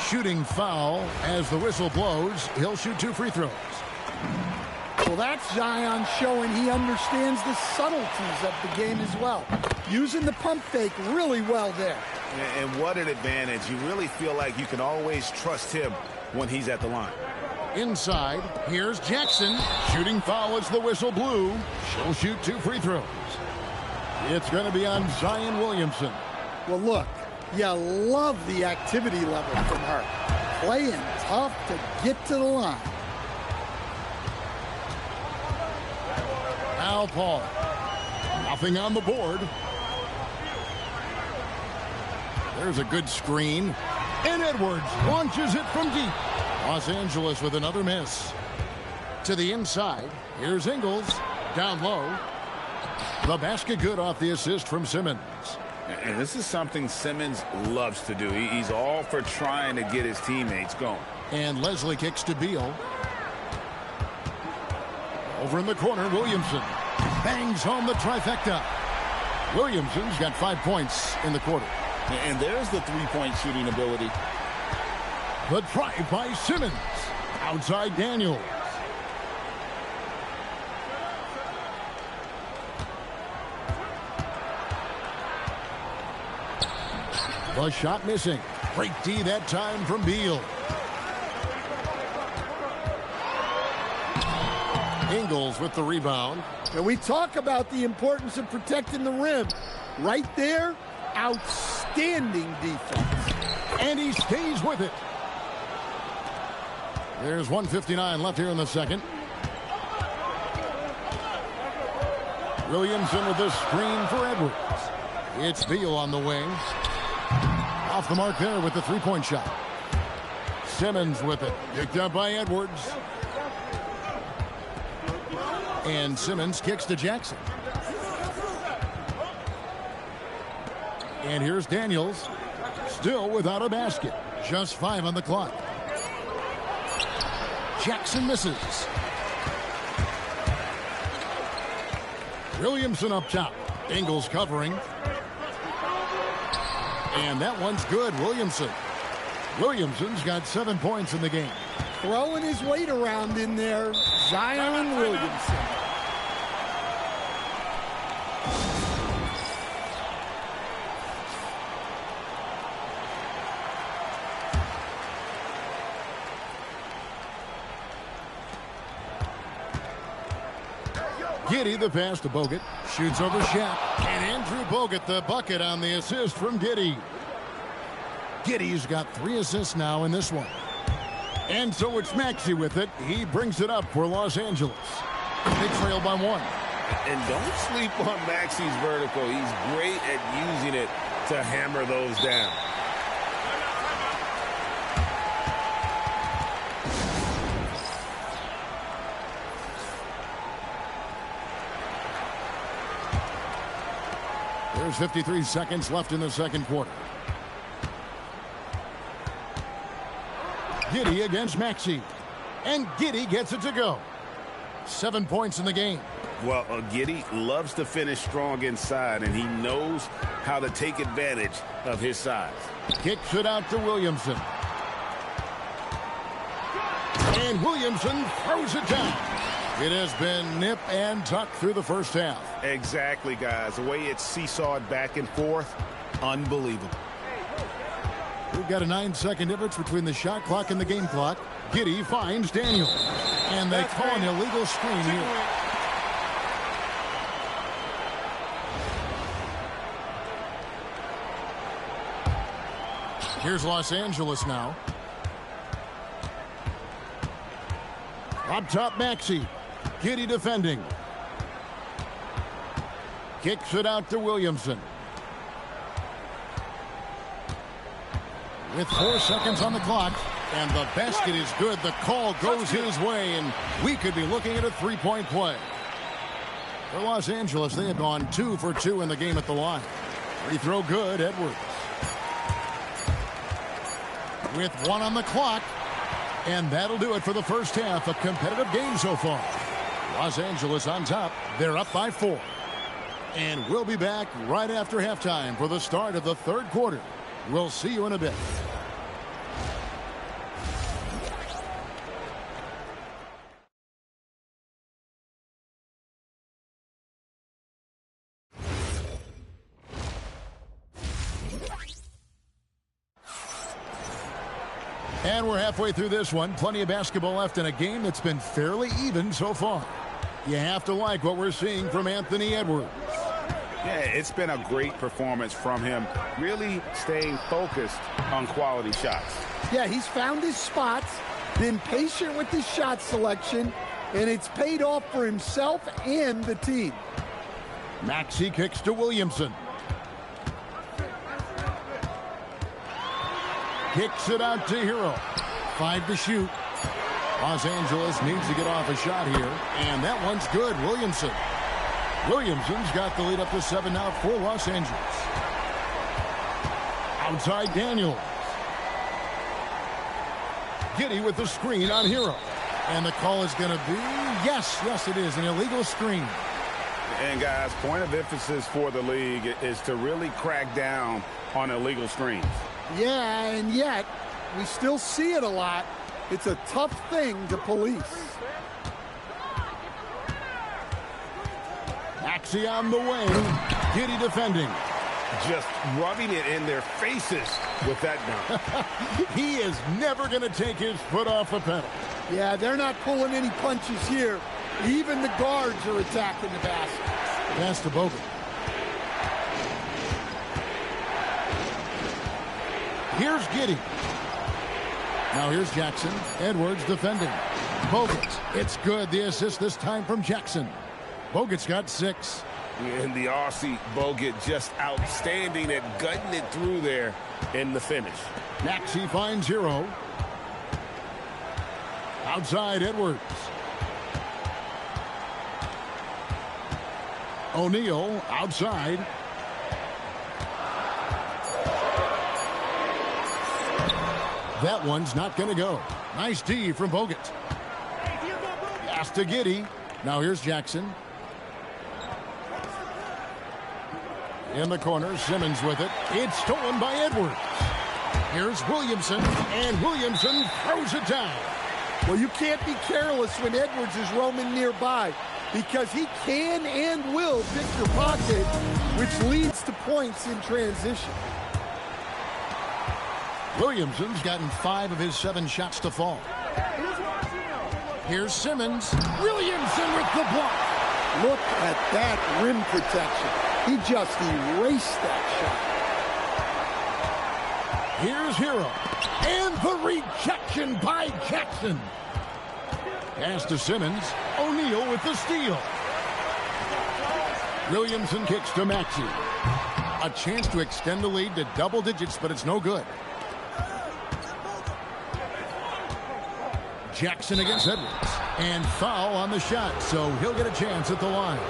Shooting foul as the whistle blows. He'll shoot 2 free throws. Well, that's Zion showing he understands the subtleties of the game as well. Using the pump fake really well there. And what an advantage. You really feel like you can always trust him when he's at the line. Inside, here's Jackson. Shooting foul as the whistle blew. She'll shoot 2 free throws. It's going to be on Zion Williamson. Well, look, you love the activity level from her. Playing tough to get to the line. Now Paul. Nothing on the board. There's a good screen. And Edwards launches it from deep. Los Angeles with another miss. To the inside. Here's Ingles. Down low. The basket good off the assist from Simmons. And this is something Simmons loves to do. He's all for trying to get his teammates going. And Leslie kicks to Beal. Over in the corner, Williamson bangs home the trifecta. Williamson's got 5 points in the quarter. And there's the three-point shooting ability. The drive by Simmons. Outside Daniels. The shot missing. Great D that time from Beal. Ingles with the rebound. And we talk about the importance of protecting the rim. Right there, outstanding defense. And he stays with it. There's 1:59 left here in the second. Williamson with the screen for Edwards. It's Beal on the wing. Off the mark there with the three-point shot. Simmons with it. Picked up by Edwards. And Simmons kicks to Jackson. And here's Daniels. Still without a basket. Just 5 on the clock. Jackson misses. Williamson up top. Ingles covering. And that one's good. Williamson's got 7 points in the game. Throwing his weight around in there, Zion Williamson. Giddey the pass to Bogut. Shoots over Shaq. And Andrew Bogut the bucket on the assist from Giddey. Giddey's got 3 assists now in this one. And so it's Maxey with it. He brings it up for Los Angeles. They trail by 1. And don't sleep on Maxey's vertical. He's great at using it to hammer those down. There's 53 seconds left in the second quarter. Giddey against Maxey. And Giddey gets it to go. 7 points in the game. Well, Giddey loves to finish strong inside, and he knows how to take advantage of his size. Kicks it out to Williamson. And Williamson throws it down. It has been nip and tuck through the first half. Exactly, guys. The way it's seesawed back and forth, unbelievable. We've got a 9-second difference between the shot clock and the game clock. Giddey finds Daniel. And they call an illegal screen here. Here's Los Angeles now. Up top, Maxey. Giddey defending. Kicks it out to Williamson. With 4 seconds on the clock. And the basket is good. The call goes his way. And we could be looking at a 3-point play. For Los Angeles, they have gone 2 for 2 in the game at the line. Free throw good, Edwards. With 1 on the clock. And that'll do it for the first half. A competitive game so far. Los Angeles on top. They're up by 4. And we'll be back right after halftime for the start of the third quarter. We'll see you in a bit. And we're halfway through this one. Plenty of basketball left in a game that's been fairly even so far. You have to like what we're seeing from Anthony Edwards. Yeah, it's been a great performance from him. Really staying focused on quality shots. Yeah, he's found his spots, been patient with his shot selection, and it's paid off for himself and the team. Maxey kicks to Williamson. Kicks it out to Hero. 5 to shoot. Los Angeles needs to get off a shot here. And that one's good. Williamson's got the lead up to 7 now for Los Angeles. Outside Daniels. Giddey with the screen on Hero. And the call is going to be, yes, it is, an illegal screen. And guys, point of emphasis for the league is to really crack down on illegal screens. Yeah, and yet we still see it a lot. It's a tough thing to police. Maxey on the wing. Giddey defending. Just rubbing it in their faces with that dunk. He is never going to take his foot off the pedal. Yeah, they're not pulling any punches here. Even the guards are attacking the basket. Pass to Bogut. Here's Giddey. Now here's Jackson. Edwards defending. Bogut. It's good. The assist this time from Jackson. Bogut's got 6. And the Aussie Bogut just outstanding at gutting it through there in the finish. Maxey finds Hero. Outside Edwards. O'Neal outside. That one's not going to go. Nice D from Bogut. Pass to Giddey. Now here's Jackson. In the corner, Simmons with it. It's stolen by Edwards. Here's Williamson, and Williamson throws it down. Well, you can't be careless when Edwards is roaming nearby because he can and will pick your pocket, which leads to points in transition. Williamson's gotten 5 of his 7 shots to fall. Here's Simmons. Williamson with the block. Look at that rim protection. He just erased that shot. Here's Hero. And the rejection by Jackson. Pass to Simmons. O'Neal with the steal. Williamson kicks to Maxey. A chance to extend the lead to double digits, but it's no good. Jackson against Edwards. And foul on the shot, so he'll get a chance at the line.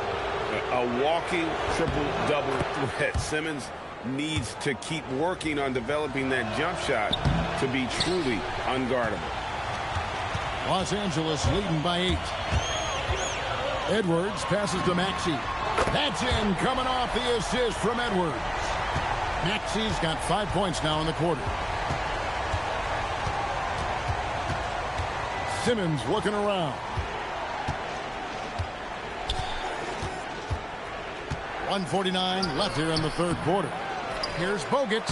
A walking triple-double threat. Simmons needs to keep working on developing that jump shot to be truly unguardable. Los Angeles leading by 8. Edwards passes to Maxey. That's in, coming off the assist from Edwards. Maxey's got 5 points now in the quarter. Simmons looking around. 1:49 left here in the third quarter. Here's Bogut,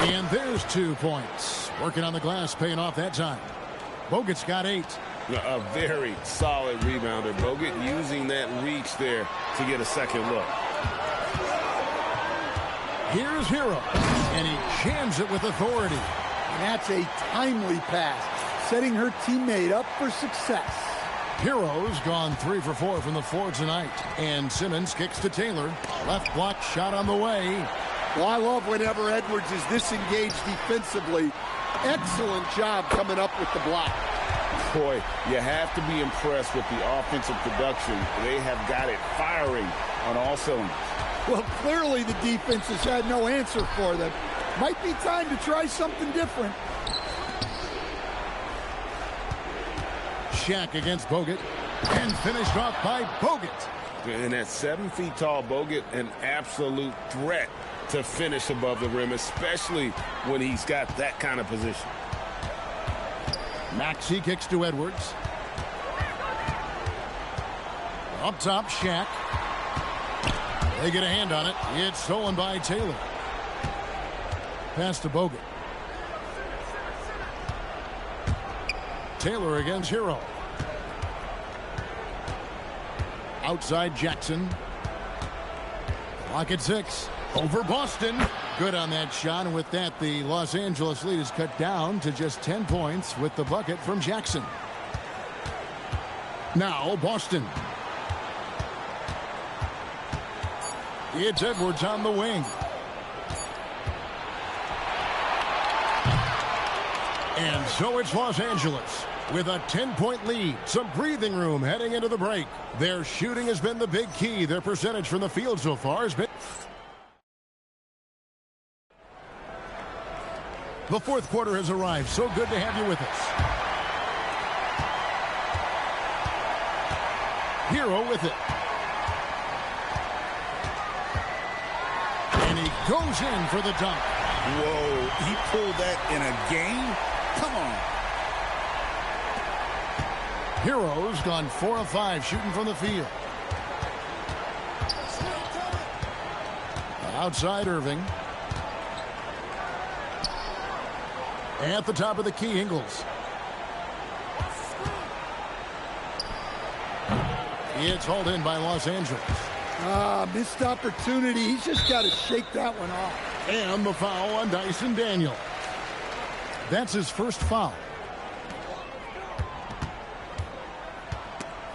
and there's 2 points. Working on the glass, paying off that time. Bogut's got 8. A very solid rebounder. Bogut using that reach there to get a second look. Here's Hero, and he jams it with authority. And that's a timely pass, setting her teammate up for success. Hero's gone 3 for 4 from the floor tonight. And Simmons kicks to Taylor. Left block shot on the way. Well, I love whenever Edwards is disengaged defensively. Excellent job coming up with the block. Boy, you have to be impressed with the offensive production. They have got it firing on all cylinders. Well, clearly the defense has had no answer for them. Might be time to try something different. Shaq against Bogut, and finished off by Bogut. And at 7 feet tall, Bogut, an absolute threat to finish above the rim, especially when he's got that kind of position. Maxey kicks to Edwards. Up top, Shaq. They get a hand on it. It's stolen by Taylor. Pass to Bogut. Taylor against Hero. Outside Jackson. Clock at 6. Over Boston. Good on that shot, and with that, the Los Angeles lead is cut down to just 10 points with the bucket from Jackson. Now Boston. It's Edwards on the wing. And so it's Los Angeles with a 10-point lead. Some breathing room heading into the break. Their shooting has been the big key. Their percentage from the field so far has been... The fourth quarter has arrived. So good to have you with us. Hero with it. And he goes in for the dunk. Whoa, he pulled that in a game? Come on. Hero's gone 4 of 5 shooting from the field. Outside Irving. At the top of the key, Ingles. It's hauled in by Los Angeles. Missed opportunity. He's just got to shake that one off. And the foul on Dyson Daniel. That's his first foul.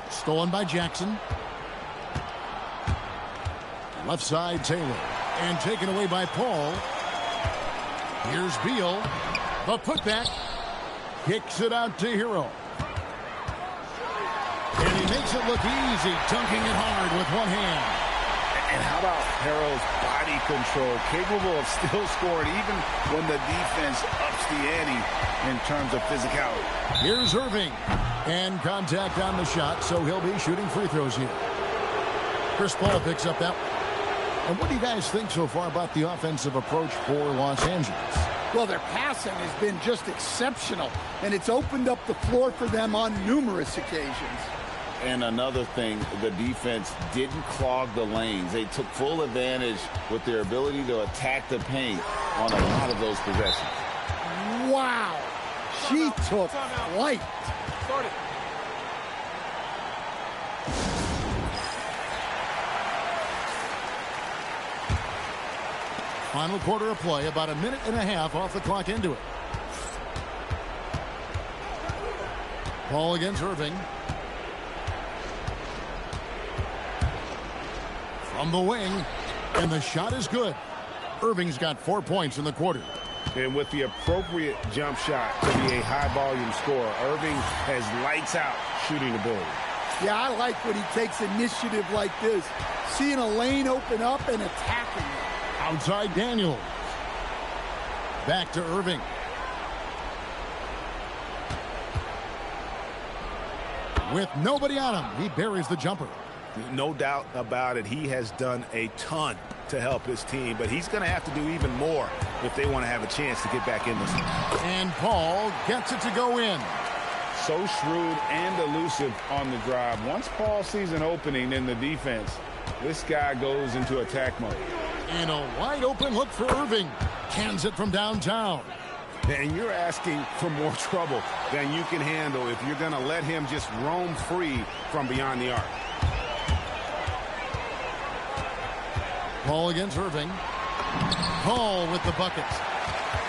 Stolen by Jackson. Left side, Taylor. And taken away by Paul. Here's Beal. The putback. Kicks it out to Hero. And he makes it look easy, dunking it hard with one hand. And how about Harrell's body control, capable of still scoring even when the defense ups the ante in terms of physicality. Here's Irving. And contact on the shot, so he'll be shooting free throws here. Chris Paul picks up that one. And what do you guys think so far about the offensive approach for Los Angeles? Well, their passing has been just exceptional, and it's opened up the floor for them on numerous occasions. And another thing, the defense didn't clog the lanes. They took full advantage with their ability to attack the paint on a lot of those possessions. Wow. She took flight. Final quarter of play, about a minute and a half off the clock into it. Ball against Irving. From the wing, and the shot is good. Irving's got 4 points in the quarter. And with the appropriate jump shot to be a high-volume scorer, Irving has lights-out shooting ability. Yeah, I like when he takes initiative like this. Seeing a lane open up and attacking it. Outside Daniels. Back to Irving. With nobody on him, he buries the jumper. No doubt about it. He has done a ton to help his team, but he's going to have to do even more if they want to have a chance to get back in this. And Paul gets it to go in. So shrewd and elusive on the drive. Once Paul sees an opening in the defense, this guy goes into attack mode. And a wide open look for Irving. Cans it from downtown. And you're asking for more trouble than you can handle if you're going to let him just roam free from beyond the arc. Paul against Irving. Paul with the buckets.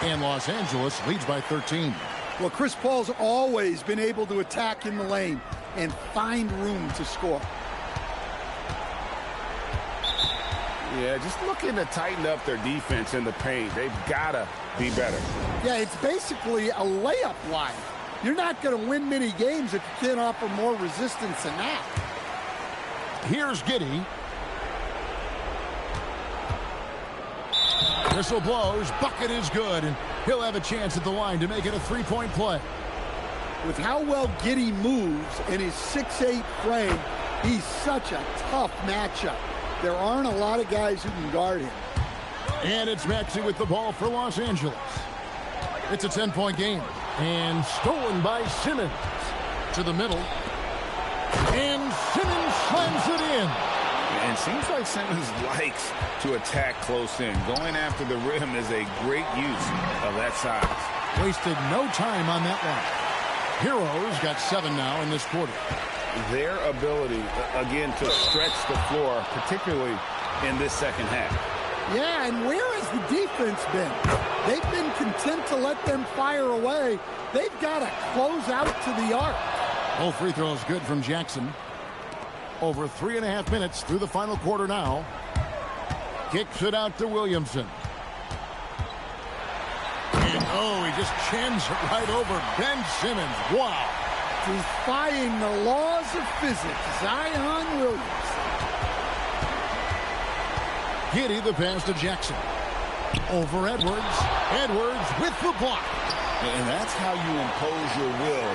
And Los Angeles leads by 13. Well, Chris Paul's always been able to attack in the lane and find room to score. Yeah, just looking to tighten up their defense in the paint. They've got to be better. Yeah, it's basically a layup line. You're not going to win many games if you can't offer more resistance than that. Here's Giddey. Whistle blows. Bucket is good, and he'll have a chance at the line to make it a three-point play. With how well Giddey moves and his 6'8" frame, he's such a tough matchup. There aren't a lot of guys who can guard him. And it's Maxey with the ball for Los Angeles. It's a 10-point game. And stolen by Simmons. To the middle. And Simmons slams it in. And seems like Simmons likes to attack close in. Going after the rim is a great use of that size. Wasted no time on that one. Heroes got 7 now in this quarter. Their ability, again, to stretch the floor, particularly in this second half. Yeah, and where has the defense been? They've been content to let them fire away. They've got to close out to the arc. Both free throws good from Jackson. Over 3.5 minutes through the final quarter now. Kicks it out to Williamson. And he just chins it right over Ben Simmons. Wow. Defying the laws of physics, Zion Williamson. Giddey the pass to Jackson. Over Edwards. Edwards with the block. And that's how you impose your will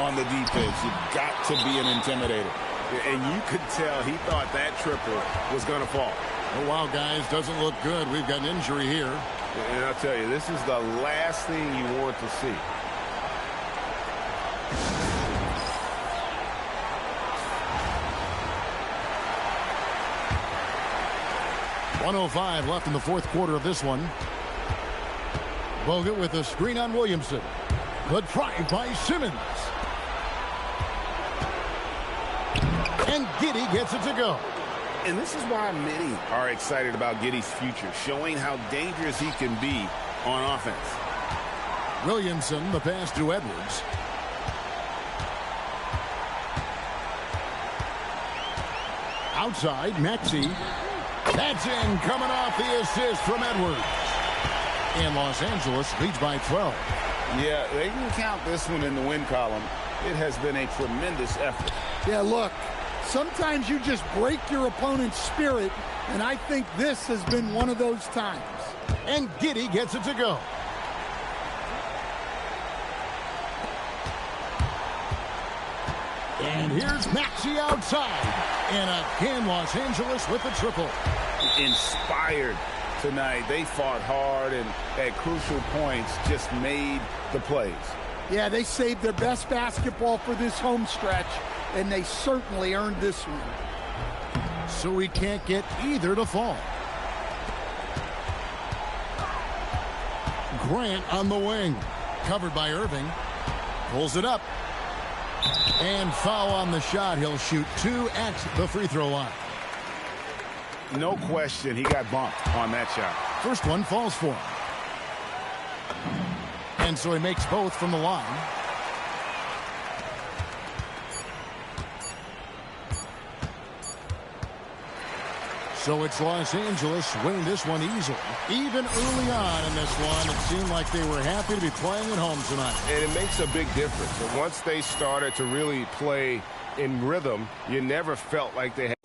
on the defense. You've got to be an intimidator. And you could tell he thought that triple was going to fall. Oh, wow, guys, doesn't look good. We've got an injury here. And I'll tell you, this is the last thing you want to see. .105 left in the fourth quarter of this one. Bogut with a screen on Williamson. Good try by Simmons. And Giddey gets it to go. And this is why many are excited about Giddey's future, showing how dangerous he can be on offense. Williamson, the pass to Edwards. Outside, Maxey. That's in, coming off the assist from Edwards. And Los Angeles leads by 12. Yeah, they can count this one in the win column. It has been a tremendous effort. Yeah, look, sometimes you just break your opponent's spirit, and I think this has been one of those times. And Giddey gets it to go. And here's Maxey outside. And again, Los Angeles with the triple. inspired tonight. They fought hard and at crucial points just made the plays. Yeah, they saved their best basketball for this home stretch, and they certainly earned this one. So we can't get either to fall. Grant on the wing. Covered by Irving. Pulls it up. And foul on the shot. He'll shoot 2 at the free throw line. No question, he got bumped on that shot. First one falls for him. And so he makes both from the line. So it's Los Angeles winning this one easily. Even early on in this one, it seemed like they were happy to be playing at home tonight. And it makes a big difference. And once they started to really play in rhythm, you never felt like they had